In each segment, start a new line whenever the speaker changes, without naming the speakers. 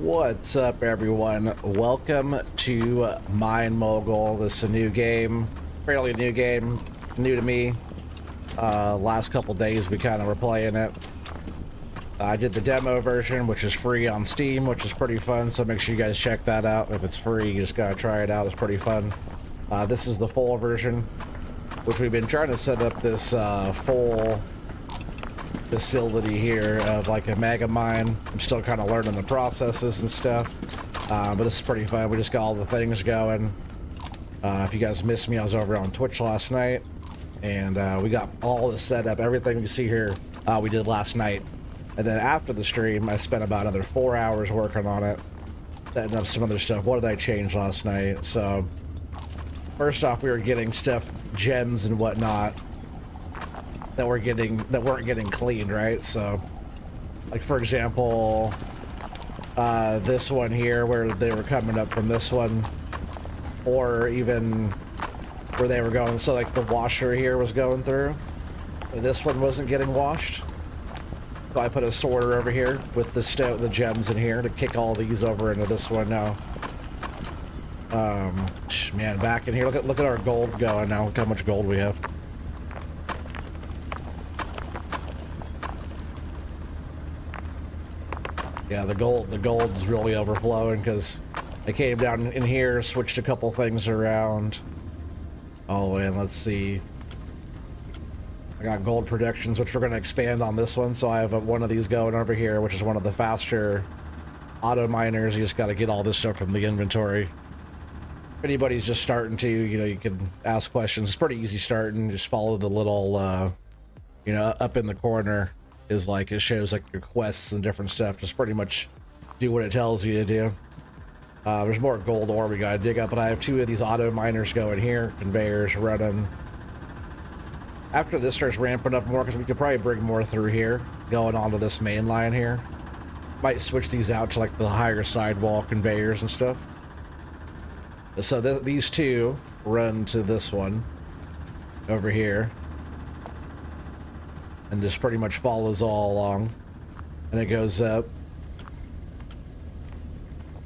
What's up, everyone? Welcome to Mine Mogul. This is a new game, fairly new game, new to me. Last couple days we kind of were playing it. I did the demo version, which is free on Steam, which is pretty fun, so make sure you guys check that out. If it's free, you just gotta try it out. It's pretty fun. This is the full version, which we've been trying to set up this full facility here of like a mega mine. I'm still kind of learning the processes and stuff, but this is pretty fun. We just got all the things going. If you guys missed me, I was over on Twitch last night, and we got all the setup, everything you see here, we did last night. And then after the stream, I spent about another 4 hours working on it, setting up some other stuff. What did I change last night? So first off, we were getting stuff, gems and whatnot, that weren't getting cleaned, right? So like, for example, this one here, where they were coming up from this one, or even where they were going, so like the washer here was going through, and this one wasn't getting washed, so I put a sorter over here with the gems in here to kick all these over into this one now. Man, back in here, look at our gold going now. Look how much gold we have. Yeah, the gold's really overflowing because I came down in here, switched a couple things around. Oh, and let's see. I got gold predictions, which we're going to expand on this one. So I have one of these going over here, which is one of the faster auto miners. You just got to get all this stuff from the inventory. If anybody's just starting to, you can ask questions. It's pretty easy starting. Just follow the little, up in the corner is like, it shows like your quests and different stuff. Just pretty much do what it tells you to do. There's more gold ore we gotta dig up, but I have two of these auto miners going here, conveyors running. After this starts ramping up more, because we could probably bring more through here, going onto this main line here. Might switch these out to like the higher sidewall conveyors and stuff. So these two run to this one over here, and just pretty much follows all along, and it goes up.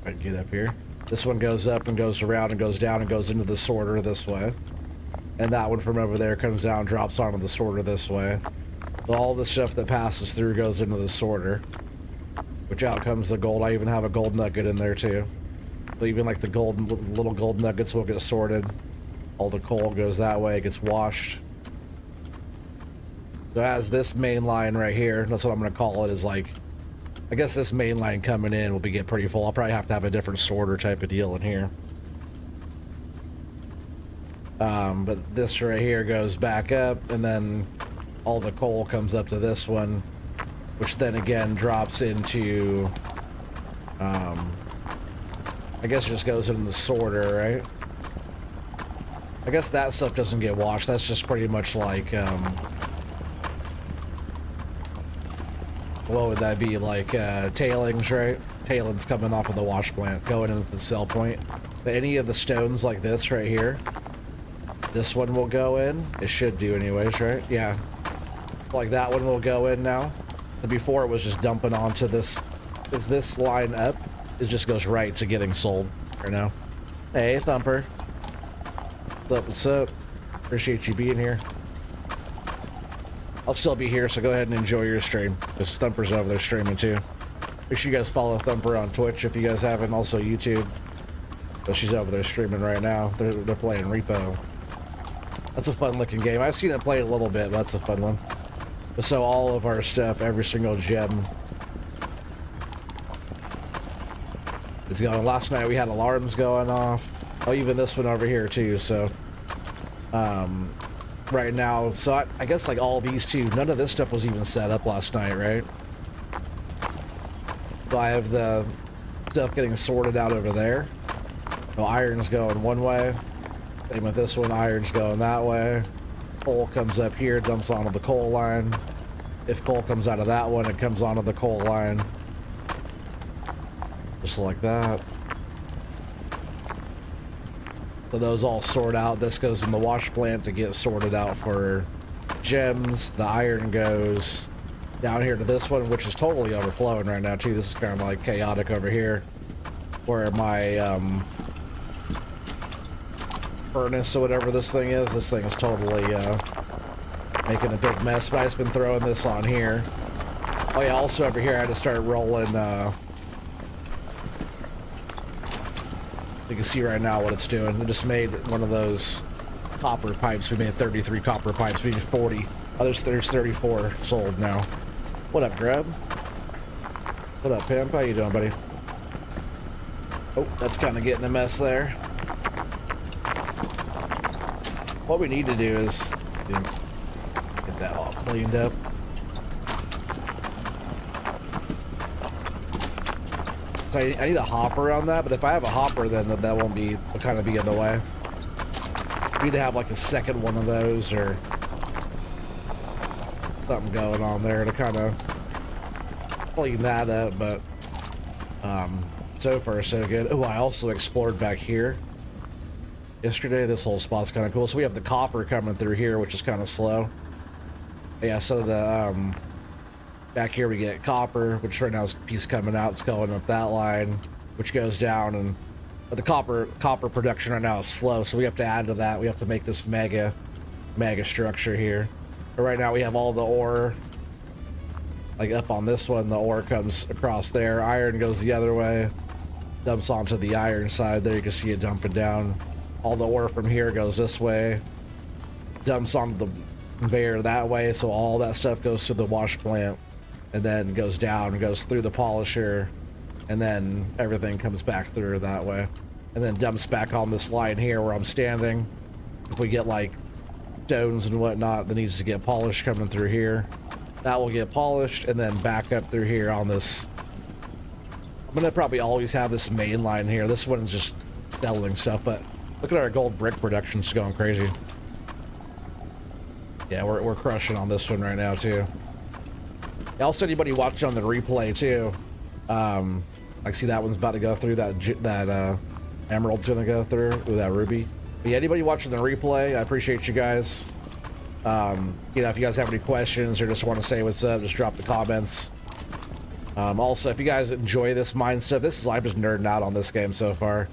I can get up here. This one goes up and goes around and goes down and goes into the sorter this way, and that one from over there comes down, drops onto the sorter this way. So all the stuff that passes through goes into the sorter, which out comes the gold. I even have a gold nugget in there too, so even like the little gold nuggets will get sorted. All the coal goes that way, it gets washed. So as this main line right here, that's what I'm going to call it, is like, I guess this main line coming in will get pretty full. I'll probably have to have a different sorter type of deal in here. But this right here goes back up, and then all the coal comes up to this one, which then again drops into, I guess it just goes in the sorter, right? I guess that stuff doesn't get washed. That's just pretty much like, what would that be, like tailings, right? Tailings coming off of the wash plant going into the sell point. But any of the stones like this right here, this one will go in. It should do anyways, right? Yeah, like that one will go in now. And before it was just dumping onto this, is this line up, it just goes right to getting sold right now. Hey Thumper, what's up? Appreciate you being here. I'll still be here, so go ahead and enjoy your stream, because Thumper's over there streaming too. Make sure you guys follow Thumper on Twitch if you guys haven't, also YouTube. But she's over there streaming right now. They're playing Repo. That's a fun looking game. I've seen it play a little bit, but that's a fun one. But so all of our stuff, every single gem is going. Last night we had alarms going off. Oh, even this one over here too, so right now, so I guess like all these two, none of this stuff was even set up last night, right? So I have the stuff getting sorted out over there. So iron's going one way. Same with this one, iron's going that way. Coal comes up here, dumps onto the coal line. If coal comes out of that one, it comes onto the coal line. Just like that. So those all sort out. This goes in the wash plant to get sorted out for gems. The iron goes down here to this one, which is totally overflowing right now too. This is kind of like chaotic over here, where my furnace or whatever this thing is. This thing is totally making a big mess. But I've just been throwing this on here. Oh yeah, also over here I had to start rolling. You can see right now what it's doing. We just made one of those copper pipes. We made 33 copper pipes. We need 40. Oh, there's 34 sold now. What up, Grub? What up, Pimp? How you doing, buddy? Oh, that's kind of getting a mess there. What we need to do is get that all cleaned up. So I need a hopper on that, but if I have a hopper, then that won't be kind of be in the way. We need to have like a second one of those or something going on there to kind of clean that up. But so far so good. Oh, I also explored back here yesterday. This whole spot's kind of cool. So we have the copper coming through here, which is kind of slow. Yeah, so the back here we get copper, which right now is a piece coming out. It's going up that line, which goes down, and but the copper production right now is slow, so we have to add to that. We have to make this mega structure here. But right now we have all the ore, like up on this one. The ore comes across there. Iron goes the other way, dumps onto the iron side there. You can see it dumping down. All the ore from here goes this way, dumps onto the conveyor that way. So all that stuff goes to the wash plant, and then goes down, goes through the polisher, and then everything comes back through that way, and then dumps back on this line here where I'm standing. If we get like stones and whatnot that needs to get polished coming through here, that will get polished, and then back up through here on this. I'm gonna probably always have this main line here. This one's just selling stuff, but look at our gold brick production's going crazy. Yeah, we're crushing on this one right now too. Also, anybody watching on the replay too, I see that one's about to go through, that emerald's gonna go through with that ruby. But yeah, anybody watching the replay, I appreciate you guys. You know, if you guys have any questions or just want to say what's up, just drop the comments. Also, if you guys enjoy this mine stuff, I'm just nerding out on this game so far.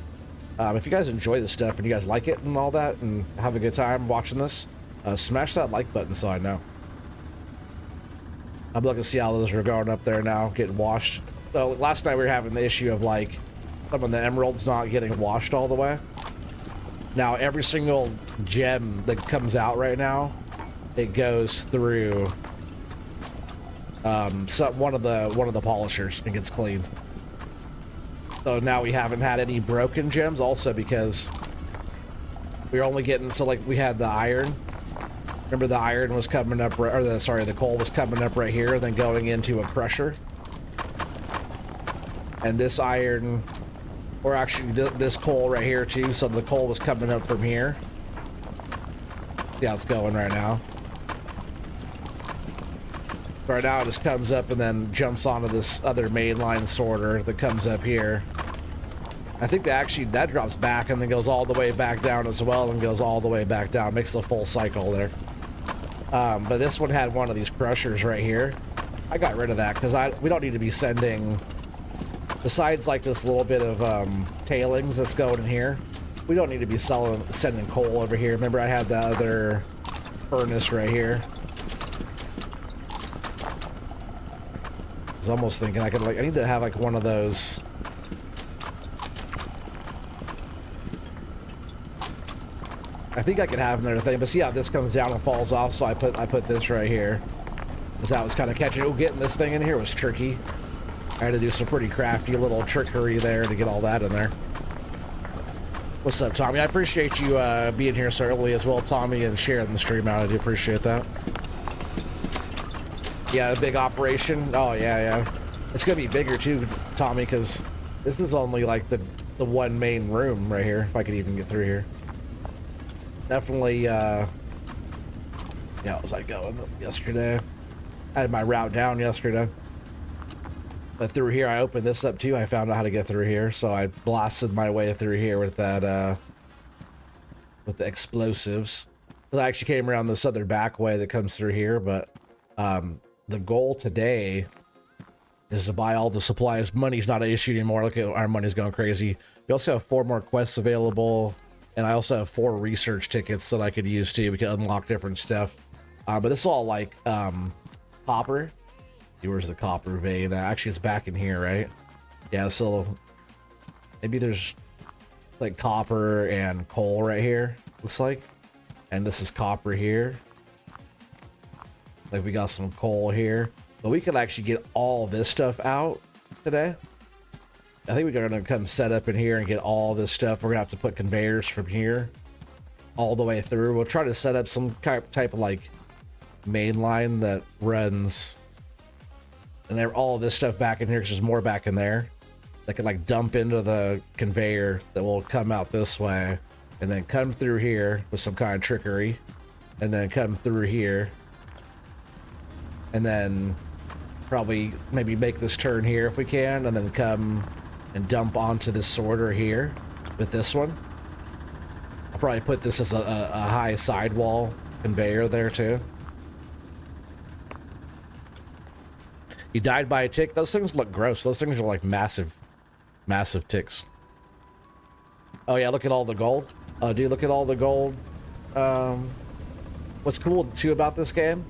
If you guys enjoy this stuff and you guys like it and all that and have a good time watching this, smash that like button so I know. I'm looking to see how those are going up there now, getting washed. So last night we were having the issue of like some of the emeralds not getting washed all the way. Now every single gem that comes out right now, it goes through one of the polishers and gets cleaned. So now we haven't had any broken gems, also because we're only getting, so like we had the iron. Remember the iron was coming up, or the coal was coming up right here, then going into a crusher. And this iron, or actually this coal right here too, so the coal was coming up from here. Yeah, it's going right now. Right now it just comes up and then jumps onto this other mainline sorter that comes up here. I think that drops back and then goes all the way back down as well, and goes all the way back down. Makes the full cycle there. But this one had one of these crushers right here. I got rid of that because we don't need to be sending, besides like this little bit of tailings that's going in here, we don't need to be sending coal over here. Remember I had that other furnace right here. I was almost thinking I need to have like one of those. I think I could have another thing, but see how this comes down and falls off, so I put this right here, because that was kind of catching. Oh, getting this thing in here was tricky. I had to do some pretty crafty little trickery there to get all that in there. What's up, Tommy? I appreciate you being here so early as well, Tommy, and sharing the stream out. I do appreciate that. Yeah, a big operation. Oh yeah. It's gonna be bigger too, Tommy, because this is only like the one main room right here. If I could even get through here. Definitely, yeah, how was I going yesterday? I had my route down yesterday. But through here, I opened this up too. I found out how to get through here, so I blasted my way through here with that, with the explosives. I actually came around this other back way that comes through here, but, the goal today is to buy all the supplies. Money's not an issue anymore. Look at our money's going crazy. We also have 4 more quests available, and I also have 4 research tickets that I could use too. We can unlock different stuff. But this is all like copper. Where's the copper vein? Actually, it's back in here, right? Yeah, so maybe there's like copper and coal right here, looks like. And this is copper here. Like we got some coal here. But we could actually get all this stuff out today. I think we're gonna come set up in here and get all this stuff. We're gonna have to put conveyors from here all the way through. We'll try to set up some type of like main line that runs, and all of this stuff back in here, because there's more back in there that can like dump into the conveyor that will come out this way and then come through here with some kind of trickery, and then come through here, and then probably maybe make this turn here if we can, and then come and dump onto this sorter here with this one. I'll probably put this as a high sidewall conveyor there too. You died by a tick? Those things look gross. Those things are like massive ticks. Oh yeah, look at all the gold. Dude, look at all the gold. What's cool too about this game,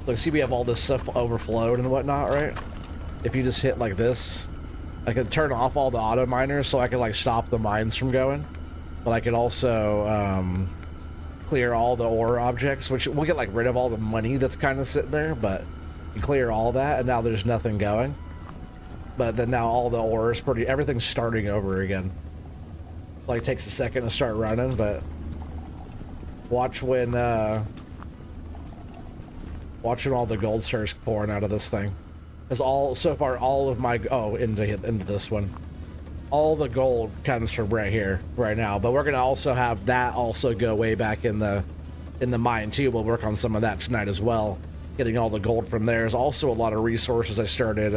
look, see, we have all this stuff overflowed and whatnot, right? If you just hit like this, I could turn off all the auto miners so I could like stop the mines from going, but I could also clear all the ore objects, which we'll get like rid of all the money that's kind of sitting there, but you clear all that and now there's nothing going. But then now all the ore is everything's starting over again. Like, it takes a second to start running, but watch when all the gold starts pouring out of this thing. Because so far all of my into this one, all the gold comes from right here right now. But we're gonna also have that also go way back in the mine too. We'll work on some of that tonight as well. Getting all the gold from there is also a lot of resources I started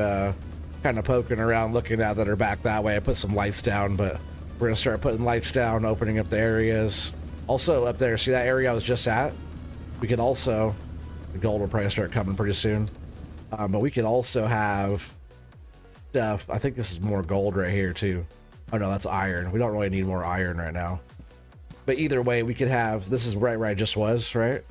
kind of poking around looking at that are back that way. I put some lights down, but we're gonna start putting lights down, opening up the areas. Also up there, see that area I was just at? We could also, the gold will probably start coming pretty soon. But we could also have stuff. I think this is more gold right here too. Oh no, that's iron. We don't really need more iron right now. But either way, we could have, this is right where I just was, right?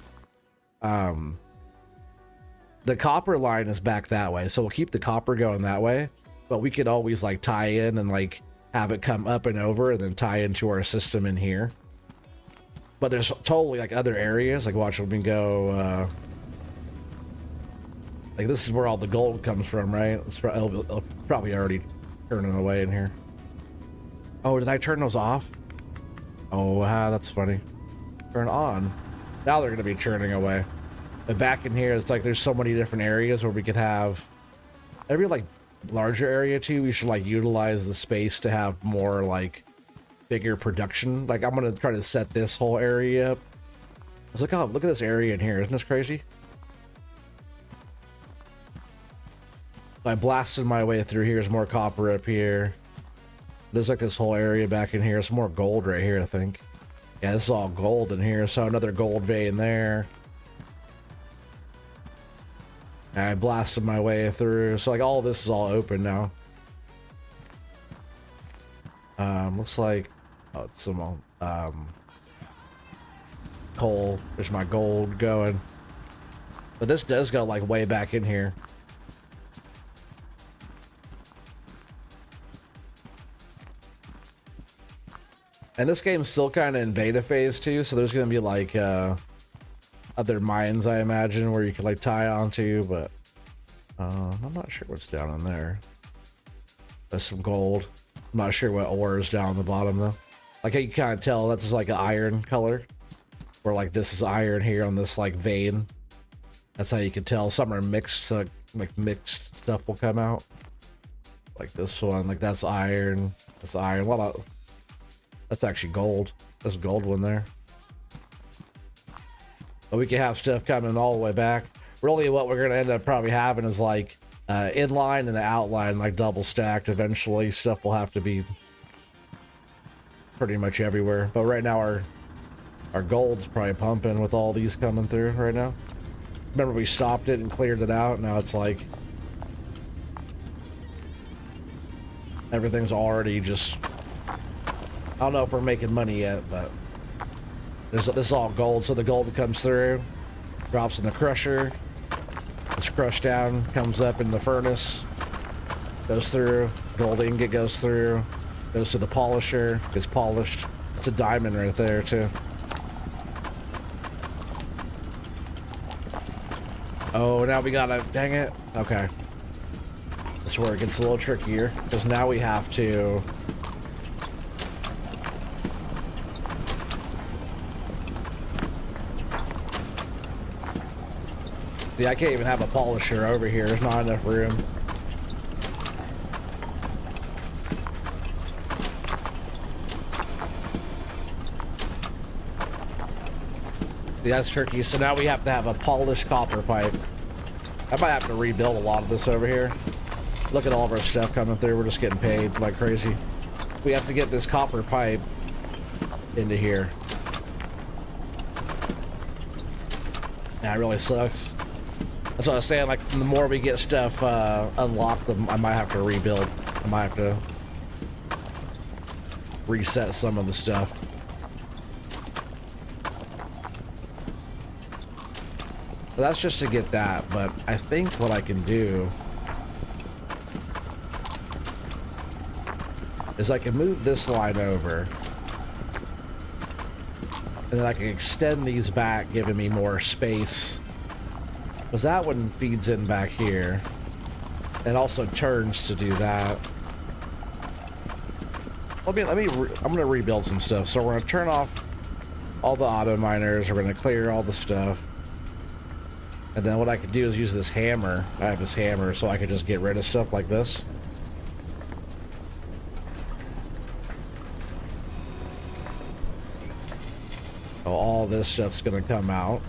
The copper line is back that way, so we'll keep the copper going that way, but we could always like tie in and like have it come up and over and then tie into our system in here. But there's totally like other areas, like watch, we can go like this is where all the gold comes from, right? It's probably already turning away in here. Oh, did I turn those off? Oh, that's funny. Turn on. Now they're gonna be churning away. But back in here, it's like there's so many different areas where we could have every like larger area too. We should like utilize the space to have more like bigger production. Like I'm gonna try to set this whole area up. I was like, oh, look at this area in here. Isn't this crazy? I blasted my way through here. There's more copper up here. There's like this whole area back in here. It's more gold right here, I think. Yeah, this is all gold in here. So another gold vein there. And I blasted my way through. So like all this is all open now. Looks like, oh, it's some coal. There's my gold going. But this does go like way back in here. And this game's still kind of in beta phase too, so there's gonna be like other mines, I imagine, where you could like tie onto, but I'm not sure what's down in there. There's some gold. I'm not sure what ore is down the bottom though. Like you can kind of tell that's just like an iron color, or like this is iron here on this like vein. That's how you can tell. Some are mixed, so like mixed stuff will come out. Like this one, like that's iron. That's iron. That's actually gold. There's a gold one there. But we can have stuff coming all the way back. Really what we're gonna end up probably having is like inline and the outline like double stacked. Eventually stuff will have to be pretty much everywhere. But right now our gold's probably pumping with all these coming through right now. Remember we stopped it and cleared it out? Now it's like everything's already just... I don't know if we're making money yet, but this is all gold. So the gold that comes through drops in the crusher. It's crushed down, comes up in the furnace, goes through. Gold ingot goes through, goes to the polisher, gets polished. It's a diamond right there too. Oh, now we gotta, dang it. Okay. This is where it gets a little trickier, because now we have to... See, I can't even have a polisher over here. There's not enough room. See, that's tricky. So now we have to have a polished copper pipe. I might have to rebuild a lot of this over here. Look at all of our stuff coming through. We're just getting paid like crazy. We have to get this copper pipe into here. Yeah, it really sucks. That's what I was saying, like, the more we get stuff unlocked, I might have to rebuild. I might have to reset some of the stuff. But that's just to get that, but I think what I can do is I can move this line over, and then I can extend these back, giving me more space. Because that one feeds in back here. It also turns to do that. I'm gonna rebuild some stuff. So we're gonna turn off all the auto miners. We're gonna clear all the stuff. And then what I could do is use this hammer. I have this hammer, so I could just get rid of stuff like this. So all this stuff's gonna come out.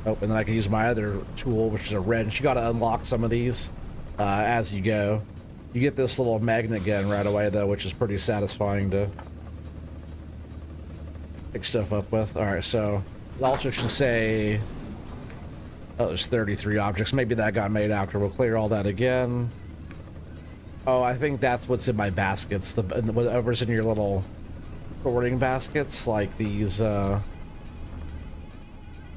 Oh, and then I can use my other tool, which is a wrench. You gotta unlock some of these as you go. You get this little magnet gun right away, though, which is pretty satisfying to pick stuff up with. Alright, so it also should say... Oh, there's 33 objects. Maybe that got made after. We'll clear all that again. Oh, I think that's what's in my baskets. Whatever's in your little sorting baskets, like these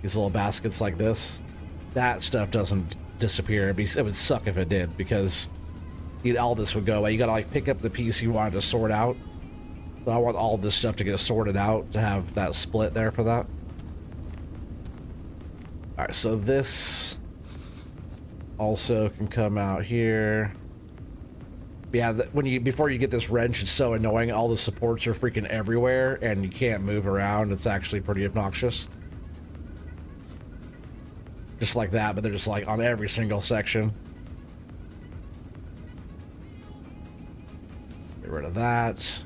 little baskets like this. That stuff doesn't disappear. It would suck if it did, because all this would go away. You gotta like pick up the piece you wanted to sort out. So I want all this stuff to get sorted out to have that split there for that. Alright, so this also can come out here. Yeah, before you get this wrench, it's so annoying. All the supports are freaking everywhere, and you can't move around. It's actually pretty obnoxious. Just like that, but they're just like on every single section. Get rid of that.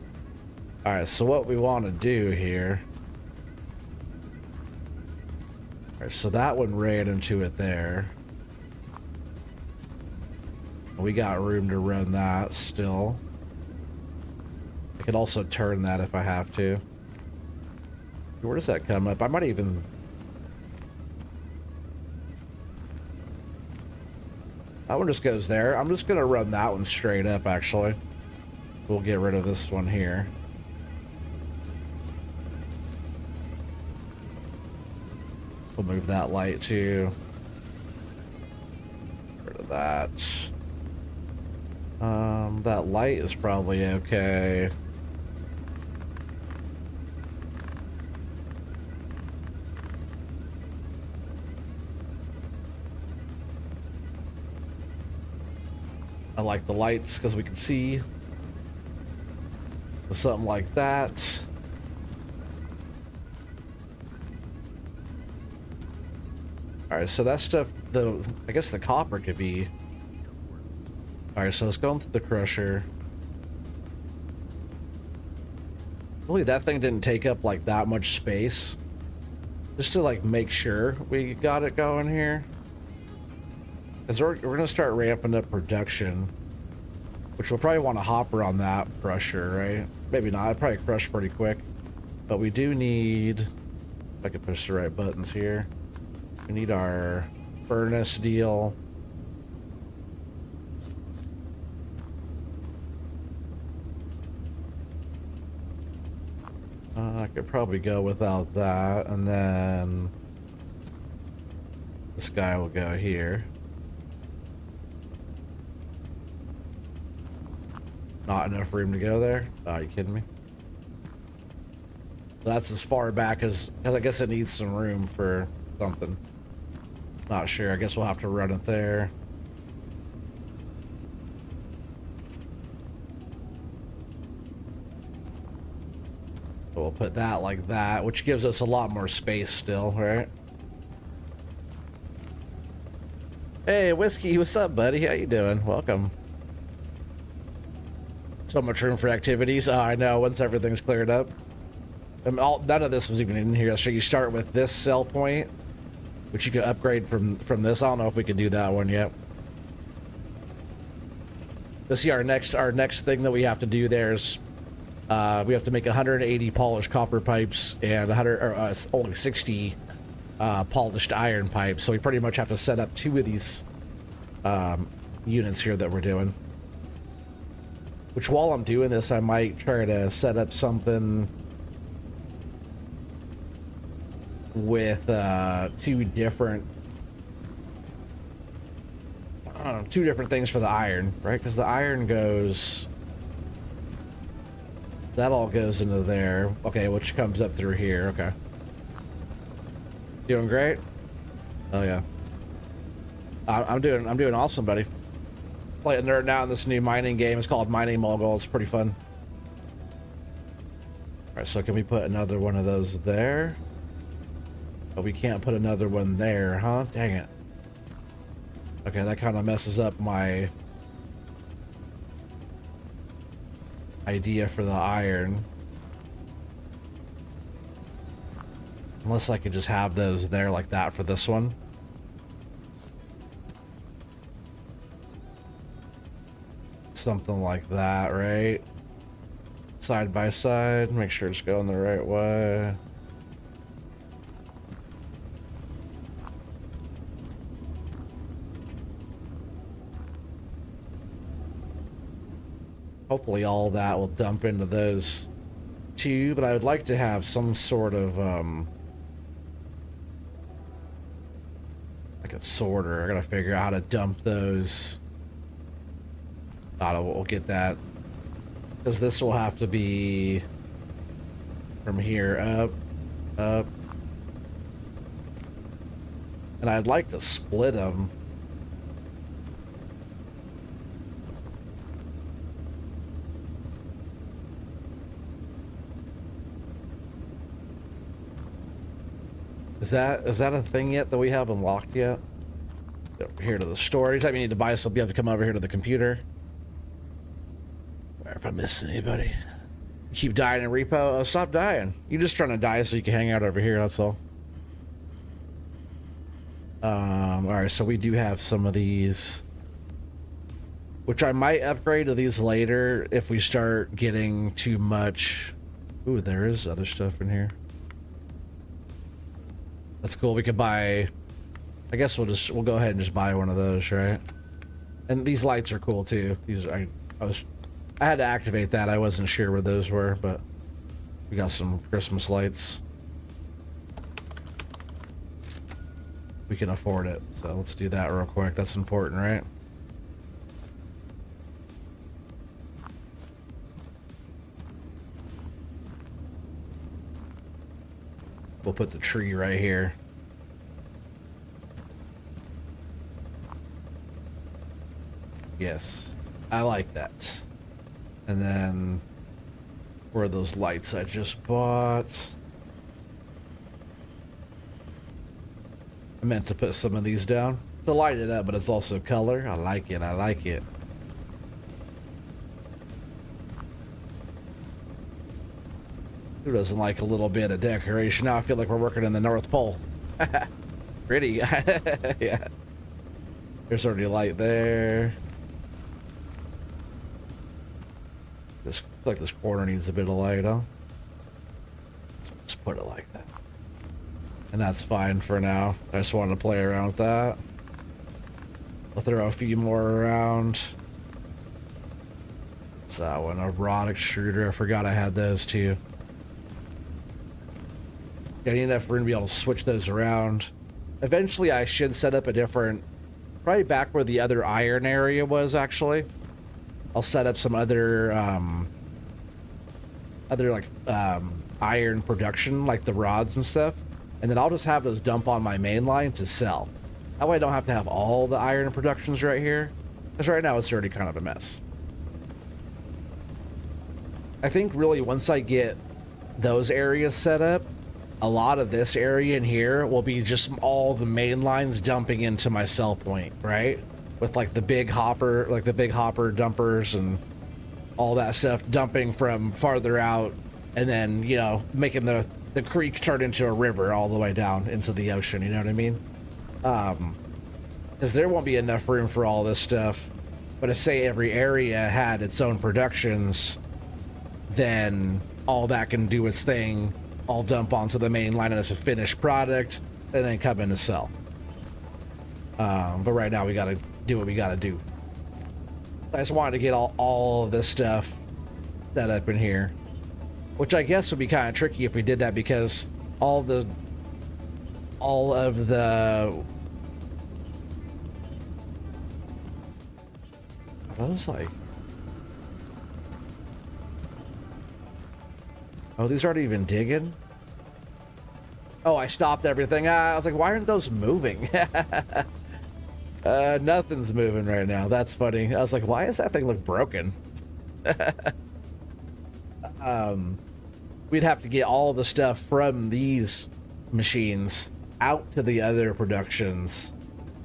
Alright, so what we want to do here... Alright, so that one ran into it there. We got room to run that still. I could also turn that if I have to. Where does that come up? I might even... That one just goes there. I'm just going to run that one straight up, actually. We'll get rid of this one here. We'll move that light too. Get rid of that. That light is probably okay. I like the lights because we can see. Something like that. Alright, so that stuff, I guess the copper could be... Alright, so it's going through the crusher. Really, that thing didn't take up like that much space. Just to like make sure we got it going here. Because we're gonna start ramping up production. Which we'll probably want a hopper on that crusher, right? Maybe not, it'd probably crush pretty quick. But we do need, if I can push the right buttons here, we need our furnace deal. I could probably go without that, and then this guy will go here. Not enough room to go there? Oh, are you kidding me? That's as far back as, because I guess it needs some room for something. Not sure. I guess we'll have to run it there. But we'll put that like that, which gives us a lot more space still, right? Hey, Whiskey, what's up, buddy? How you doing? Welcome. So much room for activities. Oh, I know, once everything's cleared up. None of this was even in here. So you start with this sell point, which you can upgrade from this. I don't know if we can do that one yet. Let's see, our next thing that we have to do there is we have to make 180 polished copper pipes and only 60 polished iron pipes. So we pretty much have to set up 2 of these units here that we're doing. Which, while I'm doing this, I might try to set up something with 2 different things for the iron, right? Because the iron goes, that all goes into there. Okay, which comes up through here. Okay, doing great. Oh yeah, I'm doing awesome, buddy. Playing nerd now in this new mining game. It's called Mining Mogul. It's pretty fun. All right, so can we put another one of those there? But we can't put another one there, huh? Dang it. Okay, that kind of messes up my idea for the iron. Unless I could just have those there like that for this one. Something like that, right? Side by side. Make sure it's going the right way. Hopefully all that will dump into those 2, but I would like to have some sort of like a sorter. I gotta figure out how to dump those. We'll get that, because this will have to be from here up, and I'd like to split them. Is that a thing yet that we have unlocked yet? Over here to the store. Anytime you need to buy something, you have to come over here to the computer. If I miss anybody. You keep dying in repo? Oh, stop dying. You're just trying to die so you can hang out over here, that's all. Alright, so we do have some of these, which I might upgrade to these later if we start getting too much. Ooh, there is other stuff in here. That's cool. We could buy, I guess we'll go ahead and just buy one of those, right? And these lights are cool too. These are, I had to activate that. I wasn't sure where those were, but we got some Christmas lights. We can afford it, so let's do that real quick. That's important, right? We'll put the tree right here. Yes, I like that. And then, where are those lights I just bought? I meant to put some of these down to light it up, but it's also color. I like it. I like it. Who doesn't like a little bit of decoration? Now I feel like we're working in the North Pole. Pretty. Yeah. There's already light there. This, like this corner needs a bit of light, huh? put it like that. And that's fine for now. I just wanted to play around with that. I'll throw a few more around. So that one, a rod extruder. I forgot I had those too. I need enough room to be able to switch those around. Eventually I should set up a different, probably back where the other iron area was actually. I'll set up some other iron production, like the rods and stuff. And then I'll just have those dump on my main line to sell. That way I don't have to have all the iron productions right here. Because right now it's already kind of a mess. I think really once I get those areas set up, a lot of this area in here will be just all the main lines dumping into my sell point, right? With like the big hopper dumpers and all that stuff dumping from farther out, and then, you know, making the creek turn into a river all the way down into the ocean, you know what I mean? Because there won't be enough room for all this stuff. But if, say, every area had its own productions, then all that can do its thing, all dump onto the main line as a finished product, and then come in to sell. But right now we gotta do what we gotta do. I just wanted to get all of this stuff set up in here, which I guess would be kind of tricky if we did that, because all of the I was like, oh, these aren't even digging. Oh, I stopped everything. I was like, why aren't those moving? Nothing's moving right now. That's funny. I was like, why does that thing look broken? We'd have to get all the stuff from these machines out to the other productions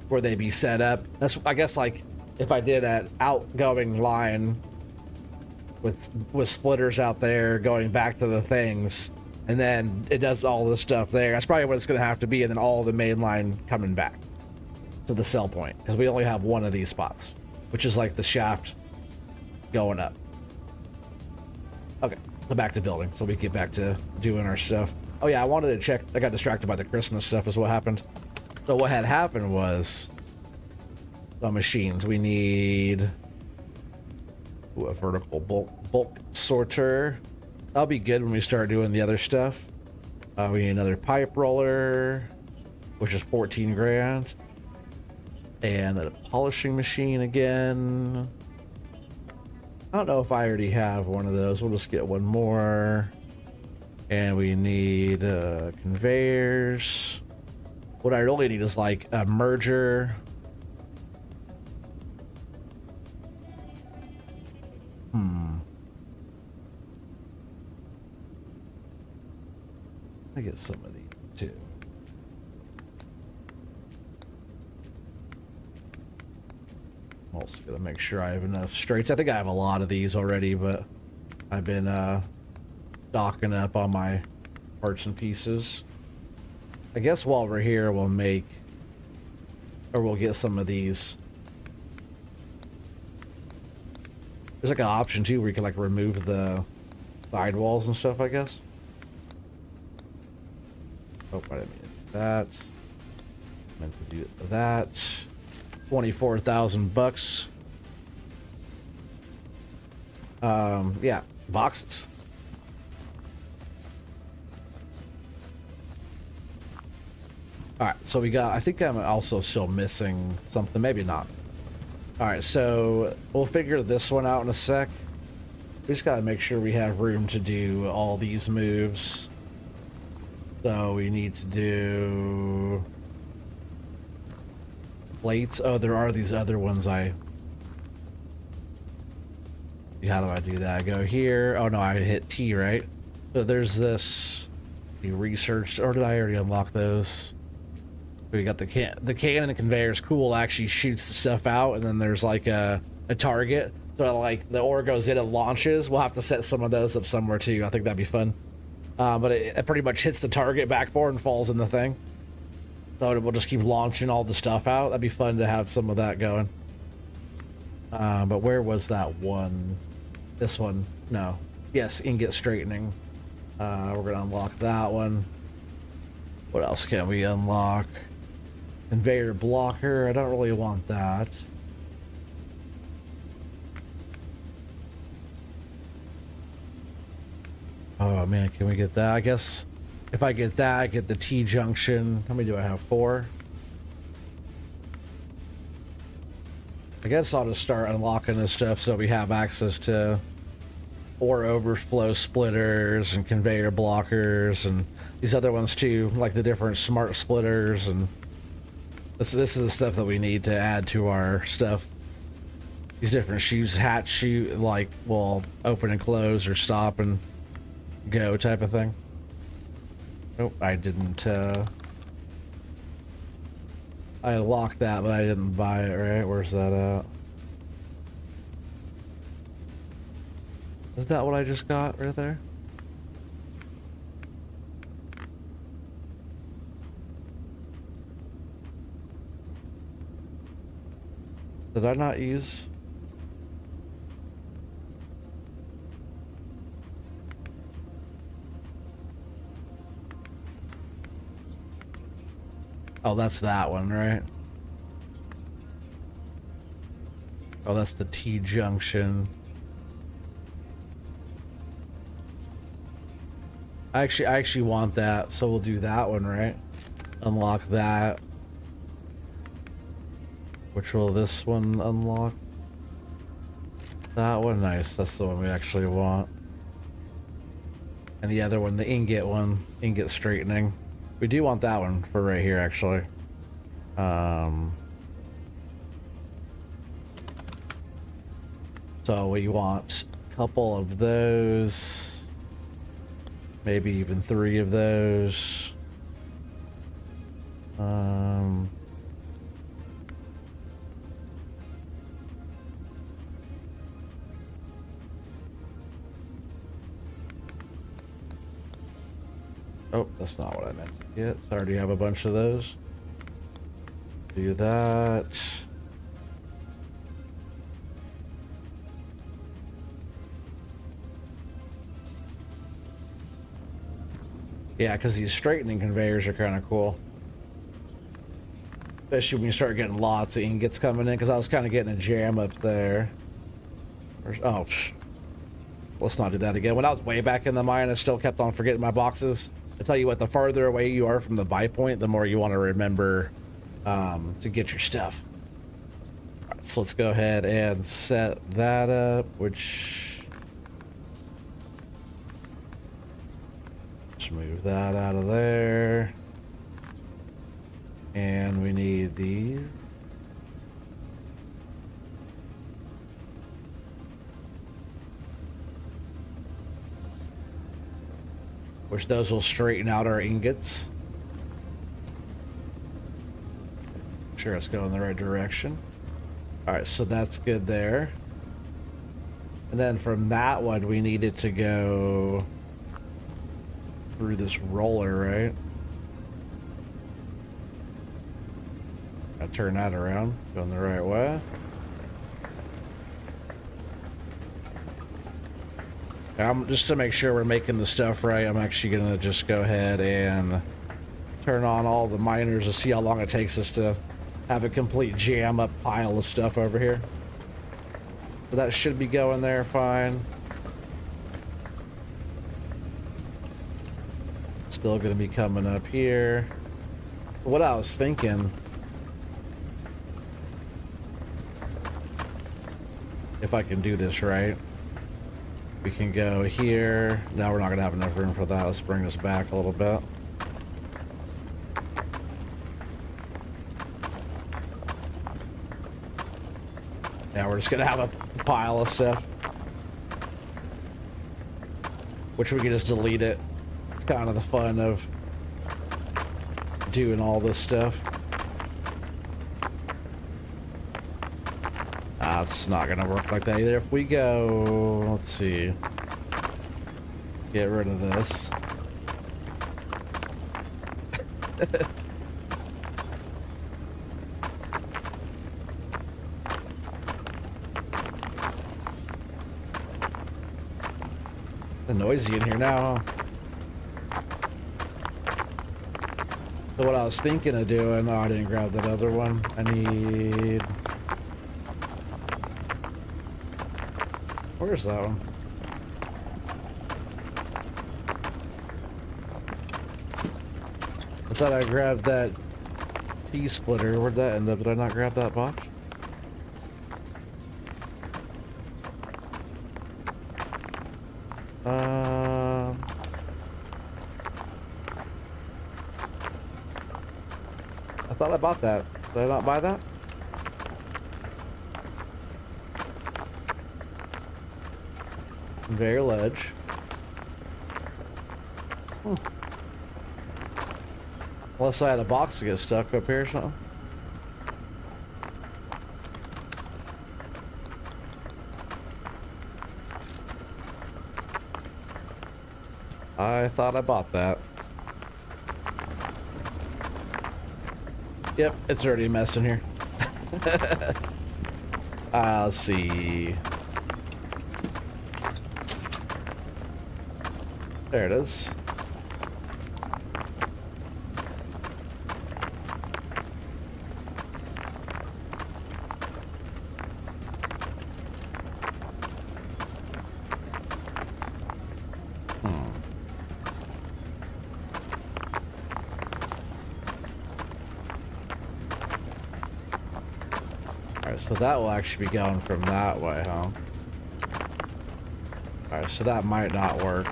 where they'd be set up. That's, I guess, like if I did an outgoing line with splitters out there going back to the things, and then it does all this stuff there. That's probably what it's going to have to be, and then all the main line coming back to the sell point, because we only have one of these spots, which is like the shaft going up. Okay, so back to building, so we get back to doing our stuff. Oh yeah, I wanted to check. I got distracted by the Christmas stuff is what happened. So what had happened was the machines. We need a vertical bulk sorter. That'll be good when we start doing the other stuff. We need another pipe roller, which is 14 grand. And a polishing machine again. I don't know if I already have one of those. We'll just get one more. And we need conveyors. What I really need is like a merger. I get some of these too. Also gotta make sure I have enough straights. I think I have a lot of these already, but I've been stocking up on my parts and pieces. I guess while we're here, we'll get some of these. There's like an option too where you can like remove the sidewalls and stuff, I guess. Oh, I didn't mean that. Meant to do that. 24,000 bucks. Yeah, boxes. All right, so we got, I think I'm also still missing something, maybe not. All right, so we'll figure this one out in a sec. We just gotta make sure we have room to do all these moves. So we need to do plates. Oh, there are these other ones. How do I do that? I go here. Oh no, I hit T, right? So there's this. We researched, or did I already unlock those? We got the cannon and conveyors. Cool, actually shoots the stuff out, and then there's like a target. So like the ore goes in and launches. We'll have to set some of those up somewhere too. I think that'd be fun. But it pretty much hits the target backboard and falls in the thing. So we'll just keep launching all the stuff out. That'd be fun to have some of that going. But where was that one? This one? No. Yes, ingot straightening. We're gonna unlock that one. What else can we unlock? Conveyor blocker. I don't really want that. Oh man, can we get that? I guess if I get that, I get the T-junction. How many do I have? 4? I guess I'll just start unlocking this stuff so we have access to ore overflow splitters and conveyor blockers and these other ones too, like the different smart splitters, and this is the stuff that we need to add to our stuff. These different chutes, hatch chute, like will open and close or stop and go type of thing. Oh, I didn't I locked that, but I didn't buy it, right? Where's that at? Is that what I just got right there? Did I not use? Oh, that's that one, right? Oh, that's the T-junction. I actually want that, so we'll do that one, right? Unlock that. Which will this one unlock? That one, nice. That's the one we actually want. And the other one, the ingot one, ingot straightening. We do want that one for right here, actually. So we want a couple of those. Maybe even 3 of those. Oh, that's not what I meant to get. I already have a bunch of those. Do that. Yeah, because these straightening conveyors are kind of cool. Especially when you start getting lots of ingots coming in, because I was kind of getting a jam up there. Oh, let's not do that again. When I was way back in the mine, I still kept on forgetting my boxes. I tell you what, the farther away you are from the buy point, the more you want to remember to get your stuff. All right, so let's go ahead and set that up, which... Let's move that out of there. And we need these. Which those will straighten out our ingots. Sure, it's going in the right direction. All right, so that's good there. And then from that one, we needed to go through this roller, right? I turn that around, going the right way. Just to make sure we're making the stuff right, I'm actually gonna just go ahead and turn on all the miners to see how long it takes us to have a complete jam up pile of stuff over here. So that should be going there fine. Still gonna be coming up here. What I was thinking, if I can do this right, we can go here. Now we're not gonna have enough room for that. Let's bring this back a little bit. Now we're just gonna have a pile of stuff, which we can just delete it. It's kind of the fun of doing all this stuff. It's not gonna work like that either. If we go, let's see, get rid of this. It's noisy in here now, huh? So what I was thinking of doing, oh, I didn't grab that other one. I need... Where's that one? I thought I grabbed that T-splitter. Where'd that end up? Did I not grab that box? I thought I bought that. Did I not buy that? Conveyor ledge. Unless I had a box to get stuck up here or something. I thought I bought that. Yep, it's already a mess in here. Let's see. There it is. So that will actually be going from that way, huh? Alright, so that might not work.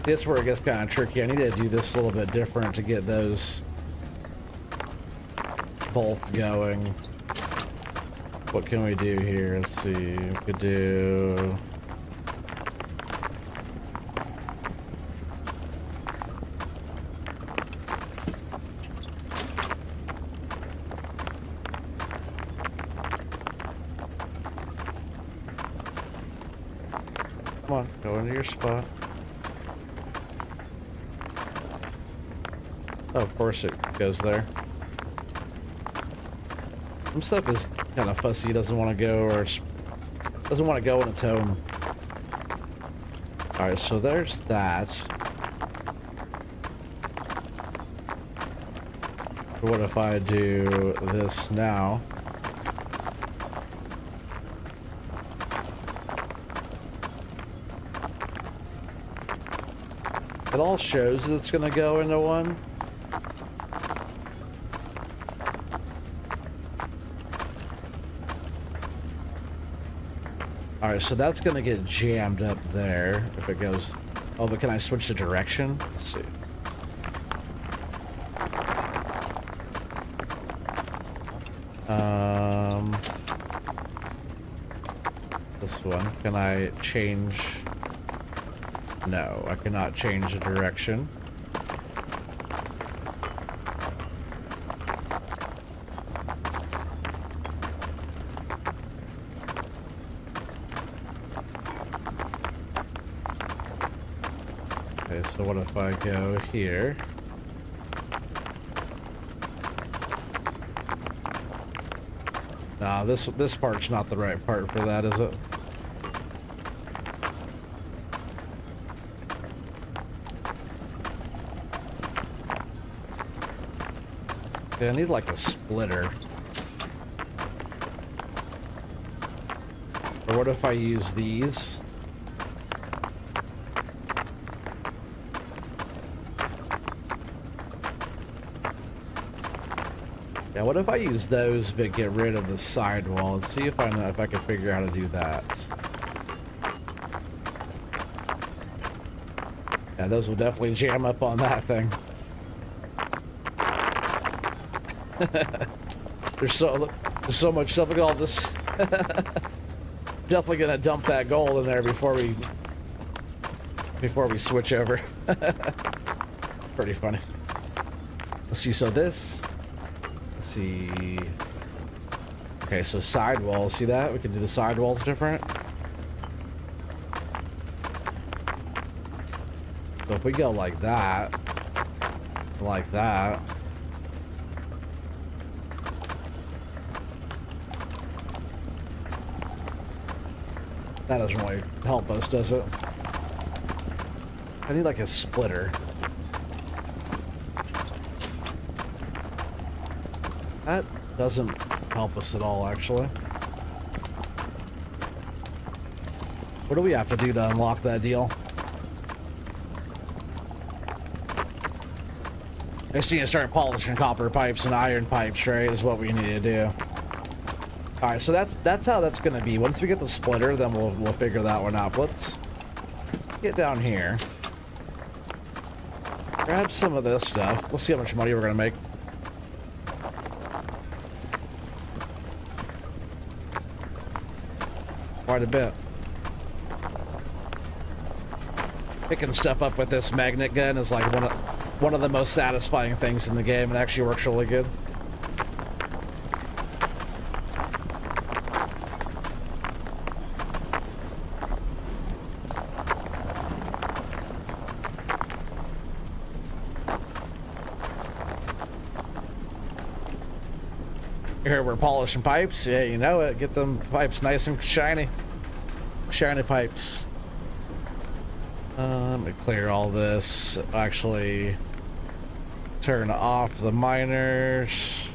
This is where it gets kind of tricky. I need to do this a little bit different to get those both going. What can we do here? Let's see. We could do... Come on, go into your spot. Oh, of course it goes there. Some stuff is kind of fussy, doesn't want to go, or doesn't want to go on its own. Alright, so there's that. What if I do this now? It all shows that it's gonna go into one. Alright, so that's gonna get jammed up there if it goes... Oh, but can I switch the direction? Let's see. This one. Can I change... No, I cannot change the direction. Okay, so what if I go here? Nah, this part's not the right part for that, is it? Okay, I need like a splitter. Or what if I use these? Yeah, what if I use those but get rid of the sidewall? Let's see if I know if I can figure out how to do that. Yeah, those will definitely jam up on that thing. There's so much stuff in all this. Definitely gonna dump that gold in there before we switch over. Pretty funny. Let's see. So this. Let's see. Okay, so sidewalls. See that? We can do the sidewalls different. So if we go like that, like that. That doesn't really help us, does it? I need like a splitter. That doesn't help us at all, actually. What do we have to do to unlock that deal? I just need to start polishing copper pipes and iron pipes, right? Is what we need to do. All right, so that's how that's gonna be. Once we get the splitter, then we'll figure that one out. Let's get down here. Grab some of this stuff. Let's see how much money we're gonna make. Quite a bit. Picking stuff up with this magnet gun is like one of the most satisfying things in the game. It actually works really good. Here we're polishing pipes. Yeah, you know it. Get them pipes nice and shiny. Shiny pipes. Let me clear all this. Actually, turn off the miners.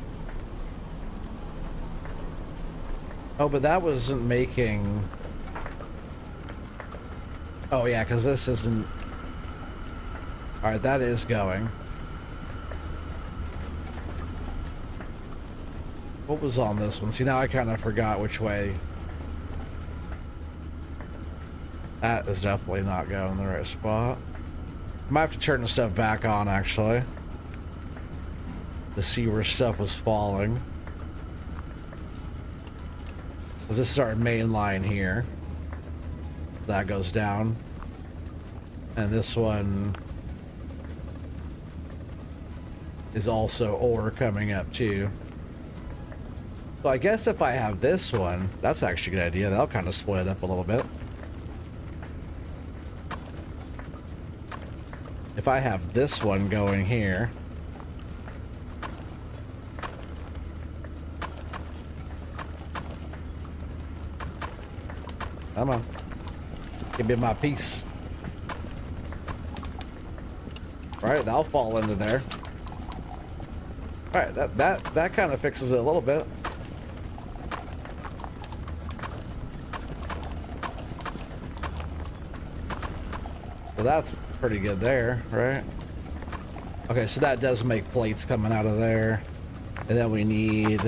Oh, but that wasn't making... Oh, yeah, because this isn't... Alright, that is going. What was on this one? See, now I kind of forgot which way. That is definitely not going the right spot. I might have to turn the stuff back on, actually, to see where stuff was falling. Because this is our main line here. That goes down. And this one is also ore coming up, too. So I guess if I have this one, that's actually a good idea. That'll kind of split it up a little bit. If I have this one going here, come on, give me my piece. Right, that'll fall into there. All right, that kind of fixes it a little bit. So that's pretty good there, right? Okay, so that does make plates coming out of there. And then we need,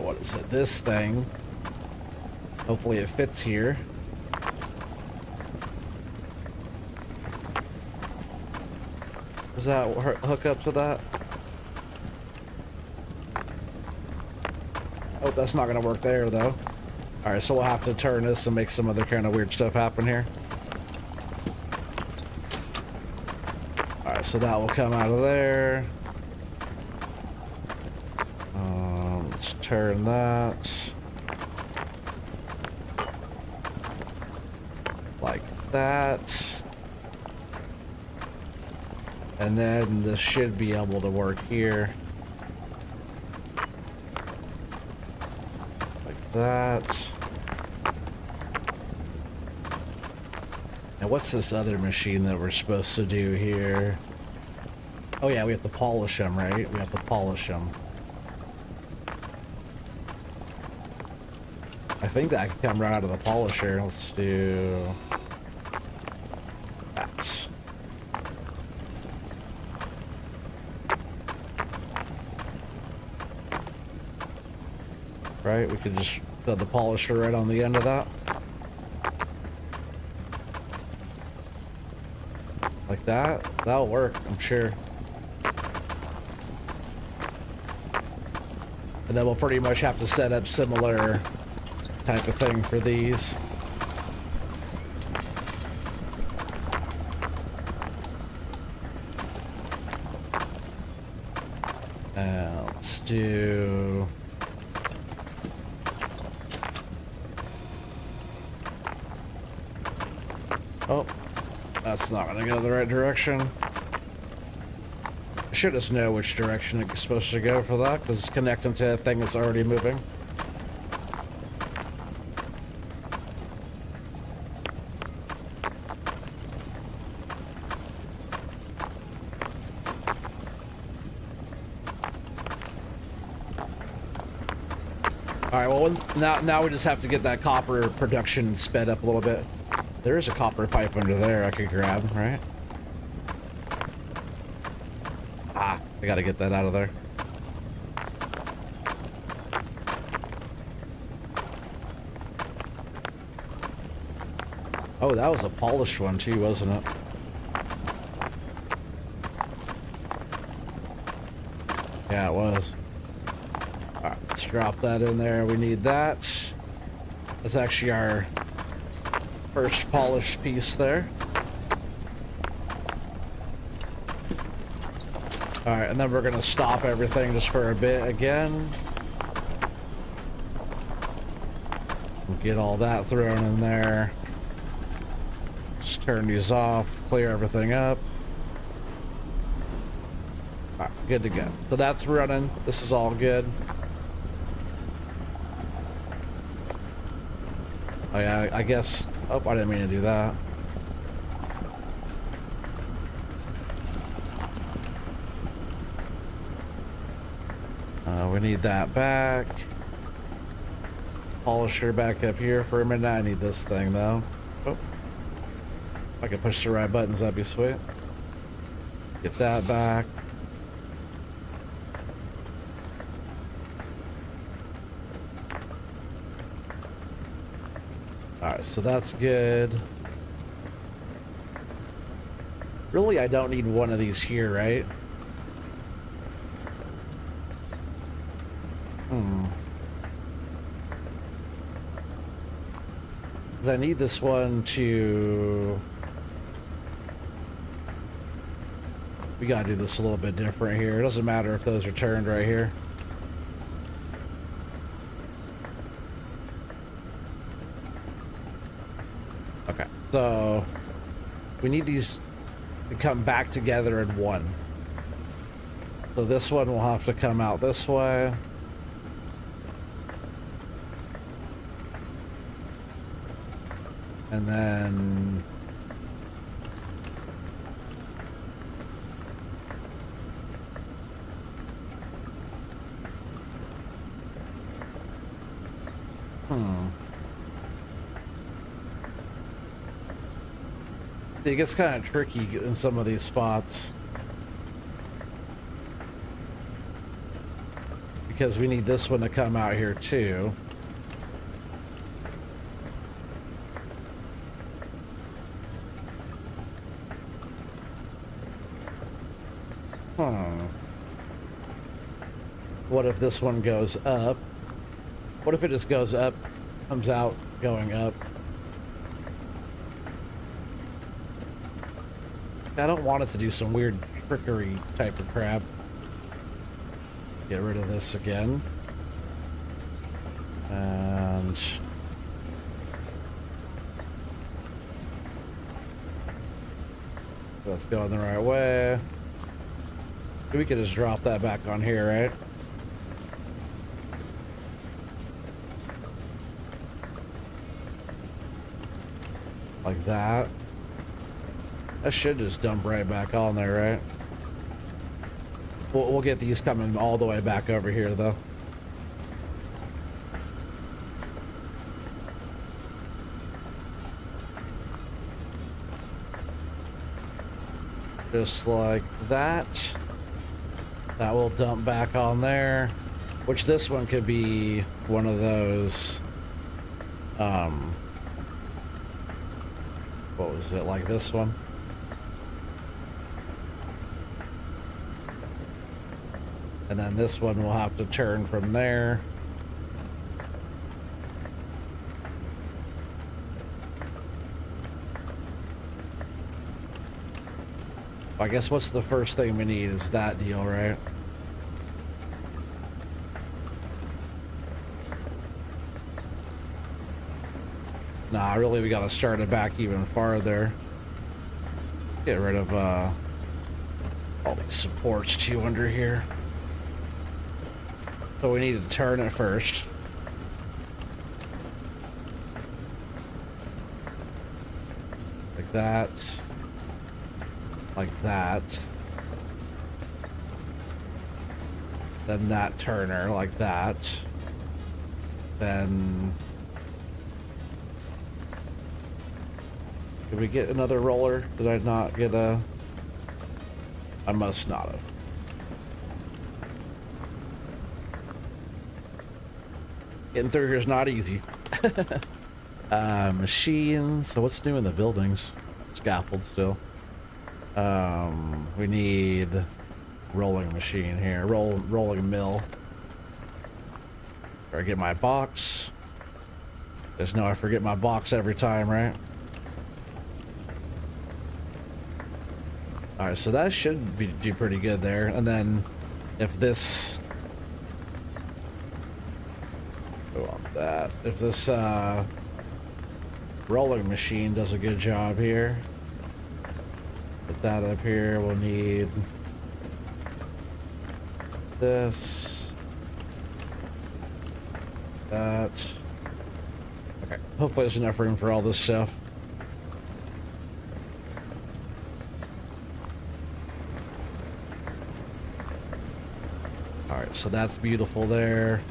what is it? This thing. Hopefully it fits here. Does that hook up to that? Oh, that's not gonna work there though. All right, so we'll have to turn this and make some other kind of weird stuff happen here. So that will come out of there. Let's turn that like that. And then this should be able to work here. Like that. And what's this other machine that we're supposed to do here? Oh yeah, we have to polish them, right? We have to polish them. I think that can come right out of the polisher. Let's do that. Right, we could just put the polisher right on the end of that. Like that. That'll work, I'm sure. And then we'll pretty much have to set up similar type of thing for these. Let's do... Oh, that's not gonna go the right direction. I should just know which direction it's supposed to go for that, because it's connecting to a thing that's already moving. All right, well, now we just have to get that copper production sped up a little bit. There is a copper pipe under there I could grab, right? Ah, I gotta get that out of there. Oh, that was a polished one too, wasn't it? Yeah, it was. All right, let's drop that in there. We need that. That's actually our first polished piece there. All right, and then we're gonna stop everything just for a bit again. Get all that thrown in there. Just turn these off, clear everything up. All right, good to go. So that's running. This is all good. Oh yeah, I guess. Oh, I didn't mean to do that. We need that back. Polisher back up here for a minute. I need this thing though. Oh. If I could push the right buttons, that'd be sweet. Get that back. Alright, so that's good. Really, I don't need one of these here, right? Because I need this one to... We gotta do this a little bit different here. It doesn't matter if those are turned right here. Okay, so we need these to come back together in one. So this one will have to come out this way. And then it gets kind of tricky in some of these spots because we need this one to come out here too. What if this one goes up? What if it just goes up, comes out, going up? I don't want it to do some weird trickery type of crap. Get rid of this again. And... let's go in the right way. We could just drop that back on here, right? Like that. That should just dump right back on there, right? We'll get these coming all the way back over here, though. Just like that. That will dump back on there. Which this one could be one of those... what was it, like this one? And then this one will have to turn from there. I guess what's the first thing we need is that deal, right? Nah, really we gotta start it back even farther. Get rid of all these supports too under here. So we need to turn it first. Like that. Like that. Then that turner like that. Then did we get another roller? Did I not get a? I must not have. Getting through here is not easy. Machines. So what's new in the buildings? Scaffold still. We need rolling machine here. Rolling mill. Or get my box. Just know I forget my box every time, right? Alright, so that should do pretty good there. And then if this... Go on that. If this rolling machine does a good job here. Put that up here. We'll need this. That. Okay. Hopefully there's enough room for all this stuff. Alright, so that's beautiful there.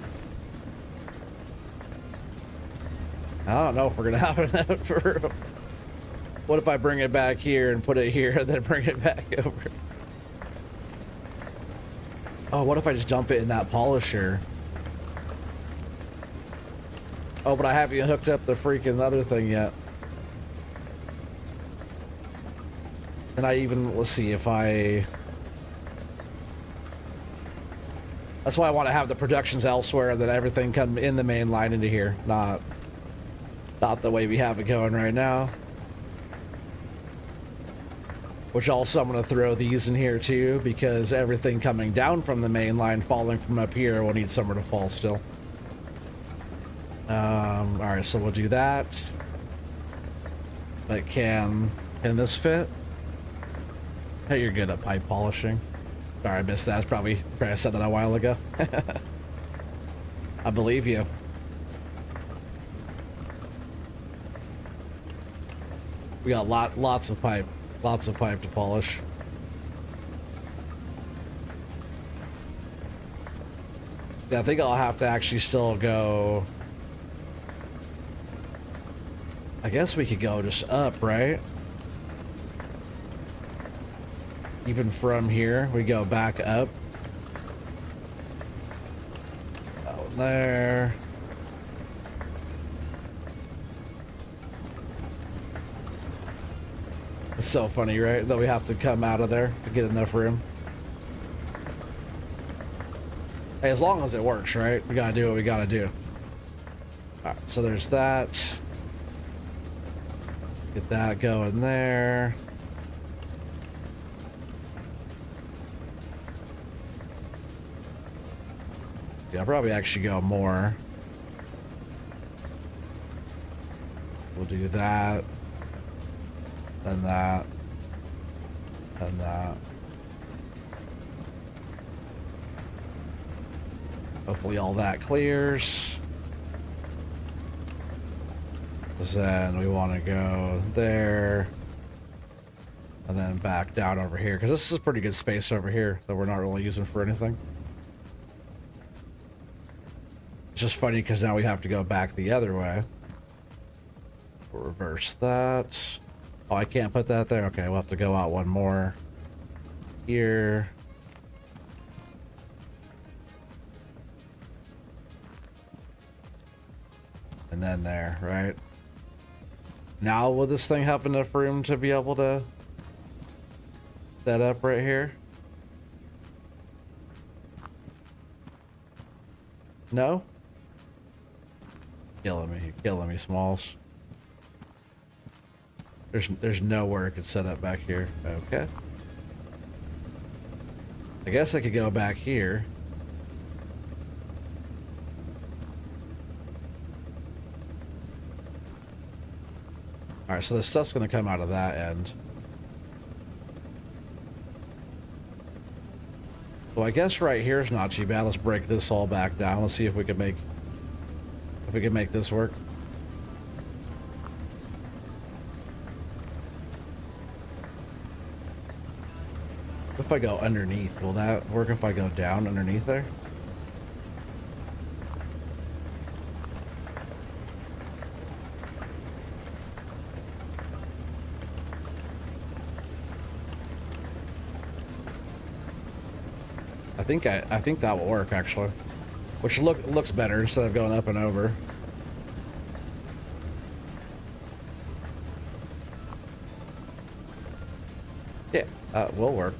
I don't know if we're gonna have enough for... What if I bring it back here and put it here and then bring it back over? Oh, what if I just dump it in that polisher? Oh, but I haven't even hooked up the freaking other thing yet. And I even... Let's see if I... That's why I want to have the productions elsewhere, that everything come in the main line into here, not the way we have it going right now. Which also I'm going to throw these in here too, because everything coming down from the main line falling from up here will need somewhere to fall still. Alright, so we'll do that. But can this fit? Hey, you're good at pipe polishing. Sorry, I missed that. It's probably I said that a while ago. I believe you. We got lots of pipe to polish. Yeah, I think I'll have to actually still go. I guess we could go just up, right? Even from here, we go back up. Out there. It's so funny, right? That we have to come out of there to get enough room. Hey, as long as it works, right? We gotta do what we gotta do. Alright, so there's that. Get that going there. Yeah, I'll probably actually go more. We'll do that. And that. And that. Hopefully all that clears. Then we want to go there. And then back down over here. Because this is a pretty good space over here that we're not really using for anything. It's just funny because now we have to go back the other way. We'll reverse that. Oh, I can't put that there? Okay, we'll have to go out one more. Here. And then there, right? Now will this thing have enough room to be able to set up right here? No? Killing me, Smalls. There's nowhere it could set up back here. Okay. I guess I could go back here. Alright, so this stuff's gonna come out of that end. So I guess right here is not too bad. Let's break this all back down. Let's see if we can make this work. If I go underneath, will that work if I go down underneath there? I think that will work actually, which looks better instead of going up and over. Yeah, that will work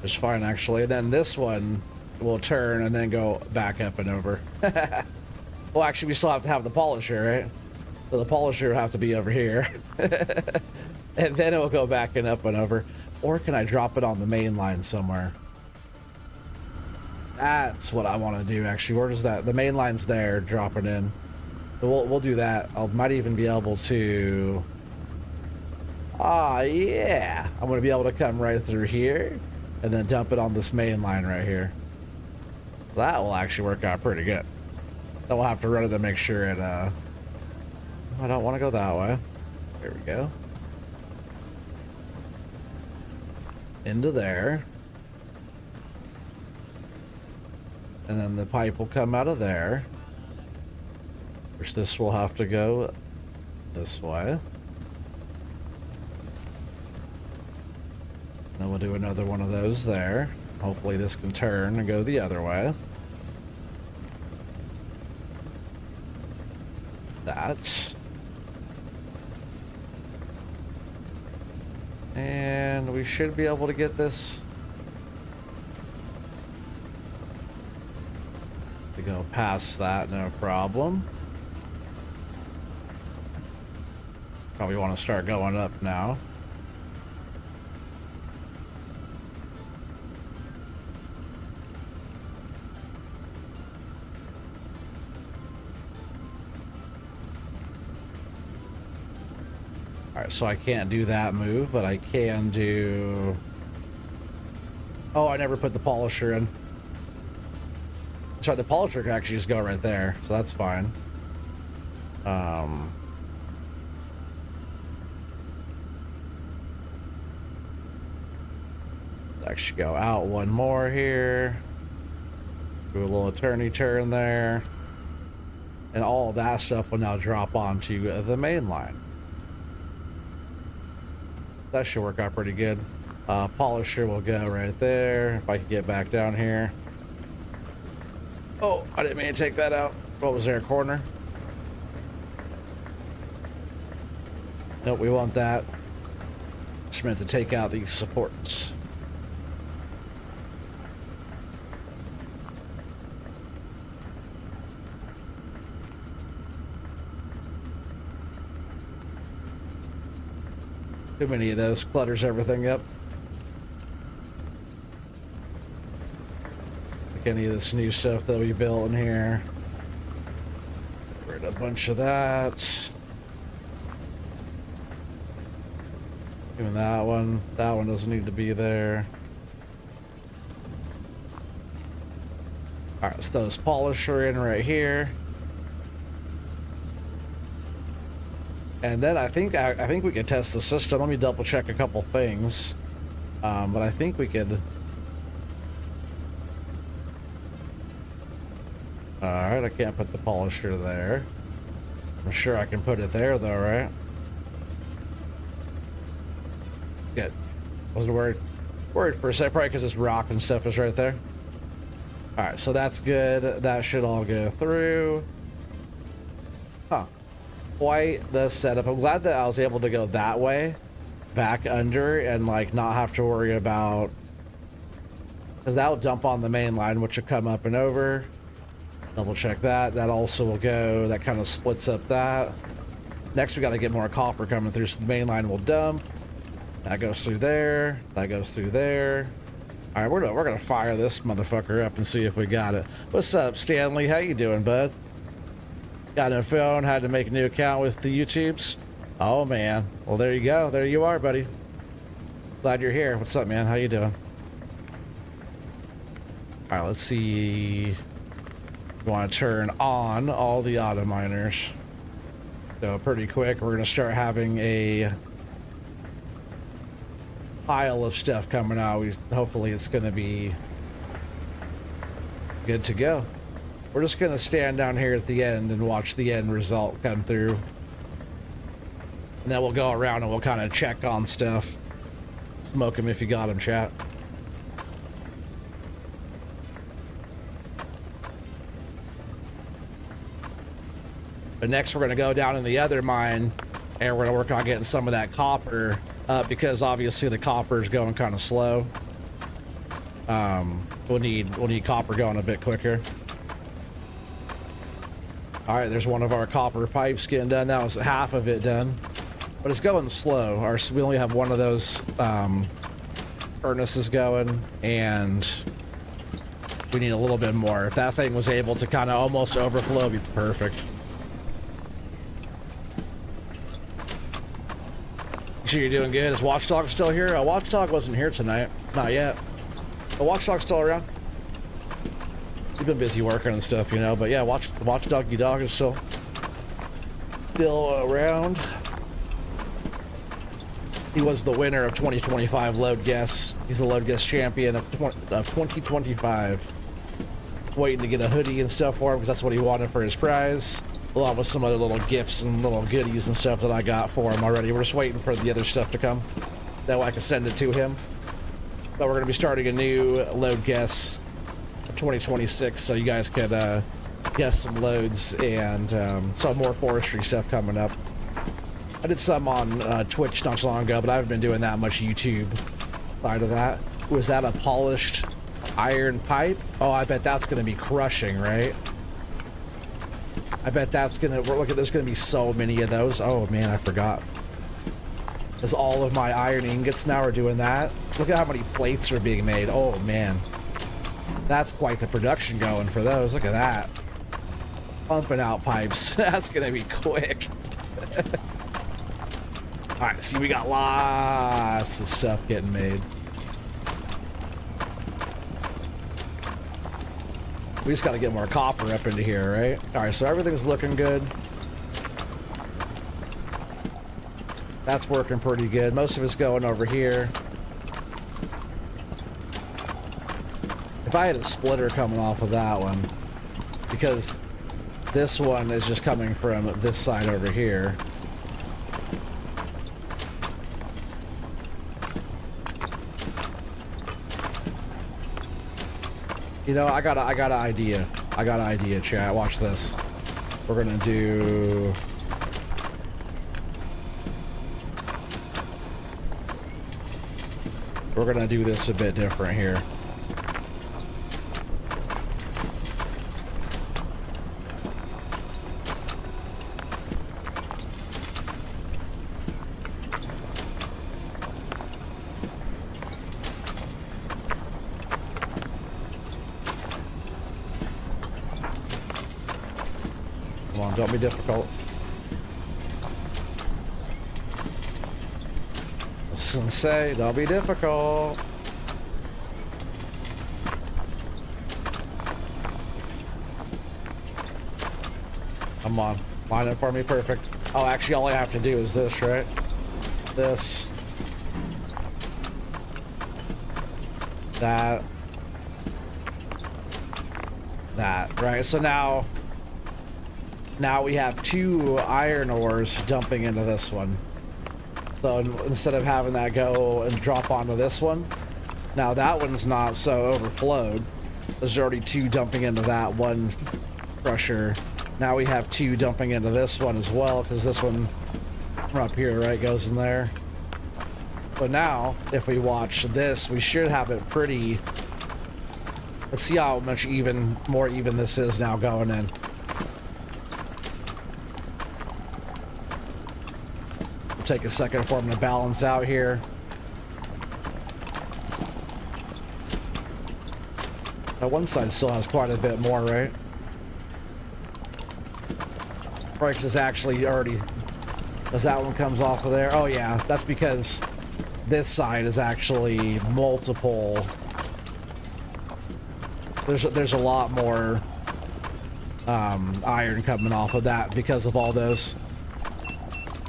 just fine actually. And then this one will turn and then go back up and over. Well, actually, we still have to have the polisher, right? So the polisher will have to be over here. And then it will go back and up and over. Or can I drop it on the main line somewhere? That's what I want to do, actually. Where does that... The main line's there, drop it in. So we'll do that. I might even be able to... Ah, yeah. I'm going to be able to come right through here and then dump it on this main line right here. That will actually work out pretty good. Then we'll have to run it to make sure it... I don't want to go that way. There we go. Into there. And then the pipe will come out of there. Which this will have to go this way. Then we'll do another one of those there. Hopefully this can turn and go the other way. That. And we should be able to get this to go past that, no problem. Probably want to start going up now. Alright, so I can't do that move, but I can do... Oh, I never put the polisher in. Sorry, the polisher can actually just go right there, so that's fine. Actually go out one more here. Do a little turny turn there. And all of that stuff will now drop onto the main line. That should work out pretty good. Polisher will go right there. If I can get back down here. Oh, I didn't mean to take that out. What was there, a corner? Nope, we want that. Just meant to take out these supports. Too many of those, clutters everything up. Like any of this new stuff that we built in here. Get rid of a bunch of that. Even that one doesn't need to be there. Alright, let's throw this polisher in right here. And then I think we could test the system. Let me double check a couple things. But I think we could. Alright, I can't put the polisher there. I'm sure I can put it there though, right? Good. Wasn't worried for a second, probably because this rock and stuff is right there. Alright, so that's good. That should all go through. Huh. Quite the setup. I'm glad that I was able to go that way back under and like not have to worry about, because that will dump on the main line, which will come up and over. Double check that. That also will go. That kind of splits up that. Next we got to get more copper coming through, so the main line will dump. That goes through there. That goes through there. All right, we're gonna fire this motherfucker up and see if we got it. What's up, Stanley? How you doing, bud? Got a phone, had to make a new account with the YouTubes. Oh man, well there you go, there you are, buddy. Glad you're here. What's up, man? How you doing? All right, let's see. We want to turn on all the auto miners. So pretty quick, we're gonna start having a pile of stuff coming out. Hopefully it's gonna be good to go. We're just gonna stand down here at the end and watch the end result come through. And then we'll go around and we'll kind of check on stuff. Smoke them if you got them, chat. But next we're going to go down in the other mine and we're going to work on getting some of that copper up, because obviously the copper is going kind of slow. We'll need copper going a bit quicker. All right, there's one of our copper pipes getting done. That was half of it done, but it's going slow. We only have one of those furnaces going, and we need a little bit more. If that thing was able to kind of almost overflow, it'd be perfect. Make sure you're doing good. Is Watchdog still here? Watchdog wasn't here tonight. Not yet. The Watchdog's still around. He's been busy working and stuff, you know. But yeah, Watchdoggy Dog is still around. He was the winner of 2025 Load Guess. He's the Load Guess champion of 2025. Waiting to get a hoodie and stuff for him, because that's what he wanted for his prize, along with some other little gifts and little goodies and stuff that I got for him already. We're just waiting for the other stuff to come. That way I can send it to him. But we're going to be starting a new Load Guess for 2026, so you guys could guess some loads and some more forestry stuff coming up. I did some on Twitch not so long ago, but I haven't been doing that much YouTube side of that. Was that a polished iron pipe? Oh, I bet that's going to be crushing, right? I bet that's going to... Look, there's going to be so many of those. Oh, man, I forgot. Because all of my iron ingots now are doing that. Look at how many plates are being made. Oh, man. That's quite the production going for those. Look at that. Pumping out pipes. That's going to be quick. Alright, see, we got lots of stuff getting made. We just got to get more copper up into here, right? Alright, so everything's looking good. That's working pretty good. Most of it's going over here. If I had a splitter coming off of that one, because this one is just coming from this side over here. You know, I got an idea. I got an idea, chat. Watch this. We're gonna do... We're gonna do this a bit different here. Come on, don't be difficult. Say, don't be difficult. Come on, line it for me, perfect. Oh, actually, all I have to do is this, right? This. That. That, right? So now we have 2 iron ores dumping into this one. So instead of having that go and drop onto this one, now that one's not so overflowed. There's already 2 dumping into that one crusher. Now we have 2 dumping into this one as well, because this one from up here, right, goes in there. But now, if we watch this, we should have it pretty... Let's see how much more even this is now going in. Take a second for them to balance out here. That one side still has quite a bit more, right? Right, 'cause it's actually already... As that one comes off of there. Oh yeah, that's because this side is actually multiple. There's a lot more iron coming off of that because of all those.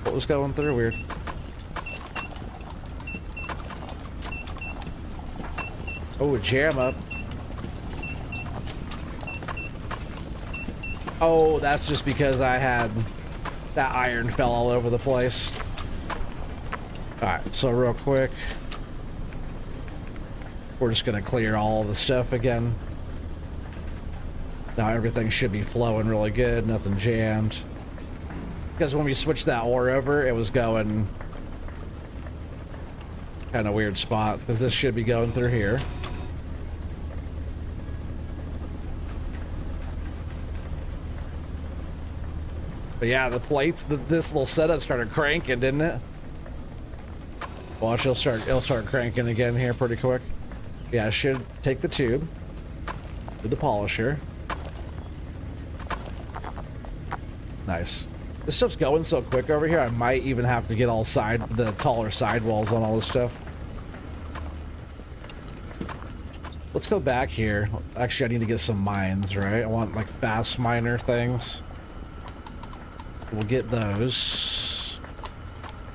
What was going through? Weird. Oh, a jam up. Oh, that's just because I had that iron fell all over the place. Alright, so real quick, we're just gonna clear all the stuff again. Now everything should be flowing really good, nothing jammed. Because when we switched that ore over, it was going kind of weird spots, because this should be going through here. But yeah, the plates, this little setup started cranking, didn't it? Watch, it'll start cranking again here pretty quick. Yeah, I should take the tube to the polisher. Nice. This stuff's going so quick over here, I might even have to get the taller sidewalls on all this stuff. Let's go back here. Actually, I need to get some mines, right? I want like fast miner things. We'll get those.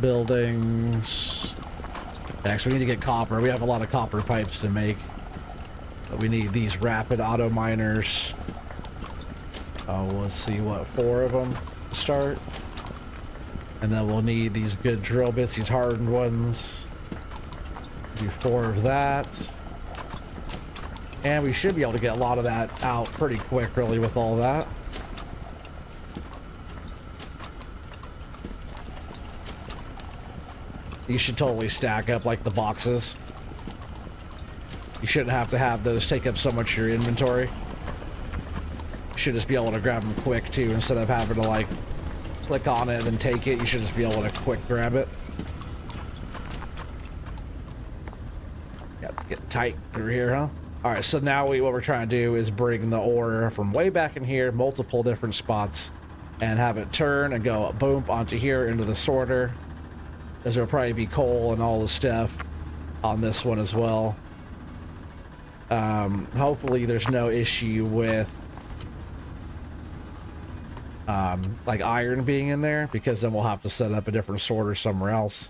Buildings. Next, we need to get copper. We have a lot of copper pipes to make. But we need these rapid auto miners. Oh, let's see, what, 4 of them to start. And then we'll need these good drill bits, these hardened ones. Do 4 of that. And we should be able to get a lot of that out pretty quick, really, with all that. You should totally stack up like the boxes. You shouldn't have to have those take up so much of your inventory. You should just be able to grab them quick too, instead of having to like click on it and then take it. You should just be able to quick grab it. Yeah, it's getting tight through here, huh? All right, so now what we're trying to do is bring the ore from way back in here, multiple different spots, and have it turn and go boom onto here into the sorter. As there'll probably be coal and all the stuff on this one as well. Hopefully there's no issue with like iron being in there, because then we'll have to set up a different sorter somewhere else,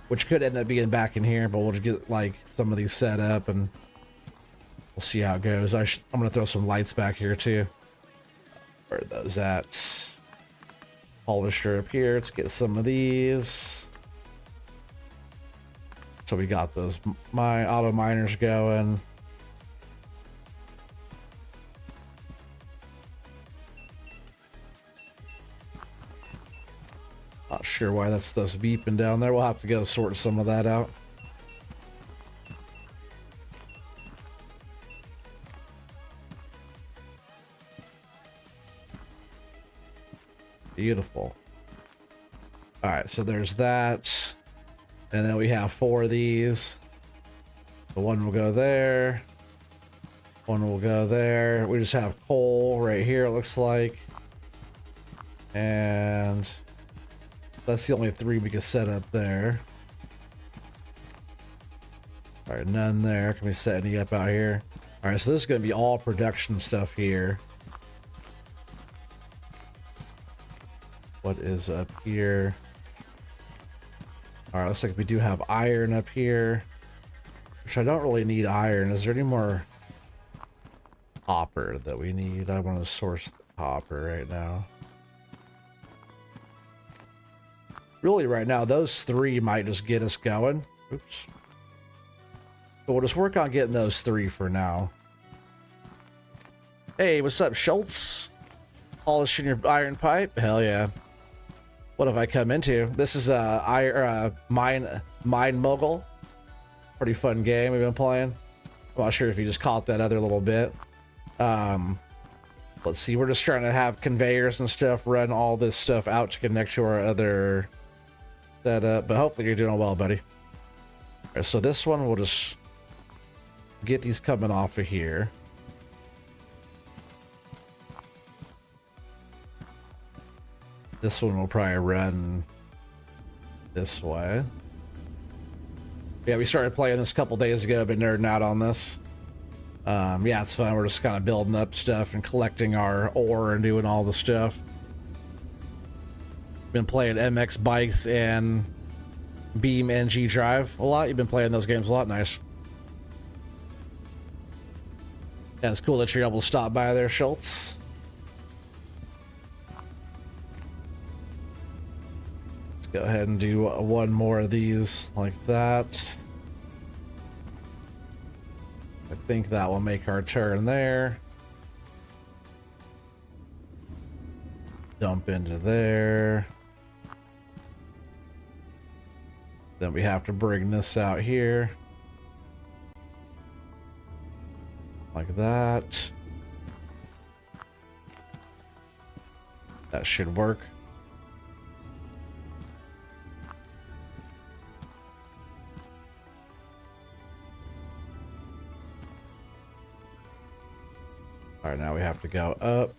which could end up being back in here, but we'll just get like some of these set up and we'll see how it goes. I'm gonna throw some lights back here too. Where are those at? Polisher up here. Let's get some of these. So we got those auto miners going. Not sure why that stuff's beeping down there. We'll have to go sort some of that out. Beautiful. All right, so there's that. And then we have 4 of these. The one will go there. One will go there. We just have coal right here, it looks like. And that's the only 3 we can set up there. All right, none there. Can we set any up out here? All right, so this is going to be all production stuff here. What is up here? All right, looks like we do have iron up here, which I don't really need iron. Is there any more copper that we need? I want to source the copper right now. Really, right now, those 3 might just get us going. Oops. But we'll just work on getting those 3 for now. Hey, what's up, Schultz? Polishing your iron pipe? Hell yeah. What have I come into? This is Mine Mogul. Pretty fun game we've been playing. I'm not sure if you just caught that other little bit. Let's see, we're just trying to have conveyors and stuff run all this stuff out to connect to our other setup, but hopefully you're doing well, buddy. All right, so this one, we'll just get these coming off of here. This one will probably run this way. Yeah, we started playing this a couple days ago, been nerding out on this. Yeah, it's fun. We're just kind of building up stuff and collecting our ore and doing all the stuff. Been playing MX Bikes and Beam NG Drive a lot. You've been playing those games a lot. Nice. Yeah, it's cool that you're able to stop by there, Schultz. Go ahead and do one more of these like that. I think that will make our turn there. dump into there. Then we have to bring this out here. Like that. That should work. All right, now we have to go up.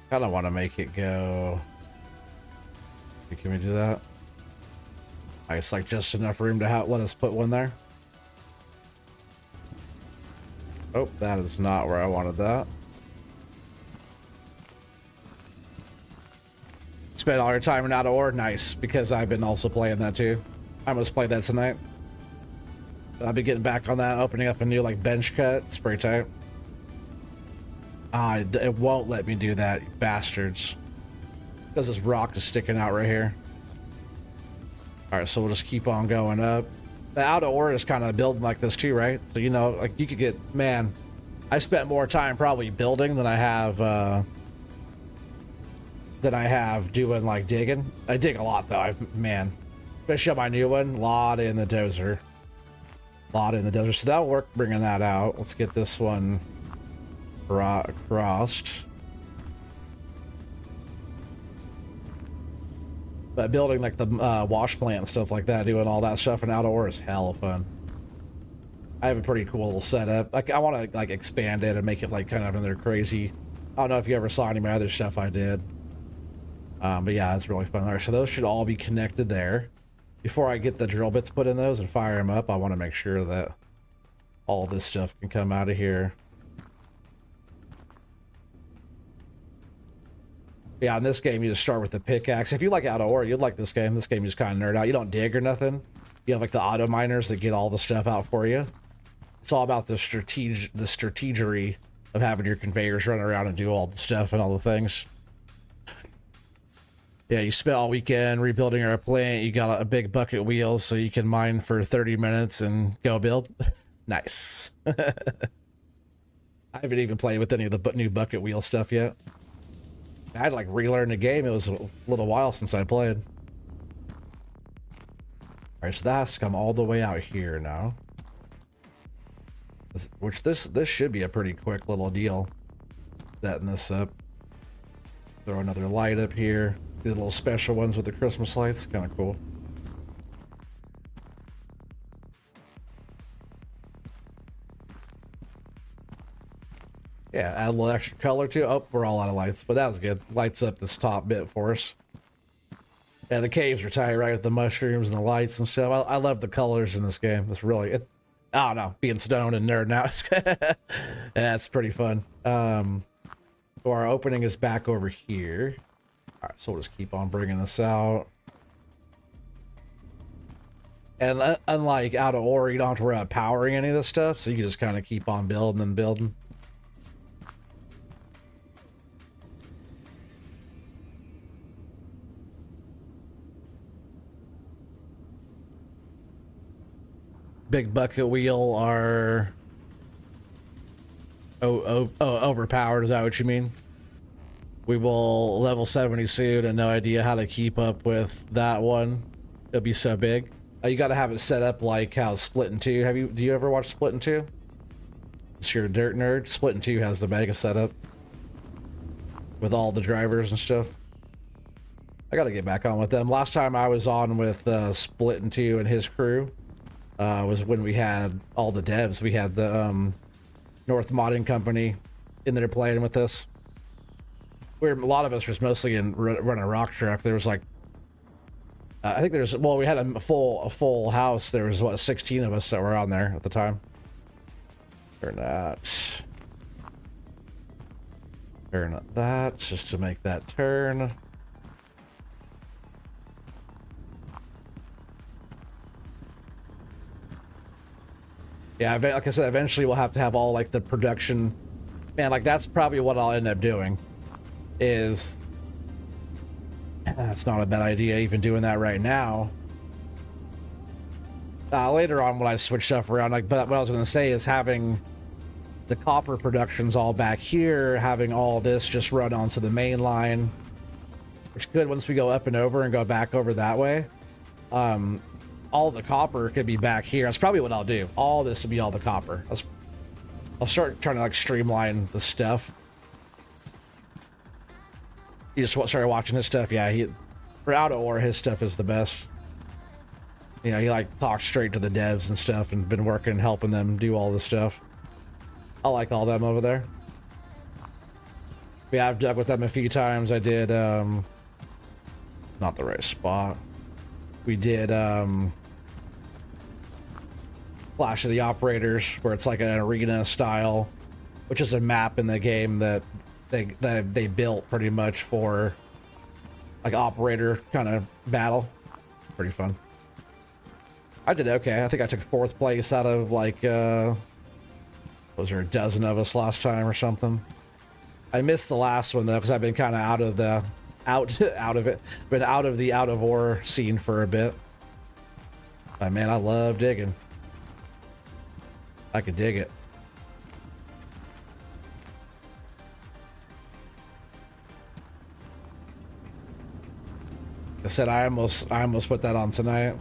Kind of want to make it go. Can we do that? It's like just enough room to let us put one there. Oh, that is not where I wanted that. Spend all your time in out of ore? Nice, because I've been also playing that too. I must play that tonight. I'll be getting back on that, opening up a new like bench cut. It's pretty tight. It won't let me do that, you bastards. Because this rock is sticking out right here. Alright, so we'll just keep on going up. The out of ore is kind of building like this too, right? So, you know, like you could get, man, I spent more time probably building than I have doing like digging. I dig a lot though, man. Especially on my new one, lot in the dozer. So that'll work bringing that out. Let's get this one crossed. But building like the wash plant and stuff like that, doing all that stuff in out of ore is hella fun. I have a pretty cool little setup. Like I want to like expand it and make it like kind of another crazy. I don't know if you ever saw any of my other stuff I did. But yeah, it's really fun. All right, so those should all be connected there. Before I get the drill bits put in those and fire them up, I want to make sure that all this stuff can come out of here. Yeah, in this game, you just start with the pickaxe. If you like out of ore, you'd like this game. This game, you just kind of nerd out. You don't dig or nothing. You have like the auto miners that get all the stuff out for you. It's all about the strategery of having your conveyors run around and do all the stuff and all the things. Yeah, you spent all weekend rebuilding our plant. You got a big bucket wheel so you can mine for 30 minutes and go build. Nice. I haven't even played with any of the new bucket wheel stuff yet. I had to like relearn the game. It was a little while since I played. Alright, so that has to come all the way out here now. Which this should be a pretty quick little deal. Setting this up. Throw another light up here. The little special ones with the Christmas lights. Kind of cool. Yeah, add a little extra color to it. Oh, we're all out of lights, but that was good. Lights up this top bit for us. Yeah, the caves are tight, right? With the mushrooms and the lights and stuff. I love the colors in this game. It's really, I don't know, being stoned and nerding out. Yeah, it's pretty fun. So our opening is back over here. All right, so we'll just keep on bringing this out. And unlike out of ore, you don't have to worry about powering any of this stuff, so you can just kind of keep on building and building. Big bucket wheel are overpowered. Is that what you mean? We will level 70 soon and no idea how to keep up with that one. It'll be so big. You got to have it set up like how Splitting 2. Do you ever watch Splitting 2? It's your dirt nerd. Splitting 2 has the mega setup with all the drivers and stuff. I got to get back on with them. Last time I was on with Splitting 2 and his crew was when we had all the devs. We had the North Modding Company in there playing with us. A lot of us was mostly in running a rock truck. There was like, I think there's, well, we had a full house. There was what, 16 of us that were on there at the time. Turn that just to make that turn. Yeah, like I said, eventually we'll have to have all like the production. Man, like that's probably what I'll end up doing is That's not a bad idea, even doing that right now. Later on, when I switch stuff around, like, but what I was going to say is having the copper productions all back here, having all this just run onto the main line, which could, once we go up and over and go back over that way, all the copper could be back here. That's probably what I'll do. All this to be all the copper. I'll start trying to like streamline the stuff. You just started watching his stuff. Yeah, for out of ore, his stuff is the best. You know, he like talks straight to the devs and stuff and been working, helping them do all this stuff. I like all them over there. Yeah, I've dug with them a few times. I did, not the right spot. We did, Clash of the Operators, where it's like an arena style, which is a map in the game that they built pretty much for like operator kind of battle. Pretty fun. I did okay. I think I took 4th place out of like, was there a dozen of us last time or something? I missed the last one though, because I've been kind of out of the been out of the out of ore scene for a bit. But man, I love digging. I could dig it. I said I almost put that on tonight.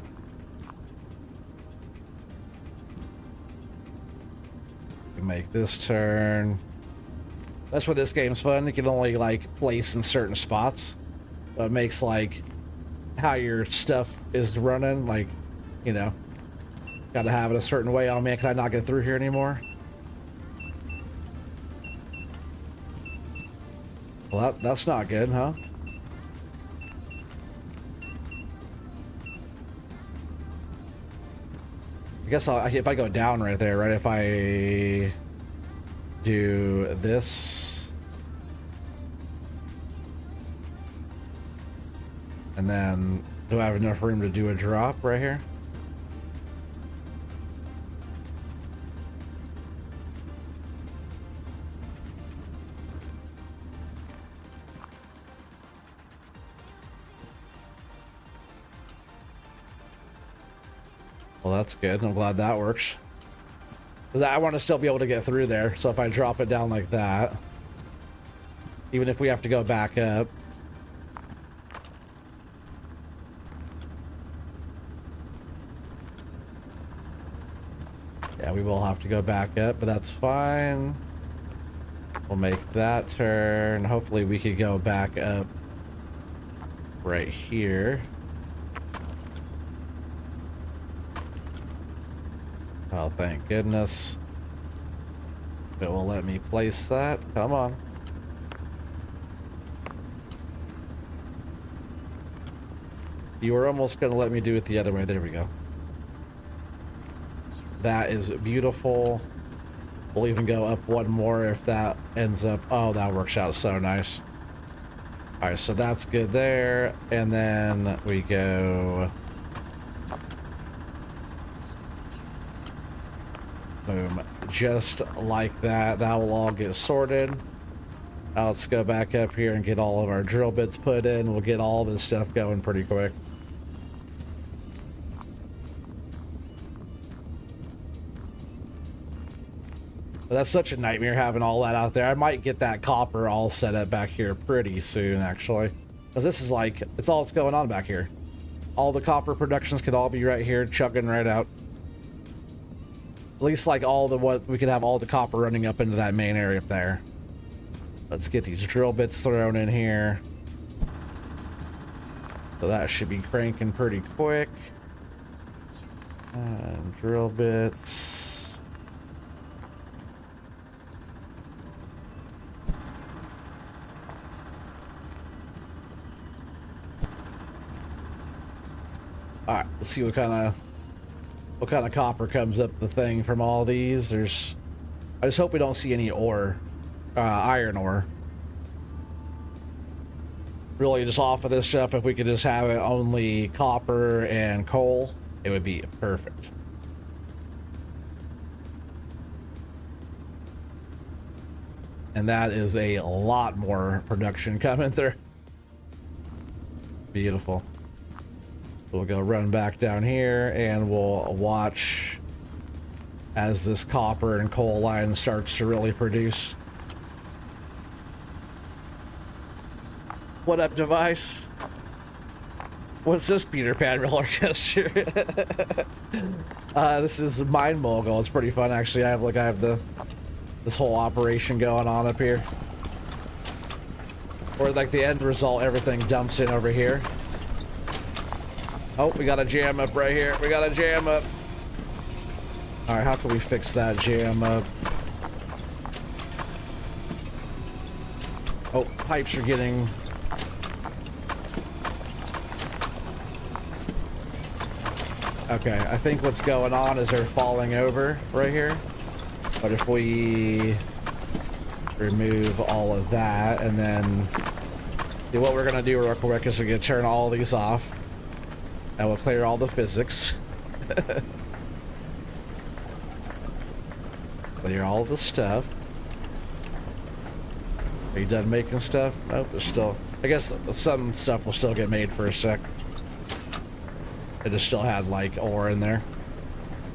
Make this turn. That's where this game's fun. You can only like place in certain spots, but it makes like how your stuff is running, like, you know, gotta have it a certain way. Oh man, can I not get through here anymore? Well, that's not good, huh? I guess if I go down right there, right? If I do this, and then do I have enough room to do a drop right here? Well, that's good. I'm glad that works. Because I want to still be able to get through there. So if I drop it down like that, even if we have to go back up. Yeah, we will have to go back up, but that's fine. We'll make that turn. Hopefully we could go back up right here. Oh, thank goodness. It will let me place that. Come on. You were almost going to let me do it the other way. There we go. That is beautiful. We'll even go up one more if that ends up... Oh, that works out so nice. All right, so that's good there. And then we go... Boom. Just like that. That will all get sorted. Now let's go back up here and get all of our drill bits put in. We'll get all this stuff going pretty quick. But that's such a nightmare having all that out there. I might get that copper all set up back here pretty soon, actually. Because this is like, it's all that's going on back here. All the copper productions could all be right here, chugging right out. At least like all the what we could have all the copper running up into that main area up there. Let's get these drill bits thrown in here. So that should be cranking pretty quick. And drill bits. All right, let's see what kind of copper comes up the thing from all these. I just hope we don't see any ore, iron ore. Really, just off of this stuff, if we could just have it only copper and coal, it would be perfect. And that is a lot more production coming through. Beautiful. We'll go run back down here and we'll watch as this copper and coal line starts to really produce. What up, device? What's this Peter Pan roller coaster? This is Mine Mogul. It's pretty fun, actually. I have this whole operation going on up here. Or like the end result, everything dumps in over here. Oh, we got a jam up right here. We got a jam up. All right, how can we fix that jam up? Oh, pipes are getting... Okay, I think what's going on is they're falling over right here. But if we remove all of that and then what we're gonna do real quick is we're gonna turn all these off and we'll clear all the physics. Clear all the stuff. Are you done making stuff? Nope, there's still... I guess some stuff will still get made for a sec. It just still had like ore in there.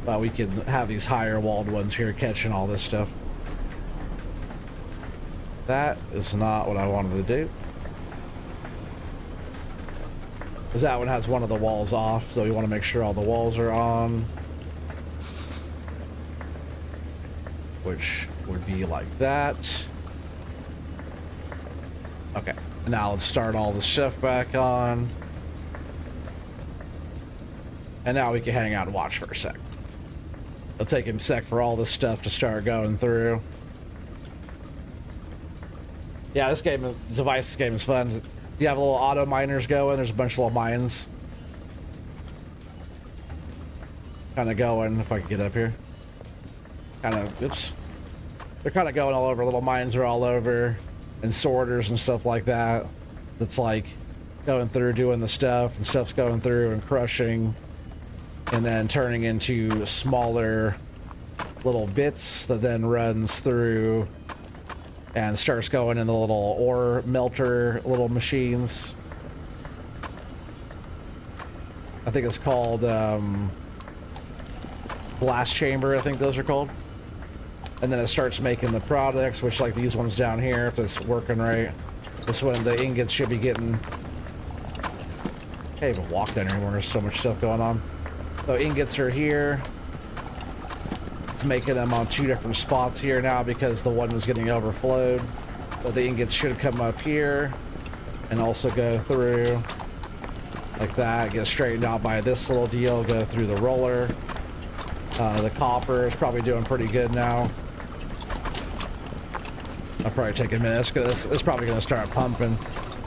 But we can have these higher walled ones here catching all this stuff. That is not what I wanted to do. Because that one has one of the walls off, so we want to make sure all the walls are on. Which would be like that. Okay, now let's start all the stuff back on. And now we can hang out and watch for a sec. It'll take a sec for all this stuff to start going through. Yeah, this device game is fun. You have little auto miners going. There's a bunch of little mines. Kind of going, if I can get up here. Kind of, oops. They're kind of going all over. Little mines are all over. And sorters and stuff like that. That's like going through, doing the stuff. And stuff's going through and crushing. And then turning into smaller little bits that then runs through and starts going in the little ore melter little machines. I think it's called blast chamber, I think those are called. And then it starts making the products, which like these ones down here, if it's working right. This one, the ingots should be getting... Can't even walk down anymore, there's so much stuff going on. So ingots are here. It's making them on two different spots here now because the one was getting overflowed. So the ingots should come up here and also go through like that, get straightened out by this little deal, go through the roller. The copper is probably doing pretty good now. I'll probably take a minute. It's probably going to start pumping.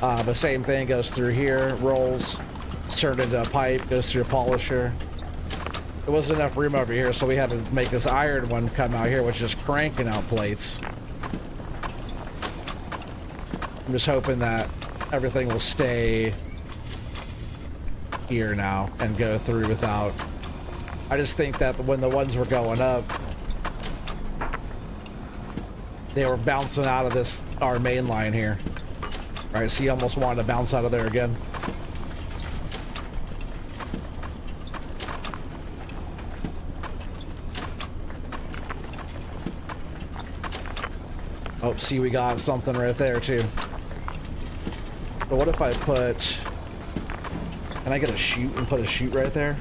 The same thing goes through here, rolls, turned into a pipe, goes through a polisher. There wasn't enough room over here, so we had to make this iron one come out here, which is cranking out plates. I'm just hoping that everything will stay here now and go through without... I just think that when the ones were going up, they were bouncing out of this, our main line here. All right, so you almost wanted to bounce out of there again. Oh, see, we got something right there, too. But what if I put... Can I get a chute and put a chute right there?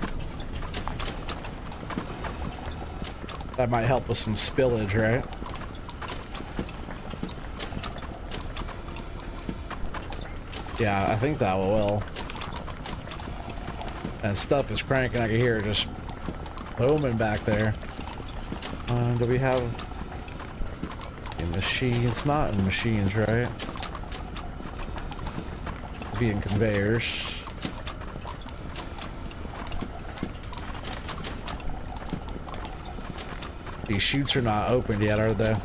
That might help with some spillage, right? Yeah, I think that will. And stuff is cranking. I can hear it just booming back there. Do we have... in machines? It's not in machines, right? It'd be in conveyors. These chutes are not opened yet, are they?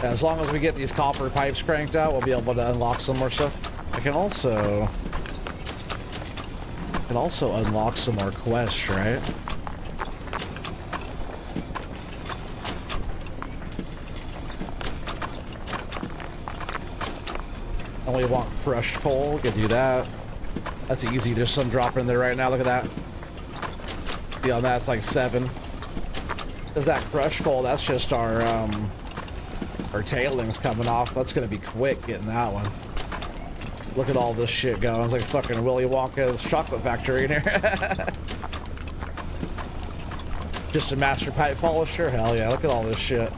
As long as we get these copper pipes cranked out, we'll be able to unlock some more stuff. I can also unlock some more quests, right? Only want crushed coal. Can do that. That's easy. There's some dropping in there right now. Look at that. See on that, it's like 7. There's that crushed coal. That's just our tailings coming off. That's gonna be quick getting that one. Look at all this shit going. It's like fucking Willy Wonka's chocolate factory in here. Just a master pipe polisher? Hell yeah, look at all this shit.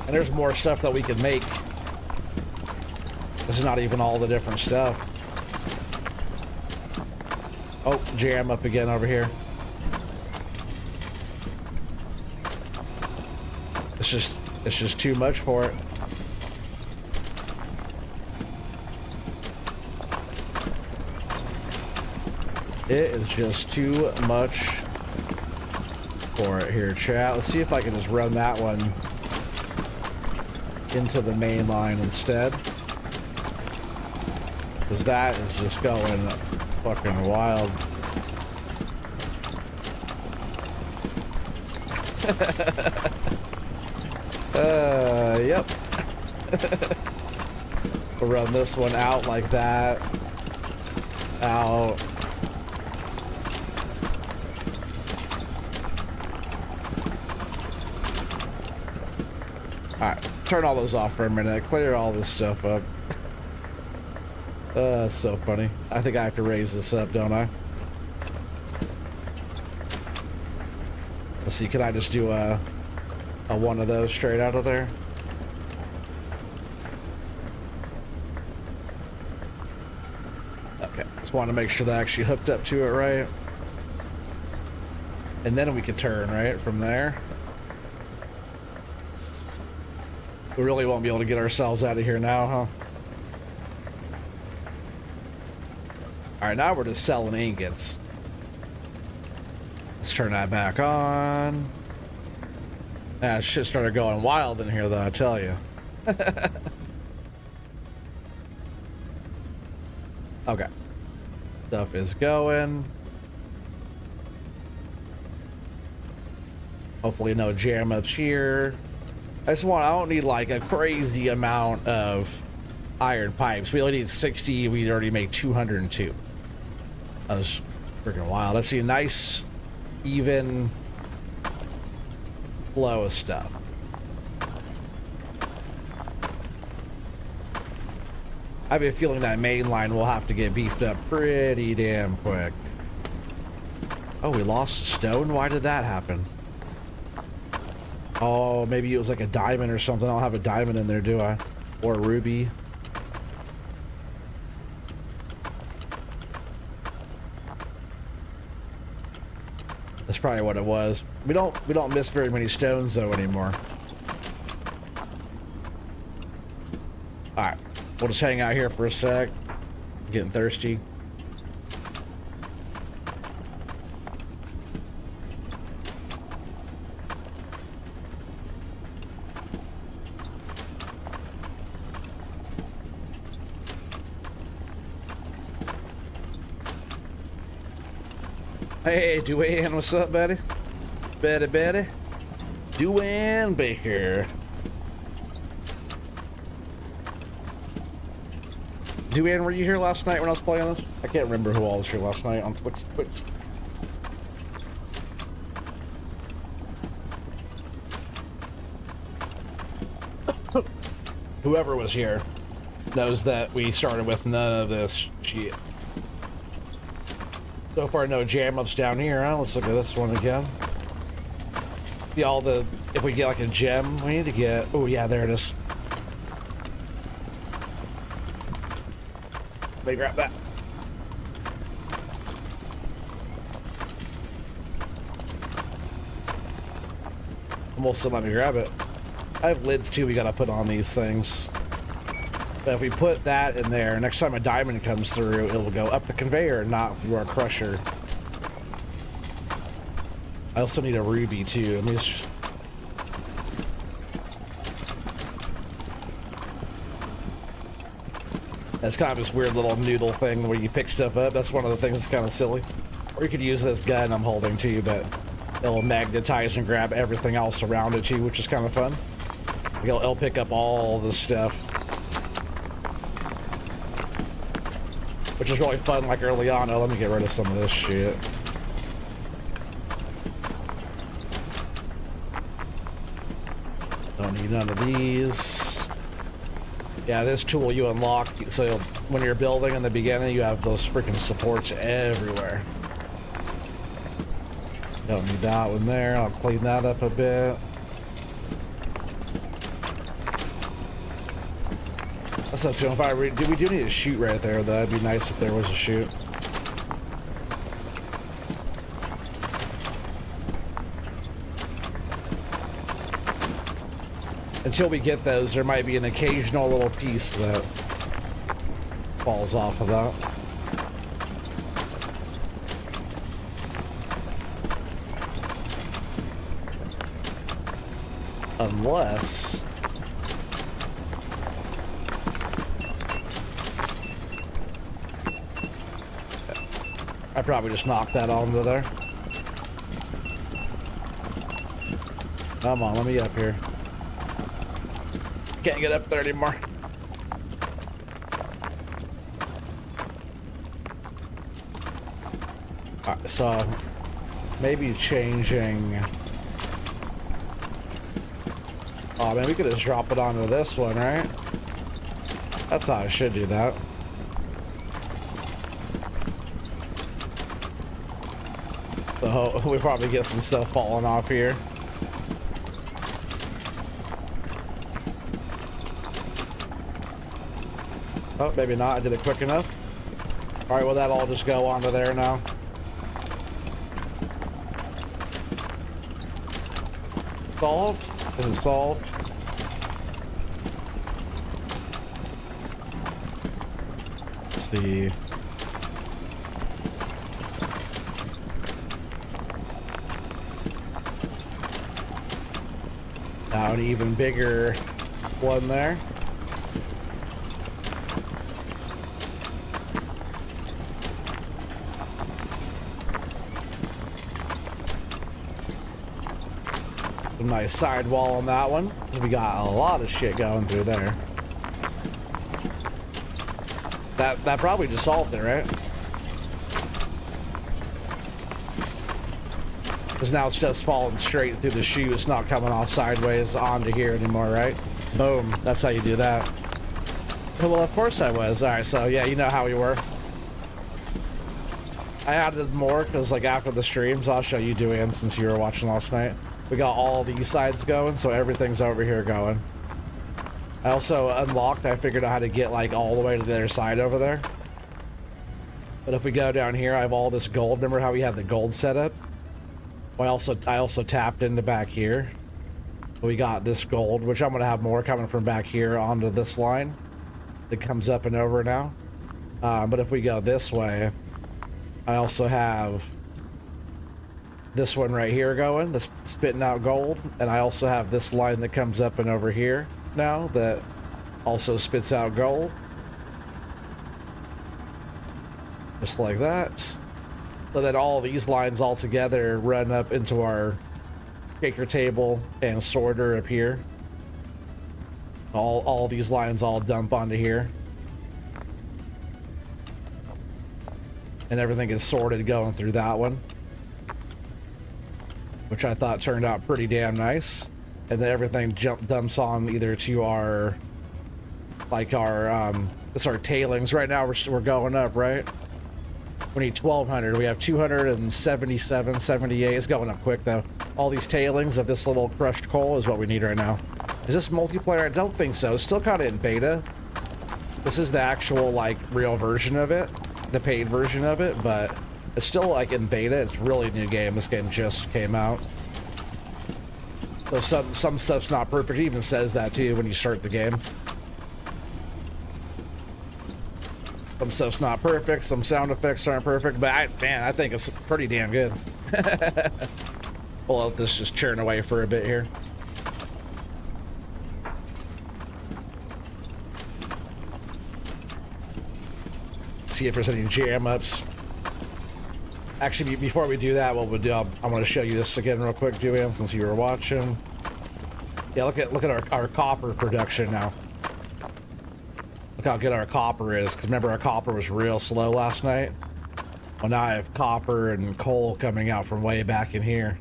And there's more stuff that we can make. This is not even all the different stuff. Oh, jam up again over here. It's just too much for it. It is just too much for it here, chat. Let's see if I can just run that one into the main line instead. Because that is just going fucking wild. Yep. We'll run this one out like that. Out. Alright, turn all those off for a minute. Clear all this stuff up. That's so funny. I think I have to raise this up, don't I? Let's see, can I just do a one of those straight out of there? Okay, just want to make sure that I actually hooked up to it right. And then we can turn, right, from there. We really won't be able to get ourselves out of here now, huh? Alright, now we're just selling ingots. Let's turn that back on. Ah, shit started going wild in here, though, I tell you. Okay. Stuff is going. Hopefully no jam ups here. I don't need like a crazy amount of iron pipes. We only need 60. We already made 202. That was freaking wild. Let's see a nice, even flow of stuff. I have a feeling that main line will have to get beefed up pretty damn quick. Oh, we lost stone? Why did that happen? Oh, maybe it was like a diamond or something. I don't have a diamond in there, do I? Or a ruby. That's probably what it was. We don't miss very many stones though anymore. Alright. We'll just hang out here for a sec. Getting thirsty. Hey, Duane, what's up, buddy? Betty. Duane Baker. Duane, were you here last night when I was playing this? I can't remember who all was here last night on Twitch. Whoever was here knows that we started with none of this shit. So far, no jam ups down here, huh? Let's look at this one again. See all the, if we get like a gem, we need to get, oh yeah, there it is. Let me grab that. Almost still let me grab it. I have lids too we gotta put on these things. But if we put that in there, next time a diamond comes through, it will go up the conveyor, not through our crusher. I also need a ruby too. Let me just... That's kind of this weird little noodle thing where you pick stuff up. That's one of the things that's kind of silly. Or you could use this gun I'm holding too, but it'll magnetize and grab everything else around it too, which is kind of fun. It'll pick up all this stuff. Which is really fun, like early on. Oh, let me get rid of some of this shit. Don't need none of these. Yeah, this tool you unlock, so when you're building in the beginning, you have those freaking supports everywhere. Don't need that one there. I'll clean that up a bit. That's not too. If we do need a chute right there, though. That'd be nice if there was a chute. Until we get those, there might be an occasional little piece that falls off of that. Unless... I probably just knocked that onto there. Come on, let me up here. Can't get up there anymore. Alright, so maybe changing. Oh man, we could just drop it onto this one, right? That's how I should do that. So we probably get some stuff falling off here. Oh, maybe not. I did it quick enough. All right, well, that'll all just go onto there now. Solved? Is it solved? Let's see. Now an even bigger one there. A nice sidewall on that one. We got a lot of shit going through there. That probably just solved it, right? Because now it's just falling straight through the chute. It's not coming off sideways onto here anymore, right? Boom. That's how you do that. Well, of course I was. All right, so yeah, you know how we were. I added more because, like, after the streams, I'll show you doing since you were watching last night. We got all these sides going, so everything's over here going. I also unlocked, I figured out how to get, like, all the way to the other side over there. But if we go down here, I have all this gold. Remember how we had the gold set up? Well, I also tapped into back here. We got this gold, which I'm going to have more coming from back here onto this line that comes up and over now. But if we go this way, I also have this one right here going, that's spitting out gold. And I also have this line that comes up and over here now that also spits out gold. Just like that. So that all these lines all together run up into our shaker table and sorter up here. All these lines all dump onto here. And everything is sorted going through that one. Which I thought turned out pretty damn nice. And then everything dumps on either to our, like it's our tailings. Right now we're going up, right? We need 1,200. We have 277, 78. It's going up quick though. All these tailings of this little crushed coal is what we need right now. Is this multiplayer? I don't think so. It's still kind of in beta. This is the actual, like, real version of it, the paid version of it, but it's still, like, in beta. It's really a new game. This game just came out. So some stuff's not perfect. It even says that too when you start the game. Some stuff's not perfect, some sound effects aren't perfect, but I think it's pretty damn good. We'll let this just churn away for a bit here. See if there's any jam ups. Actually, before we do that, what we'll do, I'm going to show you this again real quick, Julian, since you were watching. Yeah, look at our copper production now. Look how good our copper is, because remember our copper was real slow last night? Well, now I have copper and coal coming out from way back in here.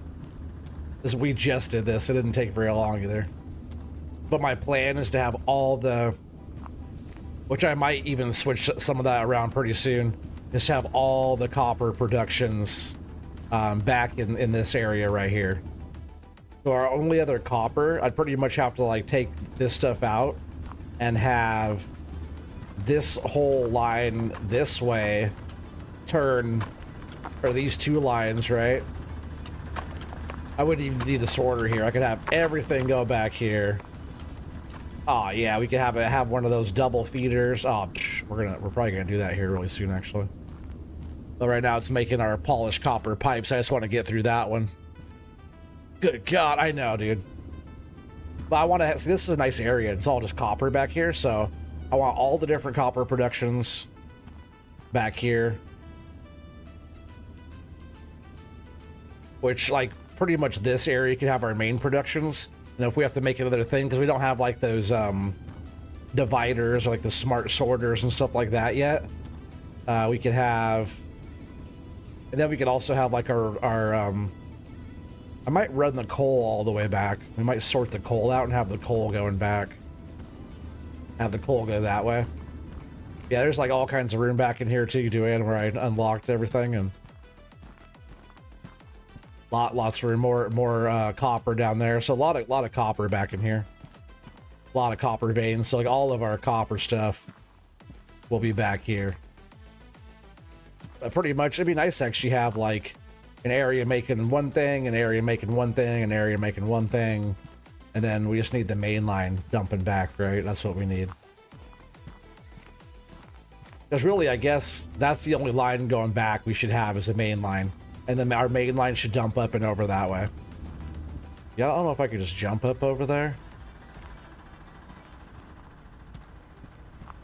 We just did this. It didn't take very long either. But my plan is to have all the... Which I might even switch some of that around pretty soon. Is to have all the copper productions back in this area right here. So our only other copper, I'd pretty much have to like take this stuff out and have this whole line this way turn, or these two lines, right? I wouldn't even need the sorter here. I could have everything go back here. Oh yeah, we could have one of those double feeders. Oh, we're probably gonna do that here really soon, actually. But right now it's making our polished copper pipes. I just want to get through that one. Good God, I know, dude. But I want to see, this is a nice area. It's all just copper back here, so I want all the different copper productions back here. Which, like, pretty much this area can have our main productions. And if we have to make another thing, because we don't have, like, those dividers or, like, the smart sorters and stuff like that yet. We could have... And then we could also have, like, our I might run the coal all the way back. We might sort the coal out and have the coal going back. Have the coal go that way. Yeah, there's like all kinds of room back in here too, Duane, where I unlocked everything, and lots of room, more copper down there. So a lot of copper back in here. A lot of copper veins. So like all of our copper stuff will be back here. But pretty much, it'd be nice to actually have like an area making one thing, an area making one thing, an area making one thing, and then we just need the main line dumping back, right? That's what we need. Because really, I guess that's the only line going back we should have is the main line. And then our main line should dump up and over that way. Yeah, I don't know if I could just jump up over there.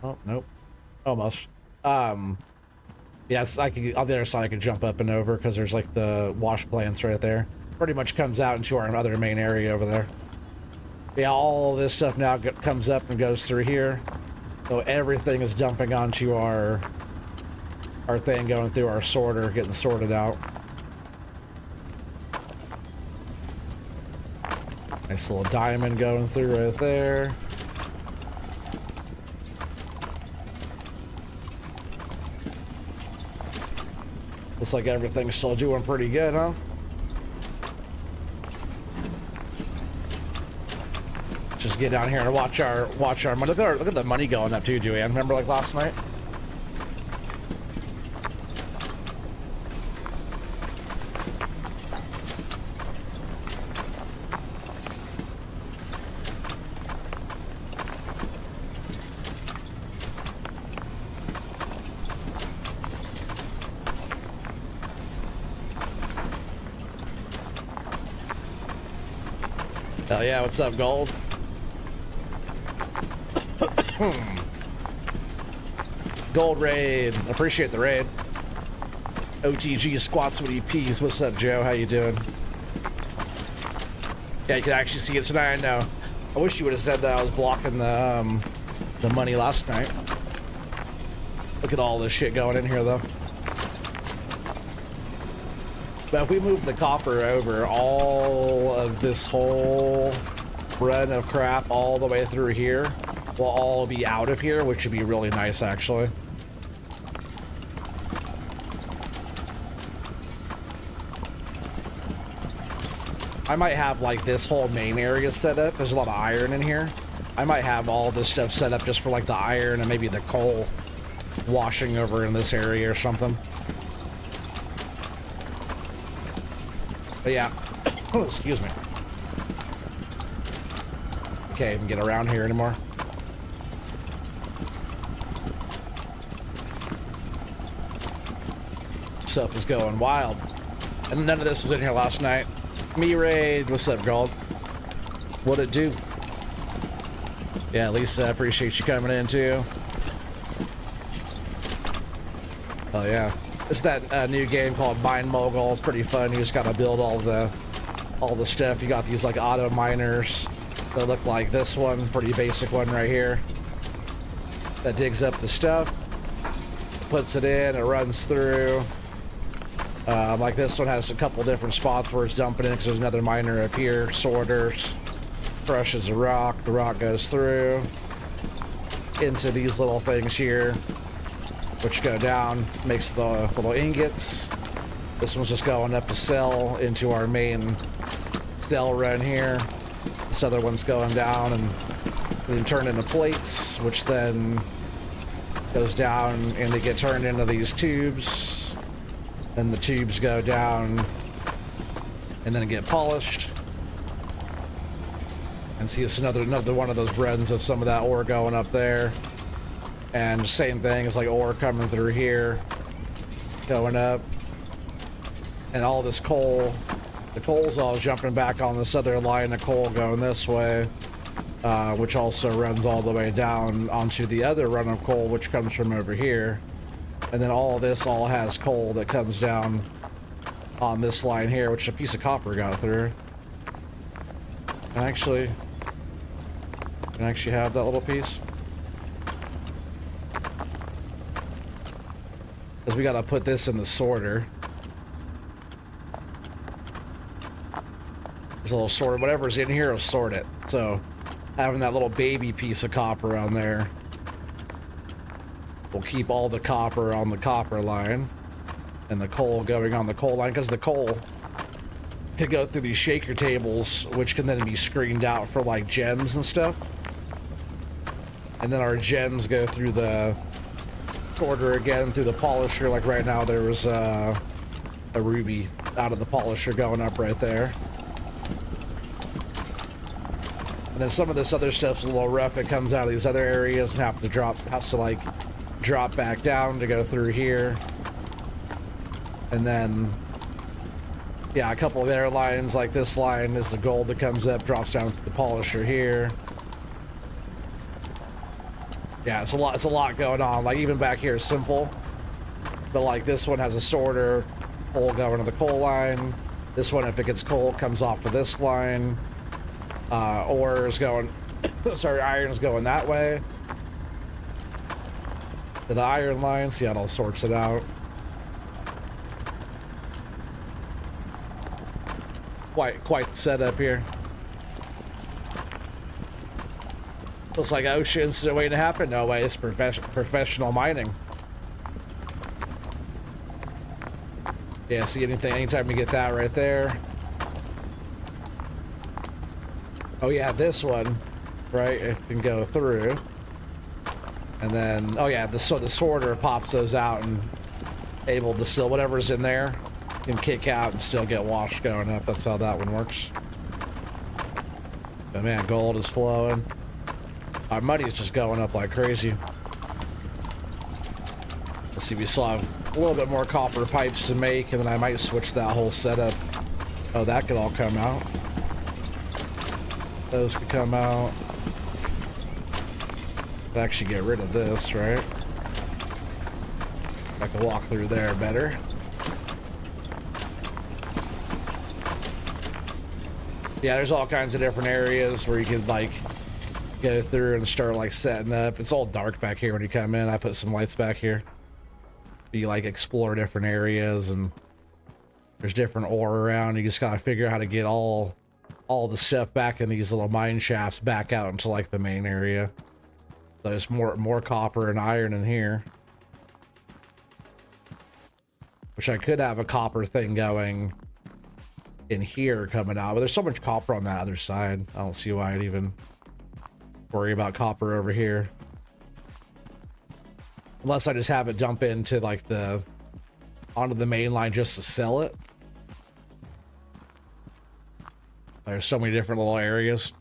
Oh, nope. Almost. Yes, I could, on the other side I could jump up and over because there's like the wash plants right there. Pretty much comes out into our other main area over there. Yeah, all this stuff now comes up and goes through here. So everything is dumping onto our thing, going through our sorter, getting sorted out. Nice little diamond going through right there. Looks like everything's still doing pretty good, huh? Just get down here and watch our money. Look at the money going up too, Duane. Remember like last night? Oh yeah, what's up, Gold? Gold raid. Appreciate the raid. OTG squats with EPs. What's up, Joe? How you doing? Yeah, you can actually see it tonight. I know. I wish you would have said that I was blocking the money last night. Look at all this shit going in here, though. But if we move the copper over, all of this whole run of crap all the way through here will all be out of here, which would be really nice, actually. I might have like this whole main area set up. There's a lot of iron in here. I might have all this stuff set up just for like the iron and maybe the coal washing over in this area or something. But yeah, oh, excuse me. Okay, I can get around here anymore. Stuff is going wild. And none of this was in here last night. Me raid, what's up, Gold? What'd it do? Yeah, Lisa, I appreciate you coming in too. Oh yeah. It's that new game called Mine Mogul. It's pretty fun. You just gotta build all the stuff. You got these like auto miners They look like this one, pretty basic one right here. That digs up the stuff, puts it in, it runs through. Like this one has a couple different spots where it's dumping in because there's another miner up here, sorters, crushes the rock goes through into these little things here, which go down, makes the little ingots. This one's just going up to sell into our main sell run here. This other one's going down and then turned into plates, which then goes down and they get turned into these tubes. Then the tubes go down and then get polished. And see, it's another one of those runs of some of that ore going up there. And same thing, it's like ore coming through here, going up. And all this coal, the coal's all jumping back on this other line of coal going this way, which also runs all the way down onto the other run of coal, which comes from over here. And then all this all has coal that comes down on this line here, which a piece of copper got through. And actually, can I actually have that little piece? Because we gotta put this in the sorter. There's a little sorter, whatever's in here will sort it. So having that little baby piece of copper on there will keep all the copper on the copper line and the coal going on the coal line, because the coal could go through these shaker tables, which can then be screened out for like gems and stuff. And then our gems go through the sorter again, through the polisher. Like right now there was a ruby out of the polisher going up right there. And then some of this other stuff's a little rough. It comes out of these other areas and has to like drop back down to go through here. And then yeah, a couple of their lines, like this line is the gold that comes up, drops down to the polisher here. Yeah, it's a lot going on. Like even back here is simple, but like this one has a sorter, coal going to the coal line. This one, if it gets coal, comes off of this line. Ore is going sorry, iron is going that way to the iron line. See how it all sorts it out. Quite the setup here. Looks like ocean's waiting to happen. No way, it's professional mining. Yeah, see anytime you get that right there. Oh yeah, this one, right? It can go through. And then, oh yeah, so the sorter pops those out and able to still, whatever's in there can kick out and still get washed going up. That's how that one works. But man, gold is flowing. Our money is just going up like crazy. Let's see, we still have a little bit more copper pipes to make, and then I might switch that whole setup. Oh, that could all come out. Those could come out. Could actually get rid of this, right? I could walk through there better. Yeah, there's all kinds of different areas where you could like go through and start like setting up. It's all dark back here when you come in. I put some lights back here. You like explore different areas, and there's different ore around. You just gotta figure out how to get all the stuff back in these little mine shafts back out into like the main area. So there's more copper and iron in here, which I could have a copper thing going in here coming out, but there's so much copper on that other side. I don't see why I'd even worry about copper over here, unless I just have it dump into like onto the main line just to sell it. There's so many different little areas.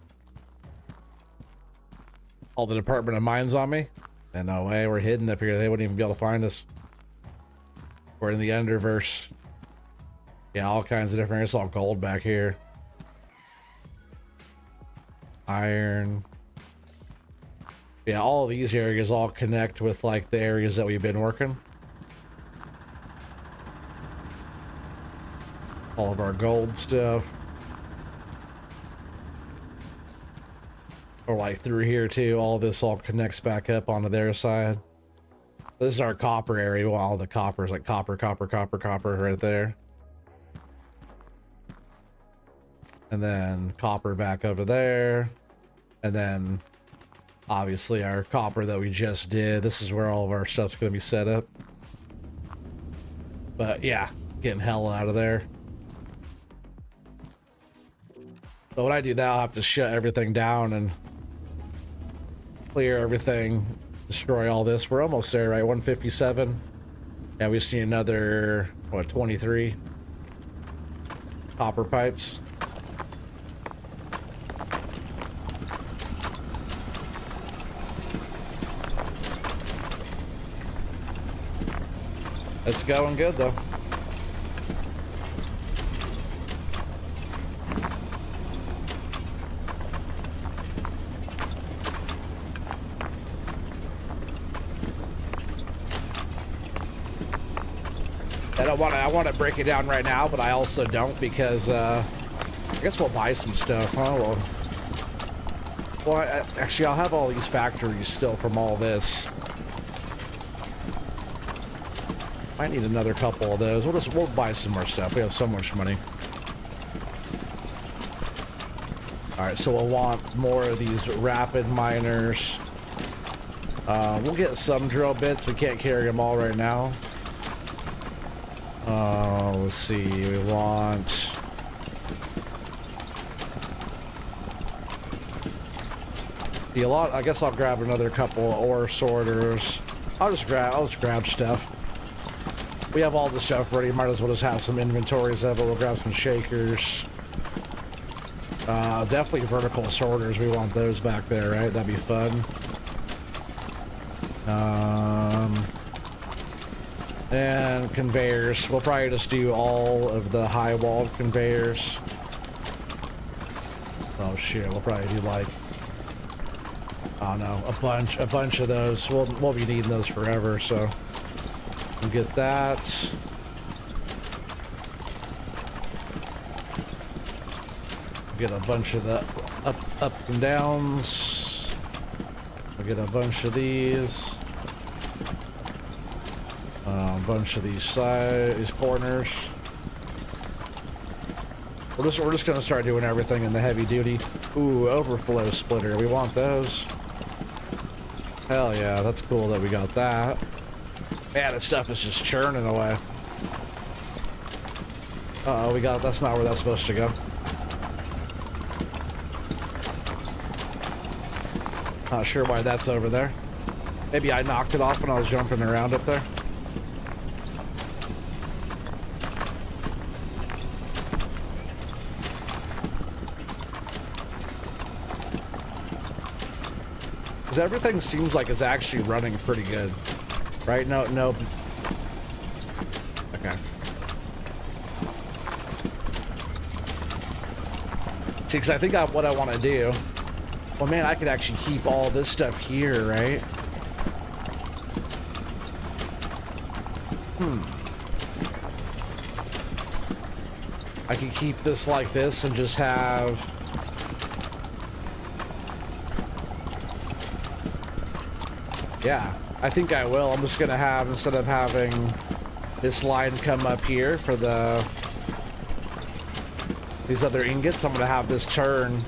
All the Department of Mines on me. And no way, we're hidden up here. They wouldn't even be able to find us. We're in the Underverse. Yeah, all kinds of different areas. It's all gold back here. Iron. Yeah, all of these areas all connect with like the areas that we've been working. All of our gold stuff. Or like through here too. All this all connects back up onto their side. This is our copper area. Well, all the copper is like copper, copper, copper, copper right there. And then copper back over there. And then obviously our copper that we just did. This is where all of our stuff's going to be set up. But yeah, getting hell out of there. So when I do that, I'll have to shut everything down and clear everything, destroy all this. We're almost there, right? 157. Yeah, we just need another, what, 23 copper pipes. It's going good though. I want to break it down right now, but I also don't because I guess we'll buy some stuff, huh? Well, actually, I'll have all these factories still from all this. Might need another couple of those. We'll buy some more stuff. We have so much money. All right, so we'll want more of these rapid miners. We'll get some drill bits. We can't carry them all right now. Let's see. We want. A lot. I guess I'll grab another couple of ore sorters. I'll just grab stuff. We have all the stuff ready. Might as well just have some inventories of it. We'll grab some shakers. Definitely vertical sorters. We want those back there, right? That'd be fun. And conveyors. We'll probably just do all of the high wall conveyors. Oh shit, we'll probably do like, I don't know, a bunch of those. We'll be needing those forever, so we'll get that. We'll get a bunch of the ups and downs. We'll get a bunch of these. A bunch of these corners. We're just gonna start doing everything in the heavy duty. Ooh, overflow splitter. We want those. Hell yeah, that's cool that we got that. Man, this stuff is just churning away. Uh-oh, that's not where that's supposed to go. Not sure why that's over there. Maybe I knocked it off when I was jumping around up there. Because everything seems like it's actually running pretty good, right? No. Okay. See, because I think what I want to do. Well, man, I could actually keep all this stuff here, right? I could keep this like this and just have. Yeah, I think I will. I'm just gonna have, instead of having this line come up here for these other ingots, I'm gonna have this turn,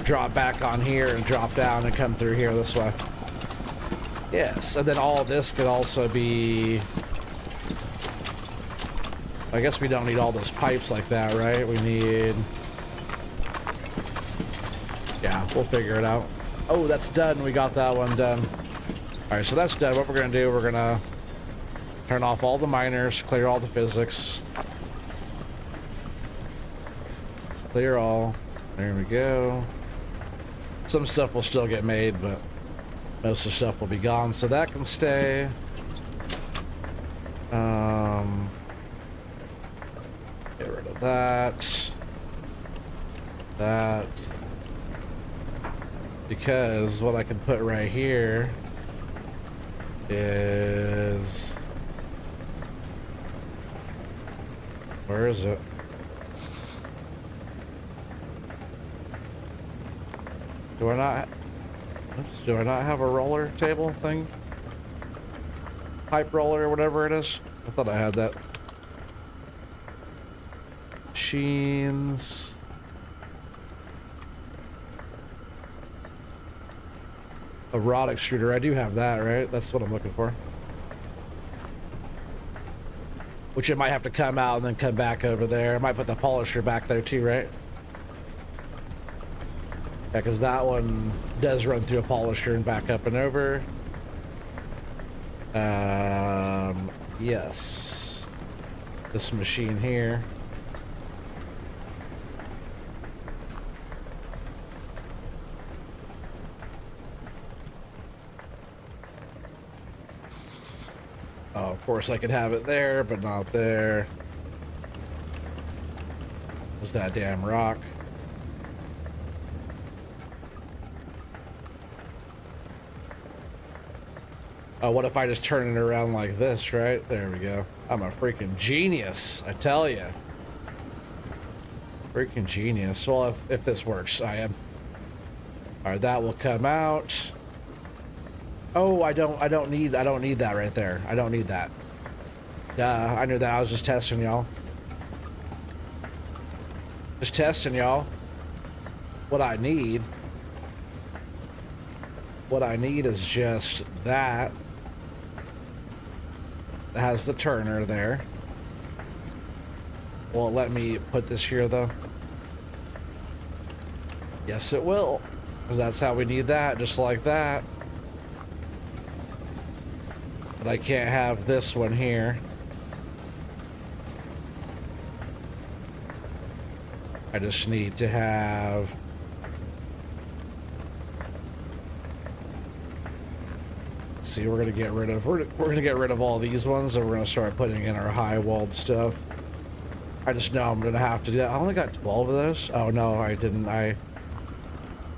drop back on here and drop down and come through here this way. Yes, and then all this could also be, I guess we don't need all those pipes like that, right? We need, yeah, we'll figure it out. Oh, that's done. We got that one done. All right, so that's done. What we're gonna do, we're gonna turn off all the miners, clear all the physics. Clear all. There we go. Some stuff will still get made, but most of the stuff will be gone, so that can stay. Get rid of that. That. Because what I can put right here is, where is it? Do I not? Do I not have a roller table thing? Pipe roller or whatever it is? I thought I had that. Machines. A rod extruder. I do have that, right? That's what I'm looking for. Which it might have to come out and then come back over there. I might put the polisher back there too, right? Yeah, because that one does run through a polisher and back up and over. Yes. This machine here. Oh, of course I could have it there, but not there. What's that damn rock? Oh, what if I just turn it around like this, right? There we go. I'm a freaking genius, I tell you. Freaking genius. Well, if this works, I am. All right, that will come out. Oh, I don't need that right there. I don't need that. I knew that. I was just testing y'all. Just testing y'all. What I need is just that. It has the turner there. Will it let me put this here though? Yes, it will. Because that's how we need that, just like that. But I can't have this one here. I just need to have... See, we're gonna get rid of all these ones, and we're gonna start putting in our high walled stuff. I just know I'm gonna have to do that. I only got 12 of those. Oh no, I didn't.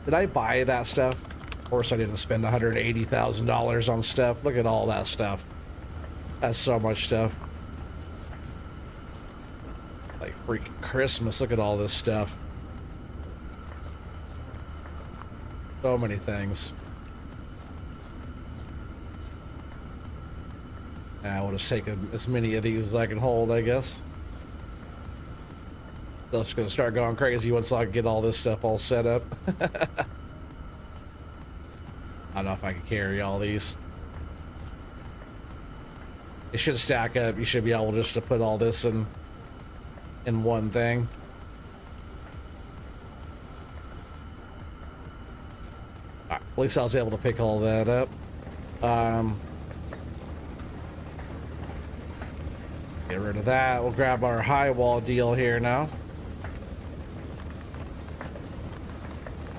Did I buy that stuff? Of course, I didn't spend $180,000 on stuff. Look at all that stuff. That's so much stuff. Like freaking Christmas. Look at all this stuff. So many things. We'll just take as many of these as I can hold, I guess. Stuff's gonna start going crazy once I get all this stuff all set up. I don't know if I can carry all these. It should stack up. You should be able just to put all this in one thing. Right, at least I was able to pick all that up. Get rid of that. We'll grab our high wall deal here now.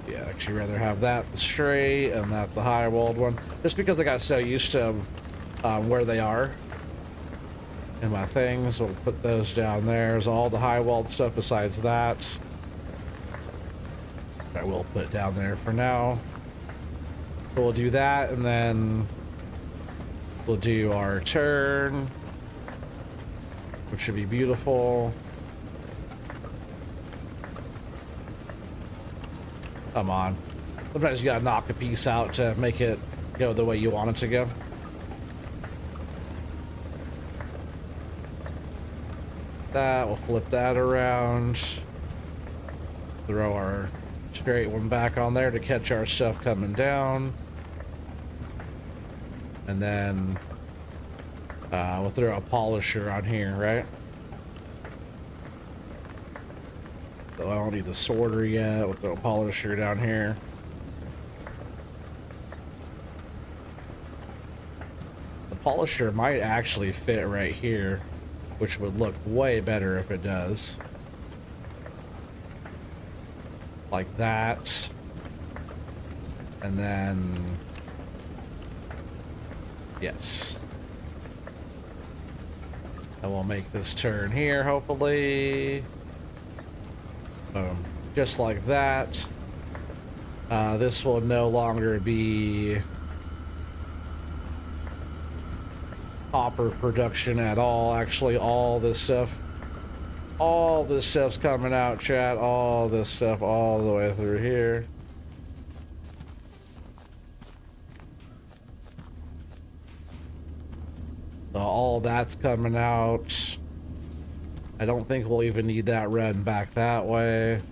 Yeah, actually rather have that straight and that the high walled one. Just because I got so used to where they are in my things. We'll put those down there. There's all the high walled stuff besides that. I will put down there for now. So we'll do that, and then we'll do our turn, which should be beautiful. Come on. Sometimes you gotta knock a piece out to make it go the way you want it to go. That, we'll flip that around. Throw our straight one back on there to catch our stuff coming down. And then we'll throw a polisher on here, right? So I don't need the sorter yet. We'll throw a polisher down here. The polisher might actually fit right here, which would look way better if it does. Like that. And then... yes. And we'll make this turn here, hopefully. Boom. Just like that. This will no longer be copper production at all. Actually, all this stuff's coming out, chat. All this stuff all the way through here. So all that's coming out. I don't think we'll even need that run back that way.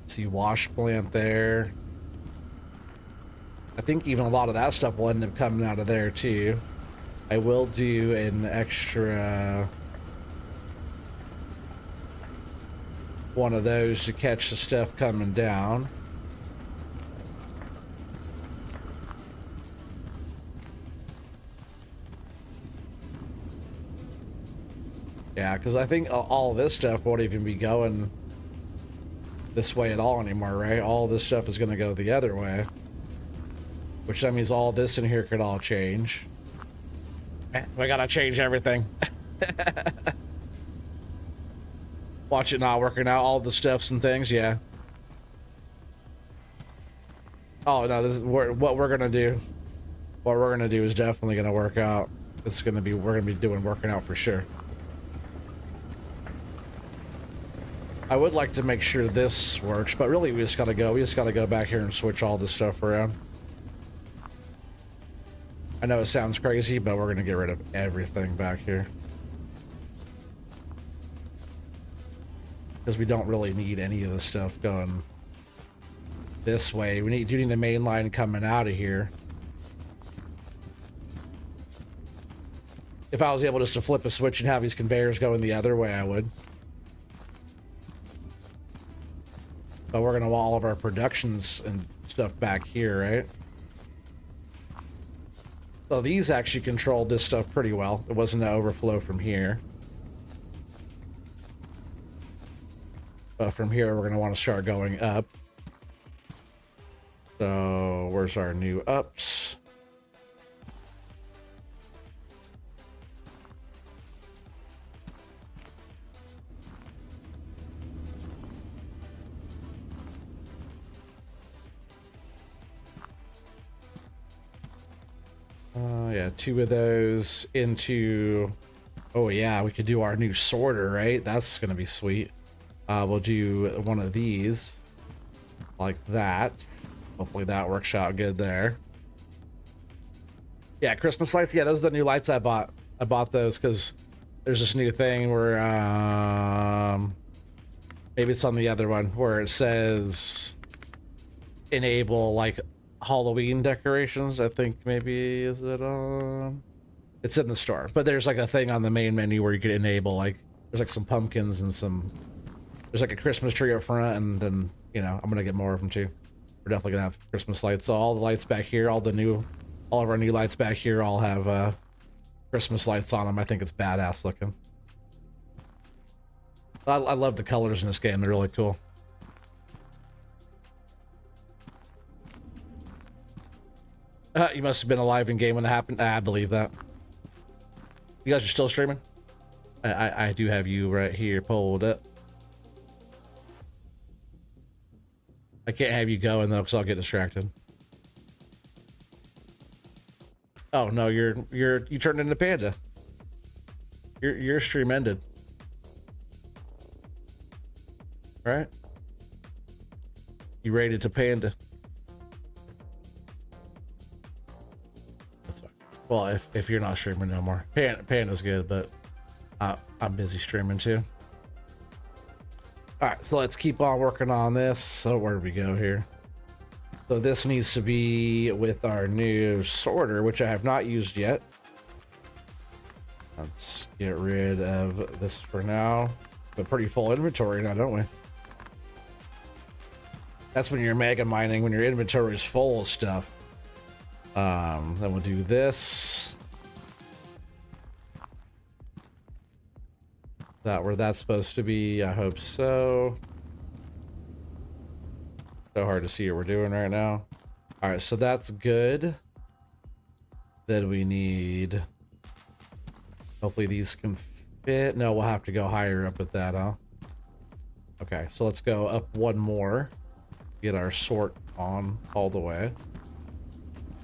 See wash plant there. I think even a lot of that stuff will end up coming out of there too. I will do an extra one of those to catch the stuff coming down. Yeah, because I think all this stuff won't even be going this way at all anymore, right? All this stuff is going to go the other way. Which that means all this in here could all change. We gotta change everything. Watch it not working out, all the stuffs and things, yeah. Oh no, this is what we're gonna do. What we're gonna do is definitely gonna work out. It's gonna be, we're gonna be doing working out for sure. I would like to make sure this works, but really we just gotta go back here and switch all this stuff around. I know it sounds crazy, but we're gonna get rid of everything back here. Because we don't really need any of the stuff going this way. We do need the main line coming out of here. If I was able just to flip a switch and have these conveyors going the other way, I would. But we're gonna want all of our productions and stuff back here, right? So these actually controlled this stuff pretty well. It wasn't an overflow from here. But from here, we're going to want to start going up. So where's our new ups? Yeah, 2 of those into... Oh yeah, we could do our new sorter, right? That's gonna be sweet. We'll do one of these like that. Hopefully that works out good there. Yeah, Christmas lights. Yeah, those are the new lights I bought. I bought those because there's this new thing where maybe it's on the other one where it says enable like Halloween decorations. I think maybe, is it on? It's in the store, but there's like a thing on the main menu where you can enable, like, there's like some pumpkins and some, there's like a Christmas tree up front, and then, you know, I'm gonna get more of them too. We're definitely gonna have Christmas lights. So all the lights back here, all of our new lights back here all have Christmas lights on them. I think it's badass looking. I love the colors in this game. They're really cool. You must have been alive in game when it happened. I believe that. You guys are still streaming? I do have you right here pulled up. I can't have you going though, because I'll get distracted. Oh no, you turned into Panda. Your stream ended. Right? You rated to Panda. That's fine. Well, if you're not streaming no more, Panda's good, but I'm busy streaming too. All right, so let's keep on working on this. So where do we go here? So this needs to be with our new sorter, which I have not used yet. Let's get rid of this for now. But pretty full inventory now, don't we? That's when you're mega mining, when your inventory is full of stuff. Then we'll do this. Is that where that's supposed to be? I hope so. So hard to see what we're doing right now. All right, so that's good. Then we need, hopefully these can fit. No, we'll have to go higher up with that, huh? Okay, so let's go up one more. Get our sort on all the way.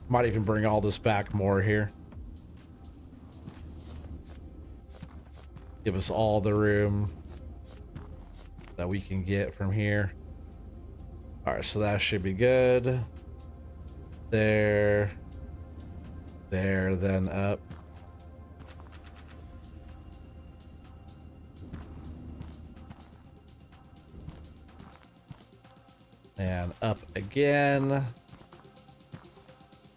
Might even bring all this back more here. Give us all the room that we can get from here. All right, so that should be good. there, there, then up. And up again.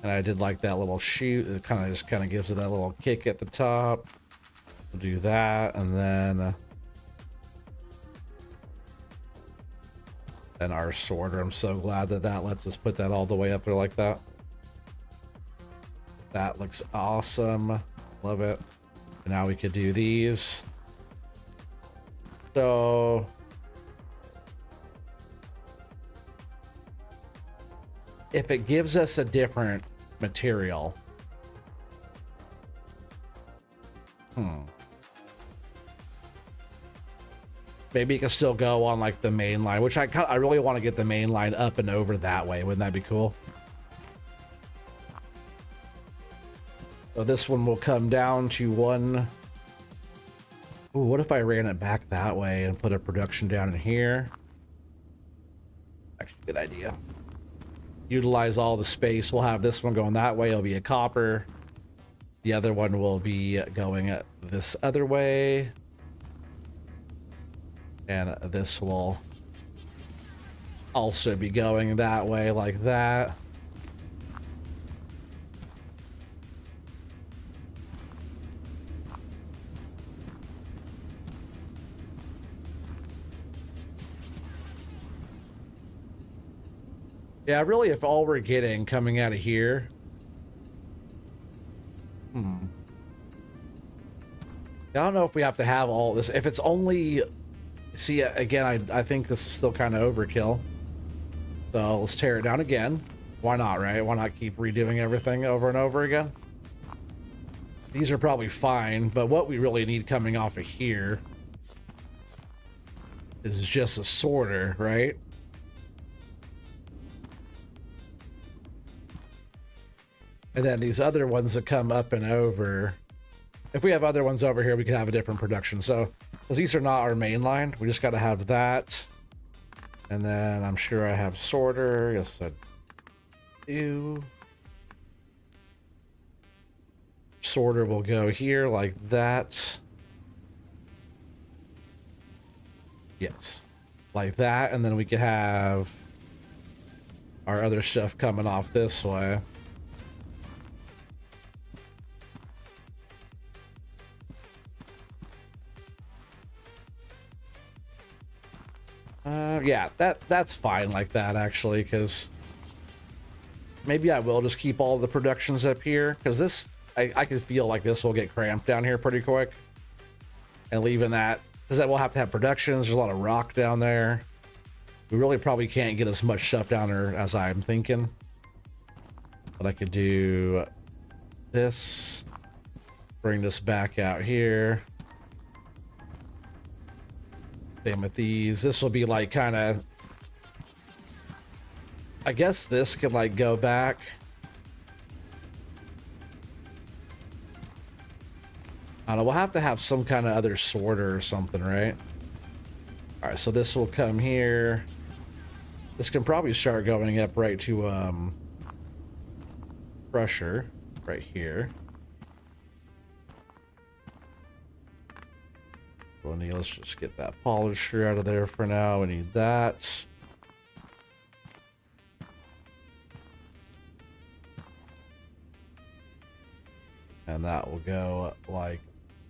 And I did like that little shoot. It kind of gives it that little kick at the top. We'll do that, and then our sorter. I'm so glad that that lets us put that all the way up there like that. That looks awesome. Love it. And now we could do these. So if it gives us a different material, maybe it can still go on like the main line, which I really want to get the main line up and over that way. Wouldn't that be cool? So this one will come down to one. Ooh, what if I ran it back that way and put a production down in here? Actually, good idea. Utilize all the space. We'll have this one going that way. It'll be a copper. The other one will be going this other way. And this will also be going that way like that. Yeah, really, if all we're getting coming out of here... I don't know if we have to have all this. If it's only... See, again, I think this is still kind of overkill. So let's tear it down again. Why not, right? Why not keep redoing everything over and over again? These are probably fine, but what we really need coming off of here is just a sorter, right? And then these other ones that come up and over. If we have other ones over here, we can have a different production. So, because these are not our main line, we just got to have that. And then I'm sure I have sorter. Yes, I do. Sorter will go here like that. Yes, like that. And then we can have our other stuff coming off this way. Yeah, that's fine like that, actually, because maybe I will just keep all the productions up here, because this, I can feel like this will get cramped down here pretty quick. And leaving that, because then we'll have to have productions. There's a lot of rock down there. We really probably can't get as much stuff down there as I'm thinking. But I could do this, bring this back out here. Same with these. This will be like kind of, I guess this could like go back. I don't know, we'll have to have some kind of other sorter or something, right? All right, so this will come here. This can probably start going up right to pressure right here. Let's just get that polisher out of there for now. We need that. And that will go like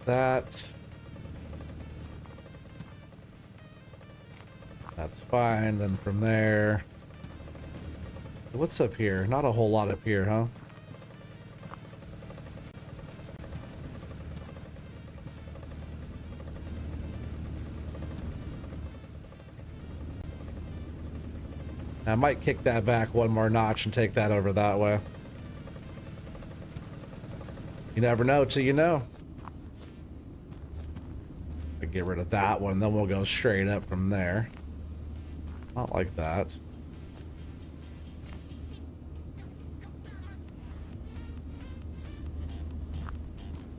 that. That's fine. Then from there, what's up here? Not a whole lot up here, huh? I might kick that back one more notch and take that over that way. You never know till you know. I get rid of that one, then we'll go straight up from there. Not like that.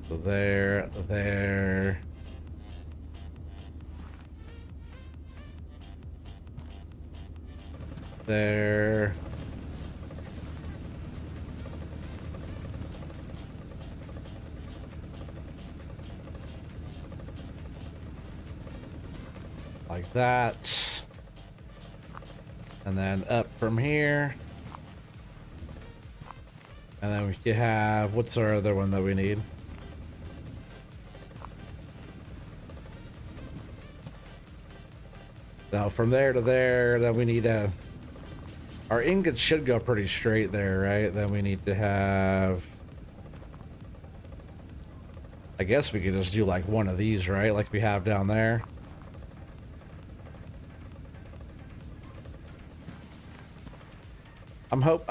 So there. There. like that. And then up from here. And then we could have, what's our other one that we need? Now from there to there, then we need to, our ingots should go pretty straight there, right? Then we need to have, I guess we could just do like one of these, right? Like we have down there.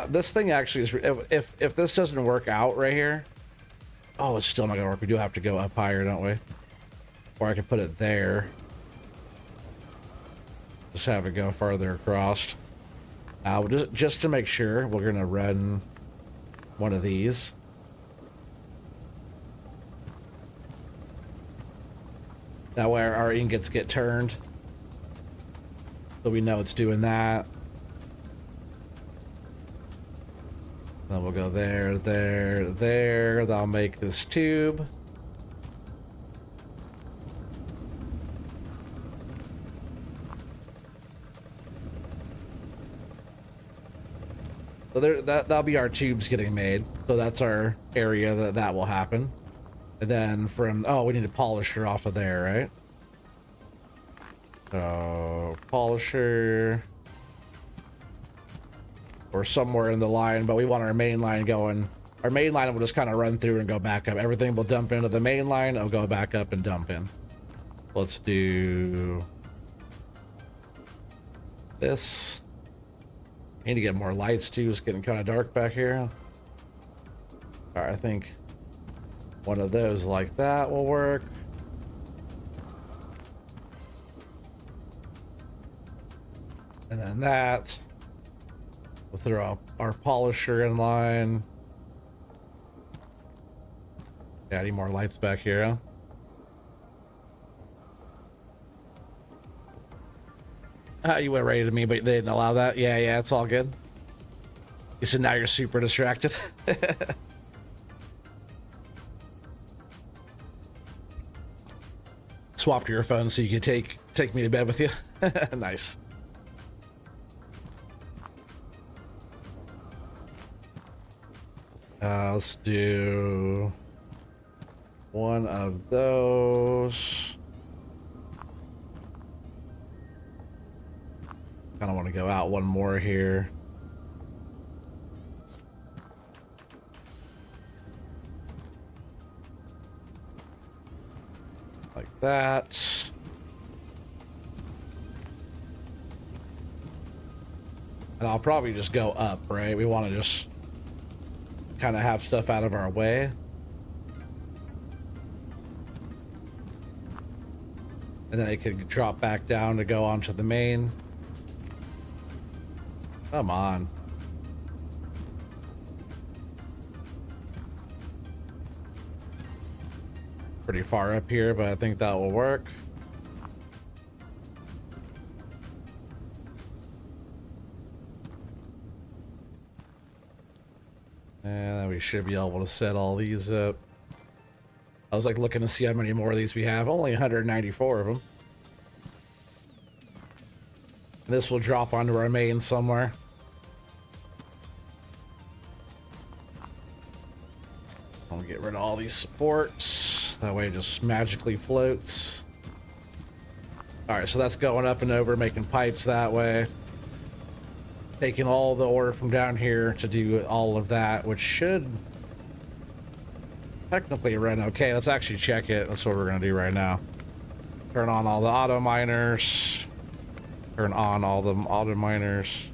This thing actually is, if this doesn't work out right here, oh, it's still not gonna work. We do have to go up higher, don't we? Or I could put it there. Just have it go farther across. Just to make sure, we're gonna run one of these. That way our ingots get turned. So we know it's doing that. Then we'll go there, there, there. That'll make this tube. So there, that'll be our tubes getting made. So that's our area that will happen. And then from, oh, we need a polisher off of there, right? So polisher. Or somewhere in the line, but we want our main line going. Our main line will just kind of run through and go back up. Everything will dump into the main line. It'll go back up and dump in. Let's do this. I need to get more lights too. It's getting kind of dark back here. All right, I think one of those like that will work. And then that. We'll throw our polisher in line. Yeah, I need more lights back here, huh? You went right to me, but they didn't allow that. Yeah, it's all good. You said now you're super distracted. Swapped your phone so you could take me to bed with you. Nice. Let's do one of those. Kind of want to go out one more here. Like that. And I'll probably just go up, right? We want to just kind of have stuff out of our way. And then it could drop back down to go onto the main. Come on. Pretty far up here, but I think that will work. And then we should be able to set all these up. I was like looking to see how many more of these we have. Only 194 of them. This will drop onto our main somewhere. I'll get rid of all these supports. That way it just magically floats. Alright, so that's going up and over, making pipes that way. Taking all the ore from down here to do all of that, which should technically run okay. Let's actually check it. That's what we're going to do right now. Turn on all the auto miners. Turn on all the auto miners.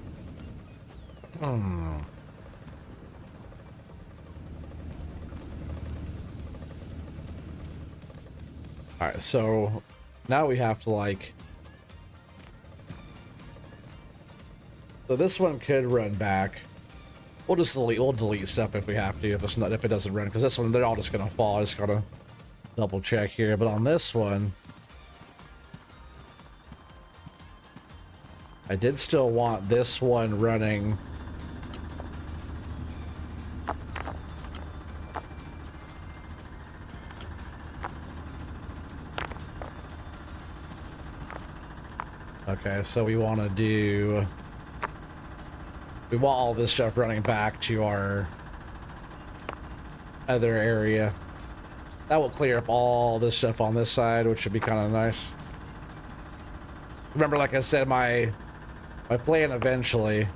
Alright, so now we have to like... So this one could run back. We'll just delete stuff if we have to, if it doesn't run, because this one, they're all just gonna fall. I just gotta double check here. But on this one, I did still want this one running. Okay, so we want to do... We want all this stuff running back to our other area. That will clear up all this stuff on this side, which should be kind of nice. Remember, like I said, my plan eventually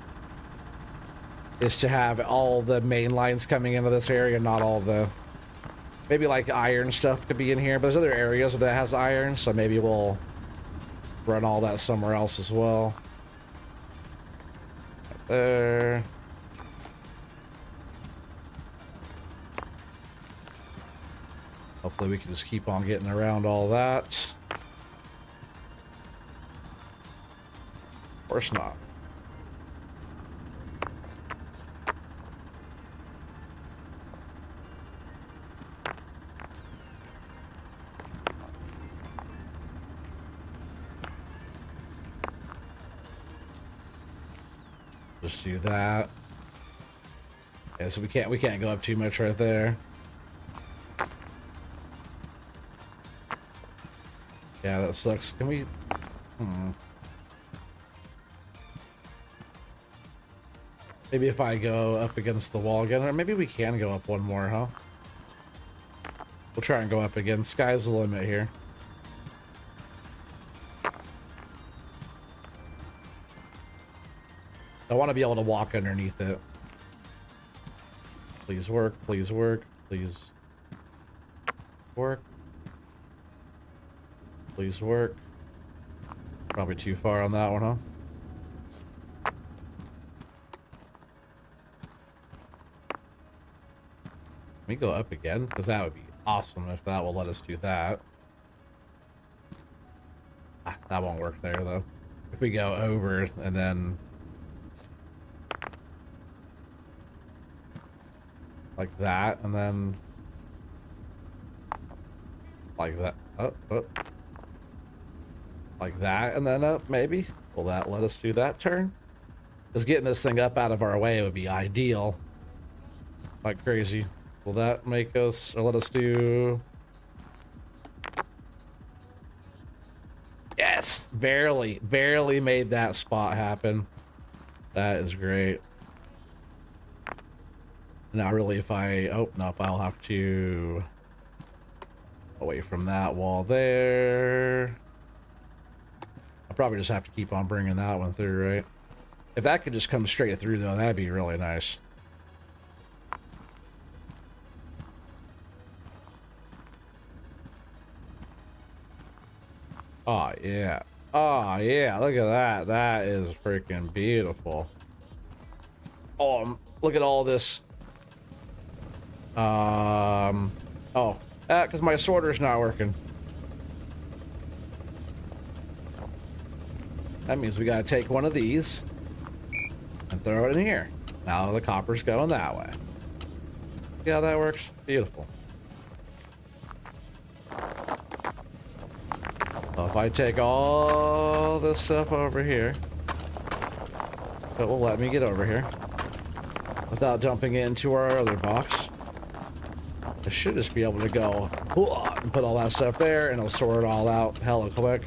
is to have all the main lines coming into this area, not all the... Maybe like iron stuff could be in here, but there's other areas that has iron, so maybe we'll run all that somewhere else as well. Right there. Hopefully we can just keep on getting around all that. Of course not. Just do that. Yeah, so we can't go up too much right there. Yeah, that sucks. Can we... Maybe if I go up against the wall again, or maybe we can go up one more, huh? We'll try and go up again. Sky's the limit here. I want to be able to walk underneath it. Please work, please work, please work. Please work. Probably too far on that one, huh? Can we go up again? Because that would be awesome if that will let us do that. Ah, that won't work there, though. If we go over and then... like that, and then... like that. Oh, oh. Like that, and then up, maybe? Will that let us do that turn? Because getting this thing up out of our way would be ideal. Like crazy. Will that make us, or let us do... Yes! Barely made that spot happen. That is great. Now really if I... Oh, nope, I'll have to... away from that wall there. I'll probably just have to keep on bringing that one through, right? If that could just come straight through, though, that'd be really nice. Oh, yeah. Oh, yeah, look at that. That is freaking beautiful. Oh, look at all this. Because my sorter's not working. That means we gotta take one of these and throw it in here. Now the copper's going that way. See how that works? Beautiful. So if I take all this stuff over here, it will let me get over here without jumping into our other box. I should just be able to go and put all that stuff there, and it'll sort it all out hella quick.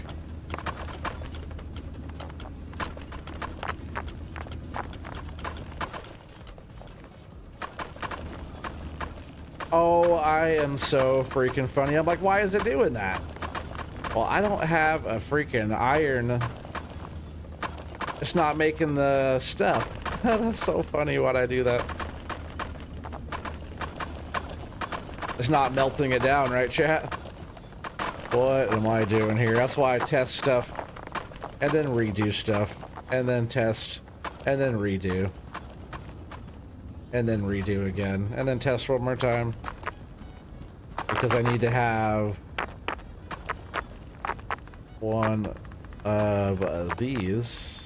Oh, I am so freaking funny. I'm like, why is it doing that? Well, I don't have a freaking iron. It's not making the stuff. That's so funny why'd I do that. It's not melting it down, right, chat? What am I doing here? That's why I test stuff and then redo stuff and then test and then redo and then redo again and then test one more time, because I need to have one of these.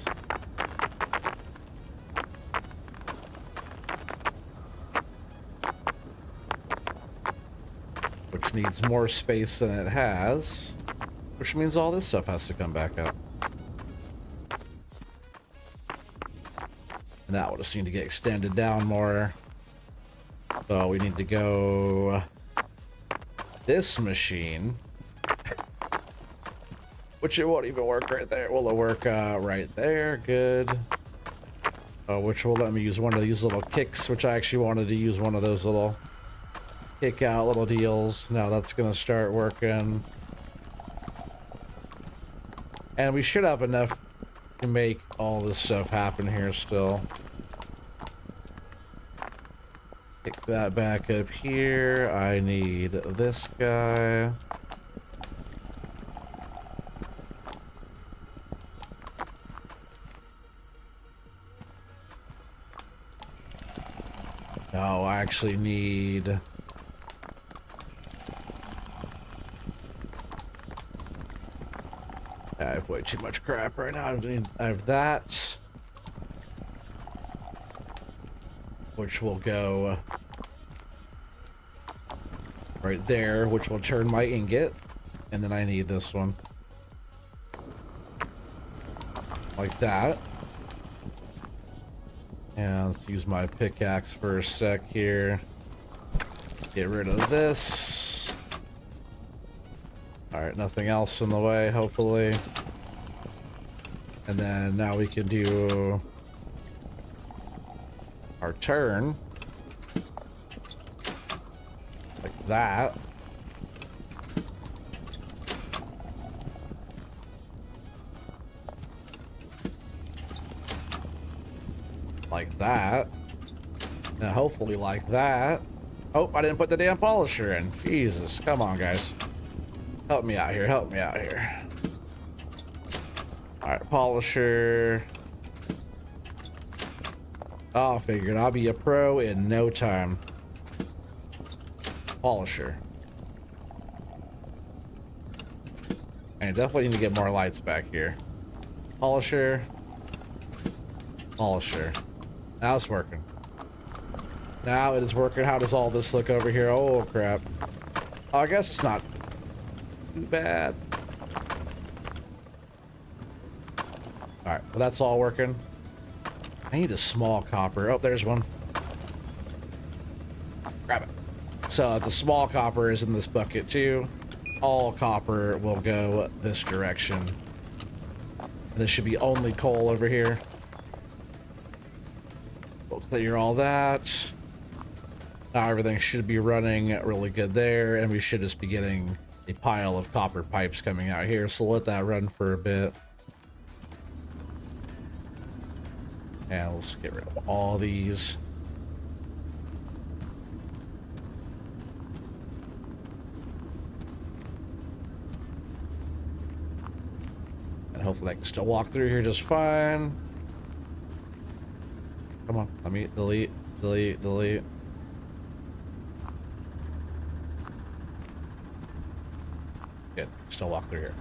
Which needs more space than it has, which means all this stuff has to come back up. And that will just need to get extended down more. So we need to go this machine Which it won't even work right there. Will it work right there? Good. Which will let me use one of these little kicks, which I actually wanted to use one of those little kick out little deals. Now that's gonna start working. And we should have enough to make all this stuff happen here still. Pick that back up here. I need this guy. No, I actually need... I have way too much crap right now. I have that. Which will go right there, which will turn my ingot. And then I need this one. Like that. And let's use my pickaxe for a sec here. Get rid of this. Alright, nothing else in the way, hopefully. And then now we can do our turn. Like that. Like that. And hopefully like that. Oh, I didn't put the damn polisher in. Jesus, come on, guys. Help me out here, help me out here. Alright, polisher. Oh, figured I'll be a pro in no time. Polisher. And definitely need to get more lights back here. Polisher. Polisher. Now it's working. Now it is working. How does all this look over here? Oh, crap. Oh, I guess it's not too bad. Alright, well, that's all working. I need a small copper. Oh, there's one. Grab it. So the small copper is in this bucket too. All copper will go this direction. And this should be only coal over here. We'll clear all that. Now everything should be running really good there, and we should just be getting a pile of copper pipes coming out here. So let that run for a bit. And we'll just get rid of all these. And hopefully I can still walk through here just fine. Come on, let me delete, delete, delete. Good, still walk through here.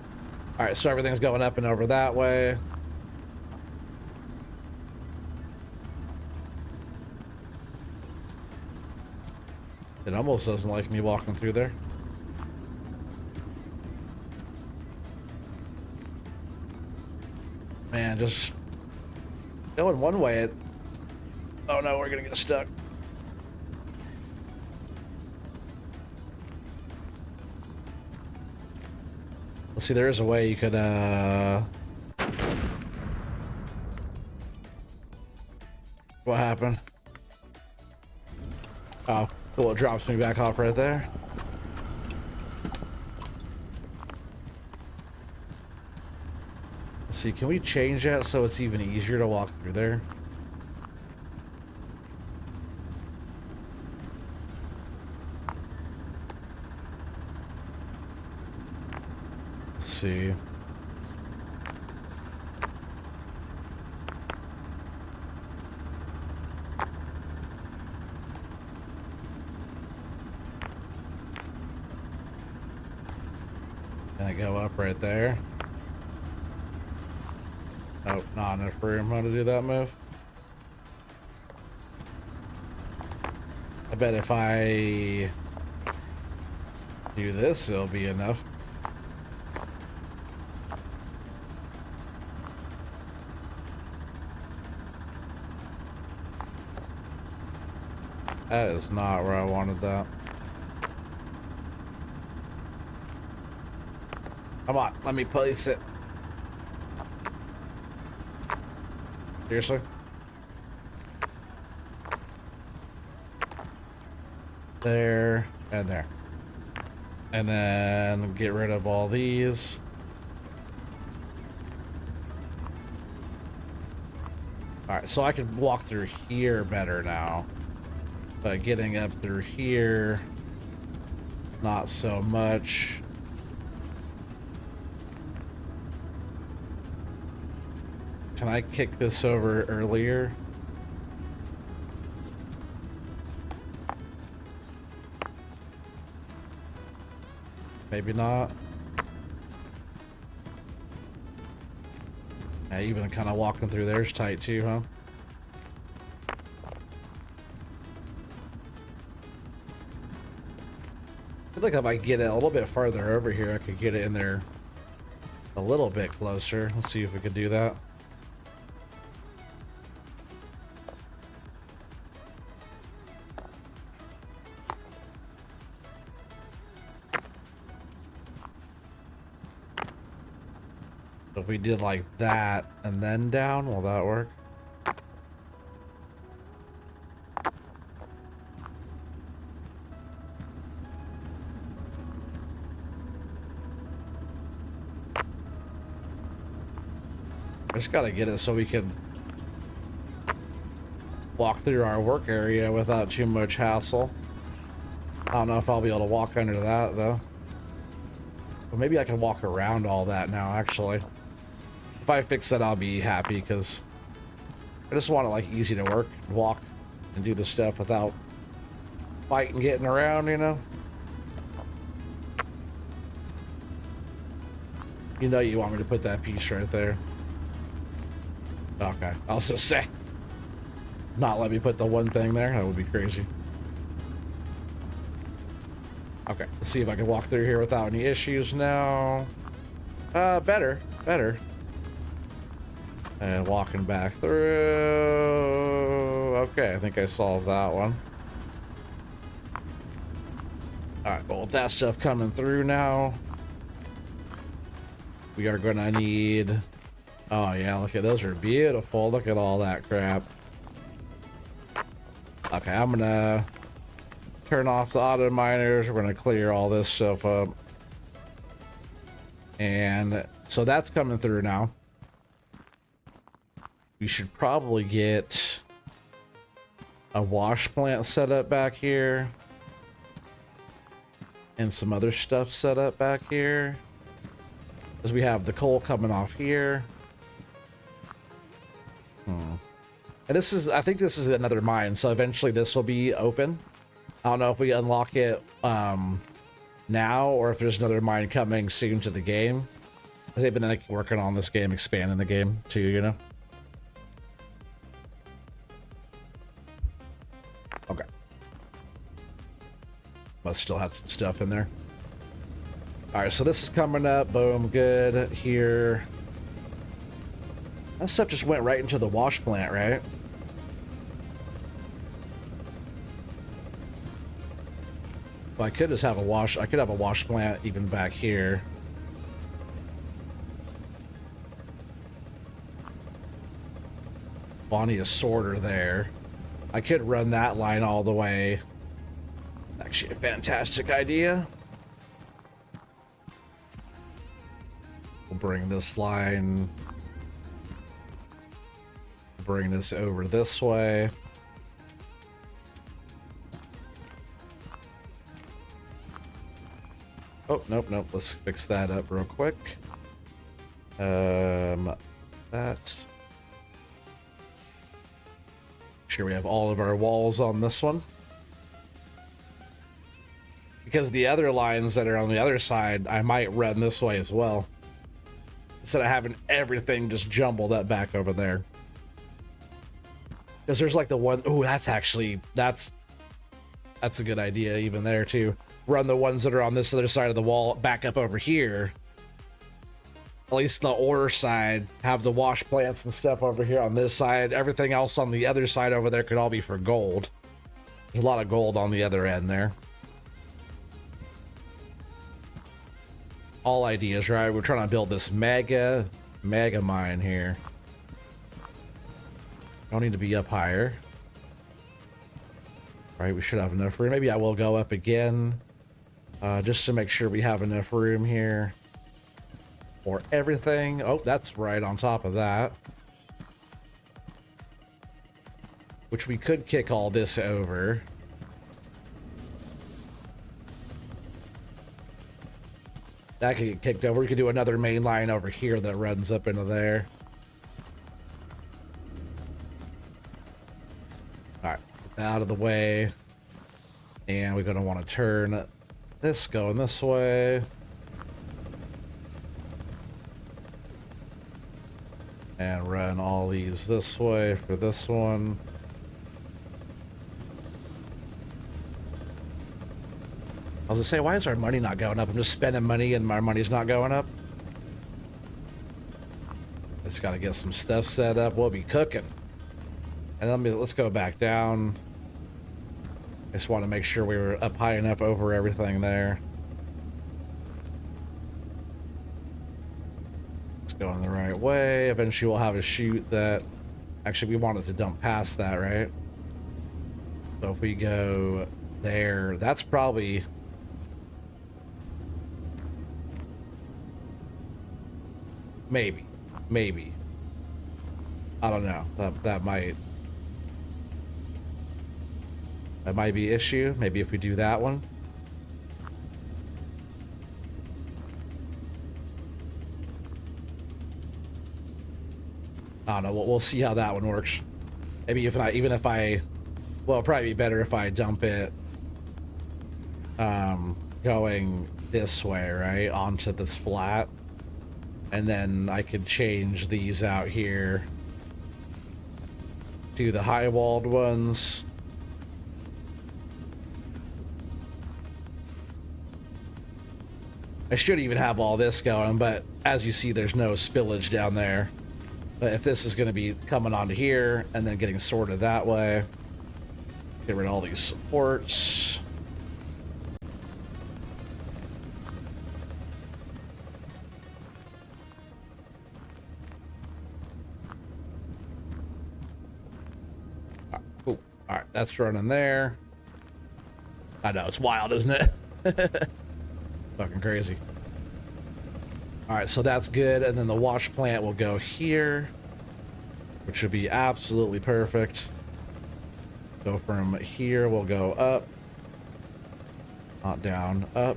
All right, so everything's going up and over that way. It almost doesn't like me walking through there. Man, just going one way. Oh no, we're gonna get stuck. Let's see, there is a way you could, what happened? Oh, cool, it drops me back off right there. Let's see, can we change that so it's even easier to walk through there? Let's see. Can I go up right there? Oh, not enough room. How to do that move? I bet if I do this, it'll be enough. That is not where I wanted that. Come on, let me place it. Seriously? There and there. And then get rid of all these. Alright, so I can walk through here better now. But getting up through here, not so much. Can I kick this over earlier? Maybe not. Yeah, even kind of walking through there's tight too, huh? I feel like if I get it a little bit farther over here, I could get it in there a little bit closer. Let's see if we could do that. So if we did like that and then down, will that work? I just gotta get it so we can walk through our work area without too much hassle. I don't know if I'll be able to walk under that though. But maybe I can walk around all that now, actually. If I fix that, I'll be happy, because I just want it like easy to work, walk, and do the stuff without fighting, getting around, you know? You know you want me to put that piece right there. Okay, I was just say, not let me put the one thing there, that would be crazy. Okay, let's see if I can walk through here without any issues now. Better. And walking back through. Okay, I think I solved that one. Alright, well, with that stuff coming through now, we are gonna need... Oh yeah, look at those, are beautiful. Look at all that crap. Okay, I'm gonna turn off the auto miners. We're gonna clear all this stuff up. And so that's coming through now. We should probably get a wash plant set up back here. And some other stuff set up back here. Because we have the coal coming off here. And this is, I think this is another mine, so eventually this will be open. I don't know if we unlock it now, or if there's another mine coming soon to the game. They've been like working on this game, expanding the game too, you know? Okay. Must still have some stuff in there. Alright, so this is coming up. Boom, good. Here. That stuff just went right into the wash plant, right? Well, I could just have a wash. I could have a wash plant even back here. Well, I need a sorter there. I could run that line all the way. Actually, a fantastic idea. We'll bring this line. Bring this over this way. Oh, nope. Let's fix that up real quick. That. Sure, we have all of our walls on this one. Because the other lines that are on the other side, I might run this way as well. Instead of having everything just jumbled up back over there. Because there's like the one, oh, that's actually, that's a good idea even there too. Run the ones that are on this other side of the wall back up over here. At least the ore side, have the wash plants and stuff over here on this side. Everything else on the other side over there could all be for gold. There's a lot of gold on the other end there. All ideas, right? We're trying to build this mega mine here. Don't need to be up higher. Right, we should have enough room. Maybe I will go up again, just to make sure we have enough room here for everything. Oh, that's right on top of that. Which we could kick all this over. That could get kicked over. We could do another main line over here that runs up into there. Alright, get that out of the way. And we're going to want to turn this going this way. And run all these this way for this one. I was gonna say, why is our money not going up? I'm just spending money and my money's not going up. Just gotta get some stuff set up. We'll be cooking. And let's go back down. I just want to make sure we were up high enough over everything there. It's going the right way. Eventually we'll have a chute that... Actually, we wanted to dump past that, right? So if we go there, that's probably... Maybe. I don't know. That might be issue. Maybe if we do that one. I don't know. We'll see how that one works. Maybe even if I, well, it'll probably be better if I dump it, going this way, right, onto this flat. And then I could change these out here to the high walled ones. I should even have all this going, but as you see, there's no spillage down there. But if this is going to be coming onto here and then getting sorted that way, get rid of all these supports. Alright, that's running there. I know, it's wild, isn't it? Fucking crazy. Alright, so that's good. And then the wash plant will go here, which would be absolutely perfect. So from here, we'll go up. Not down, up.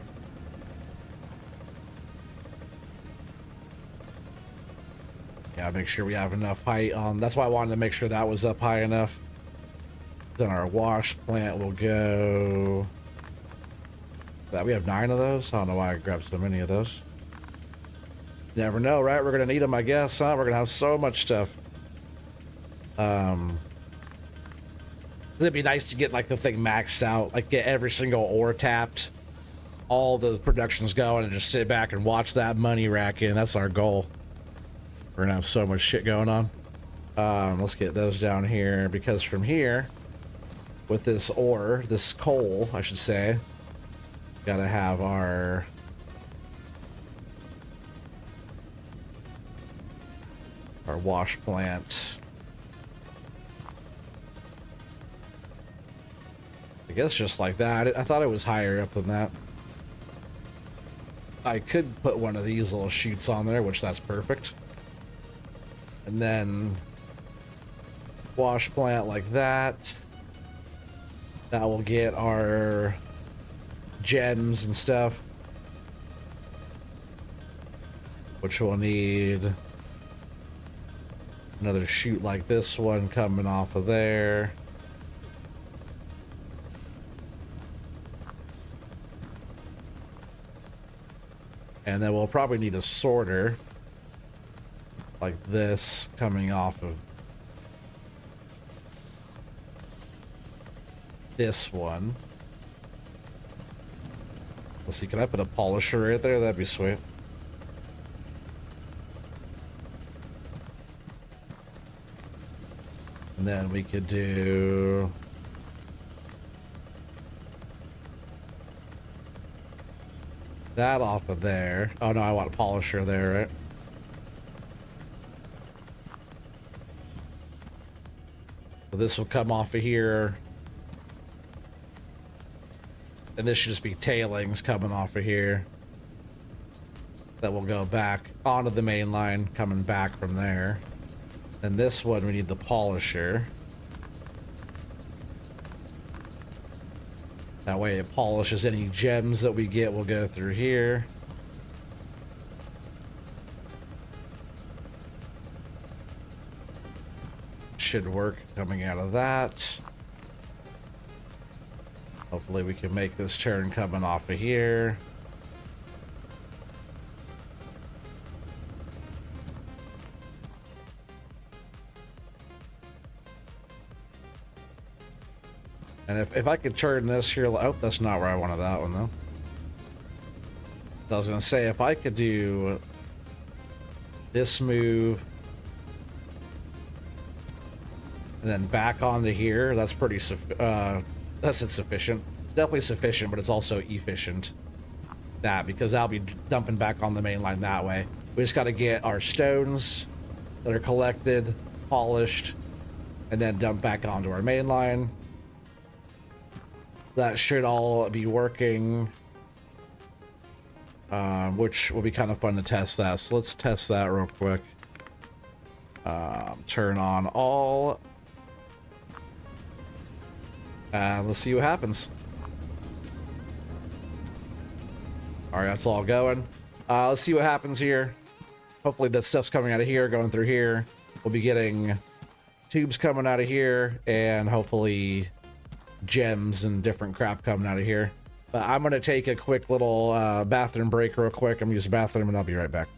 Yeah, make sure we have enough height on. That's why I wanted to make sure that was up high enough. Then our wash plant will go... That we have 9 of those? I don't know why I grabbed so many of those. Never know, right? We're gonna need them, I guess, huh? We're gonna have so much stuff. It'd be nice to get like the thing maxed out, like get every single ore tapped, all the productions going, and just sit back and watch that money rack in. That's our goal. We're gonna have so much shit going on. Let's get those down here, because from here, with this ore, this coal, I should say, gotta have our wash plant. I guess just like that. I thought it was higher up than that. I could put one of these little chutes on there, which that's perfect. And then wash plant like that. That will get our gems and stuff, which we'll need another chute like this one coming off of there. And then we'll probably need a sorter like this coming off of this one. Let's see, can I put a polisher right there? That'd be sweet. And then we could do that off of there. Oh no, I want a polisher there, right? So this will come off of here. And this should just be tailings coming off of here. That will go back onto the main line, coming back from there. And this one, we need the polisher. That way it polishes any gems that we get will go through here. Should work coming out of that. Hopefully we can make this turn coming off of here. And if I could turn this here, oh, that's not where I wanted that one though. I was gonna say, if I could do this move and then back onto here, that's pretty that's insufficient. Definitely sufficient, but it's also efficient. That, because I'll be dumping back on the main line that way. We just got to get our stones that are collected, polished, and then dump back onto our main line. That should all be working, which will be kind of fun to test that. So let's test that real quick. Turn on all. Let's see what happens. All right, that's all going. Let's see what happens here. Hopefully that stuff's coming out of here, going through here. We'll be getting tubes coming out of here, and hopefully gems and different crap coming out of here. But I'm going to take a quick little bathroom break real quick. I'm going to use the bathroom, and I'll be right back.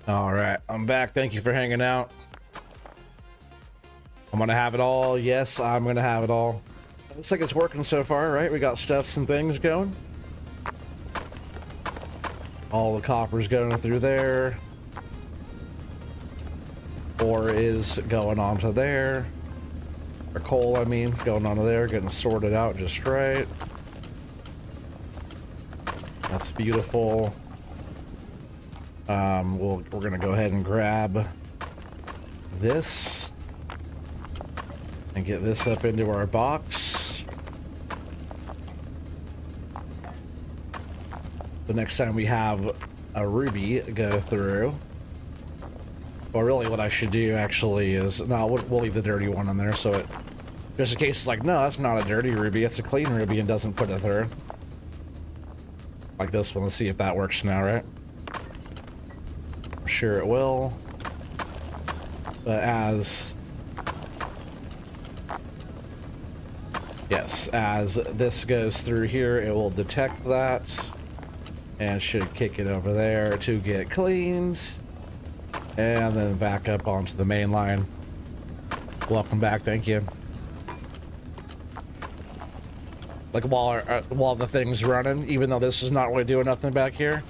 All right, I'm back. Thank you for hanging out. I'm gonna have it all. Yes, I'm gonna have it all. Looks like it's working so far, right? We got stuffs and things going. All the copper's going through there. Ore is going onto there. Or coal, I mean, going onto there, getting sorted out just right. That's beautiful. We're gonna go ahead and grab this and get this up into our box. The next time we have a ruby go through, well, really what I should do actually is, no, we'll leave the dirty one in there, so it, just in case it's like, no, that's not a dirty ruby, it's a clean ruby, and doesn't put it through. Like this one, let's see if that works now, right? I'm sure it will. But as this goes through here, it will detect that and should kick it over there to get cleaned and then back up onto the main line. Welcome back. Thank you. Like while the thing's running, even though this is not really doing nothing back here,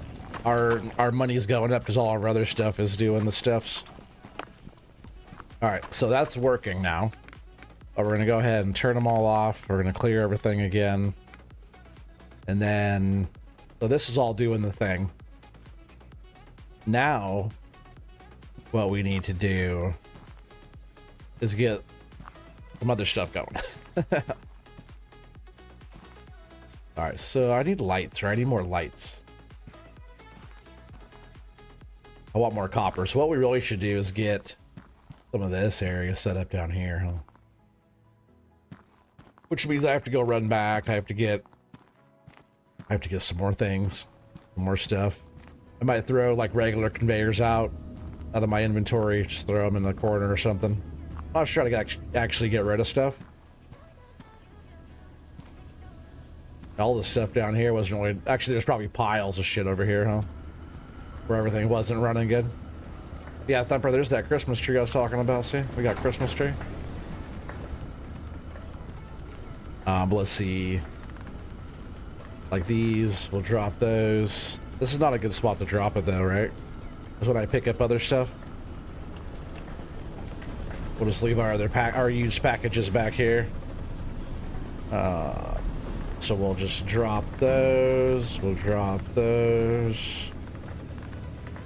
our money's going up because all our other stuff is doing the stuffs. All right, so that's working now. We're gonna go ahead and turn them all off. We're gonna clear everything again, and then so this is all doing the thing. Now, what we need to do is get some other stuff going. All right, so I need lights, right? I need more lights. I want more copper. So what we really should do is get some of this area set up down here, huh? Which means I have to go run back. I have to get some more things, some more stuff. I might throw like regular conveyors out of my inventory, just throw them in the corner or something. I'm not sure how to actually get rid of stuff. All the stuff down here wasn't really... Actually, there's probably piles of shit over here, huh? Where everything wasn't running good. Yeah, Thumper, there's that Christmas tree I was talking about, see? We got Christmas tree. But let's see. Like these, we'll drop those. This is not a good spot to drop it though, right? That's when I pick up other stuff. We'll just leave our our used packages back here. So we'll just drop those. We'll drop those.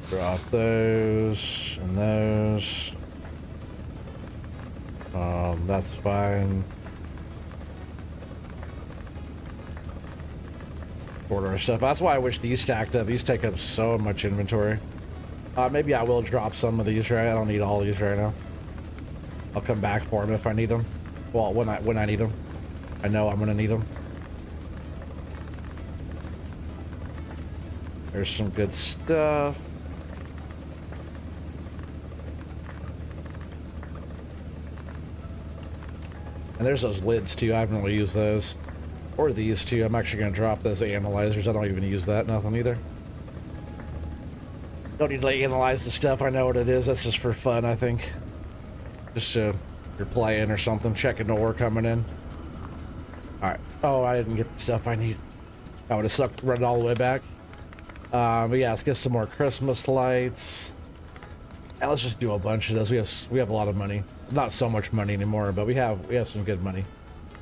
Drop those and those. That's fine. Order stuff. That's why I wish these stacked up. These take up so much inventory. Maybe I will drop some of these, right? I don't need all these right now. I'll come back for them if I need them. Well, when I need them. I know I'm gonna need them. There's some good stuff. And there's those lids too. I haven't really used those. Or these two. I'm actually going to drop those analyzers. I don't even use that. Nothing either. Don't need to analyze the stuff. I know what it is. That's just for fun, I think. Just you're playing or something. Checking the ore coming in. Alright. Oh, I didn't get the stuff I need. I would have sucked running all the way back. But yeah, let's get some more Christmas lights. And let's just do a bunch of those. We have a lot of money. Not so much money anymore, but we have some good money.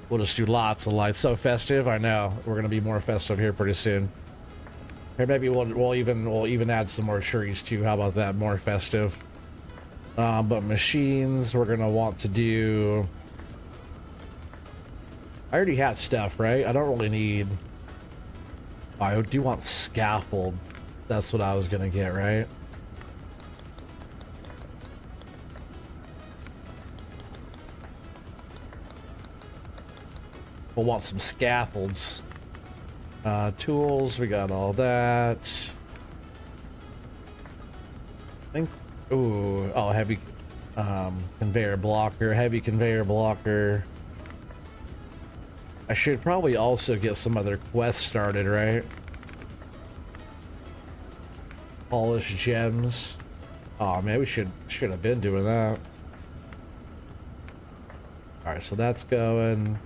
We'll just do lots of lights. So festive, I know. We're gonna be more festive here pretty soon. Or maybe we'll even add some more trees too. How about that? More festive. But machines, we're gonna want to do. I already have stuff, right? I don't really need. I do want scaffold. That's what I was gonna get, right? We'll want some scaffolds. Tools, we got all that. I think, ooh, oh, heavy conveyor blocker, heavy conveyor blocker. I should probably also get some other quests started, right? Polish gems. Oh man, we should have been doing that. All right, so that's going.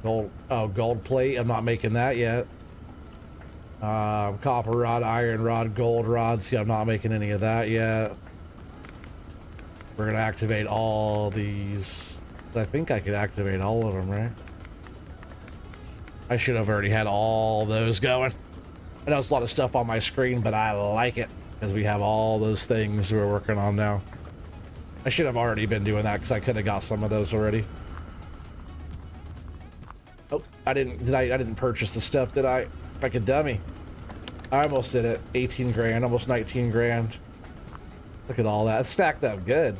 Gold plate. I'm not making that yet. Copper rod, iron rod, gold rod. See, I'm not making any of that yet. We're gonna activate all these. I think I could activate all of them, right? I should have already had all those going. I know it's a lot of stuff on my screen, but I like it because we have all those things we're working on now. I should have already been doing that because I could have got some of those already. Oh, I didn't purchase the stuff, did I? Like a dummy. I almost did it. 18 grand, almost 19 grand. Look at all that. It's stacked up good.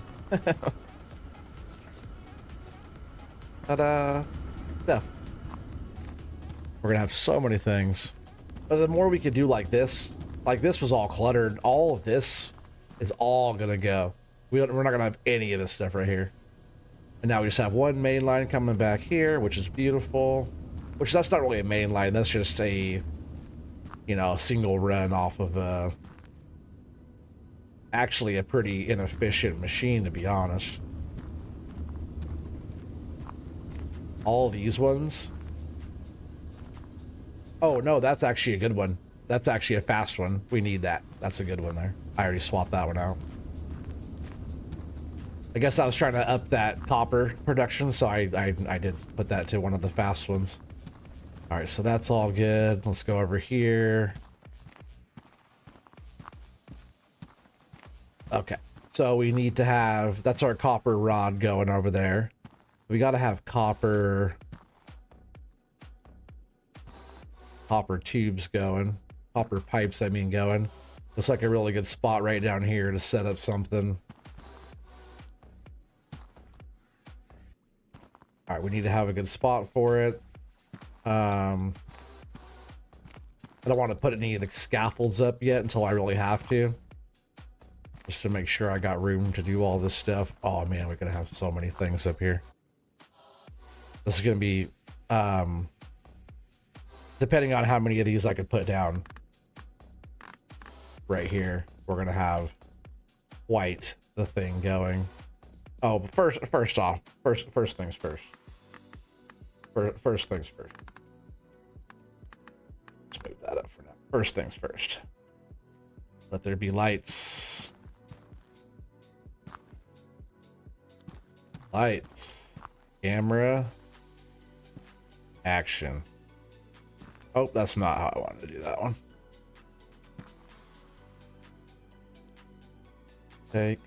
Ta-da. No. We're gonna have so many things. But the more we could do like this was all cluttered. All of this is all gonna go. We're not gonna have any of this stuff right here. And now we just have one main line coming back here, which is beautiful. Which that's not really a main line. That's just a, you know, single run off of actually a pretty inefficient machine, to be honest. All these ones. Oh no, that's actually a good one. That's actually a fast one. We need that. That's a good one there. I already swapped that one out. I guess I was trying to up that copper production, so I did put that to one of the fast ones. All right, so that's all good. Let's go over here. Okay, so we need to have, that's our copper rod going over there. We got to have copper tubes going. Copper pipes, I mean, going. Looks like a really good spot right down here to set up something. All right, we need to have a good spot for it. I don't want to put any of the scaffolds up yet until I really have to. Just to make sure I got room to do all this stuff. Oh man, we're gonna have so many things up here. This is gonna be, depending on how many of these I could put down. Right here, we're gonna have quite the thing going. Oh, but first things first. First things first. Let's move that up for now. First things first. Let there be lights. Lights. Camera. Action. Oh, that's not how I wanted to do that one. Take.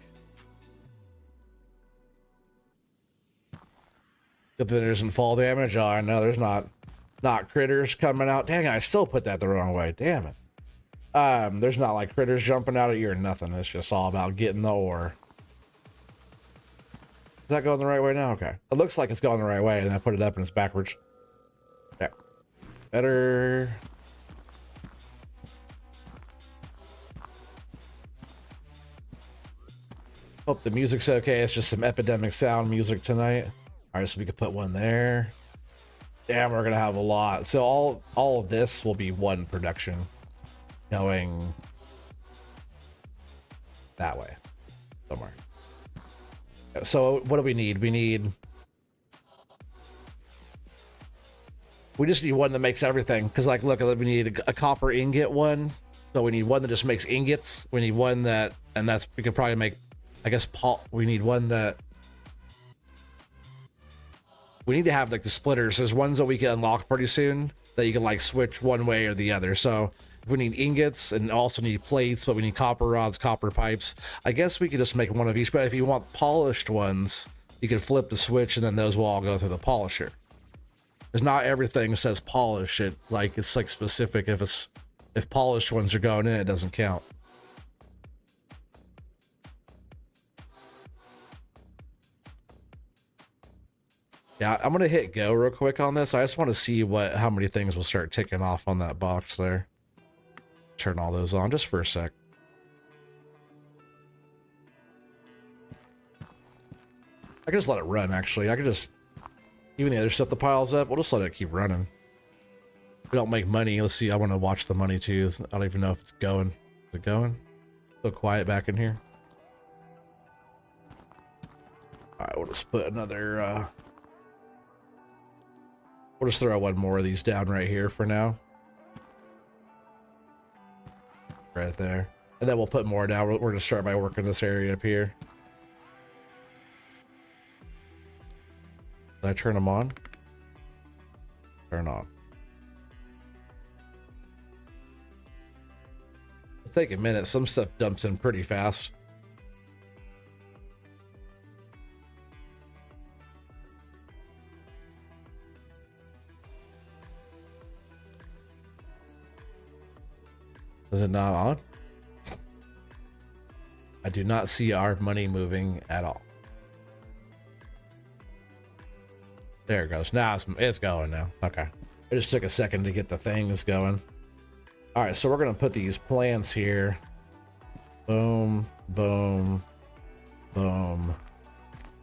Good that there isn't fall damage. Oh, I know there's not critters coming out. Dang, I still put that the wrong way. Damn it. There's not like critters jumping out at you or nothing. It's just all about getting the ore. Is that going the right way now? Okay. It looks like it's going the right way, and I put it up and it's backwards. Okay. Better. Hope the music's okay. It's just some epidemic sound music tonight. All right, so we could put one there. Damn, we're gonna have a lot. So all of this will be one production going that way somewhere. So what do we need? We just need one that makes everything. Because like, look, we need a copper ingot one. So we need one that just makes ingots. We need one that, and that's, we could probably make, I guess, we need one that, we need to have like the splitters. There's ones that we can unlock pretty soon that you can like switch one way or the other. So if we need ingots and also need plates, but we need copper rods, copper pipes. I guess we could just make one of each, but if you want polished ones, you can flip the switch and then those will all go through the polisher. Because not everything says polish. It like, it's like specific. If polished ones are going in, it doesn't count. Yeah, I'm gonna hit go real quick on this. I just want to see how many things will start ticking off on that box there. Turn all those on just for a sec. I can just let it run, actually. I could just, even the other stuff that piles up, we'll just let it keep running. We don't make money. Let's see, I want to watch the money too. I don't even know if it's going. Is it going? So quiet back in here. All right, we'll just put another, we'll just throw one more of these down right here for now. Right there. And then we'll put more down. We're going to start by working this area up here. Did I turn them on? Turn on. It'll take a minute. Some stuff dumps in pretty fast. Is it not on? I do not see our money moving at all. There it goes. Now it's going now. Okay. It just took a second to get the things going. All right, so we're going to put these plants here. Boom, Boom, boom,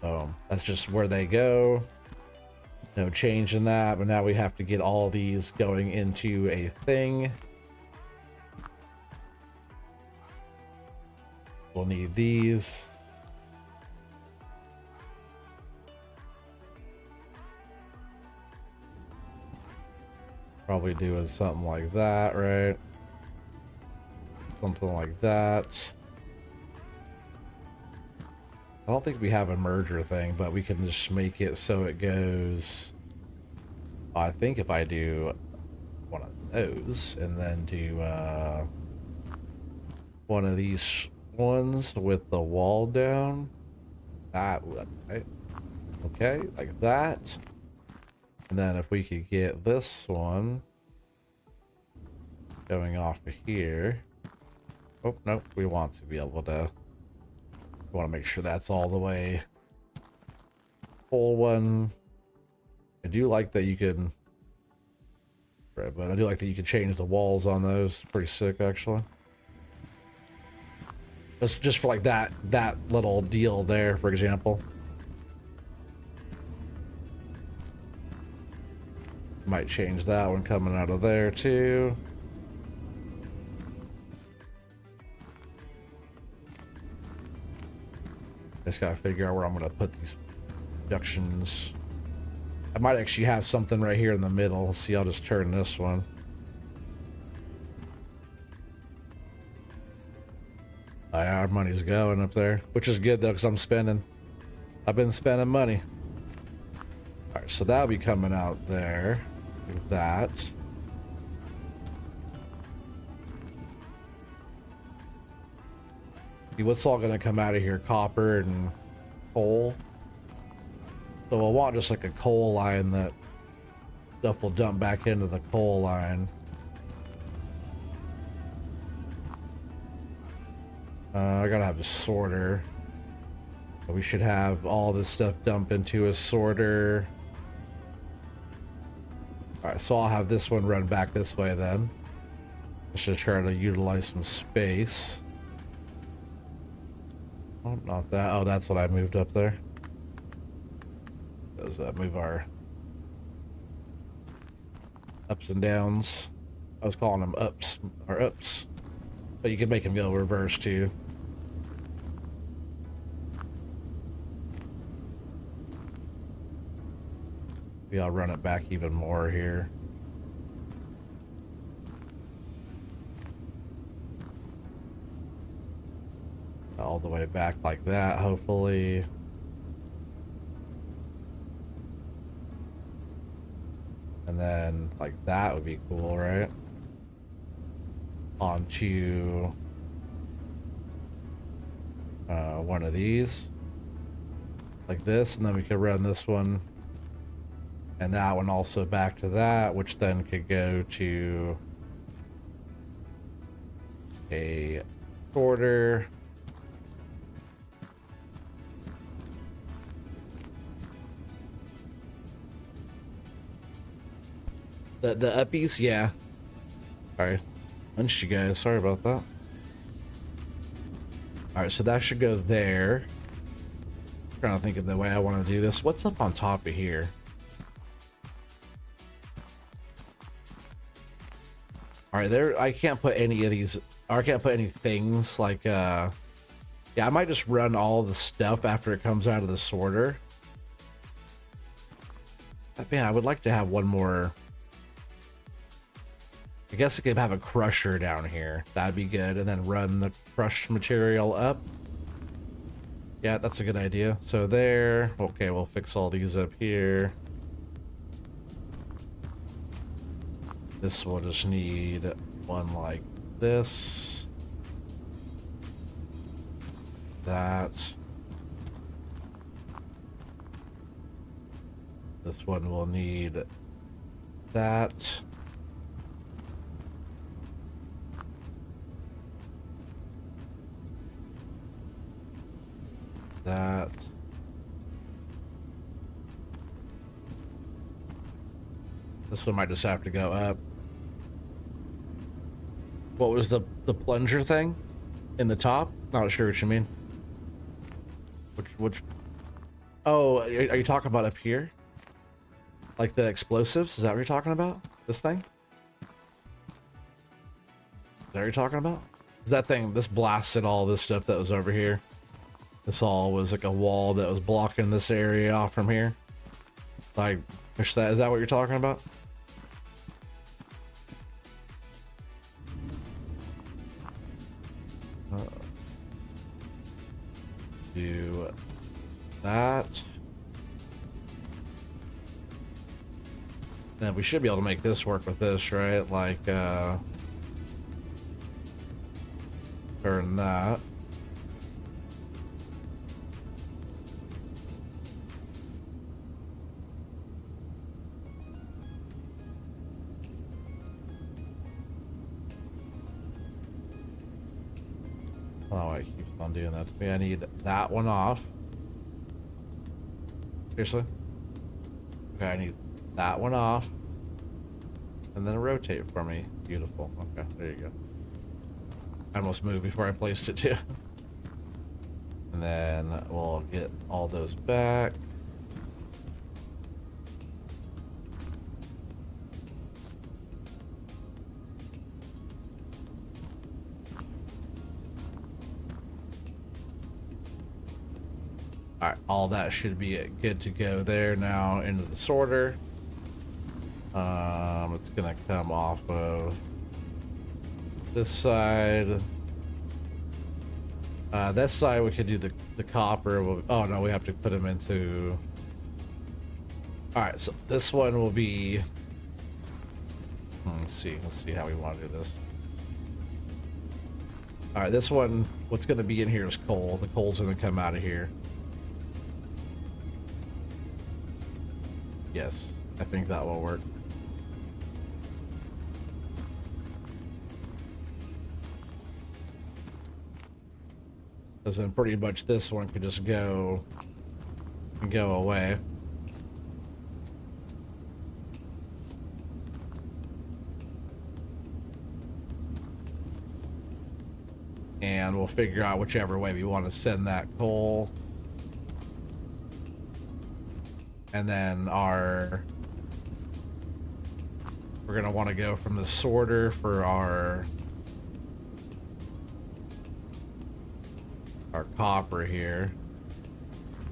boom. That's just where they go. No change in that, but now we have to get all these going into a thing. We'll need these. Probably doing something like that, right? Something like that. I don't think we have a merger thing, but we can just make it so it goes. I think if I do one of those and then do one of these ones with the wall down, that would, right? Okay, like that. And then if we could get this one going off of here. Oh, nope, we want to be able to, we want to make sure that's all the way full one. I do like that you can, right, but I do like that you can change the walls on those. Pretty sick, actually. That's just for like that little deal there, for example. Might change that one coming out of there too. Just gotta figure out where I'm gonna put these productions. I might actually have something right here in the middle. See, I'll just turn this one. Our money's going up there, which is good though, because I've been spending money. All right, so that'll be coming out there, like that. See, what's all gonna come out of here? Copper and coal. So we'll want just like a coal line that stuff will dump back into the coal line. I gotta have a sorter. But we should have all this stuff dump into a sorter. Alright, so I'll have this one run back this way then. Let's just try to utilize some space. Oh, not that. Oh, that's what I moved up there. Does that move our ups and downs? I was calling them ups, or ups. But you can make them go reverse too. Maybe I'll run it back even more here. All the way back like that, hopefully. And then like that would be cool, right? Onto one of these like this, and then we could run this one and that one also back to that, which then could go to a sorter. The uppies, yeah. Sorry, punched you guys. Sorry about that. All right, so that should go there. I'm trying to think of the way I want to do this. What's up on top of here? All right, there. I can't put any of these. Or I can't put any things like. Yeah, I might just run all the stuff after it comes out of the sorter. Man, I would like to have one more. I guess it could have a crusher down here. That'd be good. And then run the crushed material up. Yeah, that's a good idea. So there. Okay, we'll fix all these up here. This will just need one like this. That. This one will need that. That. This one might just have to go up. What was the plunger thing in the top? Not sure what you mean. Which? Oh, are you talking about up here? Like the explosives? Is that what you're talking about? This thing? Is that what you're talking about? Is that thing, this blasted all this stuff that was over here. This all was like a wall that was blocking this area off from here. Like, is that what you're talking about? Do that. Then we should be able to make this work with this, right? Like, turn that. Oh, it keeps on doing that to me. I need that one off. Seriously? Okay, I need that one off. And then rotate for me. Beautiful. Okay, there you go. I almost moved before I placed it too. And then we'll get all those back. All right, all that should be good to go there now into the sorter. It's gonna come off of this side. This side we could do the copper. Oh no, we have to put them into. All right, so this one will be. Let's see how we want to do this. All right, this one, what's going to be in here is coal. The coal's going to come out of here. Yes, I think that will work. Because then pretty much this one could just go away. And we'll figure out whichever way we want to send that coal. And then we're gonna want to go from the sorter for our copper here.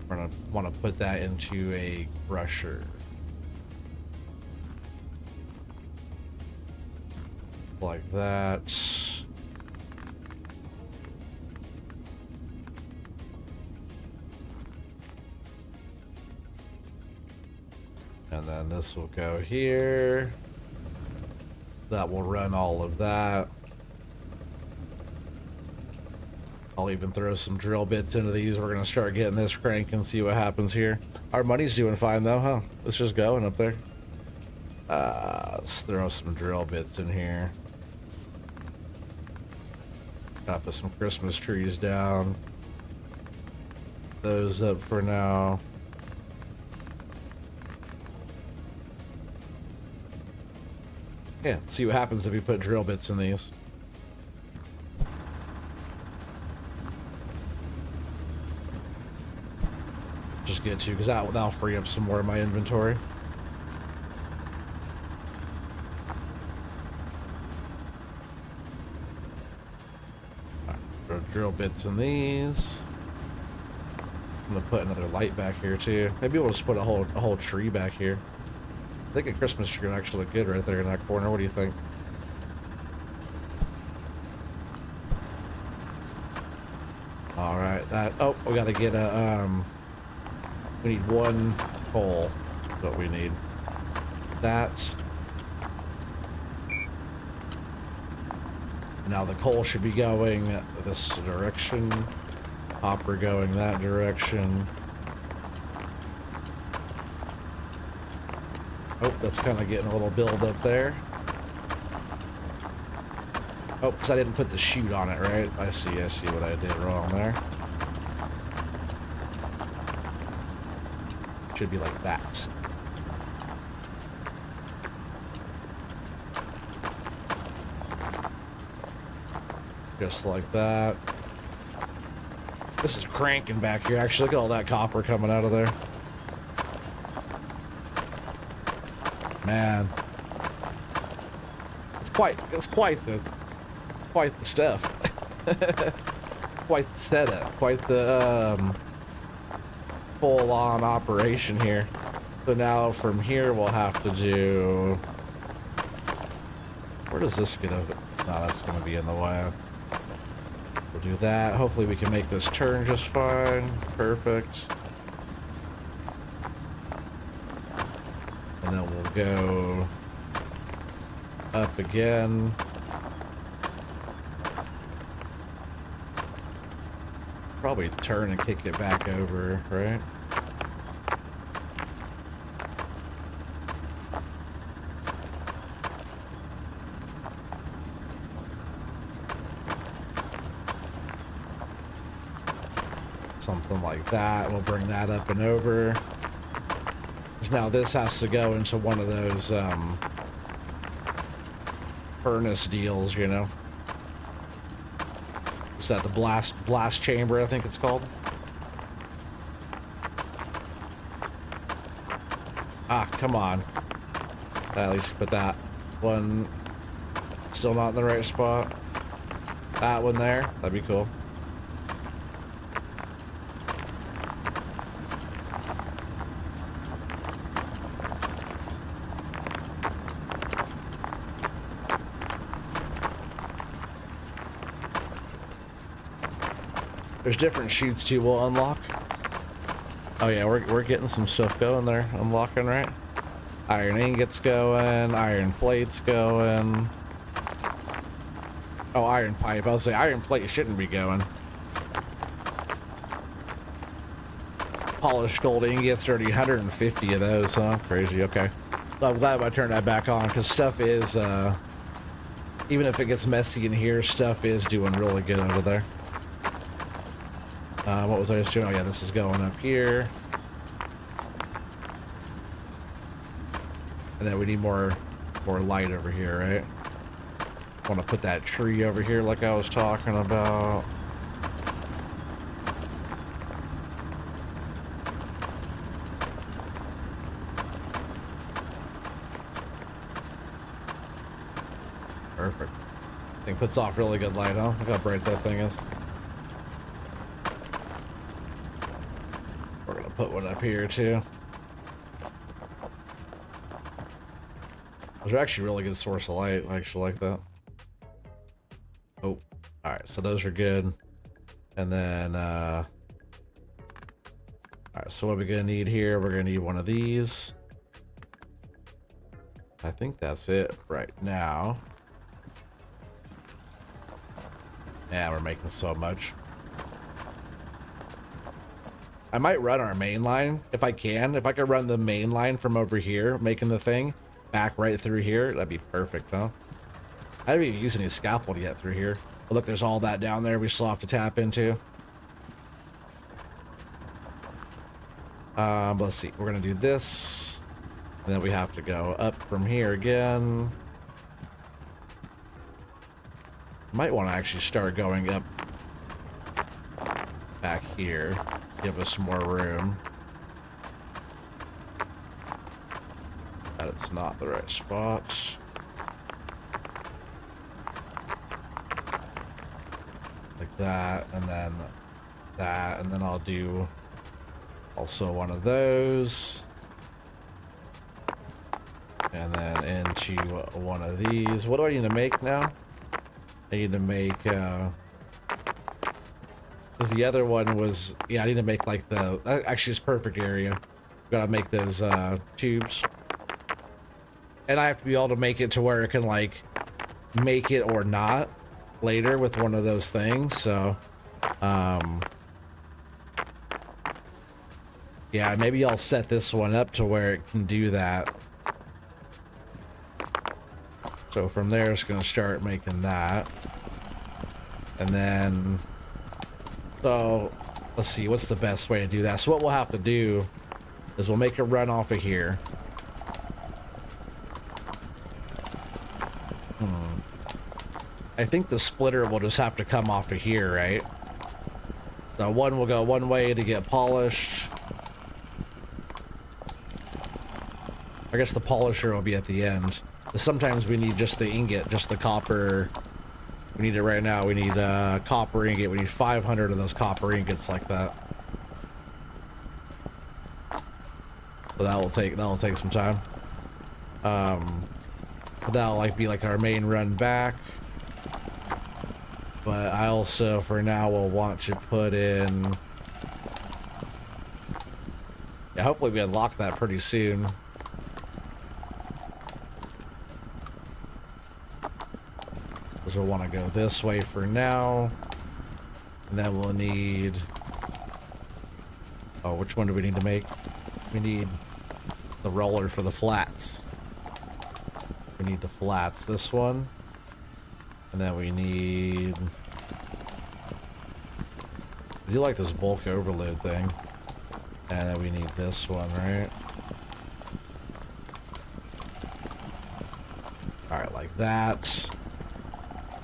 We're gonna want to put that into a crusher. Like that. And then this will go here. That will run all of that. I'll even throw some drill bits into these. We're gonna start getting this crank and see what happens here. Our money's doing fine though, huh? It's just going up there. Let's throw some drill bits in here. Gotta put some Christmas trees down. Those up for now. Yeah, see what happens if you put drill bits in these. Just get to, because that'll free up some more of my inventory. Right, throw drill bits in these. I'm gonna put another light back here too. Maybe we'll just put a whole tree back here. I think a Christmas tree would actually look good right there in that corner. What do you think? All right, oh, we gotta get a, we need one coal, is what we need. That. Now the coal should be going this direction. Copper going that direction. Oh, that's kind of getting a little build up there. Oh, because I didn't put the chute on it, right? I see what I did wrong there. Should be like that. Just like that. This is cranking back here. Actually, look at all that copper coming out of there. Man. It's quite the stuff. Quite the setup. Quite the full-on operation here. So now from here we'll have to do. Where does this get over? No, that's going to be in the way. We'll do that. Hopefully we can make this turn just fine. Perfect. And then we'll go up again. Probably turn and kick it back over, right? Something like that. We'll bring that up and over. Now this has to go into one of those furnace deals, you know. Is that the blast chamber, I think it's called? Ah, come on. At least put that one still not in the right spot. That one there, that'd be cool. There's different chutes too we'll unlock. Oh yeah, we're getting some stuff going there. Unlocking, right? Iron ingots going, iron plates going. Oh, iron pipe. I was saying iron plate shouldn't be going. Polished gold ingots, already 150 of those, huh? Crazy, okay. So I'm glad I turned that back on, because stuff is, even if it gets messy in here, stuff is doing really good over there. What was I just doing? Oh yeah, this is going up here. And then we need more light over here, right? Want to put that tree over here like I was talking about. Perfect. Thing puts off really good light, huh? Look how bright that thing is. We're gonna put one up here too. Those are actually a really good source of light. I actually like that. Oh, all right. So those are good. And then, all right. So what are we gonna need here? We're gonna need one of these. I think that's it right now. Yeah, we're making so much. I might run our main line if I can. If I could run the main line from over here, making the thing back right through here, that'd be perfect, huh? I haven't even used any scaffold yet through here. But look, there's all that down there we still have to tap into. Let's see. We're gonna do this, and then we have to go up from here again. Might want to actually start going up back here. Give us more room. That is not the right spot. Like that, and then that, and then I'll do also one of those. And then into one of these. What do I need to make now? I need to make, because the other one was, yeah, I need to make like the, that actually is perfect area. Gotta make those tubes. And I have to be able to make it to where it can like make it or not later with one of those things. So, yeah, maybe I'll set this one up to where it can do that. So from there, it's going to start making that. And then, so let's see, what's the best way to do that? So what we'll have to do is we'll make a run off of here. I think the splitter will just have to come off of here, right? So one will go one way to get polished. I guess the polisher will be at the end. But sometimes we need just the ingot, just the copper. We need it right now. We need a copper ingot. We need 500 of those copper ingots like that. So that'll take some time. But that'll like be like our main run back. But I also, for now, will want to put in... Yeah, hopefully we unlock that pretty soon. Because we'll want to go this way for now. And then we'll need... Oh, which one do we need to make? We need the roller for the flats. We need the flats, this one. And then we need... I do like this bulk overload thing. And then we need this one, right? Alright, like that.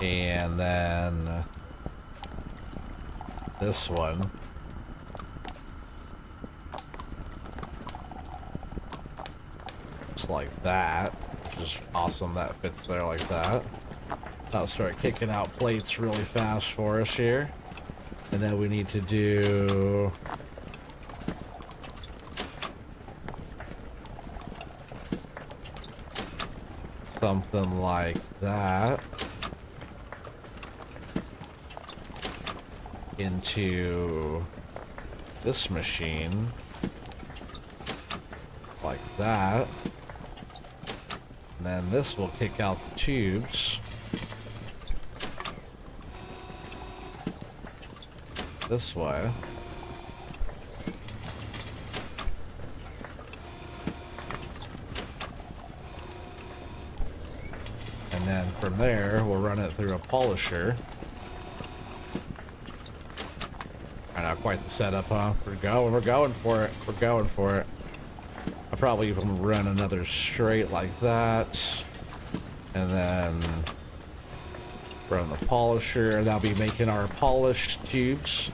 And then... this one. Just like that. Which is awesome, that fits there like that. I'll start kicking out plates really fast for us here. And then we need to do... something like that. Into this machine. Like that. And then this will kick out the tubes. This way. And then from there, we'll run it through a polisher. Not quite the setup, huh? We're going for it. We're going for it. I'll probably even run another straight like that. And then run the polisher, and that'll be making our polished tubes.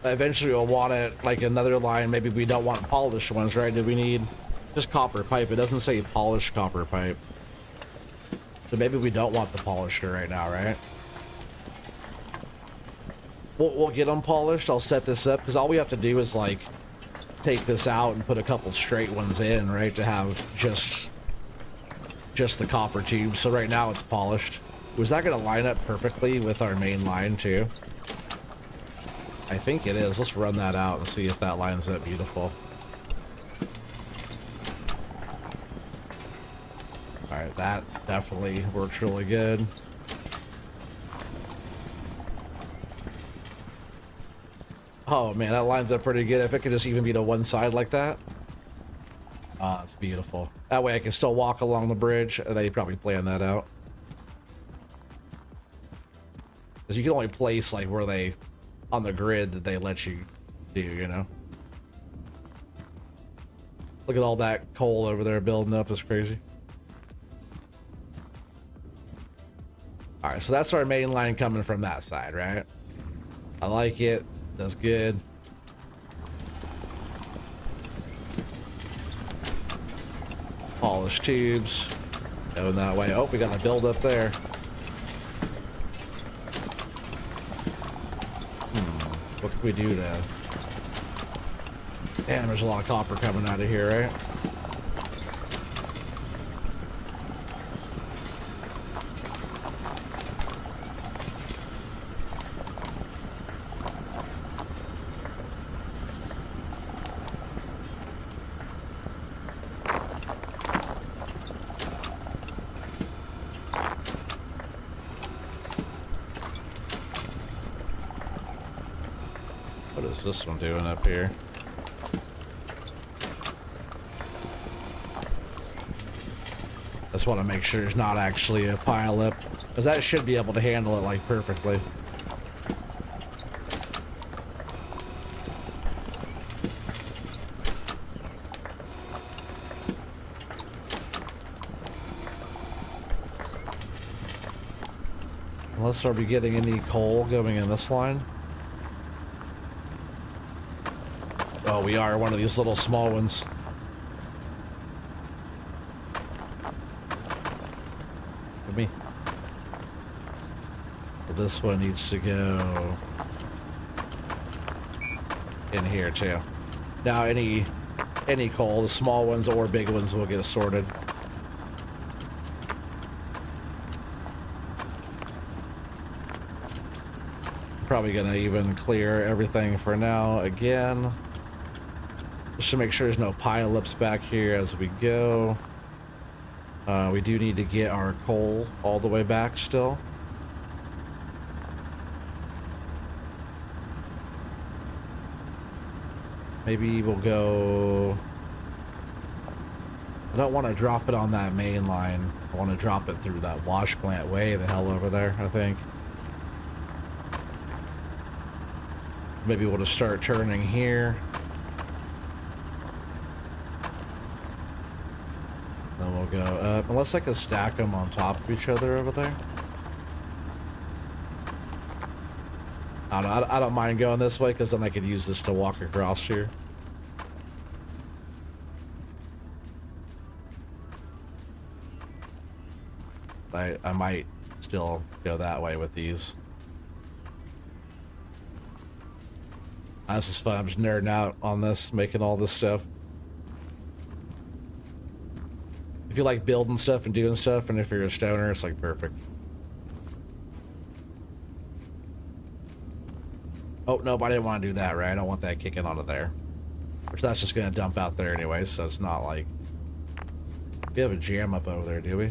Eventually we'll want it like another line. Maybe we don't want polished ones, right? Do we need just copper pipe? It doesn't say polished copper pipe. So maybe we don't want the polisher right now, right? We'll get them polished. I'll set this up because all we have to do is like take this out and put a couple straight ones in, right? To have just the copper tube. So right now it's polished. Was that going to line up perfectly with our main line too? I think it is. Let's run that out and see if that lines up beautiful. Alright, that definitely works really good. Oh man, that lines up pretty good. If it could just even be to one side like that. Ah, it's beautiful. That way I can still walk along the bridge. They probably plan that out. Because you can only place like where they, on the grid that they let you do, you know? Look at all that coal over there building up. It's crazy. Alright, so that's our main line coming from that side, right? I like it. That's good. Polished tubes. Going that way. Oh, we got a build up there. What can we do then? Damn, there's a lot of copper coming out of here, right? What is this one doing up here? I just want to make sure there's not actually a pile up, because that should be able to handle it like perfectly. Unless are we getting any coal going in this line? Oh, we are one of these little small ones. For me. So this one needs to go in here too. Now any coal, the small ones or big ones, will get sorted. Probably gonna even clear everything for now again, just to make sure there's no pileups back here as we go. We do need to get our coal all the way back still. Maybe we'll go... I don't want to drop it on that main line. I want to drop it through that wash plant way the hell over there, I think. Maybe we'll just start turning here. Then we'll go up. Unless I can stack them on top of each other over there. I don't know. I don't mind going this way because then I could use this to walk across here. I might still go that way with these. This is fun. I'm just nerding out on this, making all this stuff. If you like building stuff and doing stuff, and if you're a stoner, it's like perfect. Oh, no, but I didn't want to do that, right? I don't want that kicking onto there. Which that's just going to dump out there anyway, so it's not like... We have a jam up over there, do we?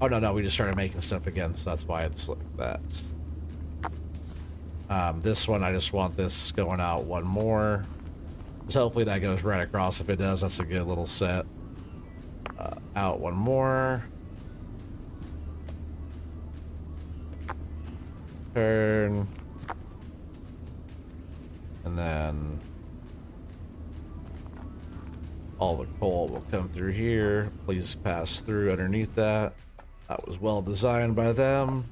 Oh, no, we just started making stuff again, so that's why it's like that. This one, I just want this going out one more. So hopefully that goes right across. If it does, that's a good little set. Out one more. Turn. And then all the coal will come through here. Please pass through underneath that. That was well designed by them.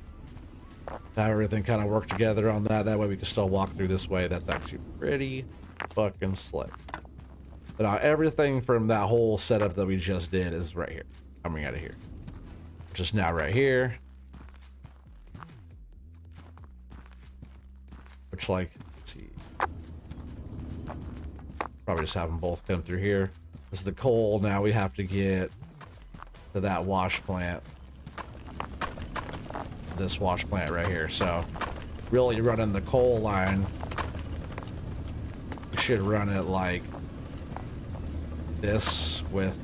Have everything kind of work together on that. That way we can still walk through this way. That's actually pretty fucking slick. But now everything from that whole setup that we just did is right here. Coming out of here. Just now right here. Which, like, let's see. Probably just have them both come through here. This is the coal. Now we have to get to that wash plant. This wash plant right here. So really running the coal line, we should run it like this with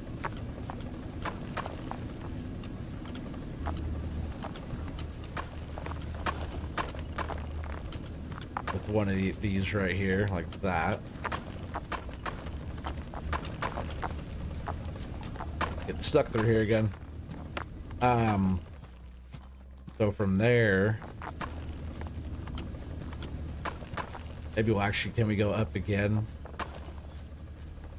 one of these right here, like that. Get stuck through here again. So from there, maybe we'll actually, can we go up again?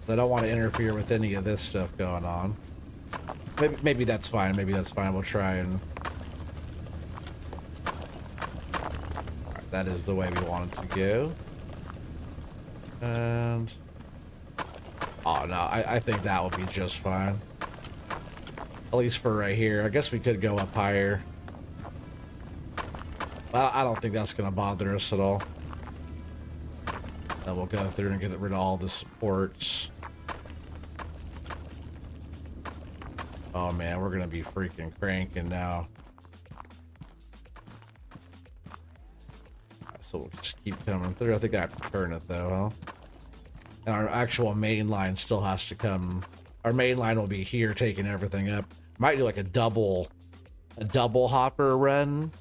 I don't want to interfere with any of this stuff going on. Maybe that's fine. Maybe that's fine. We'll try and... Alright, that is the way we want it to go. And... Oh, no. I think that will be just fine. At least for right here. I guess we could go up higher. But I don't think that's going to bother us at all. Then we'll go through and get rid of all the supports. Oh man, we're gonna be freaking cranking now. Right, so we'll just keep coming through. I think I have to turn it though, huh? And our actual main line still has to come. Our main line will be here taking everything up. Might do like a double hopper run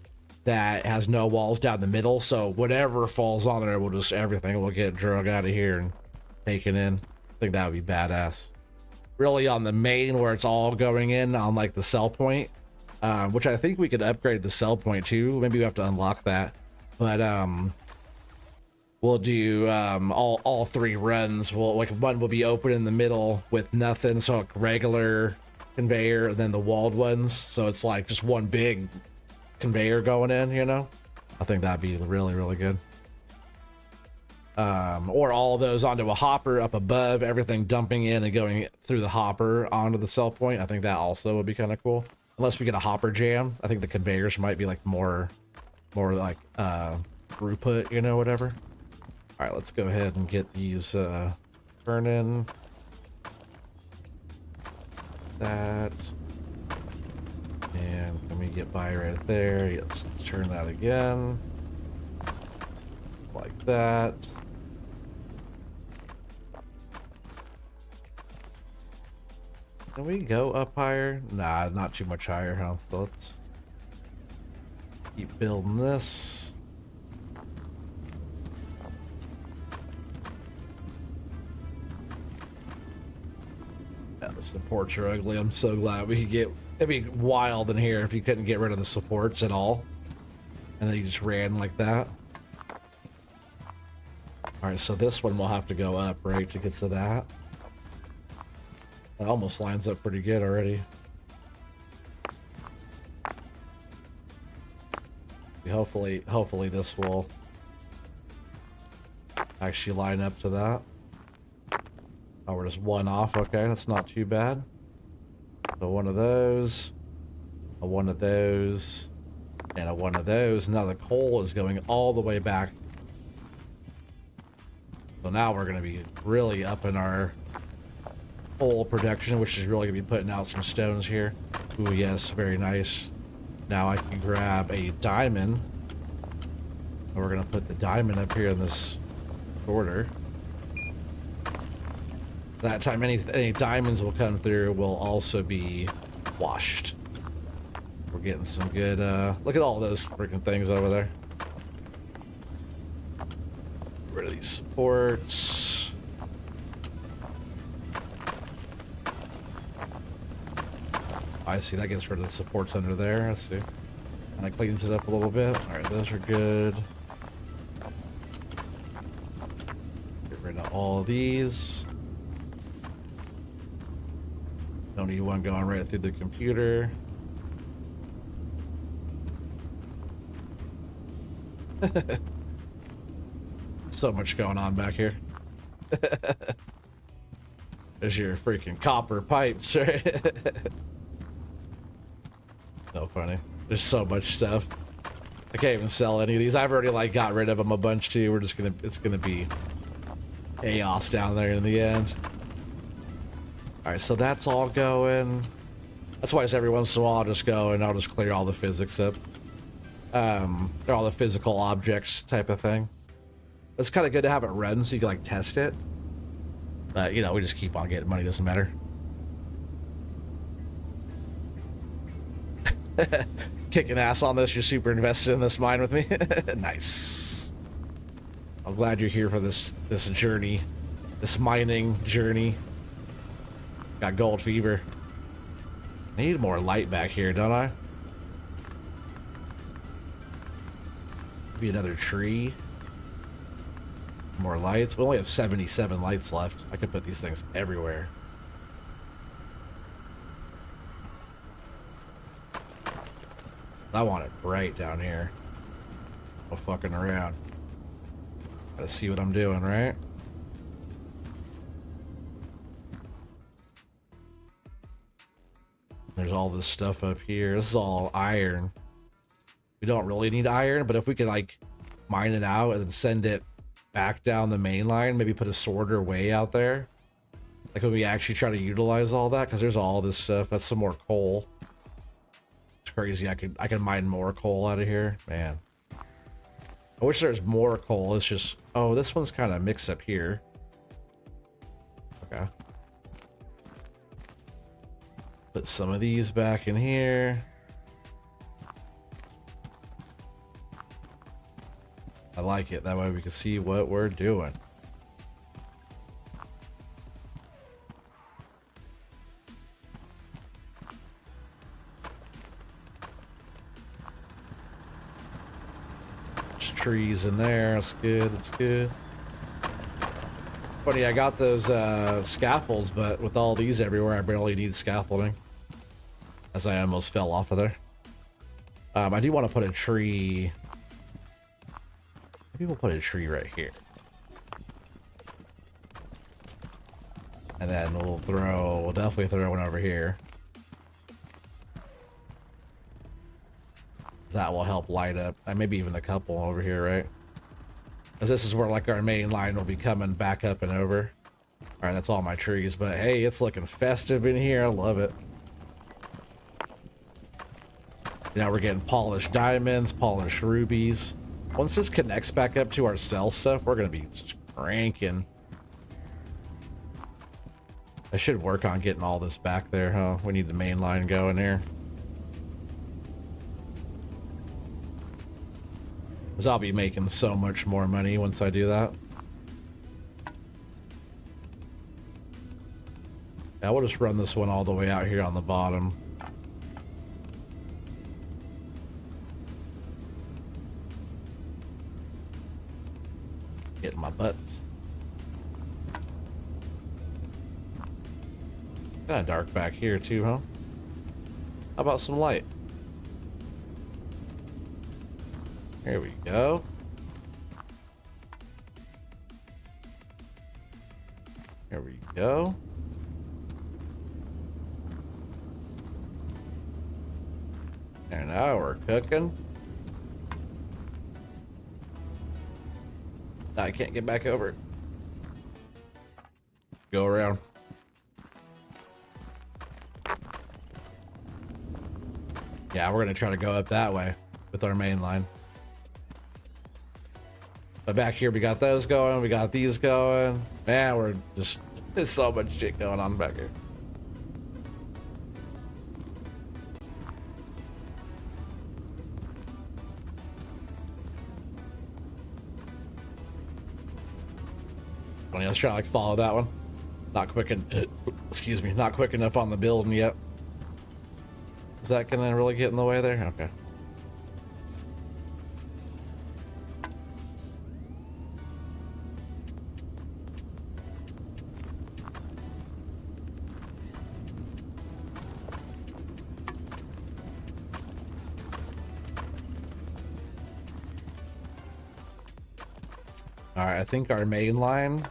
that has no walls down the middle. So whatever falls on there, everything will get drug out of here and taken in. I think that would be badass. Really on the main where it's all going in on like the sell point, which I think we could upgrade the sell point too. Maybe we have to unlock that, but we'll do all three runs. Well, like one will be open in the middle with nothing, so a regular conveyor, and then the walled ones, so it's like just one big conveyor going in, you know. I think that'd be really, really good. Or all those onto a hopper up above, everything dumping in and going through the hopper onto the sell point. I think that also would be kind of cool. Unless we get a hopper jam, I think the conveyors might be like more like throughput, you know, whatever. All right, let's go ahead and get these turning. That. And can we get by right there? Yes, let's turn that again. Like that. Can we go up higher? Nah, not too much higher, huh? So let's keep building this. Yeah, the supports are ugly. I'm so glad we could get... It'd be wild in here if you couldn't get rid of the supports at all. And then you just ran like that. Alright, so this one will have to go up, right, to get to that. That almost lines up pretty good already. Hopefully this will actually line up to that. Oh, we're just one off. Okay, that's not too bad. So one of those, a one of those, and a one of those. Now the coal is going all the way back. So now we're going to be really up in our coal production, which is really going to be putting out some stones here. Ooh, yes, very nice. Now I can grab a diamond. And we're going to put the diamond up here in this order. That time any diamonds will come through will also be washed. We're getting some good, look at all those freaking things over there. Get rid of these supports. I see, that gets rid of the supports under there. Let's see. And it cleans it up a little bit. Alright, those are good. Get rid of all of these. Don't need one going right through the computer. So much going on back here. There's your freaking copper pipes, right? So funny. There's so much stuff. I can't even sell any of these. I've already like got rid of them a bunch too. We're just it's gonna be chaos down there in the end. All right, so that's all going. That's why it's every once in a while I'll just go and I'll just clear all the physics up. All the physical objects type of thing. It's kind of good to have it run so you can like test it. But you know, we just keep on getting money, doesn't matter. Kicking ass on this, you're super invested in this mine with me. Nice. I'm glad you're here for this journey, this mining journey. Got gold fever. I need more light back here, don't I? Maybe another tree. More lights. We only have 77 lights left. I could put these things everywhere. I want it bright down here. No fucking around. Gotta see what I'm doing, right? There's all this stuff up here. This is all iron. We don't really need iron, but if we could like mine it out and then send it back down the main line, maybe put a sorter way out there. Like when we actually try to utilize all that, because there's all this stuff. That's some more coal. It's crazy. I could mine more coal out of here. Man. I wish there's more coal. It's just, oh, this one's kind of mixed up here. Okay. Put some of these back in here. I like it. That way we can see what we're doing. There's trees in there. That's good. That's good. Funny, I got those scaffolds, but with all these everywhere, I barely need scaffolding. As I almost fell off of there. I do want to put a tree. Maybe we'll put a tree right here. And then we'll definitely throw one over here. That will help light up, maybe even a couple over here, right? Because this is where like our main line will be coming back up and over. All right, that's all my trees, but hey, it's looking festive in here. I love it. Now we're getting polished diamonds, polished rubies. Once this connects back up to our cell stuff, we're gonna be cranking. I should work on getting all this back there, huh? We need the main line going here. Because I'll be making so much more money once I do that. Yeah, we'll just run this one all the way out here on the bottom. Getting my butts. Kind of dark back here too, huh? How about some light? Here we go. Here we go. And now we're cooking. I can't get back over. Go around. Yeah, we're gonna try to go up that way with our main line. But back here, we got those going. We got these going. Man, we're just, there's so much shit going on back here. I was trying to like follow that one. Not quick and excuse me, not quick enough on the building yet. Is that gonna really get in the way there? Okay. All right, I think our main line.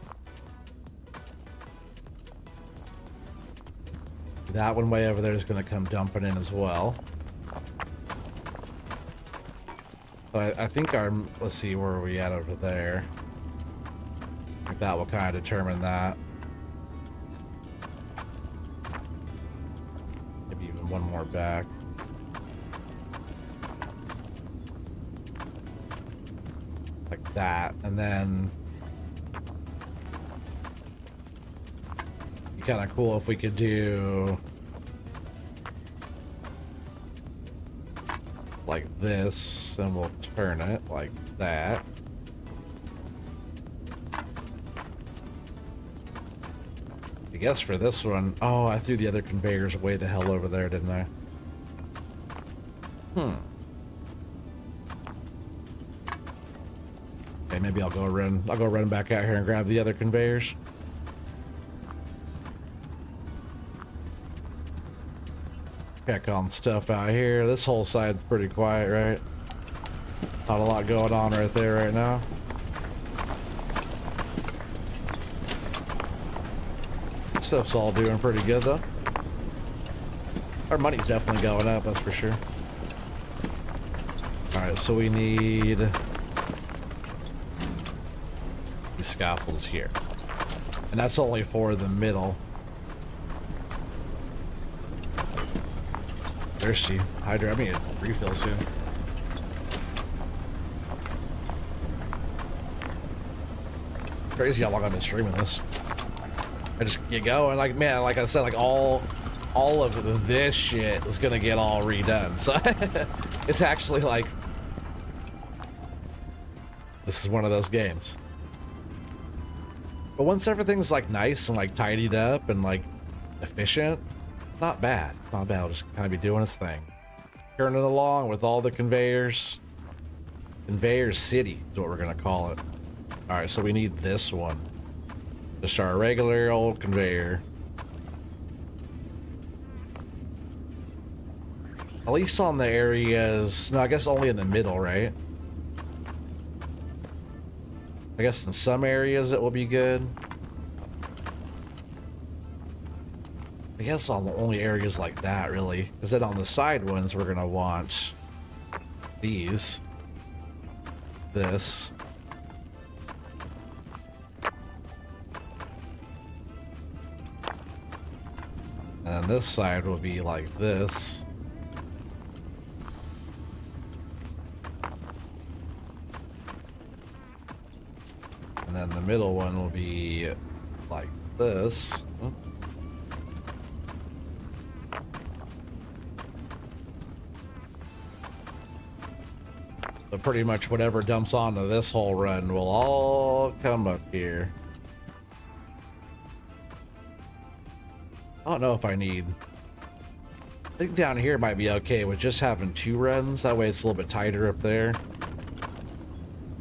That one way over there is going to come dumping in as well. So I think our, let's see, where are we at over there? I think that will kind of determine that. Maybe even one more back. Like that, and then be kind of cool if we could do like this, and we'll turn it like that. I guess for this one, oh, I threw the other conveyors way the hell over there, didn't I? Okay, maybe I'll go run back out here and grab the other conveyors. Check on stuff out here. This whole side's pretty quiet, right? Not a lot going on right there right now. Stuff's all doing pretty good though. Our money's definitely going up, that's for sure. Alright, so we need these scaffolds here. And that's only for the middle. Thirsty. Hydra, I mean, refill soon. Crazy how long I've been streaming this. I just get going, like, man, like I said, like all of this shit is gonna get all redone. So it's actually like, this is one of those games. But once everything's like nice and like tidied up and like efficient, not bad. Not bad. I'll just kind of be doing its thing. Turning along with all the conveyors. Conveyor City is what we're gonna call it. Alright, so we need this one. Just our regular old conveyor. At least on the areas, no, I guess only in the middle, right? I guess in some areas it will be good. I guess on the only areas like that, really. Because then on the side ones, we're gonna want these. This. And this side will be like this. And then the middle one will be like this. So pretty much whatever dumps onto this whole run will all come up here. I don't know if I need... I think down here might be okay with just having 2 runs. That way it's a little bit tighter up there.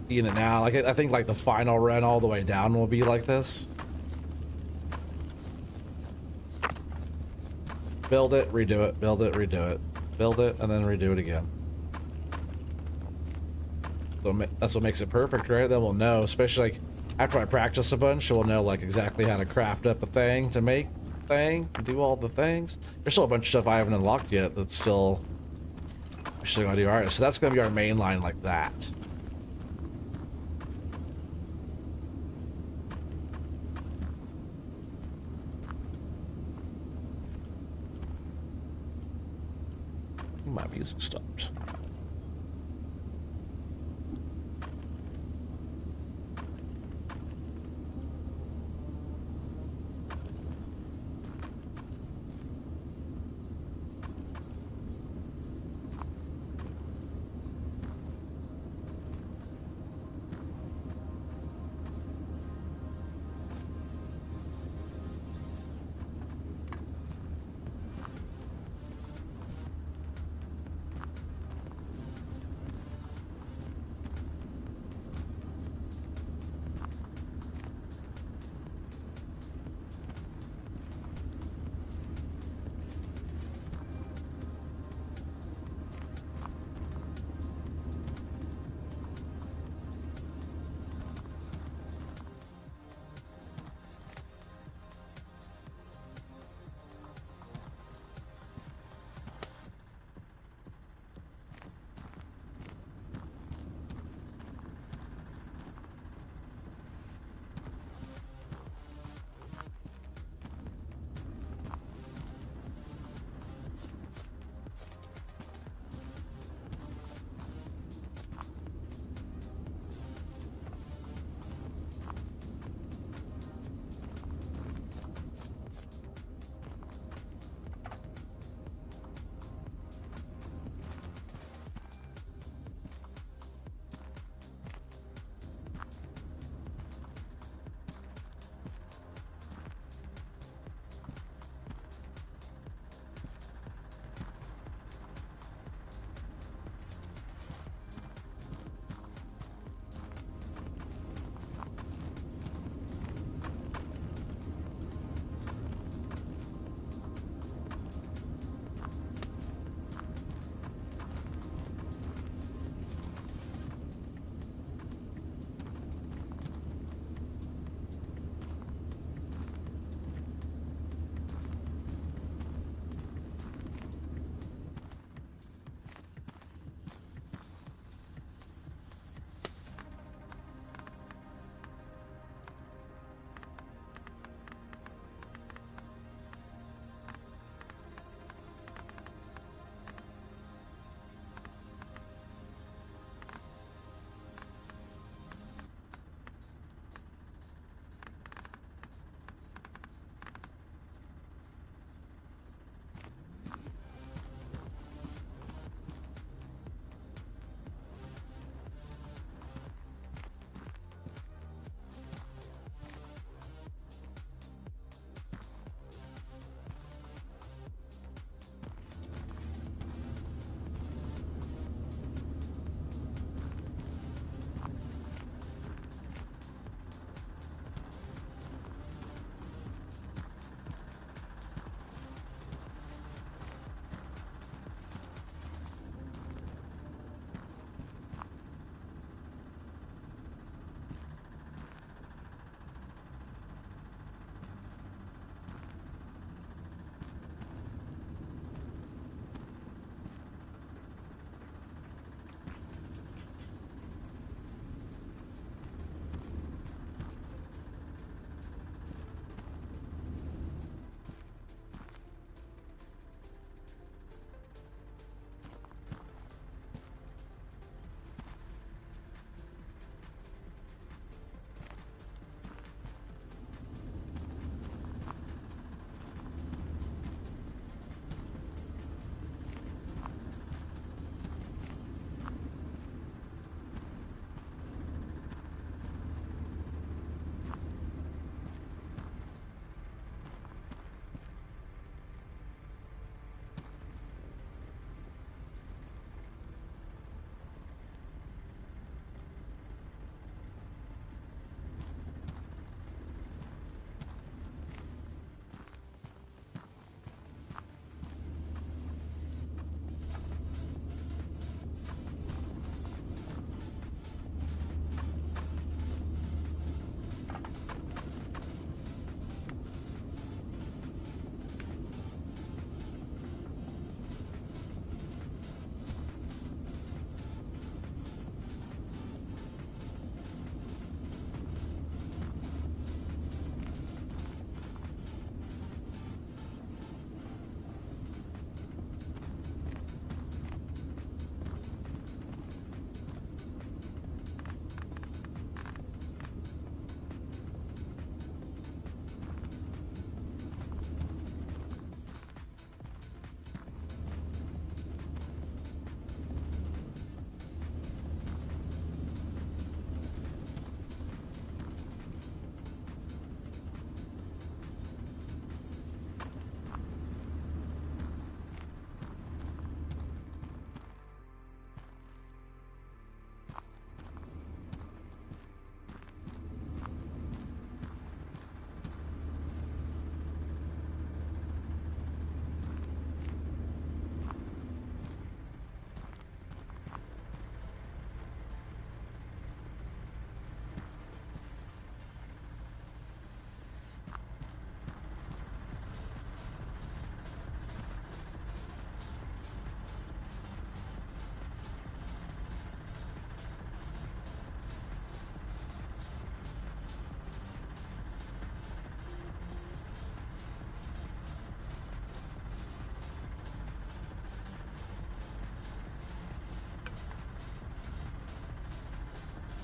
Seeing it now, like I think like the final run all the way down will be like this. Build it, redo it, build it, redo it. Build it, and then redo it again. So that's what makes it perfect, right? Then we'll know, especially like after I practice a bunch, we'll know like exactly how to craft up a thing to make thing, do all the things. There's still a bunch of stuff I haven't unlocked yet that's still gonna do. All right, so that's gonna be our main line like that. My music stopped.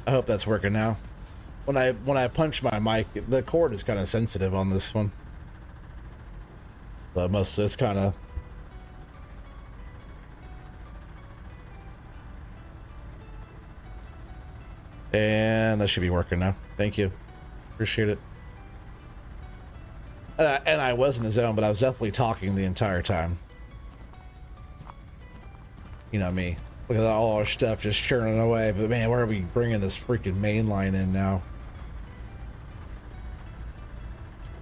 I hope that's working now. When I punch my mic, the cord is kind of sensitive on this one. But it's kind of... And that should be working now. Thank you. Appreciate it. And I was in the zone, but I was definitely talking the entire time. You know me. Look at all our stuff just churning away. But man, where are we bringing this freaking main line in now?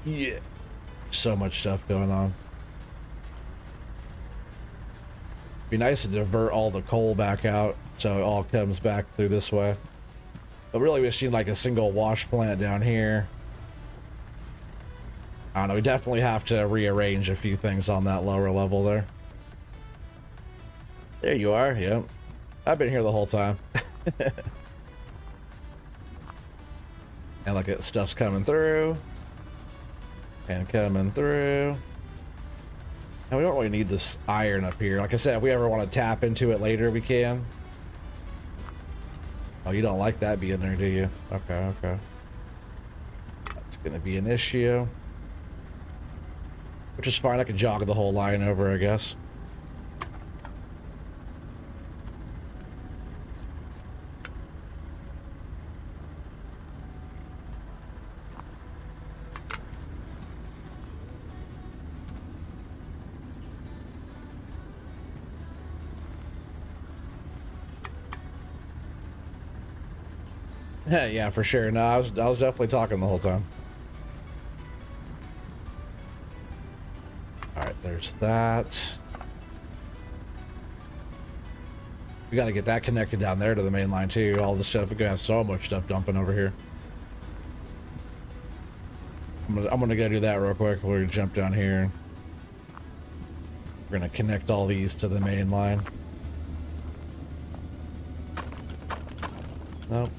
Yeah. So much stuff going on. Be nice to divert all the coal back out so it all comes back through this way. But really, we've seen like a single wash plant down here. I don't know, we definitely have to rearrange a few things on that lower level there. There you are, yep. I've been here the whole time. And look at stuff's coming through. And coming through. And we don't really need this iron up here. Like I said, if we ever want to tap into it later, we can. Oh, you don't like that being there, do you? Okay, okay. That's gonna be an issue. Which is fine, I can jog the whole line over, I guess. Yeah, for sure. No, I was definitely talking the whole time. All right, there's that. We got to get that connected down there to the main line too. All this stuff, we're gonna have so much stuff dumping over here. I'm gonna go do that real quick. We're gonna jump down here. We're gonna connect all these to the main line. Nope.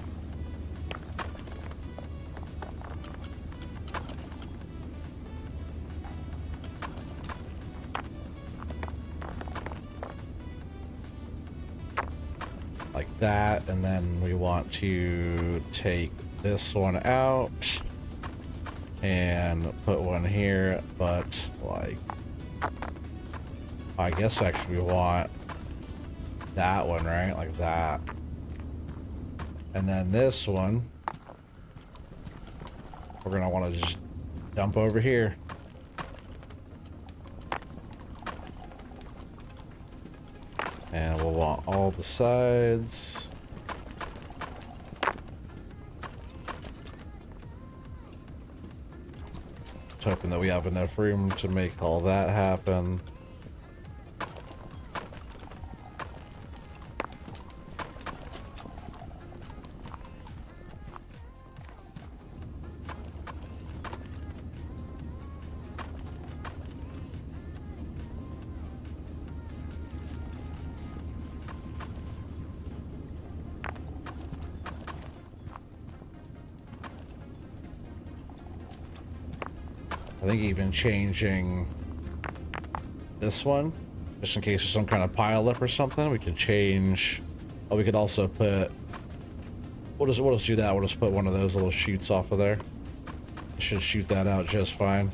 Like that, and then we want to take this one out and put one here, but like, I guess actually we want that one, right? Like that. And then this one, we're gonna want to just dump over here. And we'll want all the sides. Just hoping that we have enough room to make all that happen. I think even changing this one, just in case there's some kind of pileup or something, we could change. Oh, we could also put. We'll just do that. We'll just put one of those little chutes off of there. It should shoot that out just fine.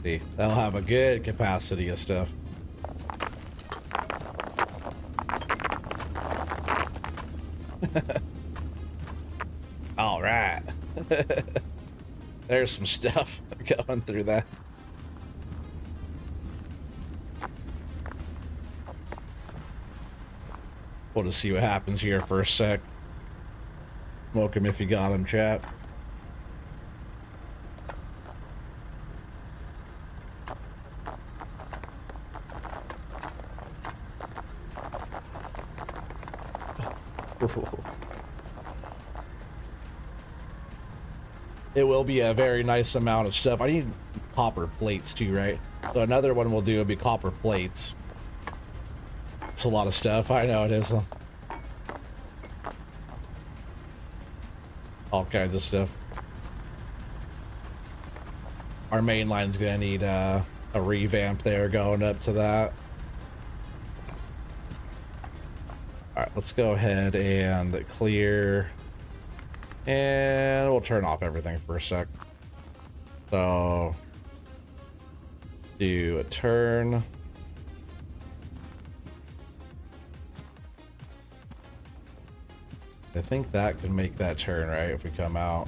See, that'll have a good capacity of stuff. All right. There's some stuff going through that. We'll just see what happens here for a sec. Welcome if you got him, chat. It will be a very nice amount of stuff. I need copper plates too, right? So another one we'll do will be copper plates. It's a lot of stuff. I know it is. All kinds of stuff. our main line's gonna need a revamp there going up to that. All right, let's go ahead and clear, and we'll turn off everything for a sec. So do a turn. I think that could make that turn, right? If we come out.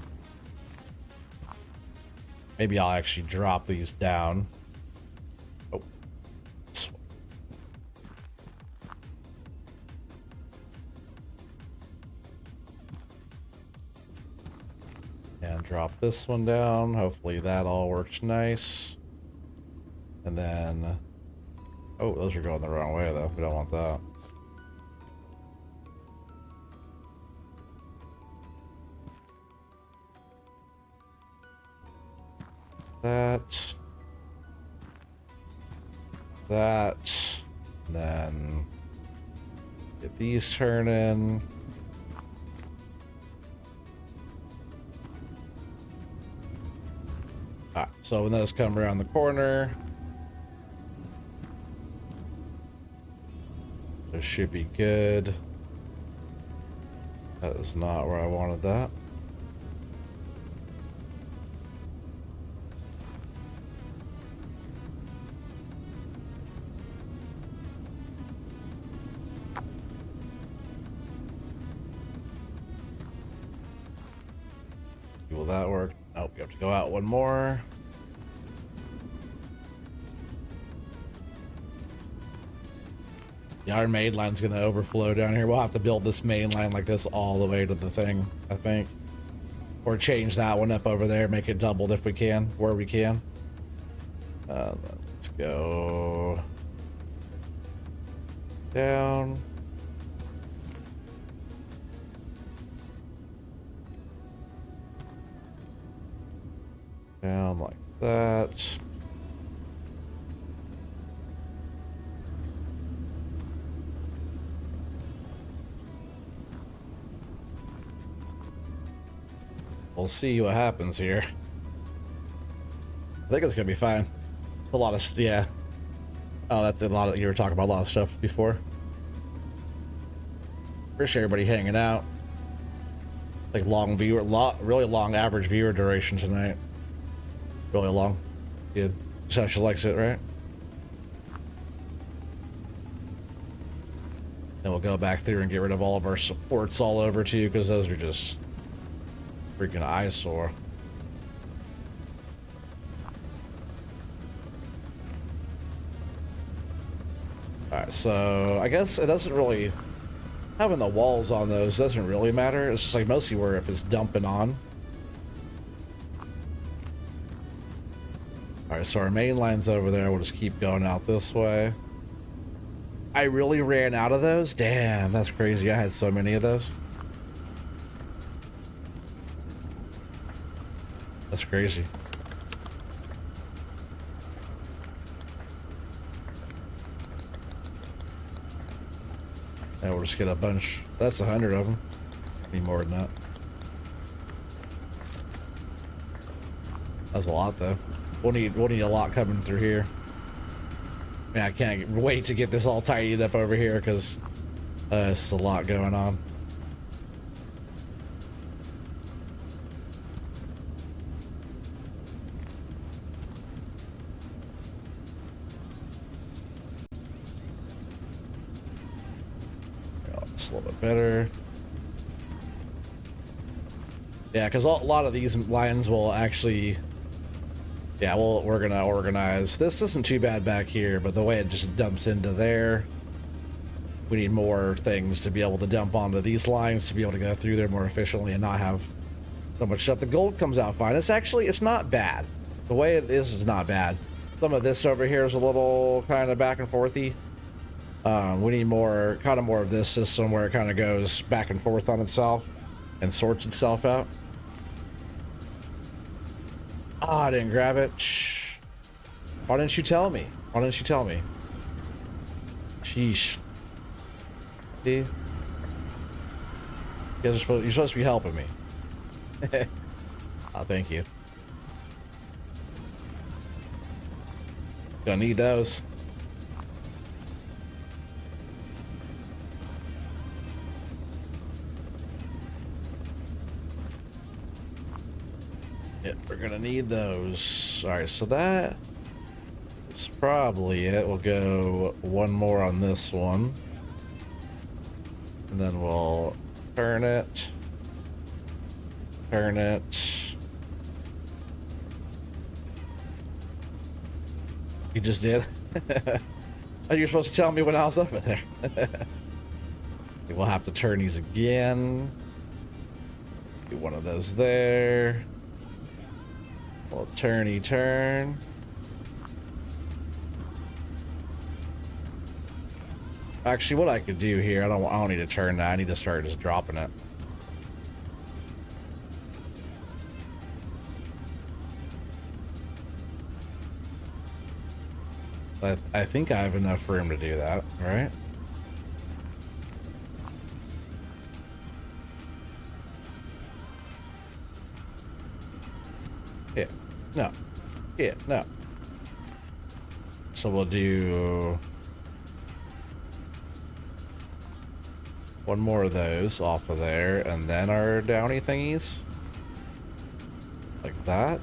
Maybe I'll actually drop these down. Oh. And drop this one down. Hopefully that all works nice. And then... Oh, those are going the wrong way, though. We don't want that. That, then get these turning. So when those come around the corner, this should be good. That is not where I wanted that. Will that work? Nope, we have to go out one more. Yeah, our main line's gonna overflow down here. We'll have to build this main line like this all the way to the thing, I think. Or change that one up over there, make it doubled if we can, where we can. Let's go down. Down like that. We'll see what happens here. I think it's gonna be fine. A lot of, yeah. Oh, that's a lot of, you were talking about a lot of stuff before. Appreciate everybody hanging out. Like long viewer, really long average viewer duration tonight. Really long. Good. Sasha likes it, right? And we'll go back through and get rid of all of our supports all over too, because those are just freaking eyesore. Alright, so I guess it doesn't really, having the walls on those doesn't really matter. It's just like mostly where if it's dumping on. Alright, so our main line's over there. We'll just keep going out this way. I really ran out of those? Damn, that's crazy. I had so many of those. That's crazy. And we'll just get a bunch. That's 100 of them. Need more than that. That's a lot, though. We'll need a lot coming through here. Man, I can't wait to get this all tidied up over here because it's a lot going on. It's a little bit better. Yeah, because a lot of these lines will actually... Yeah, well, we're gonna organize. This isn't too bad back here, but the way it just dumps into there, we need more things to be able to dump onto these lines to be able to go through there more efficiently and not have so much stuff. The gold comes out fine. It's not bad. The way it is not bad. Some of this over here is a little kind of back and forthy. We need more of this system where it kind of goes back and forth on itself and sorts itself out. Oh, I didn't grab it. Shh. Why didn't you tell me? Why didn't you tell me? Sheesh. See? You guys are you're supposed to be helping me. Oh, thank you. Gonna need those. Yeah, we're gonna need those. All right, so that is probably it. We'll go one more on this one. And then we'll turn it. Turn it. You just did? Oh, you're supposed to tell me when I was up in there. We'll have to turn these again. Do one of those there. Little turny turn. Actually, what I could do here, I don't need to turn that. I need to start just dropping it. I think I have enough room to do that, right? Yeah. No. Yeah, no. So we'll do one more of those off of there, and then our downy thingies. Like that.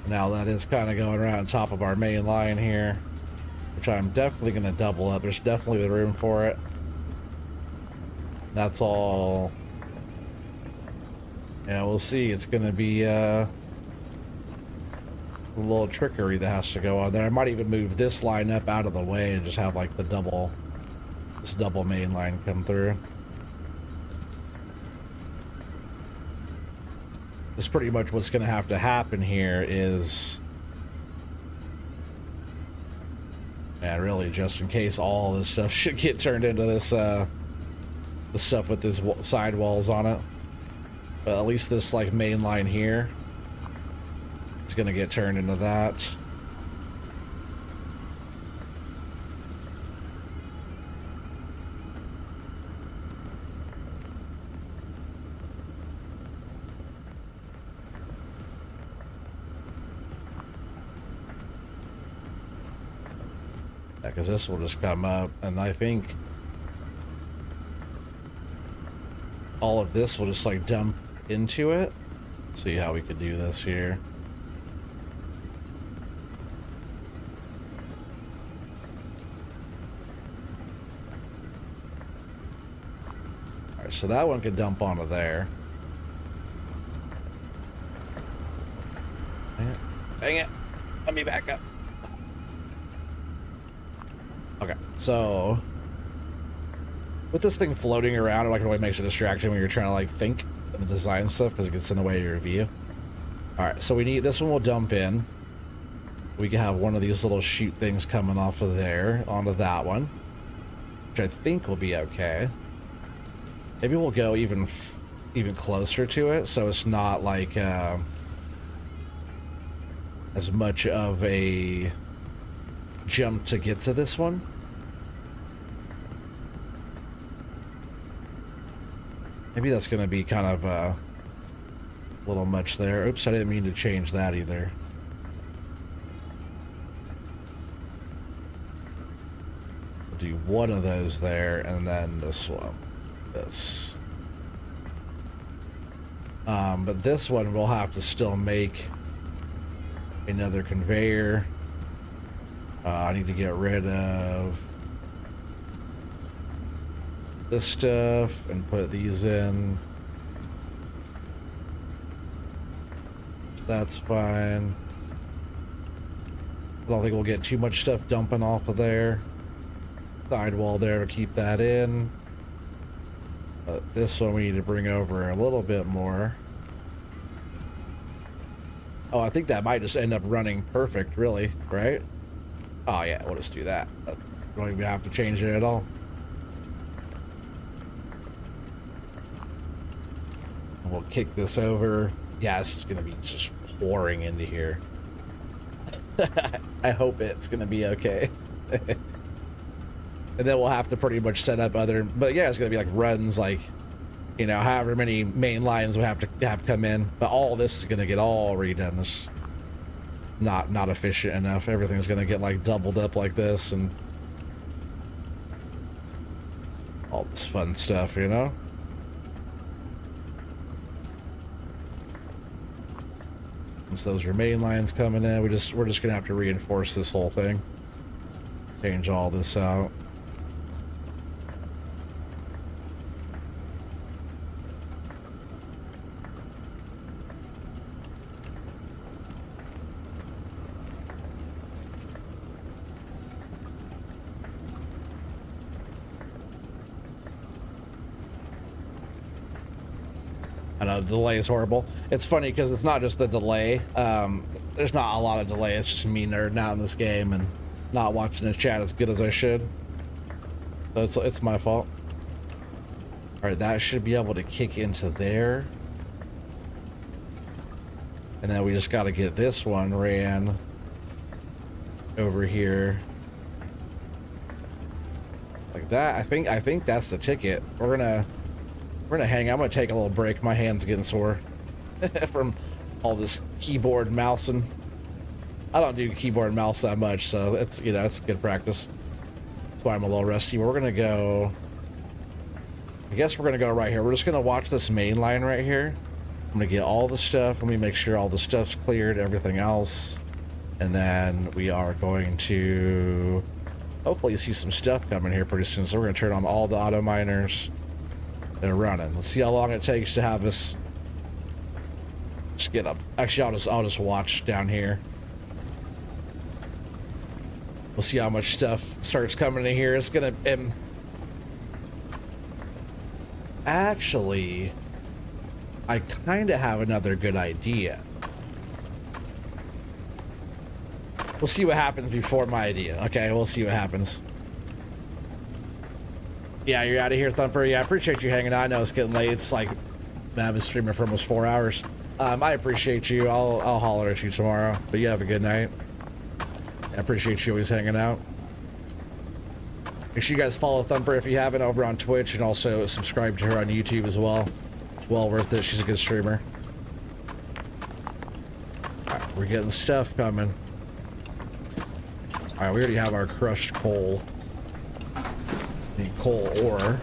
Now that is kind of going around top of our main line here, which I'm definitely going to double up. There's definitely the room for it. That's all. Yeah, we'll see. It's going to be a little trickery that has to go on there. I might even move this line up out of the way and just have like the this double main line come through. That's pretty much what's going to have to happen here is, and really just in case all this stuff should get turned into this, the stuff with these side walls on it. But at least this like main line here is going to get turned into that. Because this will just come up, and I think all of this will just like dump into it. Let's see how we could do this here. All right, so that one could dump onto there. Dang it. Dang it. Let me back up. Okay, so with this thing floating around, it like really makes a distraction when you're trying to like think and design stuff because it gets in the way of your view. All right, so we need this one. Will dump in. We can have one of these little shoot things coming off of there onto that one, which I think will be okay. Maybe we'll go even closer to it, so it's not like as much of a jump to get to this one. Maybe that's going to be kind of a little much there. Oops, I didn't mean to change that either. We'll do one of those there, and then this one. This. But this one we'll have to still make another conveyor. I need to get rid of this stuff and put these in. That's fine. I don't think we'll get too much stuff dumping off of there. Sidewall there to keep that in. But this one we need to bring over a little bit more. Oh, I think that might just end up running perfect, really, right? Oh yeah, we'll just do that. Don't even have to change it at all. We'll kick this over. Yeah, this is gonna be just pouring into here. I hope it's gonna be okay. And then we'll have to pretty much set up other, but yeah, it's gonna be like runs like you know, however many main lines we have to have come in. But all this is gonna get all redone. This not efficient enough. Everything's gonna get like doubled up like this and all this fun stuff, you know. Since those are main lines coming in, we're just gonna have to reinforce this whole thing. Change all this out. I know the delay is horrible. It's funny because it's not just the delay. There's not a lot of delay. It's just me nerding out in this game and not watching the chat as good as I should. So it's my fault. All right, that should be able to kick into there. And then we just got to get this one ran over here. Like that. I think that's the ticket. We're gonna hang. I'm gonna take a little break. My hand's getting sore from all this keyboard mousing. I don't do keyboard and mouse that much, so it's, you know, it's good practice. That's why I'm a little rusty. But we're gonna go. I guess we're gonna go right here. We're just gonna watch this main line right here. I'm gonna get all the stuff. Let me make sure all the stuff's cleared, everything else, and then we are going to hopefully see some stuff coming here pretty soon. So we're gonna turn on all the auto miners. They're running. Let's see how long it takes to have us just get up. Actually, I'll just watch down here. We'll see how much stuff starts coming in here. It's gonna actually, I kind of have another good idea. We'll see what happens before my idea. Okay, we'll see what happens. Yeah, you're out of here, Thumper. Yeah, I appreciate you hanging out. I know it's getting late. It's like, I've been streaming for almost 4 hours. I appreciate you. I'll holler at you tomorrow. But you have a good night. I appreciate you always hanging out. Make sure you guys follow Thumper if you haven't over on Twitch, and also subscribe to her on YouTube as well. Well worth it. She's a good streamer. All right, we're getting stuff coming. All right, we already have our crushed coal. Need coal ore.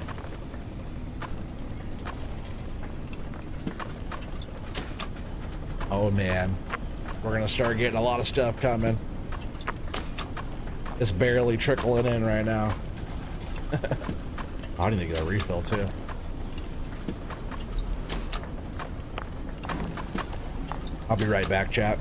Oh man, we're gonna start getting a lot of stuff coming. It's barely trickling in right now. I need to get a refill too. I'll be right back, chat.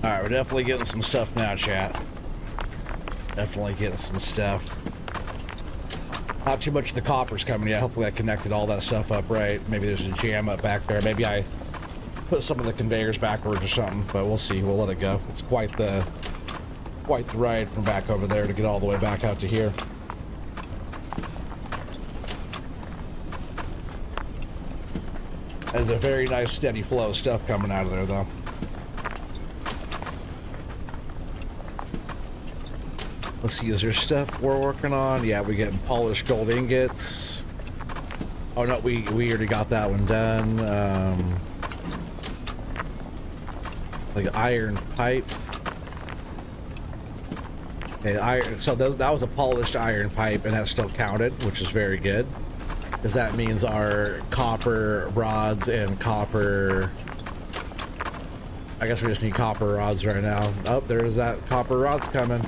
Alright, we're definitely getting some stuff now, chat. Definitely getting some stuff. Not too much of the copper's coming yet. Hopefully I connected all that stuff up right. Maybe there's a jam up back there. Maybe I put some of the conveyors backwards or something, but we'll see. We'll let it go. It's quite the ride from back over there to get all the way back out to here. There's a very nice steady flow of stuff coming out of there, though. Let's see, is there stuff we're working on? Yeah, we're getting polished gold ingots. Oh no, we already got that one done. Like iron pipe. Okay, iron. So that was a polished iron pipe, and that still counted, which is very good, because that means our copper rods and copper I guess we just need copper rods right now. Oh, there's that copper rods coming.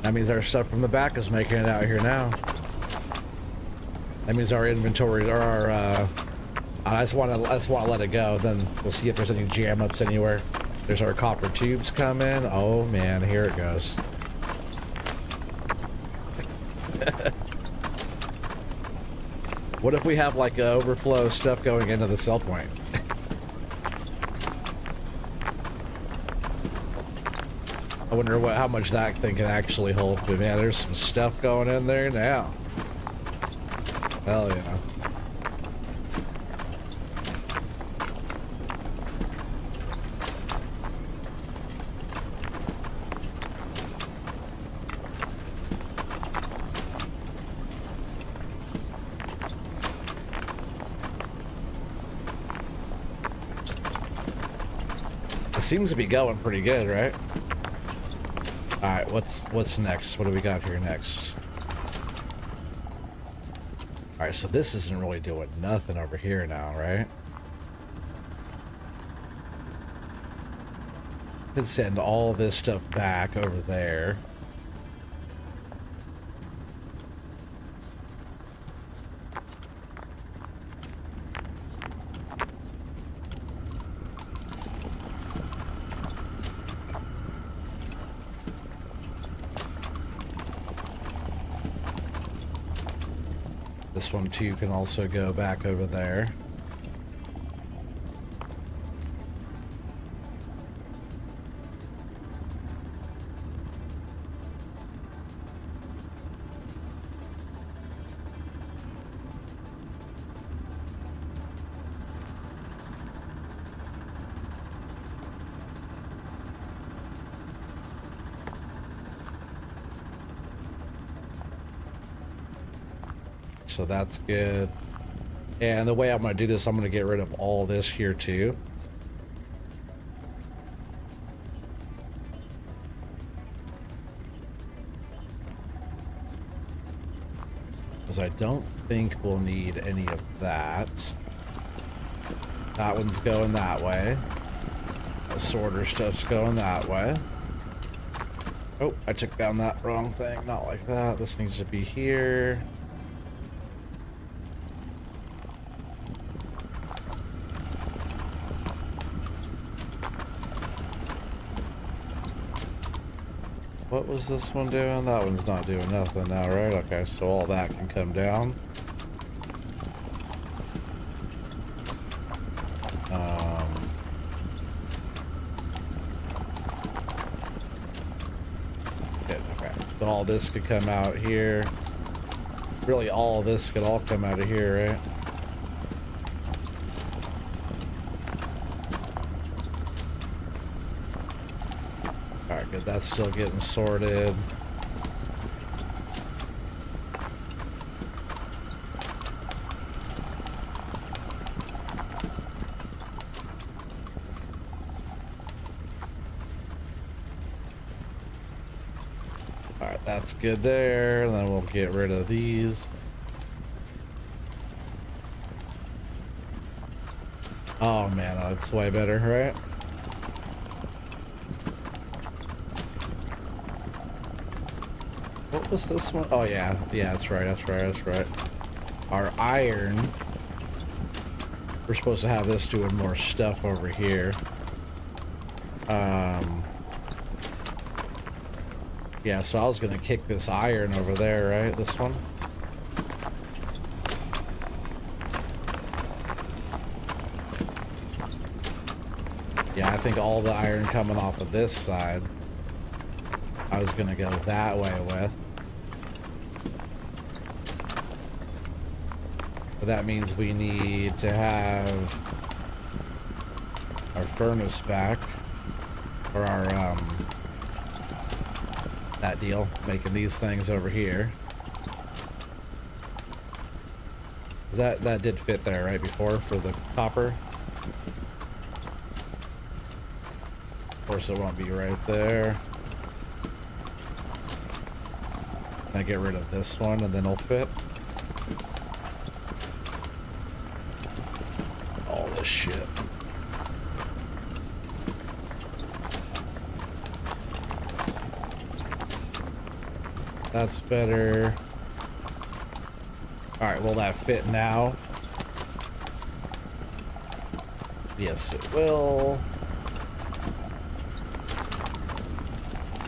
That means our stuff from the back is making it out here now. That means our inventory, or our, I just want to let it go. Then we'll see if there's any jam ups anywhere. There's our copper tubes coming. Oh man, here it goes. What if we have like overflow stuff going into the sell point? I wonder how much that thing can actually hold. But man, there's some stuff going in there now. Hell yeah. It seems to be going pretty good, right? All right, what's next? What do we got here next? All right, so this isn't really doing nothing over here now, right? Could send all this stuff back over there. This one too can also go back over there. So that's good. And the way I'm going to do this, I'm going to get rid of all this here too. Because I don't think we'll need any of that. That one's going that way. The sorter stuff's going that way. Oh, I took down that wrong thing. Not like that. This needs to be here. What was this one doing? That one's not doing nothing now, right? Okay, so all that can come down. Okay, so all this could come out here. Really, all of this could all come out of here, right? Alright, good. That's still getting sorted. Alright, that's good there. And then we'll get rid of these. Oh man, that's way better, right? What was this one? Oh yeah, yeah, that's right, that's right, that's right. Our iron. We're supposed to have this doing more stuff over here. Yeah, so I was gonna kick this iron over there, right? This one. Yeah, I think all the iron coming off of this side, I was gonna go that way with. But that means we need to have our furnace back, or our, that deal, making these things over here. That did fit there right before for the copper. Of course it won't be right there. I get rid of this one and then it'll fit. All this shit. That's better. All right, will that fit now? Yes, it will.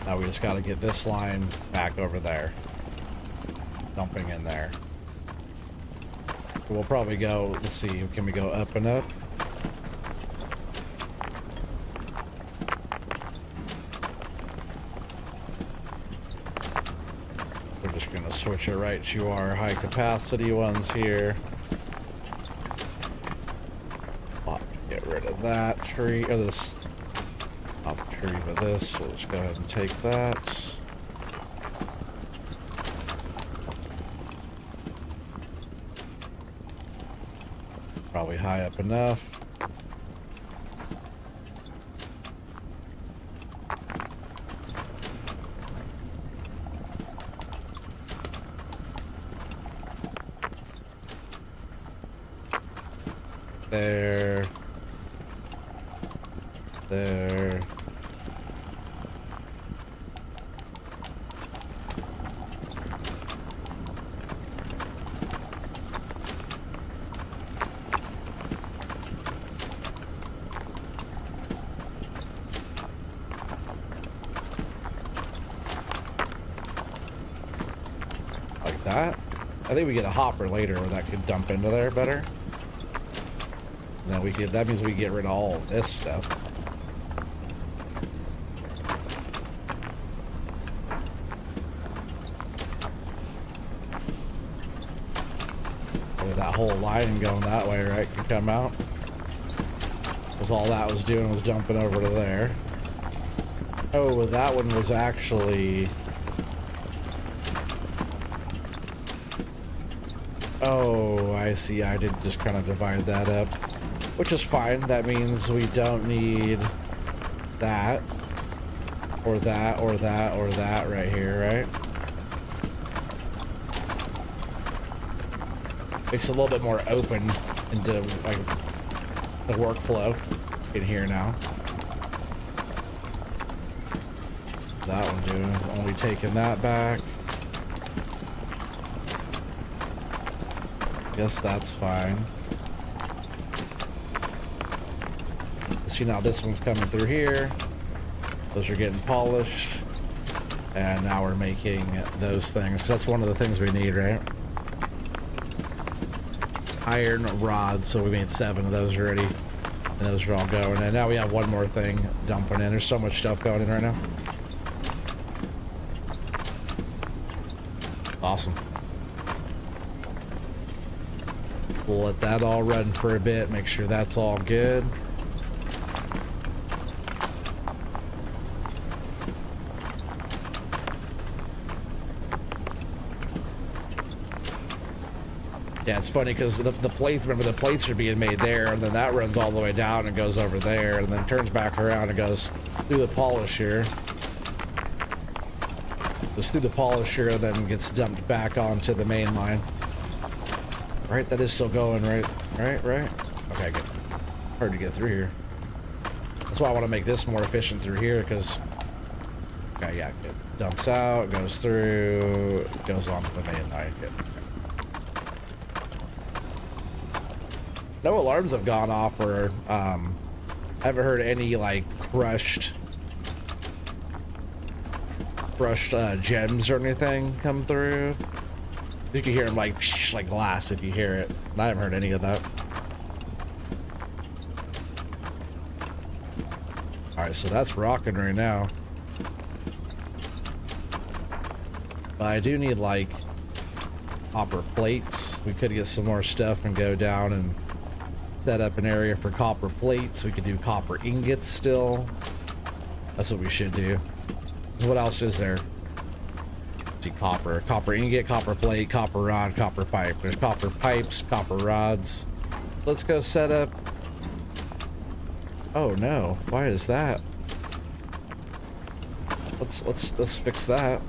Now we just got to get this line back over there. Dumping in there. We'll probably go, let's see, can we go up and up? We're just going to switch it right to our high capacity ones here. Get rid of that tree, or this top tree with this. So let's go ahead and take that. Probably high up enough. There. There. Like that. I think we get a hopper later where that could dump into there better. And then we could, that means we get rid of all of this stuff. With that whole line going that way, right, can come out. Because all that was doing was jumping over to there. Oh, well, that one was actually... Oh, I see. I did just kind of divide that up. Which is fine. That means we don't need that. Or that, or that, or that right here, right? Makes it a little bit more open into like the workflow in here now. What's that one doing? Only taking that back. Guess that's fine. See, now this one's coming through here. Those are getting polished. And now we're making those things. 'Cause that's one of the things we need, right? Iron rods, so we made 7 of those already. And those are all going in. Now we have one more thing dumping in. There's so much stuff going in right now. Awesome. We'll let that all run for a bit, make sure that's all good. Yeah, it's funny because the plates, remember the plates are being made there, and then that runs all the way down and goes over there, and then turns back around and goes through the polisher. Goes through the polisher and then gets dumped back onto the main line. Right, that is still going, right? Right? Okay, good. Hard to get through here. That's why I want to make this more efficient through here, because... Okay, yeah, it dumps out, goes through, goes on to the main line. Good. No alarms have gone off, or I haven't heard any like crushed gems or anything come through. You can hear them like psh, like glass if you hear it. I haven't heard any of that. All right, so that's rocking right now. But I do need like copper plates. We could get some more stuff and go down and set up an area for copper plates. We could do copper ingots still. That's what we should do. What else is there? Let's see, copper ingot, copper plate, copper rod, copper pipe. There's copper pipes, copper rods. Let's go set up. Oh no, why is that? Let's fix that.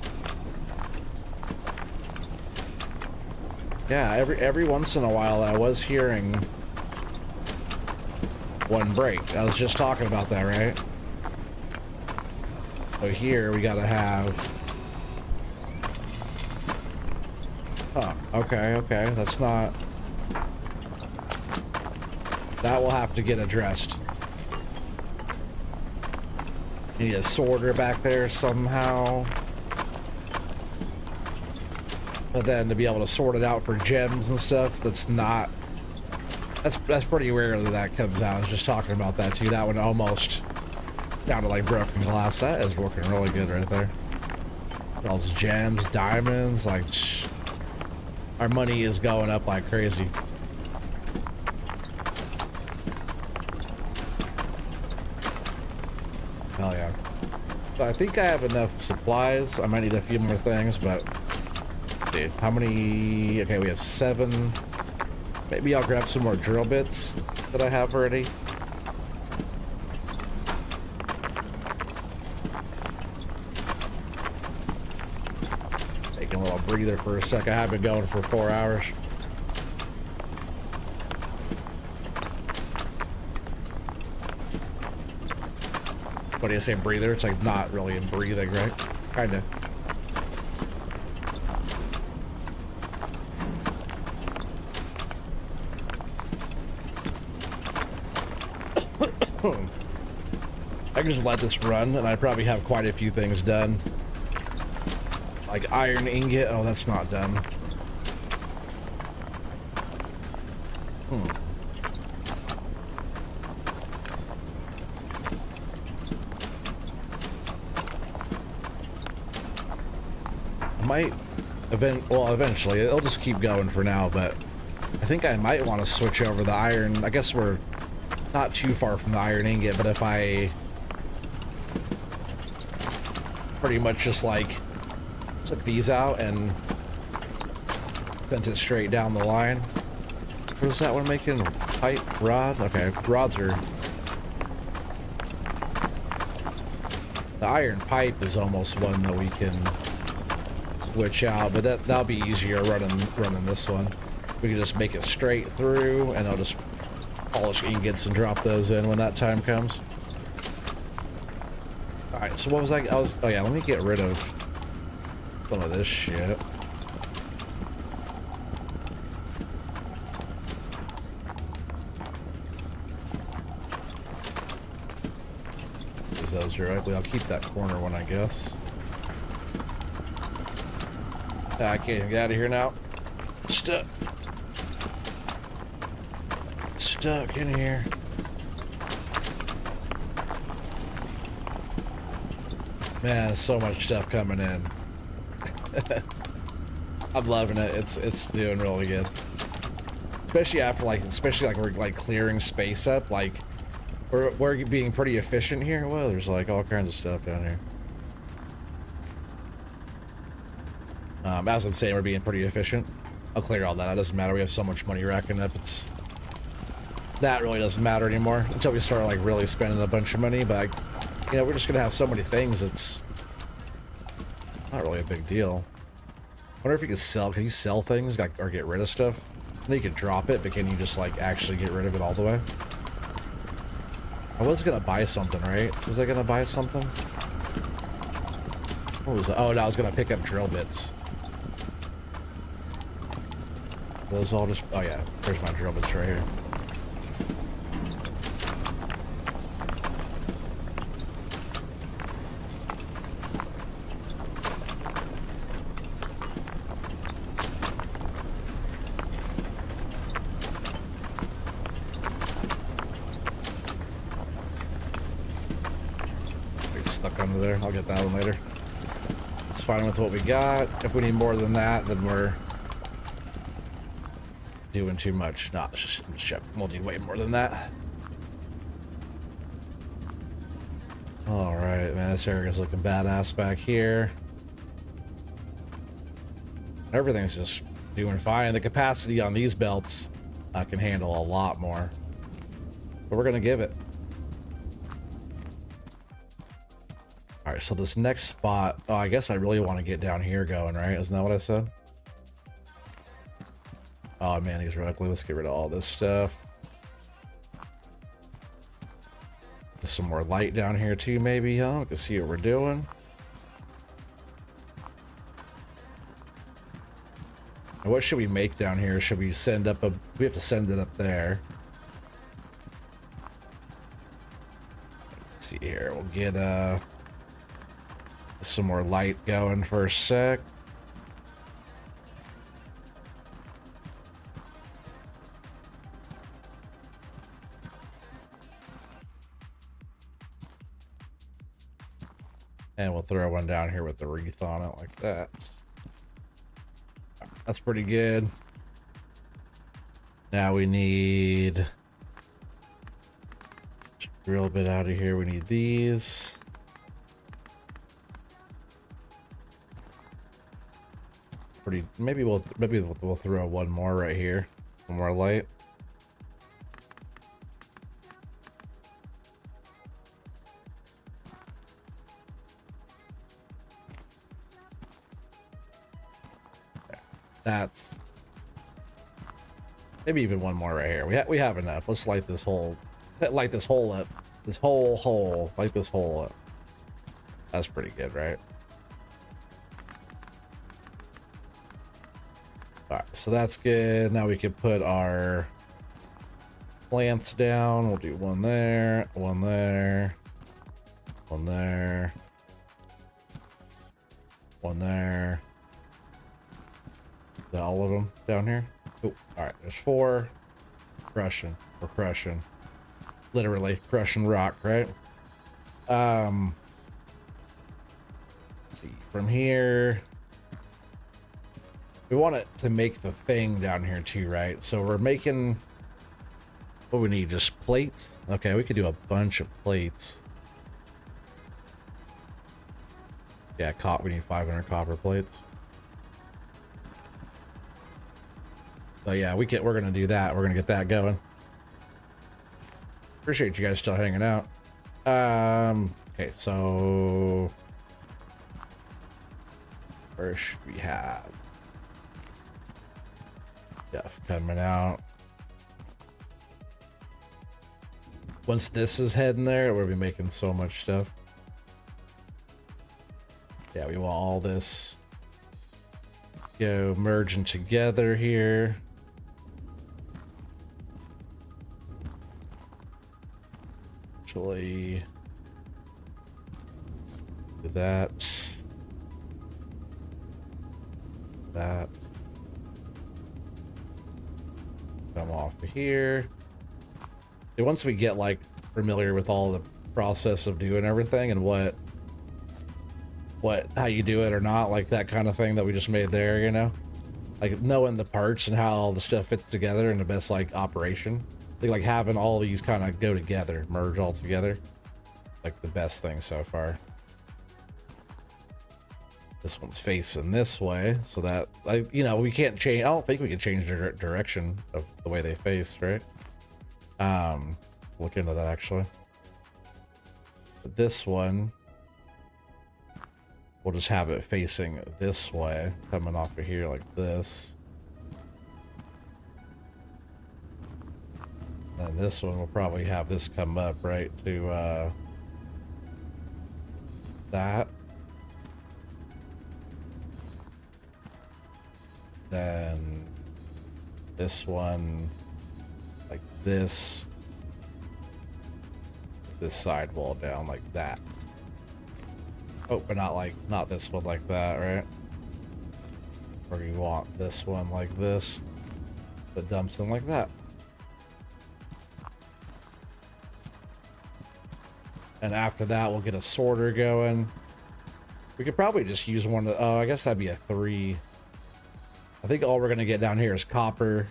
Yeah, every once in a while I was hearing one break. I was just talking about that, right? So here we gotta have Oh, okay, okay. That's not... That will have to get addressed. Need a sorter back there somehow. But then to be able to sort it out for gems and stuff, that's not... That's pretty rare that comes out. I was just talking about that too. That one almost down to like broken glass. That is working really good right there. All those gems, diamonds, like... Our money is going up like crazy. Hell yeah. So I think I have enough supplies. I might need a few more things, but... Dude, how many... Okay, we have 7. Maybe I'll grab some more drill bits that I have already. Taking a little breather for a sec. I have been going for 4 hours. What do you say, breather? It's like not really in breathing, right? Kinda. I can just let this run, and I probably have quite a few things done. Like iron ingot. Oh, that's not done. I might eventually. It'll just keep going for now, but I think I might want to switch over the iron. I guess we're not too far from the iron ingot, but if I pretty much just like took these out and sent it straight down the line. What is that one making? Pipe? Rod? Okay, rods are... The iron pipe is almost one that we can switch out, but that'll be easier running this one. We can just make it straight through, and I'll just polish ingots and drop those in when that time comes. Alright, so what was I was... Oh yeah, let me get rid of some of this shit. Use those directly. I'll keep that corner one, I guess. I can't even get out of here now. Stuck in here. Man, so much stuff coming in. I'm loving it. It's doing really good. Especially after especially we're like clearing space up. Like we're being pretty efficient here. Well, there's like all kinds of stuff down here. As I'm saying, we're being pretty efficient. I'll clear all that. It doesn't matter. We have so much money racking up. That really doesn't matter anymore until we start like really spending a bunch of money. But you know, we're just gonna have so many things. It's not really a big deal. I wonder if you could sell. Can you sell things or get rid of stuff? I know you could drop it, but can you just like actually get rid of it all the way? I was gonna buy something, right? Was I gonna buy something? What was it? Oh no, I was gonna pick up drill bits. Those all just... Oh yeah, there's my drill bits right here. It's stuck under there. I'll get that one later. It's fine with what we got. If we need more than that, then we're doing too much. No, it's just shit. We'll need way more than that. All right, man. This area's looking badass back here. Everything's just doing fine. The capacity on these belts can handle a lot more, but we're gonna give it. All right, so this next spot. Oh, I guess I really want to get down here going, right? Isn't that what I said? Oh man, these are ugly. Let's get rid of all this stuff. There's some more light down here too, maybe, huh? We can see what we're doing. And what should we make down here? Should we send up a... We have to send it up there. Let's see here. We'll get some more light going for a sec. And we'll throw one down here with the wreath on it like that. That's pretty good. Now we need a real bit out of here. We need these. Maybe we'll throw one more right here. One more light. That's maybe even one more right here. We have enough. Let's light this hole. Light this hole up. This whole hole. Light this hole up. That's pretty good, right? All right, so that's good. Now we can put our plants down. We'll do one there, one there, one there, one there. All of them down here. Oh, all right, there's 4. Crushing. We're crushing. Literally crushing rock, right? Let's see, from here we want it to make the thing down here too, right? So we're making what we need, just plates. Okay, we could do a bunch of plates. Yeah, we need 500 copper plates. So yeah, we're gonna do that. We're gonna get that going. Appreciate you guys still hanging out. Okay, so first we have stuff coming out. Once this is heading there, we'll be making so much stuff. Yeah, we want all this go merging together here. Do that. Come off of here. And once we get like familiar with all the process of doing everything and how you do it or not, like that kind of thing that we just made there, you know, like knowing the parts and how all the stuff fits together in the best like operation. I think like having all these kind of go together, merge all together, like the best thing so far. This one's facing this way, so that, like, you know, we can't change. I don't think we can change the direction of the way they face, right? Look into that actually. But this one, we'll just have it facing this way, coming off of here like this. And this one will probably have this come up right to that. Then this one like this. This side wall down like that. Oh, but not this one like that, right? Or you want this one like this, but dumps in like that. And after that, we'll get a sorter going. We could probably just use one of, oh, I guess that'd be a 3. I think all we're gonna get down here is copper.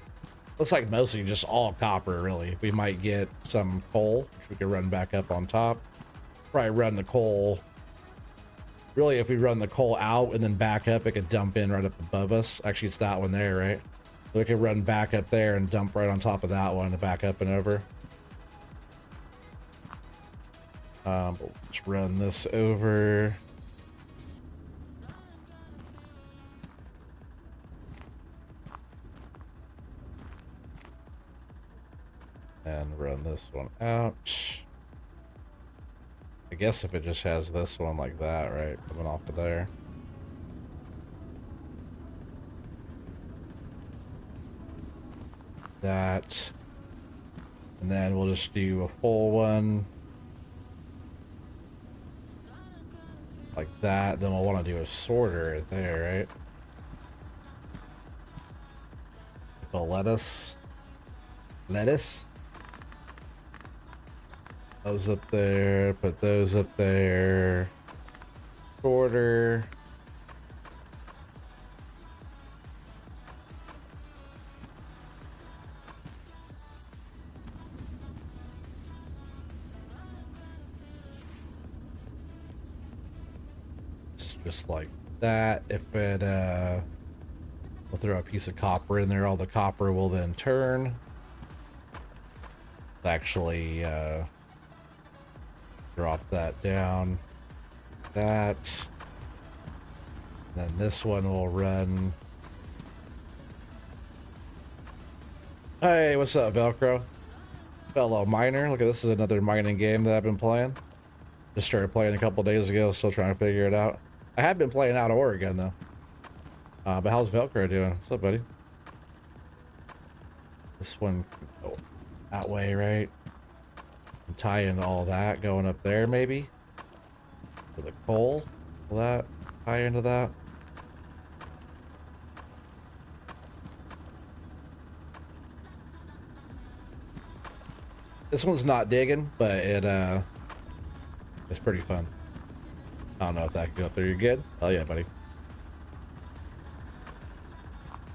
Looks like mostly just all copper, really. We might get some coal, which we could run back up on top. Probably run the coal. Really, if we run the coal out and then back up, it could dump in right up above us. Actually, it's that one there, right? So we could run back up there and dump right on top of that one to back up and over. Let's run this over. And run this one out. I guess if it just has this one like that, right? Coming off of there. that. And then we'll just do a full one. Like that. Then we'll want to do a sorter right there, right? The lettuce. Lettuce. Those up there. Put those up there. Sorter. Just like that. If it we'll throw a piece of copper in there, all the copper will then turn. Actually drop that down. That. Then this one will run. Hey, what's up, Velcro? Fellow miner. Look at this, is another mining game that I've been playing. Just started playing a couple days ago, still trying to figure it out. I have been playing out of Oregon though. But how's Velcro doing? What's up, buddy? This one can go that way, right? And tie into all that going up there, maybe? For the coal? Will that tie into that? This one's not digging, but it's pretty fun. I don't know if that can go up there. You're good? Oh yeah, buddy.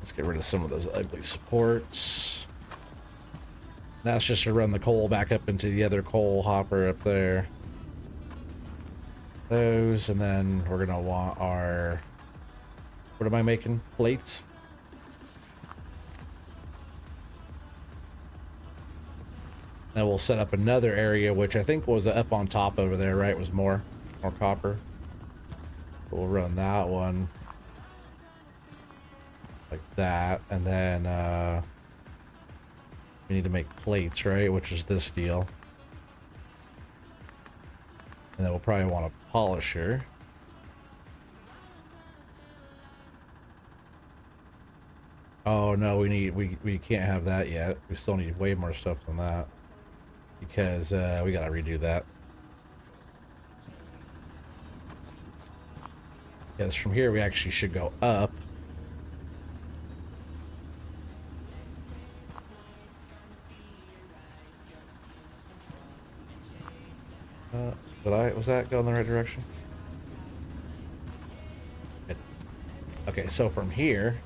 Let's get rid of some of those ugly supports. That's just to run the coal back up into the other coal hopper up there. Those, and then we're gonna want our, what am I making? Plates? Then we'll set up another area, which I think was up on top over there, right? It was more copper. We'll run that one like that, and then we need to make plates, right? Which is this deal. And then we'll probably want a polisher. Oh no, we can't have that yet. We still need way more stuff than that because we gotta redo that. Yes, from here we actually should go up. Was that going in the right direction? Okay, so from here,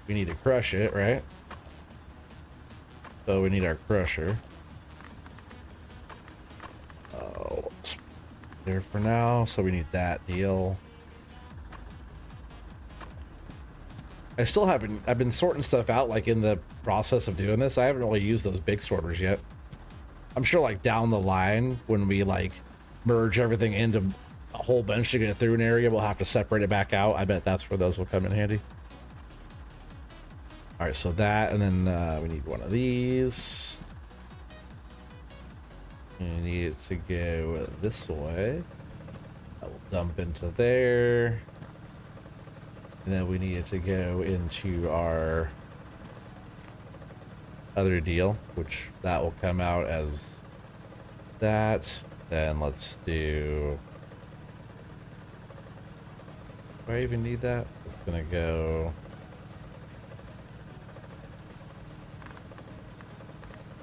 we need to crush it, right? So we need our crusher. Oh, there for now. So we need that deal. I still haven't, I've been sorting stuff out like in the process of doing this. I haven't really used those big sorters yet. I'm sure like down the line when we like merge everything into a whole bunch to get it through an area, we'll have to separate it back out. I bet that's where those will come in handy. All right, so that, and then we need one of these. We need it to go this way. That will dump into there. And then we need it to go into our other deal, which that will come out as that. Then let's do, do I even need that? It's gonna go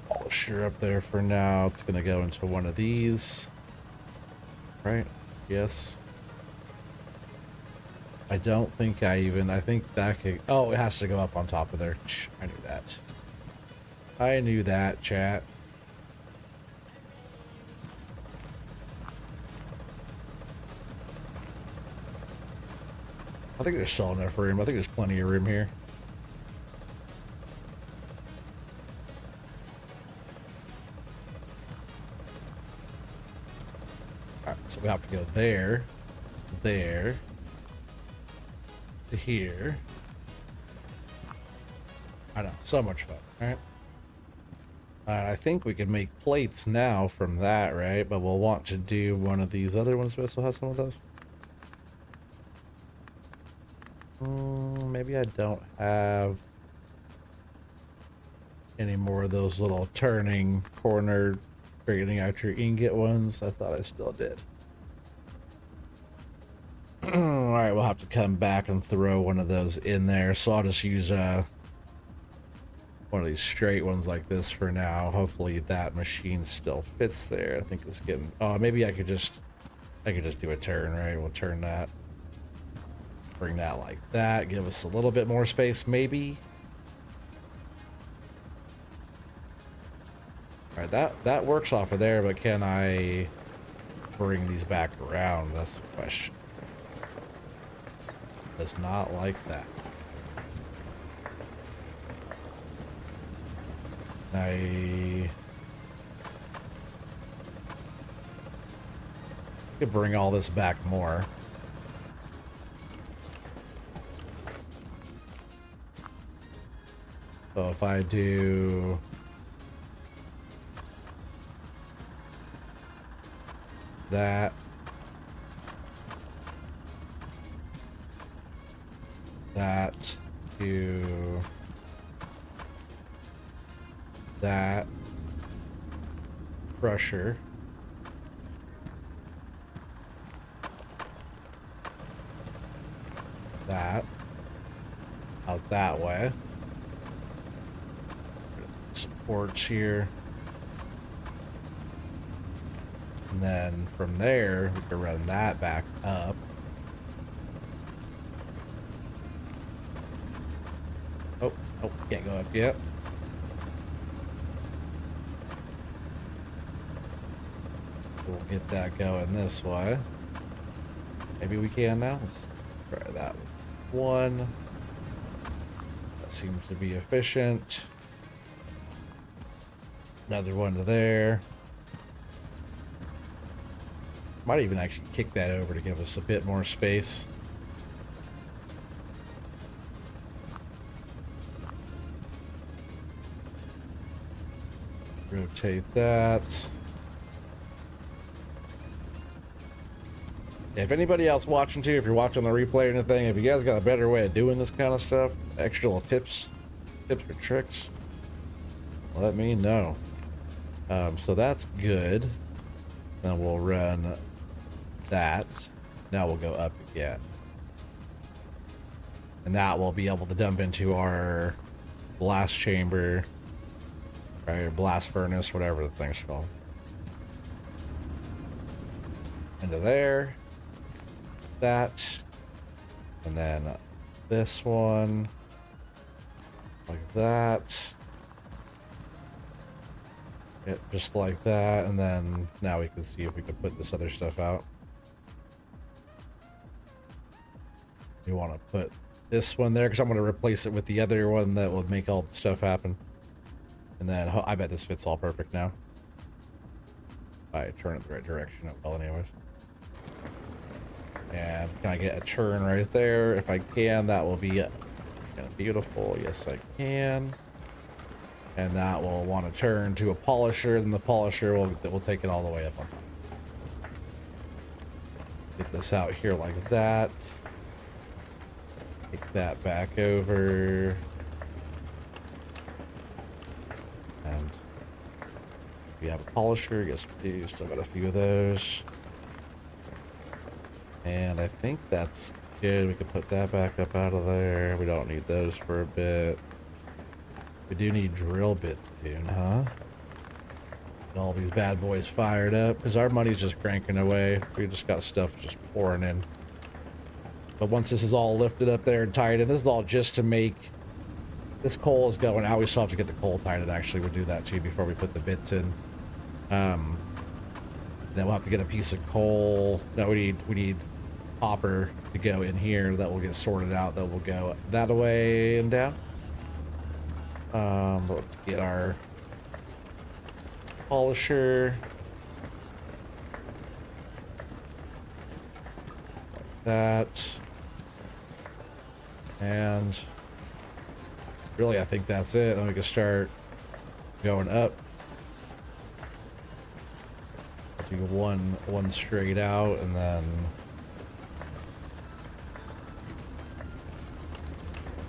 polisher up there for now. It's gonna go into one of these, right? Yes. I don't think I think that could, oh, it has to go up on top of there. I knew that. I knew that, chat. I think there's still enough room. I think there's plenty of room here. Alright, so we have to go there, there, to here. I know, so much fun, right? I think we can make plates now from that, right? But we'll want to do one of these other ones. Do I still have some of those? Maybe I don't have. any more of those little turning corner straightening out your ingot ones. I thought I still did. All right, we'll have to come back and throw one of those in there. So I'll just use one of these straight ones like this for now. Hopefully that machine still fits there. I think it's getting. Oh, maybe I could just do a turn, right? We'll turn that. Bring that like that. Give us a little bit more space, maybe. All right, that works off of there, but can I bring these back around? That's the question. Does not like that. I could bring all this back more. So if I do that, to that crusher, that out that way, supports here, and then from there we can run that back up. Oh, can't go up yet. We'll get that going this way. Maybe we can now. Let's try that one. That seems to be efficient. Another one to there. Might even actually kick that over to give us a bit more space. Rotate that. If anybody else watching too, if you're watching the replay or anything, if you guys got a better way of doing this kind of stuff, extra little tips or tricks, let me know. So that's good. Then we'll run that. Now we'll go up again. And that will be able to dump into our blast chamber, right, or blast furnace, whatever the thing's called. Into there. That. And then this one. Like that. It just like that. And then now we can see if we can put this other stuff out. You want to put this one there because I'm going to replace it with the other one that will make all the stuff happen. And then I bet this fits all perfect now. I turn it the right direction. Well, anyways. And can I get a turn right there? If I can, that will be kind of beautiful. Yes, I can. And that will want to turn to a polisher, and the polisher will take it all the way up on top. Get this out here like that. Take that back over. And we have a polisher. Yes, we do. Still got a few of those. And I think that's good. We can put that back up out of there. We don't need those for a bit. We do need drill bits soon, huh? Get all these bad boys fired up because our money's just cranking away. We just got stuff just pouring in. But once this is all lifted up there and tied in, this is all just to make this coal is going out. We still have to get the coal tied in. Actually, we'll do that too before we put the bits in. Then we'll have to get a piece of coal. No, we need copper to go in here that will get sorted out. That will go that way and down. Let's get our polisher. Like that. And really, I think that's it. Then we can start going up. Do one straight out, and then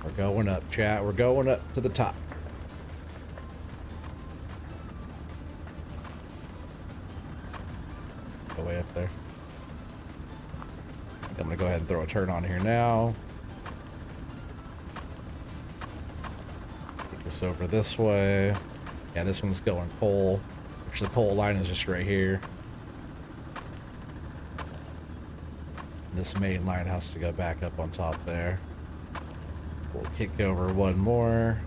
we're going up, chat. We're going up to the top. way up there. I'm gonna go ahead and throw a turn on here now. Take this over this way. Yeah, this one's going coal, which the coal line is just right here. This main line has to go back up on top there. We'll kick over one more.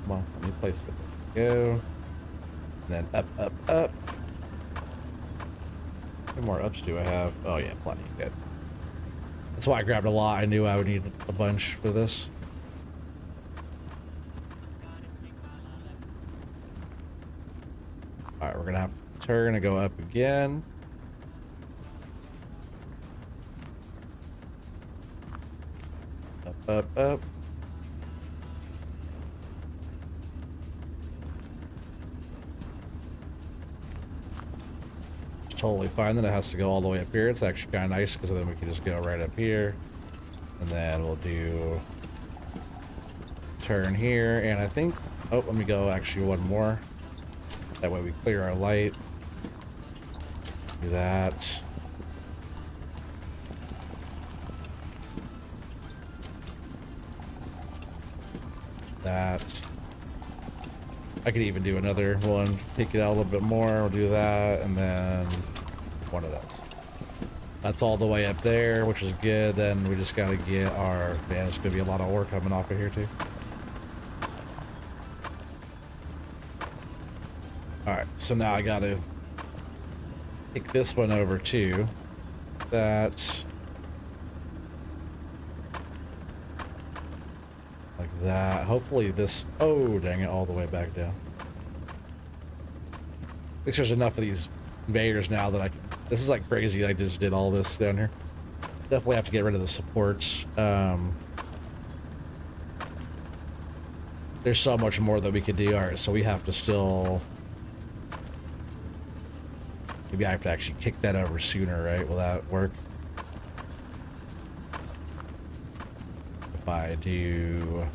Come on, let me place it. Go. And then up, up, up. How many more ups do I have? Oh yeah, plenty. Good. That's why I grabbed a lot. I knew I would need a bunch for this. Alright, we're gonna have to turn and go up again. Up, up, up. It's totally fine that it has to go all the way up here. It's actually kind of nice because then we can just go right up here. And then we'll do turn here. And I think, oh, let me go actually one more. That way we clear our light. Do that. That. I could even do another one, take it out a little bit more. We'll do that, and then one of those. That's all the way up there, which is good. Then we just gotta get our, man, there's gonna be a lot of ore coming off of here too. Alright, so now I gotta take this one over too. That. Like that. Hopefully this, oh dang it, all the way back down. At least there's enough of these conveyors now that I can, this is like crazy. I just did all this down here. Definitely have to get rid of the supports. There's so much more that we could do. Alright, so we have to still, maybe I have to actually kick that over sooner, right? Will that work? If I do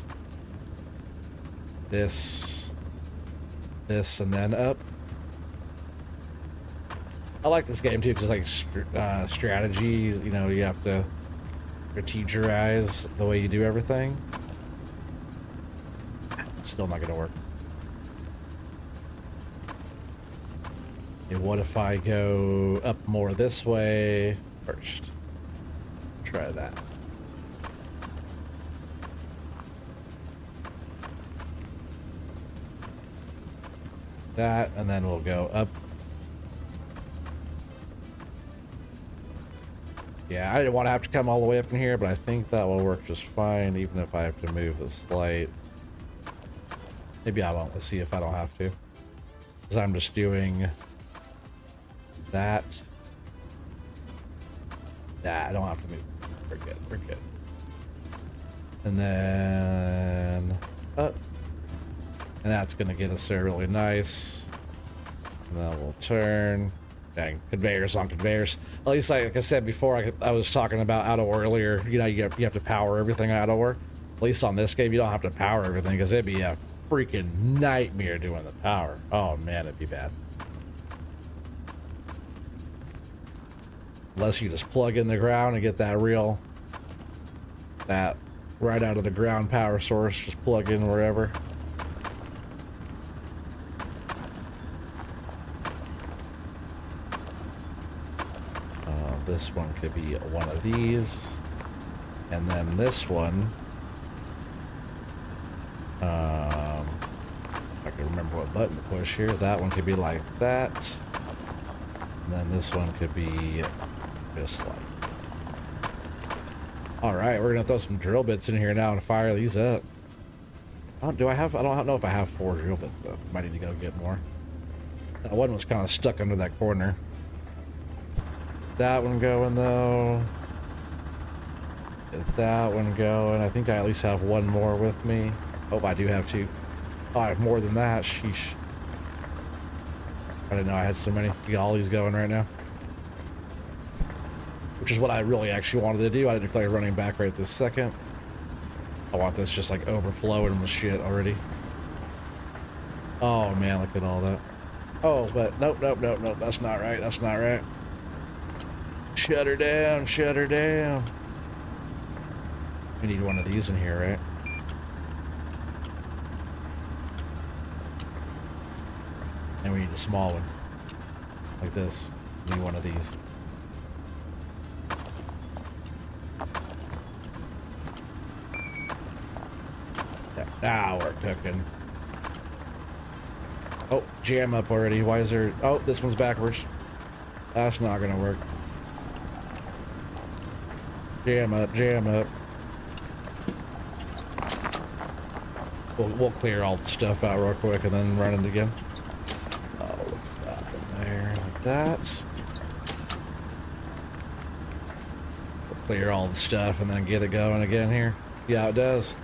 this, this, and then up. I like this game too because it's like strategy. You know, you have to strategize the way you do everything. It's still not going to work. And what if I go up more this way first? Try that. That, and then we'll go up. Yeah, I didn't want to have to come all the way up in here, but I think that will work just fine, even if I have to move this light. Maybe I won't. Let's see if I don't have to. Because I'm just doing that. Nah, I don't have to move. We're good. We're good. And then up. And that's going to get us there really nice. And then we'll turn. Dang, conveyors on conveyors. At least, like I said before, I was talking about out of war earlier. You know, you have to power everything out of war. At least on this game, you don't have to power everything because it'd be a freaking nightmare doing the power. Oh man, it'd be bad. Unless you just plug in the ground and get that real, that right out of the ground power source. Just plug in wherever. This one could be one of these, and then this one, I can remember what button to push here. That one could be like that, and then this one could be just like. All right, we're gonna throw some drill bits in here now and fire these up. Oh, do I have? I don't know if I have 4 drill bits though. Might need to go get more. That one was kind of stuck under that corner. That one going though. Get that one going. I think I at least have one more with me. Oh, I do have 2. Oh, I have more than that. Sheesh. I didn't know I had so many. We got all these going right now. Which is what I really actually wanted to do. I didn't feel like running back right this second. I want this just like overflowing with shit already. Oh man, look at all that. Oh, but nope, nope, nope, nope. That's not right. That's not right. Shut her down. Shut her down. We need one of these in here, right? And we need a small one. Like this. We need one of these. Yeah. Now we're cooking. Oh, jam up already. Why is there... Oh, this one's backwards. That's not gonna work. Jam up, jam up. We'll clear all the stuff out real quick and then run it again. Oh, what's that in there? Like that. We'll clear all the stuff and then get it going again here. Yeah, it does.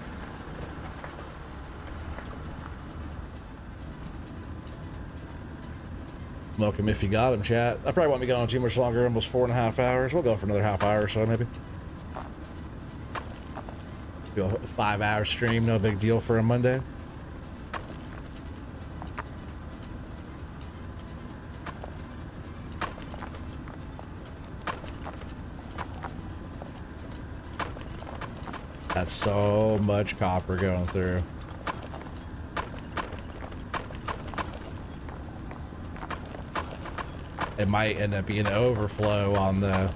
Smoke him if you got him, chat. I probably won't be going too much longer, almost 4.5 hours. We'll go for another half hour or so, maybe. Do a 5-hour stream, no big deal for a Monday. That's so much copper going through. It might end up being an overflow on the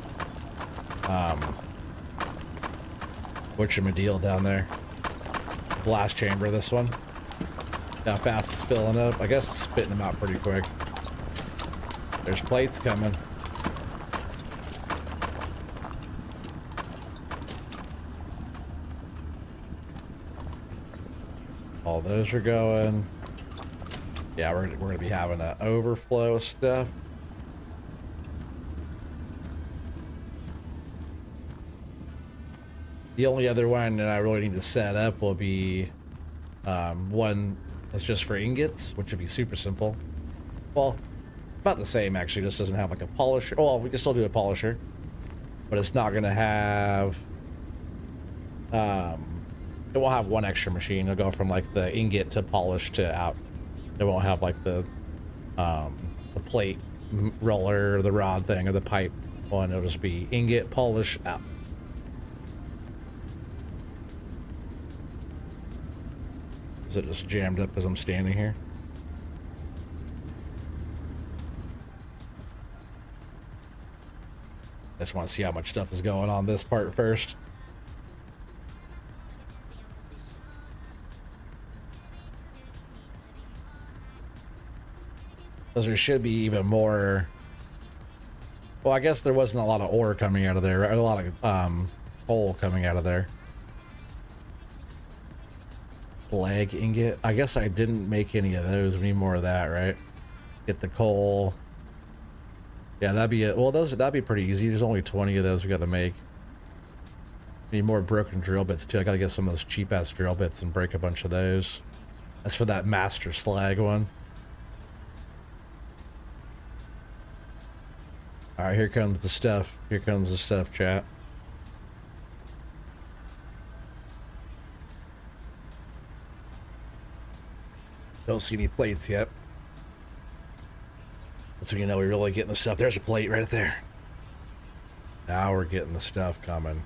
whatchamadeal down there. Blast chamber, this one. How fast it's filling up. I guess it's spitting them out pretty quick. There's plates coming. All those are going. Yeah, we're gonna be having an overflow of stuff. The only other one that I really need to set up will be one that's just for ingots, which would be super simple. Well, about the same actually, just doesn't have like a polisher. Oh, well, we can still do a polisher, but it's not gonna have, it won't have one extra machine. It'll go from like the ingot to polish to out. It won't have like the plate roller or the rod thing or the pipe one. It'll just be ingot, polish, out. Is it just jammed up as I'm standing here? I just want to see how much stuff is going on this part first. Because there should be even more. Well, I guess there wasn't a lot of ore coming out of there, right? A lot of coal coming out of there. Slag ingot. I guess I didn't make any of those. We need more of that, right? Get the coal. Yeah, that'd be it. Well, that'd be pretty easy. There's only 20 of those we got to make. Need more broken drill bits too. I gotta get some of those cheap ass drill bits and break a bunch of those. That's for that master slag one. All right, here comes the stuff. Here comes the stuff, chat. Don't see any plates yet. That's when you know we're really getting the stuff. There's a plate right there. Now we're getting the stuff coming.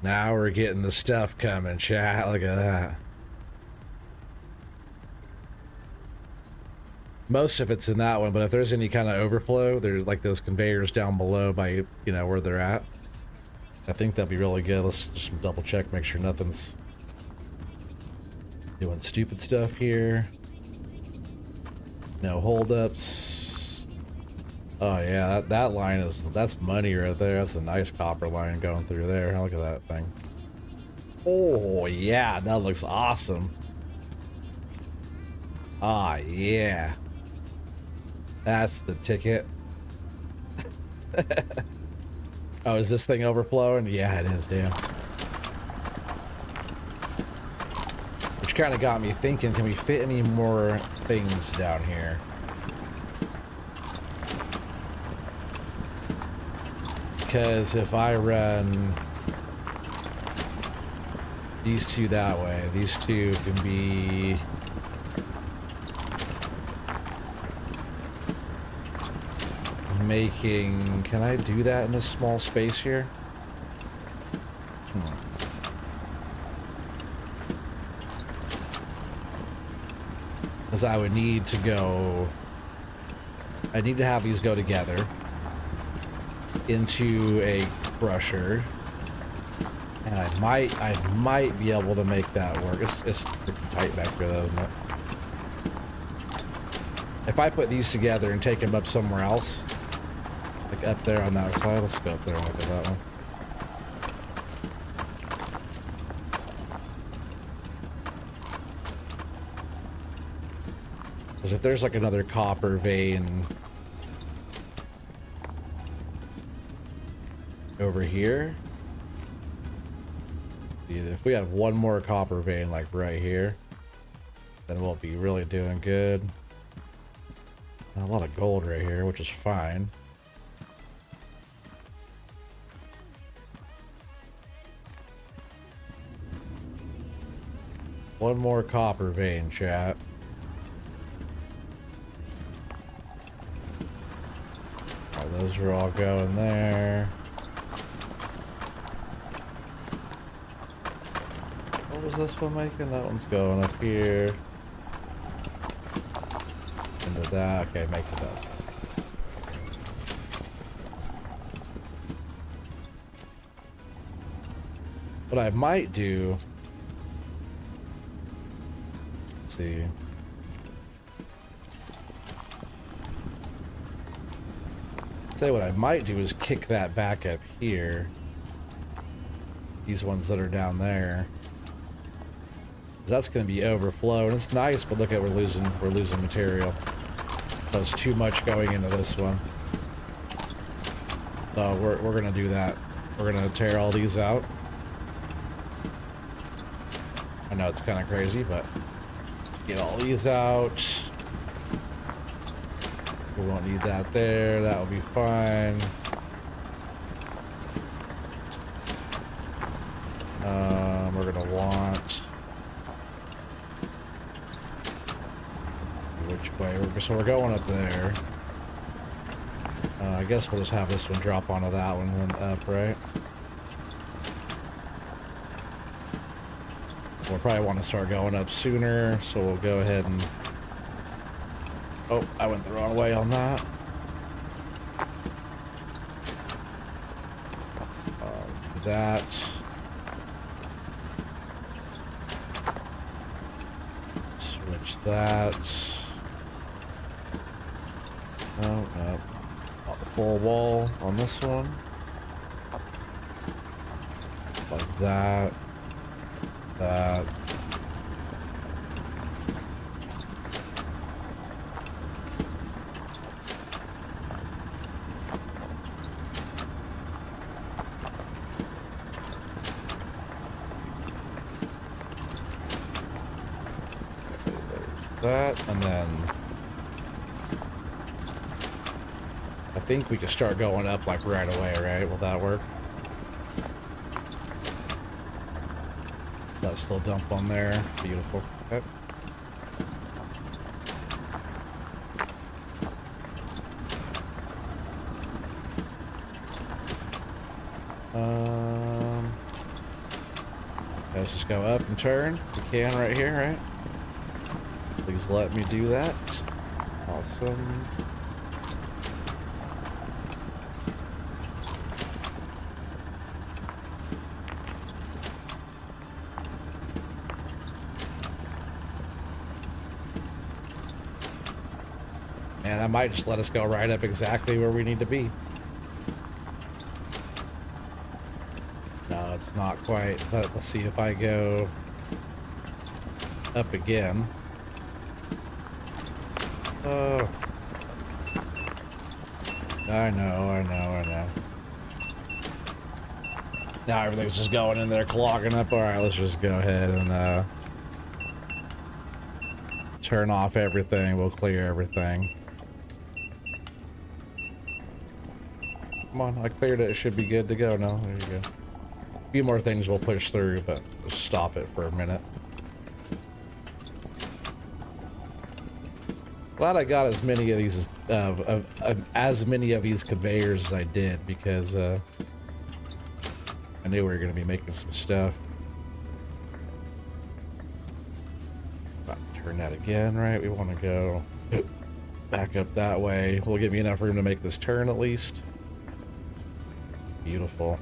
Now we're getting the stuff coming, chat. Look at that. Most of it's in that one, but if there's any kind of overflow, there's like those conveyors down below by, you know, where they're at. I think that'd be really good. Let's just double check, make sure nothing's doing stupid stuff here. No holdups. Oh yeah, that line that's money right there. That's a nice copper line going through there. Look at that thing. Oh yeah, that looks awesome. Ah yeah. That's the ticket. Oh, is this thing overflowing? Yeah, it is, damn. Which kind of got me thinking, can we fit any more things down here? Because if I run these two that way, these two can be making... Can I do that in this small space here? Because I would need to go... I need to have these go together into a crusher. And I might be able to make that work. It's pretty tight back here though, isn't it? If I put these together and take them up somewhere else, like up there on that side, let's go up there and look at that one. Because if there's like another copper vein over here, if we have one more copper vein like right here, then we'll be really doing good. A lot of gold right here, which is fine. One more copper vein, chat. Oh, those are all going there. What was this one making? That one's going up here. Into that. Okay, make it up. What I might do... Let's see. Say what I might do is kick that back up here. These ones that are down there. That's going to be overflow, and it's nice, but look at we're losing material. There's too much going into this one. So we're going to do that. We're going to tear all these out. I know it's kind of crazy, but get all these out. We won't need that there. That will be fine. We're going to want... Which way? So we're going up there. I guess we'll just have this one drop onto that one and then up, right? We'll probably want to start going up sooner, so we'll go ahead and... Oh, I went the wrong way on that. That. Switch that. No, no. Not the full wall on this one. Like that. That. That, and then I think we can start going up like right away, right? Will that work? That still dump on there. Beautiful. Okay. Let's just go up and turn. We can right here, right? Please let me do that. Awesome. Man, that might just let us go right up exactly where we need to be. No, it's not quite, but let's see if I go up again. Oh. I know. Now everything's just going in there, clogging up. Alright, let's just go ahead and turn off everything. We'll clear everything. Come on, I cleared it. It should be good to go now. There you go. A few more things we'll push through, but let's stop it for a minute. Glad I got as many of these, as many of these conveyors as I did, because I knew we were going to be making some stuff. About to turn that again, right? We want to go back up that way. Will give me enough room to make this turn at least. Beautiful.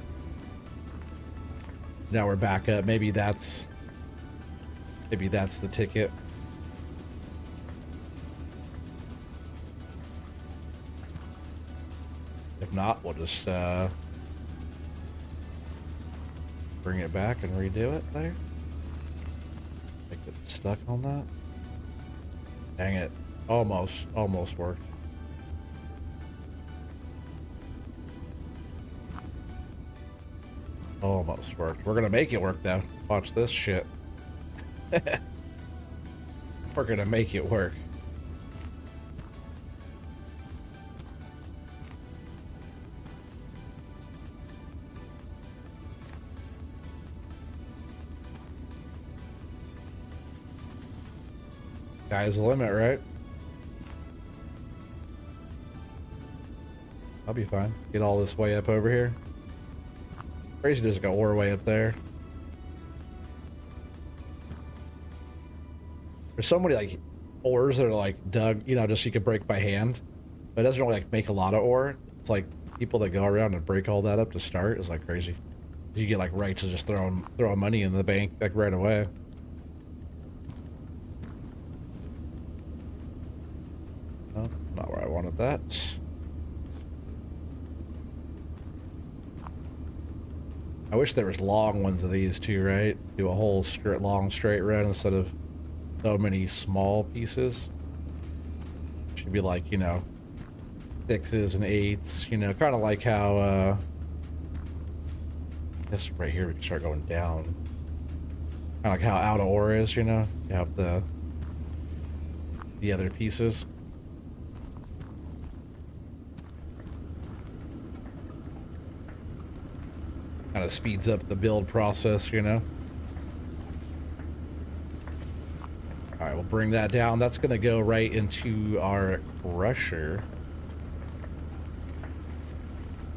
Now we're back up. Maybe that's the ticket. If not, we'll just bring it back and redo it there. Make it stuck on that. Dang it. Almost worked. Almost worked. We're gonna make it work though. Watch this shit. We're gonna make it work. Sky's the limit, right? I'll be fine. Get all this way up over here. Crazy there's like an ore way up there. There's so many like ores that are like dug, you know, just so you can break by hand. But it doesn't really like make a lot of ore. It's like people that go around and break all that up to start is like crazy. You get like rights to just throwing money in the bank like right away. Oh, not where I wanted that. I wish there was long ones of these too, right? Do a whole long straight run instead of so many small pieces. Should be like, you know, 6s and 8s, you know, kind of like how, I guess right here we can start going down. Kind of like how out of ore is, you know? You have the other pieces. Kind of speeds up the build process, you know? All right, we'll bring that down. That's going to go right into our crusher.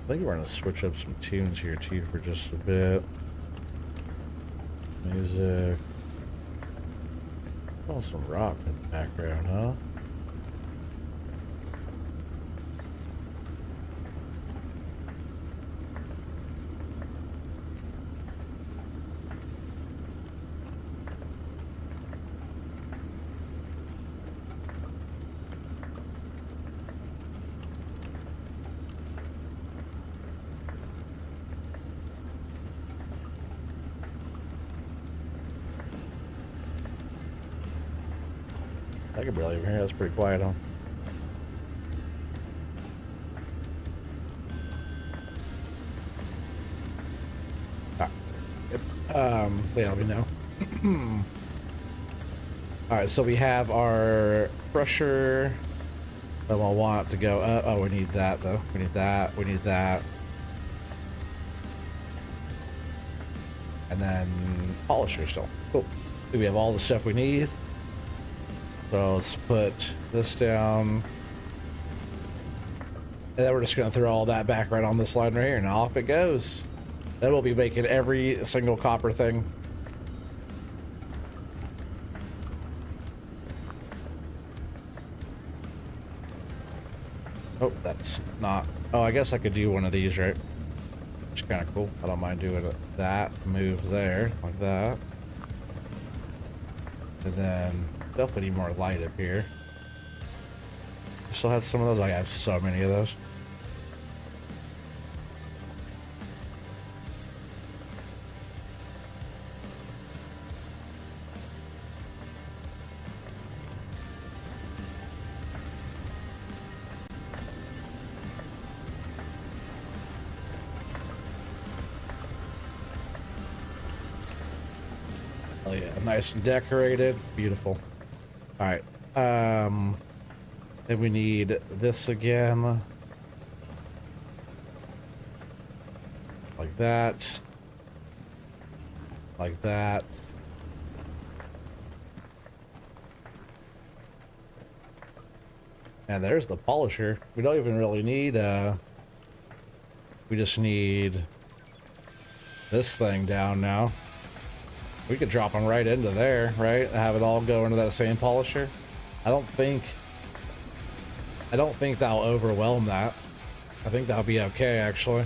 I think we're going to switch up some tunes here, too, for just a bit. Music. Oh, some rock in the background, huh? I can barely even hear. That's pretty quiet, huh? Yep. Yeah, let me know. All right, so we have our crusher. Then we'll want it to go up. Oh, we need that though. We need that. We need that. And then polisher still. Cool. Do we have all the stuff we need? So let's put this down. And then we're just going to throw all that back right on this line right here. And off it goes. Then we'll be making every single copper thing. Oh, that's not... Oh, I guess I could do one of these, right? Which is kind of cool. I don't mind doing that. Move there, like that. And then... Definitely need more light up here. I still have some of those. I have so many of those. Oh yeah, nice and decorated. Beautiful. All right. Then we need this again. Like that. Like that. And there's the polisher. We don't even really need, we just need this thing down now. We could drop them right into there, right? Have it all go into that same polisher. I don't think that'll overwhelm that. I think that'll be okay, actually.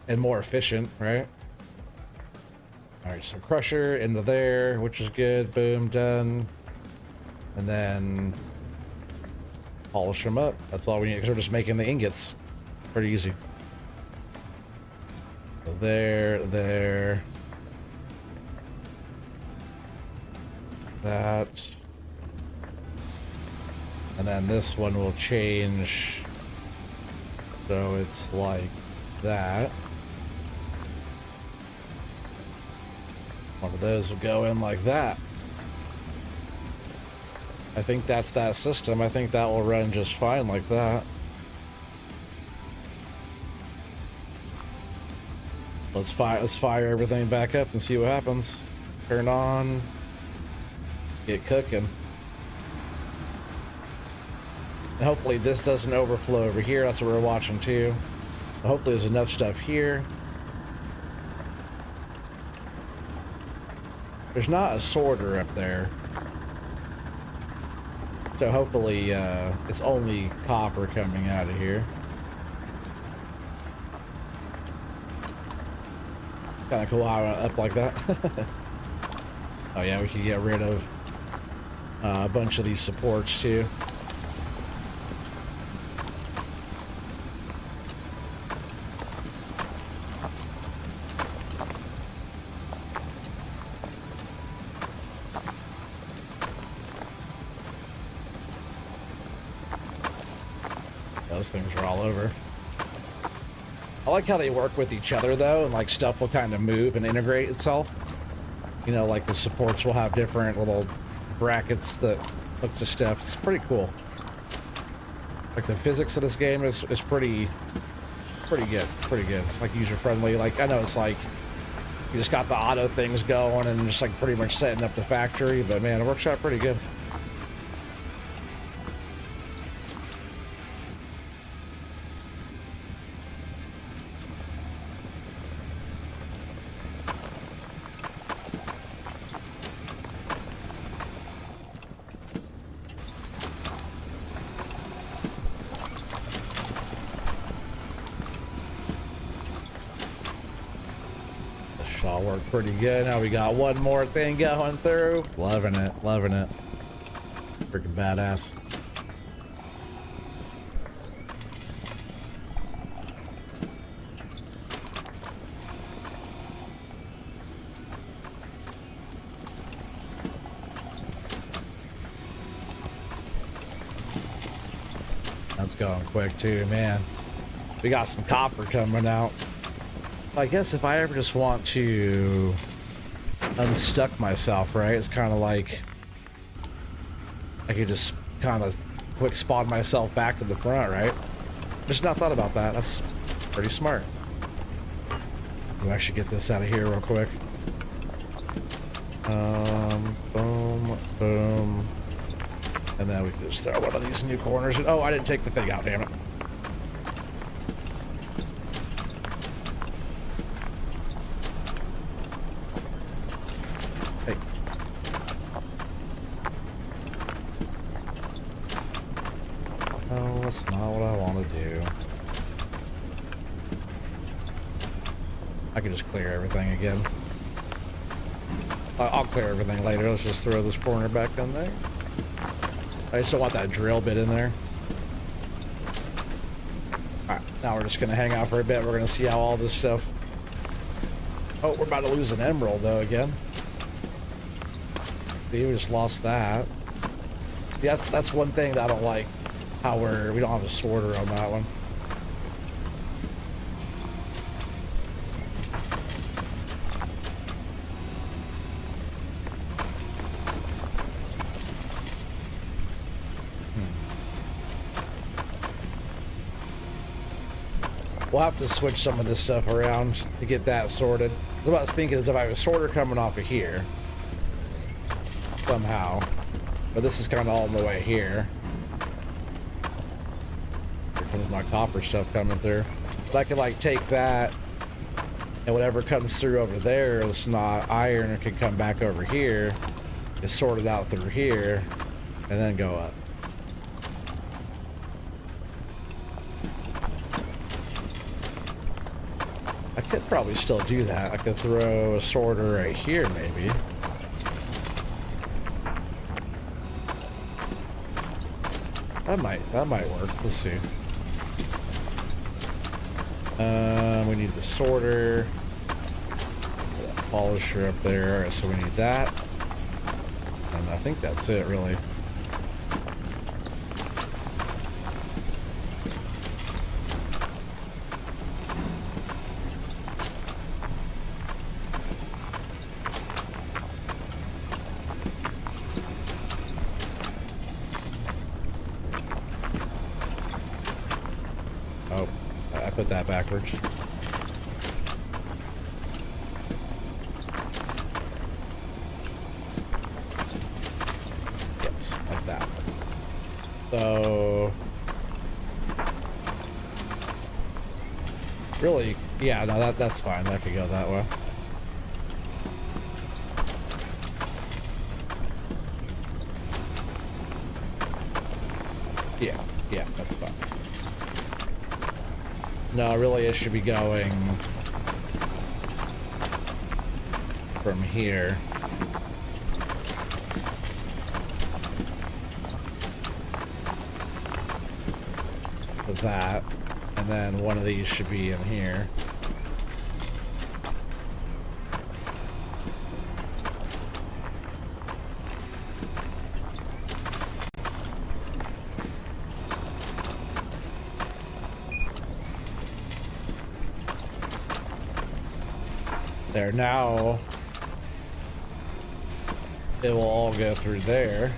And more efficient, right? All right, so crusher into there, which is good. Boom, done. And then polish them up. That's all we need, because we're just making the ingots. Pretty easy. So there. That. And then this one will change. So it's like that. One of those will go in like that. I think that's that system. I think that will run just fine like that. Let's fire everything back up and see what happens. Turn on. Get cooking. And hopefully this doesn't overflow over here. That's what we're watching too. Hopefully there's enough stuff here. There's not a sorter up there. So hopefully it's only copper coming out of here. Kind of cool how up like that. Oh yeah, we could get rid of a bunch of these supports too. Those things are all over. I like how they work with each other though, and like stuff will kind of move and integrate itself. You know, like the supports will have different little brackets that hook to stuff. It's pretty cool. Like the physics of this game is pretty good. Like user friendly. Like I know it's like you just got the auto things going and just like pretty much setting up the factory, but man, it works out pretty good. All worked pretty good. Now we got one more thing going through. Loving it. Freaking badass. That's going quick too, man. We got some copper coming out. I guess if I ever just want to unstuck myself, right? It's kind of like I could just kind of quick spawn myself back to the front, right? Just not thought about that. That's pretty smart. We'll actually get this out of here real quick. Boom, boom. And then we can just throw one of these new corners. Oh, I didn't take the thing out, damn it. That's not what I want to do. I can just clear everything again. I'll clear everything later. Let's just throw this corner back in there. I still want that drill bit in there. Alright, now we're just going to hang out for a bit. We're going to see how all this stuff... Oh, we're about to lose an emerald, though, again. See, we just lost that. Yeah, that's one thing that I don't like. How we don't have a sorter on that one. We'll have to switch some of this stuff around to get that sorted. What I was thinking is if I have a sorter coming off of here somehow, but this is kind of all in the way here. comes my copper stuff coming through. But I could like take that and whatever comes through over there, it's not iron, it can come back over here. It's sorted out through here and then go up. I could probably still do that. I could throw a sorter right here maybe. That might work. Let's see. We need the sorter. Polisher up there. Alright, so we need that. And I think that's it, really. Oh, I put that backwards. Yes, like that. So, really, yeah, no, that's fine. That could go that way. Yeah, that's fine. No, really, it should be going from here. To that, and then one of these should be in here. There, now it will all go through there.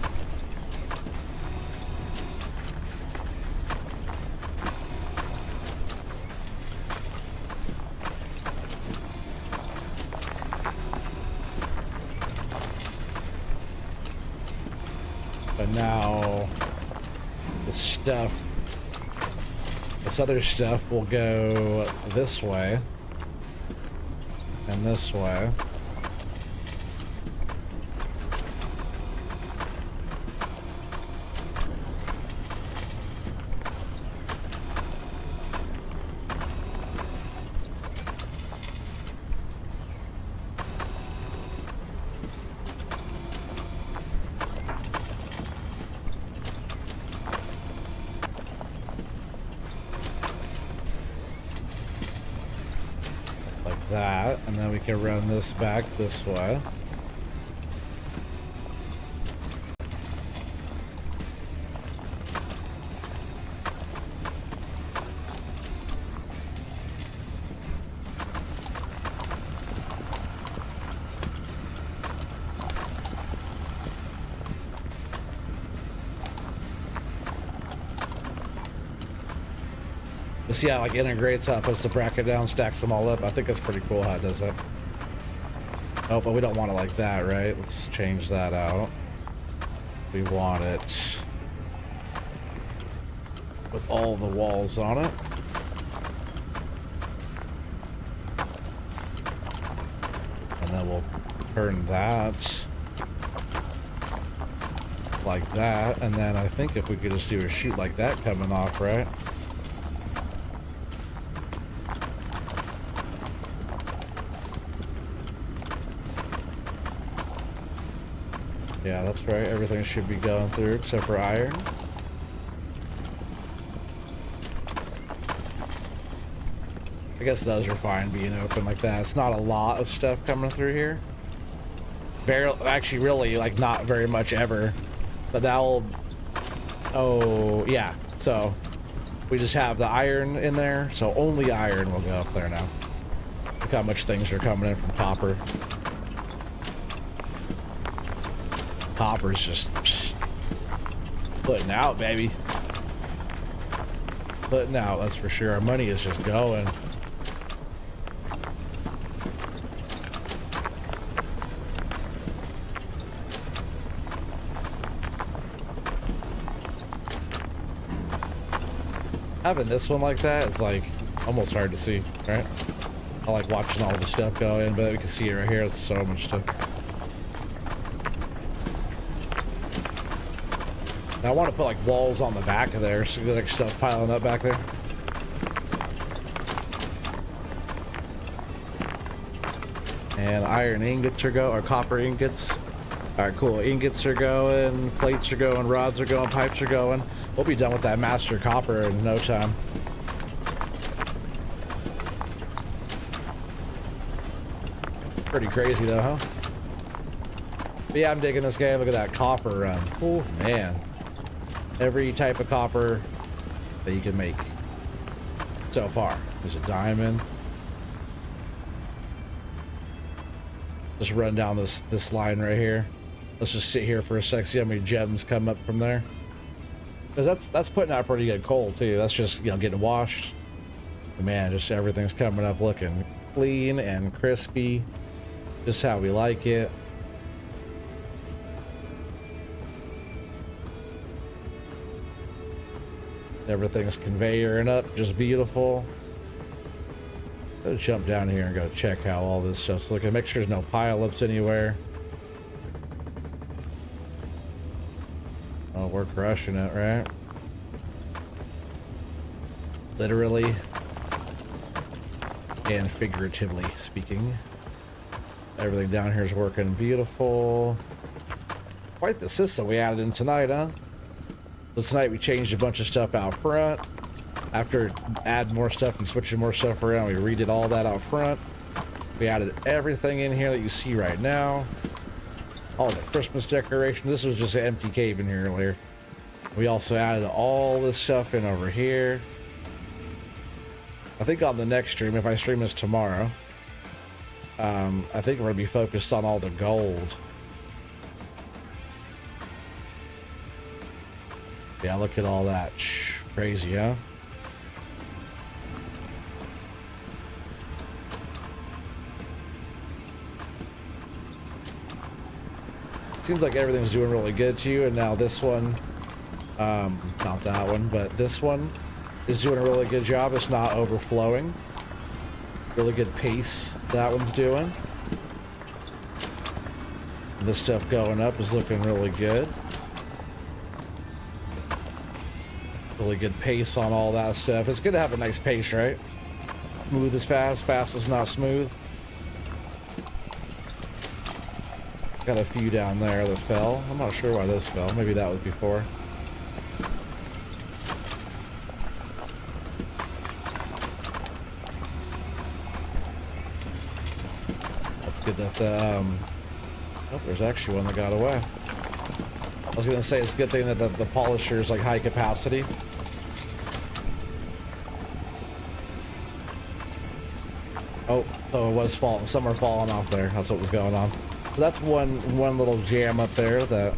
But now the stuff, this other stuff will go this way. And this way. That, and then we can run this back this way. But see how it like integrates how it puts the bracket down, stacks them all up. I think that's pretty cool how it does that. Oh, but we don't want it like that, right? Let's change that out. We want it with all the walls on it. And then we'll turn that like that. And then I think if we could just do a chute like that coming off, right? Yeah, that's right. Everything should be going through except for iron. I guess those are fine being open like that. It's not a lot of stuff coming through here. Barely, actually, really, like not very much ever. But that'll. Oh, yeah. So we just have the iron in there. So only iron will go up there now. Look how much things are coming in from copper. Copper's just putting out, baby. Putting out, that's for sure. Our money is just going. Having this one like that is like almost hard to see, right? I like watching all the stuff go in, but we can see it right here. It's so much stuff. Now, I want to put like walls on the back of there so there's like stuff piling up back there. And iron ingots are going, or copper ingots. All right, cool. Ingots are going, plates are going, rods are going, pipes are going. We'll be done with that master copper in no time. Pretty crazy though, huh? But yeah, I'm digging this game. Look at that copper run. Oh man. Every type of copper that you can make so far. There's a diamond. Just run down this line right here. Let's just sit here for a sec, see how many gems come up from there. Because that's putting out pretty good coal too. That's just, you know, getting washed. But man, just everything's coming up looking clean and crispy. Just how we like it. Everything's conveying up, just beautiful. Go jump down here and go check how all this stuff's looking. Make sure there's no pileups anywhere. Oh, we're crushing it, right? Literally and figuratively speaking. Everything down here is working beautiful. Quite the system we added in tonight, huh? So tonight we changed a bunch of stuff out front. After adding more stuff and switching more stuff around, we redid all that out front. We added everything in here that you see right now. All the Christmas decorations. This was just an empty cave in here earlier. We also added all this stuff in over here. I think on the next stream, if I stream this tomorrow, I think we're gonna be focused on all the gold. Yeah, look at all that. Crazy, huh? Seems like everything's doing really good to you, and now this one, not that one, but this one is doing a really good job. It's not overflowing. Really good pace that one's doing. This stuff going up is looking really good. Really good pace on all that stuff. It's good to have a nice pace, right? Smooth is fast, fast is not smooth. Got a few down there that fell. I'm not sure why those fell. Maybe that was before. That's good that the, oh, there's actually one that got away. I was gonna say it's a good thing that the polisher is like high capacity. Oh, so it was falling. Some are falling off there. That's what was going on. So that's one little jam up there that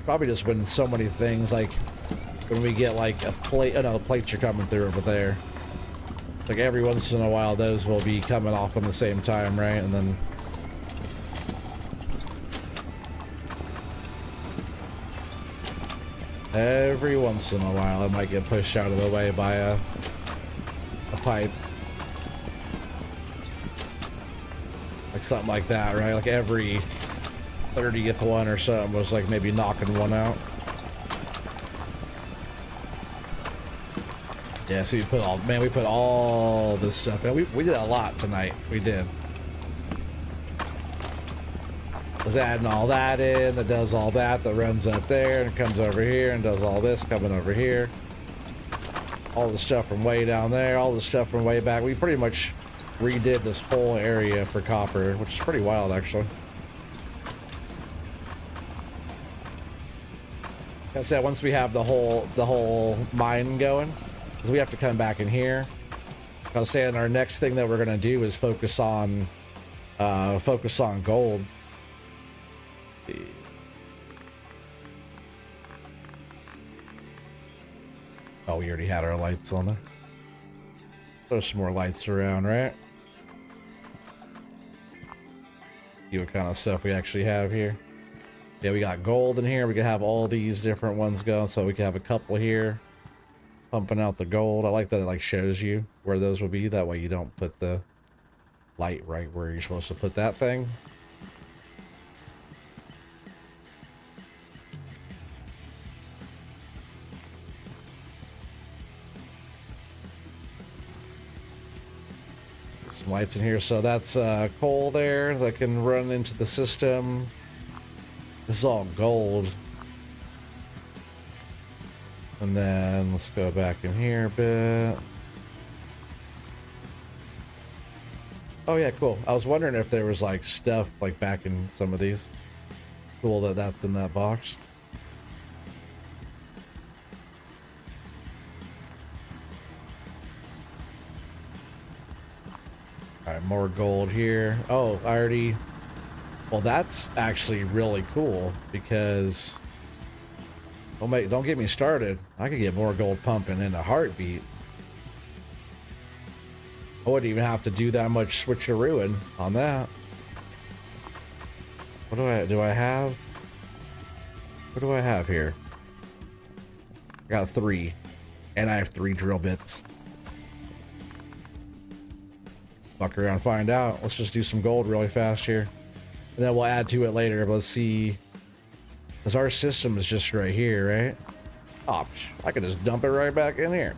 probably just been so many things, like when we get like a plate. Oh no, the plates are coming through over there. Like every once in a while, those will be coming off at the same time, right? And then every once in a while, it might get pushed out of the way by a pipe. Like something like that, right? Like every 30th one or something was like maybe knocking one out. Yeah, so we put all this stuff in. We did a lot tonight. We did. Was adding all that in, that does all that runs up there and comes over here and does all this coming over here. All the stuff from way down there, all the stuff from way back. We pretty much redid this whole area for copper, which is pretty wild actually. Like I said, once we have the whole mine going, because we have to come back in here. I was saying our next thing that we're gonna do is focus on gold. Oh, we already had our lights on there. There's some more lights around, right? See what kind of stuff we actually have here. Yeah, we got gold in here. We can have all these different ones going. So we can have a couple here pumping out the gold. I like that it like shows you where those will be. That way you don't put the light right where you're supposed to put that thing. Some lights in here. So that's coal there that can run into the system. This is all gold. And then let's go back in here a bit. Oh yeah, cool. I was wondering if there was like stuff like back in some of these. Cool that that's in that box. All right, more gold here. Oh, I already... Well, that's actually really cool because... Oh, mate, don't get me started. I could get more gold pumping in a heartbeat. I wouldn't even have to do that much switcherooing on that. What do I have? What do I have here? I got 3. And I have 3 drill bits. Fuck around, find out. Let's just do some gold really fast here. And then we'll add to it later. But let's see. Because our system is just right here, right? Oh, I could just dump it right back in here.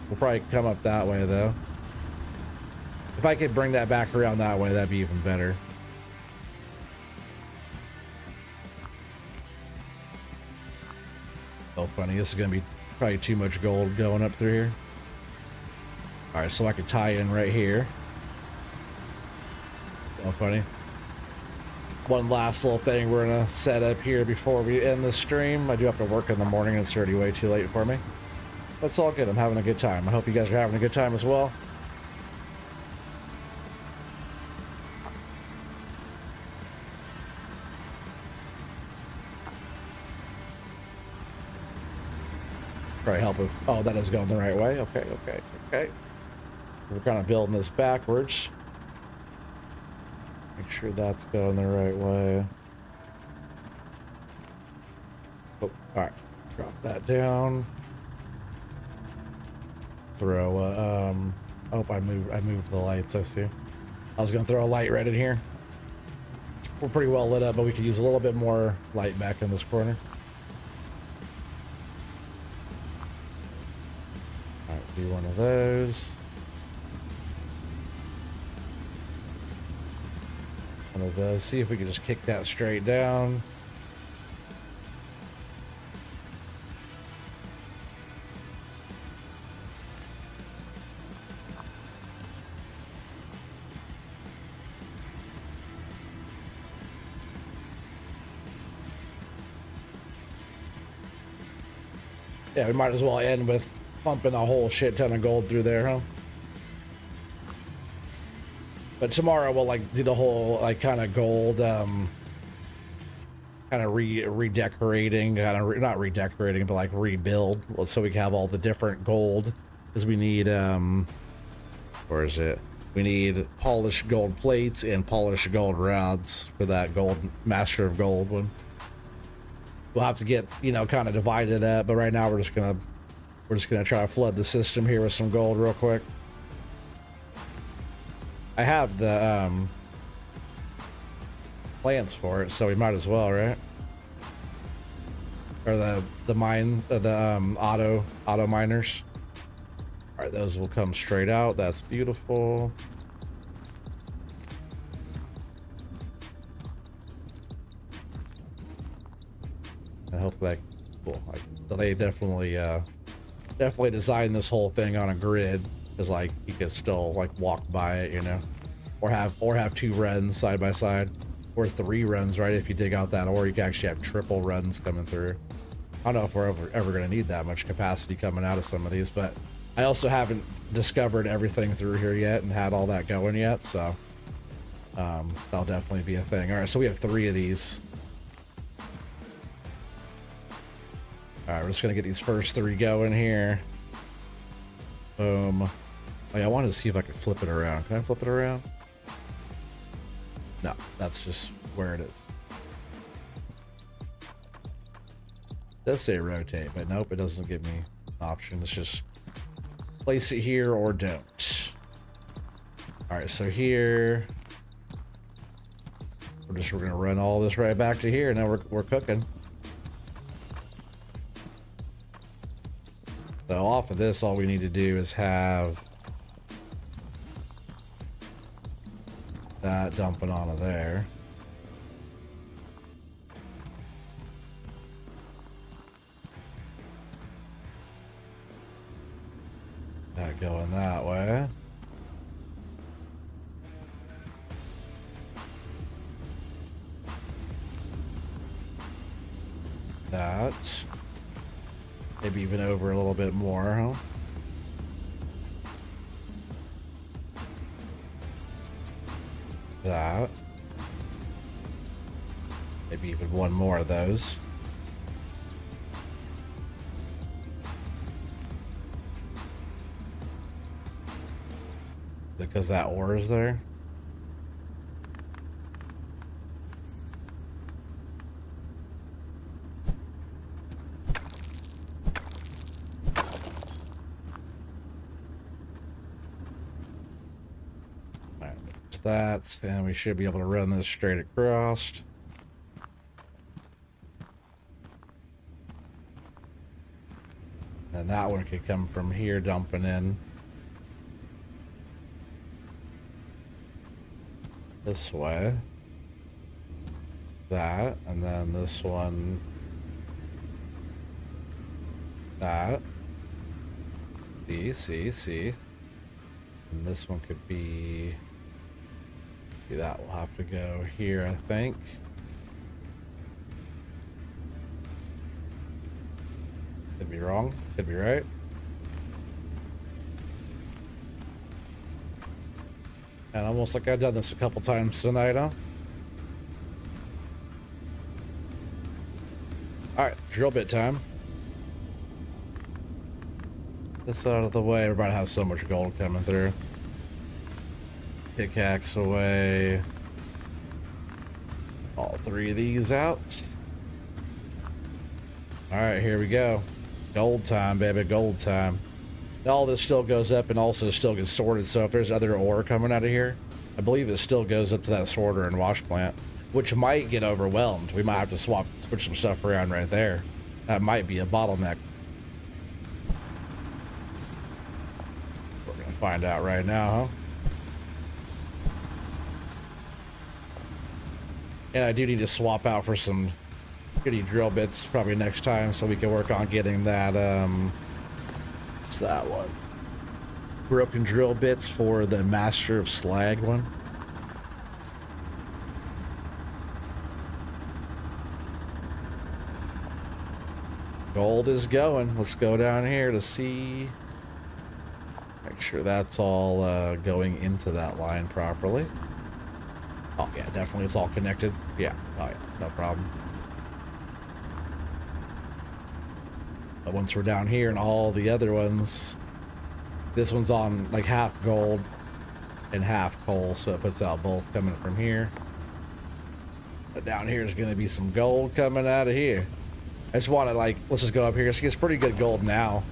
We'll probably come up that way, though. If I could bring that back around that way, that'd be even better. So funny. This is going to be probably too much gold going up through here. All right, so I could tie in right here. So funny. One last little thing we're gonna set up here before we end the stream. I do have to work in the morning. It's already way too late for me. That's all good. I'm having a good time. I hope you guys are having a good time as well. Probably help if... Oh, that is going the right way. Okay. We're kind of building this backwards. Make sure that's going the right way. Oh, all right. Drop that down. Throw, oh, I moved the lights, I see. I was gonna throw a light right in here. We're pretty well lit up, but we could use a little bit more light back in this corner. All right, do one of those. Of those. See if we can just kick that straight down. Yeah, we might as well end with pumping a whole shit ton of gold through there, huh? But tomorrow we'll like do the whole like kind of gold, kind of redecorating, not redecorating, but like rebuild, so we can have all the different gold. Because we need, where is it? We need polished gold plates and polished gold rods for that gold Master of Gold one. We'll have to get, you know, kind of divided up, but right now we're just gonna try to flood the system here with some gold real quick. I have the plants for it, so we might as well, right? Or the mine, auto miners. All right, those will come straight out. That's beautiful. And hopefully, cool. Like, so they definitely designed this whole thing on a grid. Is like you could still like walk by it, you know, or have 2 runs side by side, or 3 runs, right? If you dig out that ore, you can actually have triple runs coming through. I don't know if we're ever going to need that much capacity coming out of some of these, but I also haven't discovered everything through here yet and had all that going yet, so that'll definitely be a thing. All right, so we have 3 of these. All right, we're just gonna get these first 3 going here. Boom. Oh yeah, I wanted to see if I could flip it around. Can I flip it around? No, that's just where it is. does say rotate, but nope, it doesn't give me an option. It's just place it here or don't. All right, so here we're gonna run all this right back to here. Now we're cooking. So off of this, all we need to do is have that dumping onto there. That going that way. That. Maybe even over a little bit more, huh? That. Maybe even one more of those. Because that ore is there. That, and we should be able to run this straight across. And that one could come from here, dumping in this way. That, and then this one, that. See. And this one could be... that will have to go here, I think. Could be wrong, could be right. And almost like I've done this a couple times tonight, huh? Alright, drill bit time. This out of the way, everybody has so much gold coming through. Pickaxe away. All three of these out. Alright, here we go. Gold time, baby, gold time. All this still goes up and also still gets sorted, so if there's other ore coming out of here, I believe it still goes up to that sorter and wash plant, which might get overwhelmed. We might have to switch some stuff around right there. That might be a bottleneck. We're gonna find out right now, huh? And I do need to swap out for some goody drill bits probably next time so we can work on getting that, what's that one? Broken drill bits for the Master of Slag one. Gold is going. Let's go down here to see. Make sure that's all going into that line properly. Oh yeah, definitely it's all connected. Yeah, oh yeah, no problem. But once we're down here and all the other ones, this one's on like half gold and half coal, so it puts out both coming from here. But down here is gonna be some gold coming out of here. I just want to let's just go up here. It's pretty good gold now.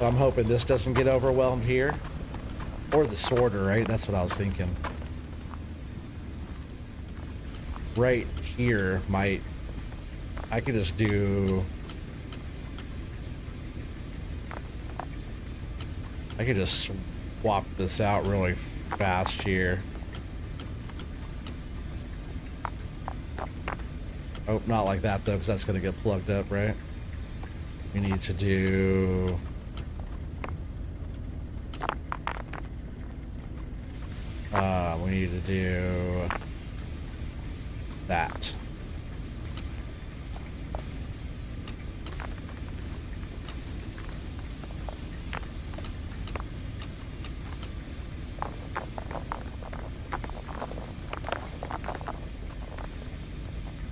So I'm hoping this doesn't get overwhelmed here. Or the sorter, right? That's what I was thinking. Right here might... I could just do... I could just swap this out really fast here. Oh, not like that though, because that's going to get plugged up, right? We need to do... we need to do... that.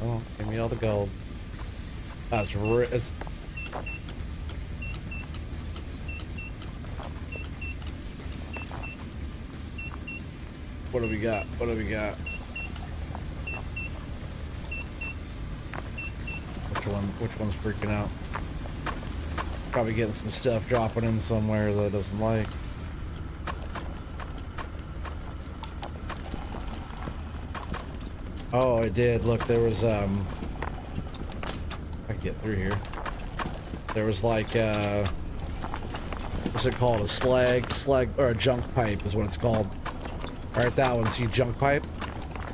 Oh, give me all the gold. That's it's what do we got? What do we got? which one's freaking out. Probably getting some stuff dropping in somewhere that it doesn't like. Oh, it did. Look, there was I can get through here. There was like what's it called? A slag or a junk pipe is what it's called. All right, that one. See, junk pipe.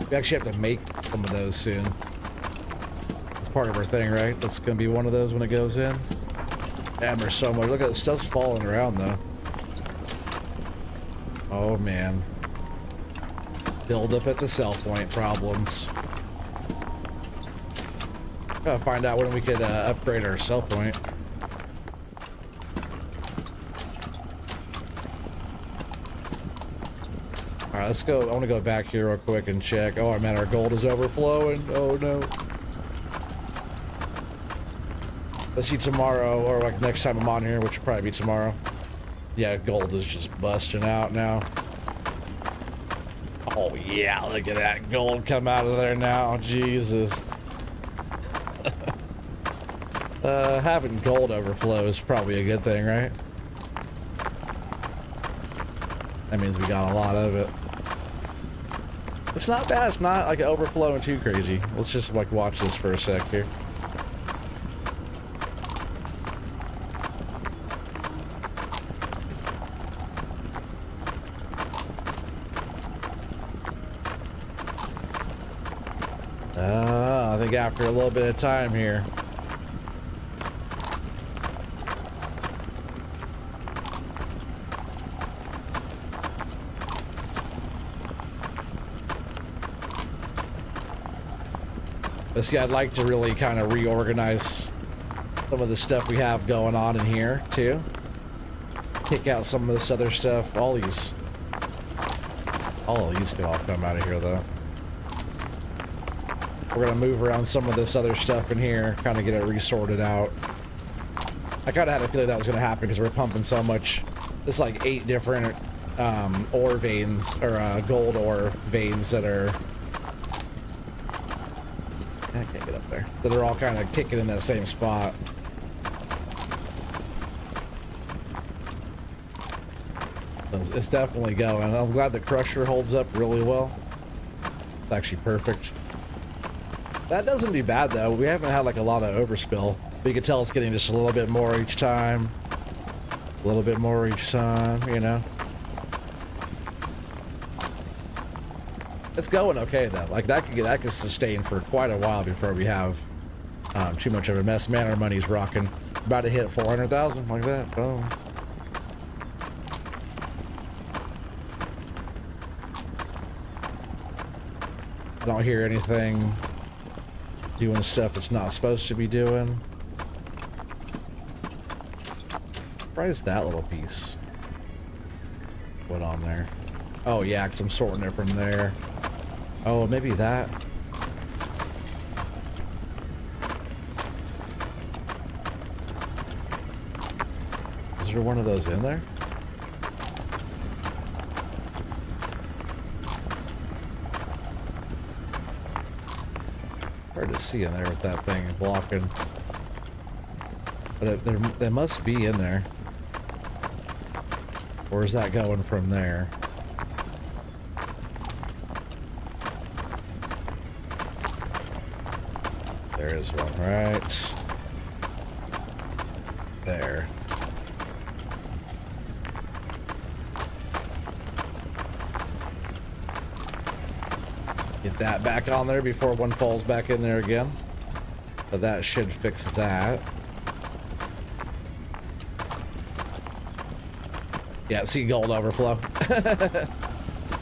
We actually have to make some of those soon. It's part of our thing, right? That's gonna be one of those when it goes in. Damn, there's so much. Look at the stuff's falling around though. Oh man. Build up at the sell point problems. Gotta find out when we could upgrade our sell point. Alright, let's go. I want to go back here real quick and check. Oh man, our gold is overflowing. Oh no. Let's see tomorrow, or like next time I'm on here, which will probably be tomorrow. Yeah, gold is just busting out now. Oh yeah, look at that gold come out of there now. Jesus. Having gold overflow is probably a good thing, right? That means we got a lot of it. It's not bad. It's not like overflowing too crazy. Let's just like watch this for a sec here. I think after a little bit of time here. But see, I'd like to really kind of reorganize some of the stuff we have going on in here too. Kick out some of this other stuff. All of these could all come out of here though. We're gonna move around some of this other stuff in here, kind of get it resorted out. I kind of had a feeling that was gonna happen because we're pumping so much. There's like 8 different ore veins, or gold ore veins that are... I can't get up there. That are all kind of kicking in that same spot. It's definitely going. I'm glad the crusher holds up really well. It's actually perfect. That doesn't do bad though. We haven't had like a lot of overspill. But you can tell it's getting just a little bit more each time. A little bit more each time, you know. It's going okay though. Like that could sustain for quite a while before we have too much of a mess. Man, our money's rocking. About to hit 400,000 like that. Boom. I don't hear anything doing stuff it's not supposed to be doing. Why is that little piece put on there? Oh yeah, because I'm sorting it from there. Oh, maybe that. Is there one of those in there? Hard to see in there with that thing blocking. But they must be in there. Or is that going from there? There is one right there. Get that back on there before one falls back in there again. But that should fix that. Yeah, see gold overflow.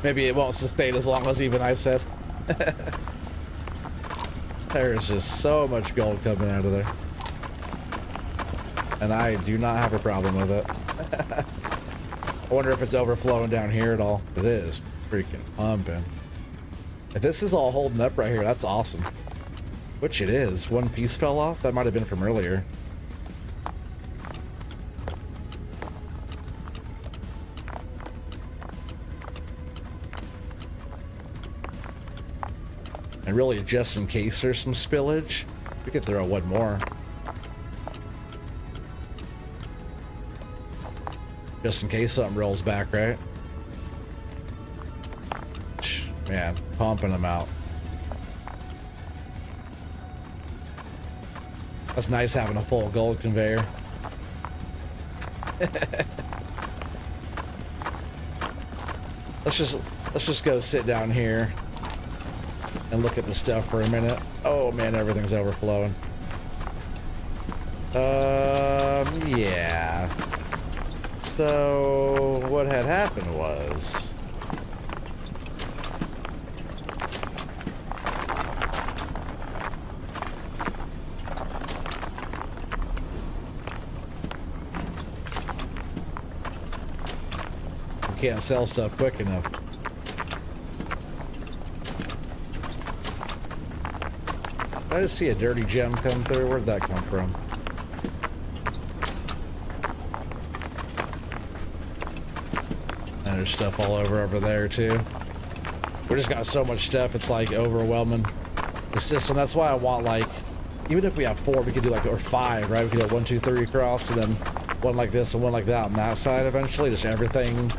Maybe it won't sustain as long as even I said. There's just so much gold coming out of there. And I do not have a problem with it. I wonder if it's overflowing down here at all. It is freaking pumping. If this is all holding up right here, that's awesome. Which it is. One piece fell off. That might have been from earlier. And really, just in case there's some spillage, We could throw one more. Just in case something rolls back, right? Man, pumping them out. That's nice having a full gold conveyor. Let's just go sit down here and look at the stuff for a minute. Oh man, everything's overflowing. Yeah. So what had happened was can't sell stuff quick enough. I just see a dirty gem come through. Where'd that come from? And there's stuff all over there too. We just got so much stuff, it's like overwhelming the system. That's why I want, like, even if we have 4, we could do like, or 5, right? We could do 1, 2, 3 across, and then one like this and one like that on that side eventually. Just everything.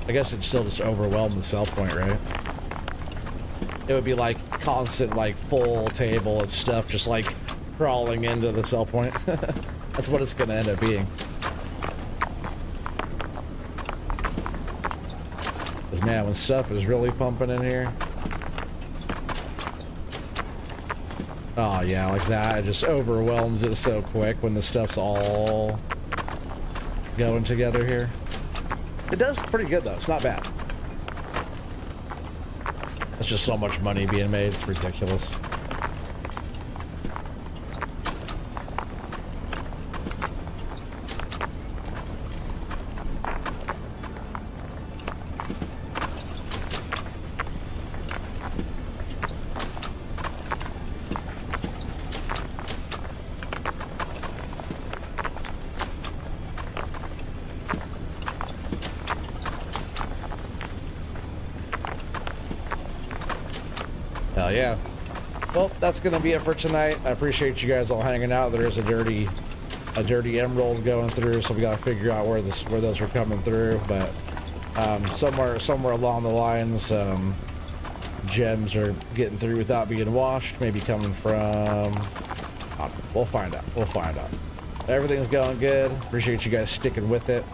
I guess it'd still just overwhelm the sell point, right? It would be like constant, like, full table of stuff just like crawling into the sell point. That's what it's gonna end up being. Because man, when stuff is really pumping in here. Oh yeah, like that, it just overwhelms it so quick when the stuff's all going together here. It does pretty good though, it's not bad. It's just so much money being made, it's ridiculous. Hell yeah. Well, that's gonna be it for tonight. I appreciate you guys all hanging out. There's a dirty emerald going through, so we gotta figure out where those are coming through. But somewhere along the lines, gems are getting through without being washed. Maybe coming from. We'll find out. We'll find out. Everything's going good. Appreciate you guys sticking with it.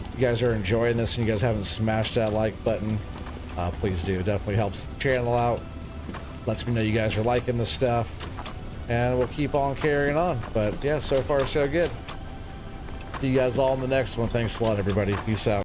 If you guys are enjoying this and you guys haven't smashed that like button, please do. It definitely helps the channel out. Lets me know you guys are liking this stuff, and we'll keep on carrying on. But yeah, so far so good. See you guys all in the next one. Thanks a lot, everybody. Peace out.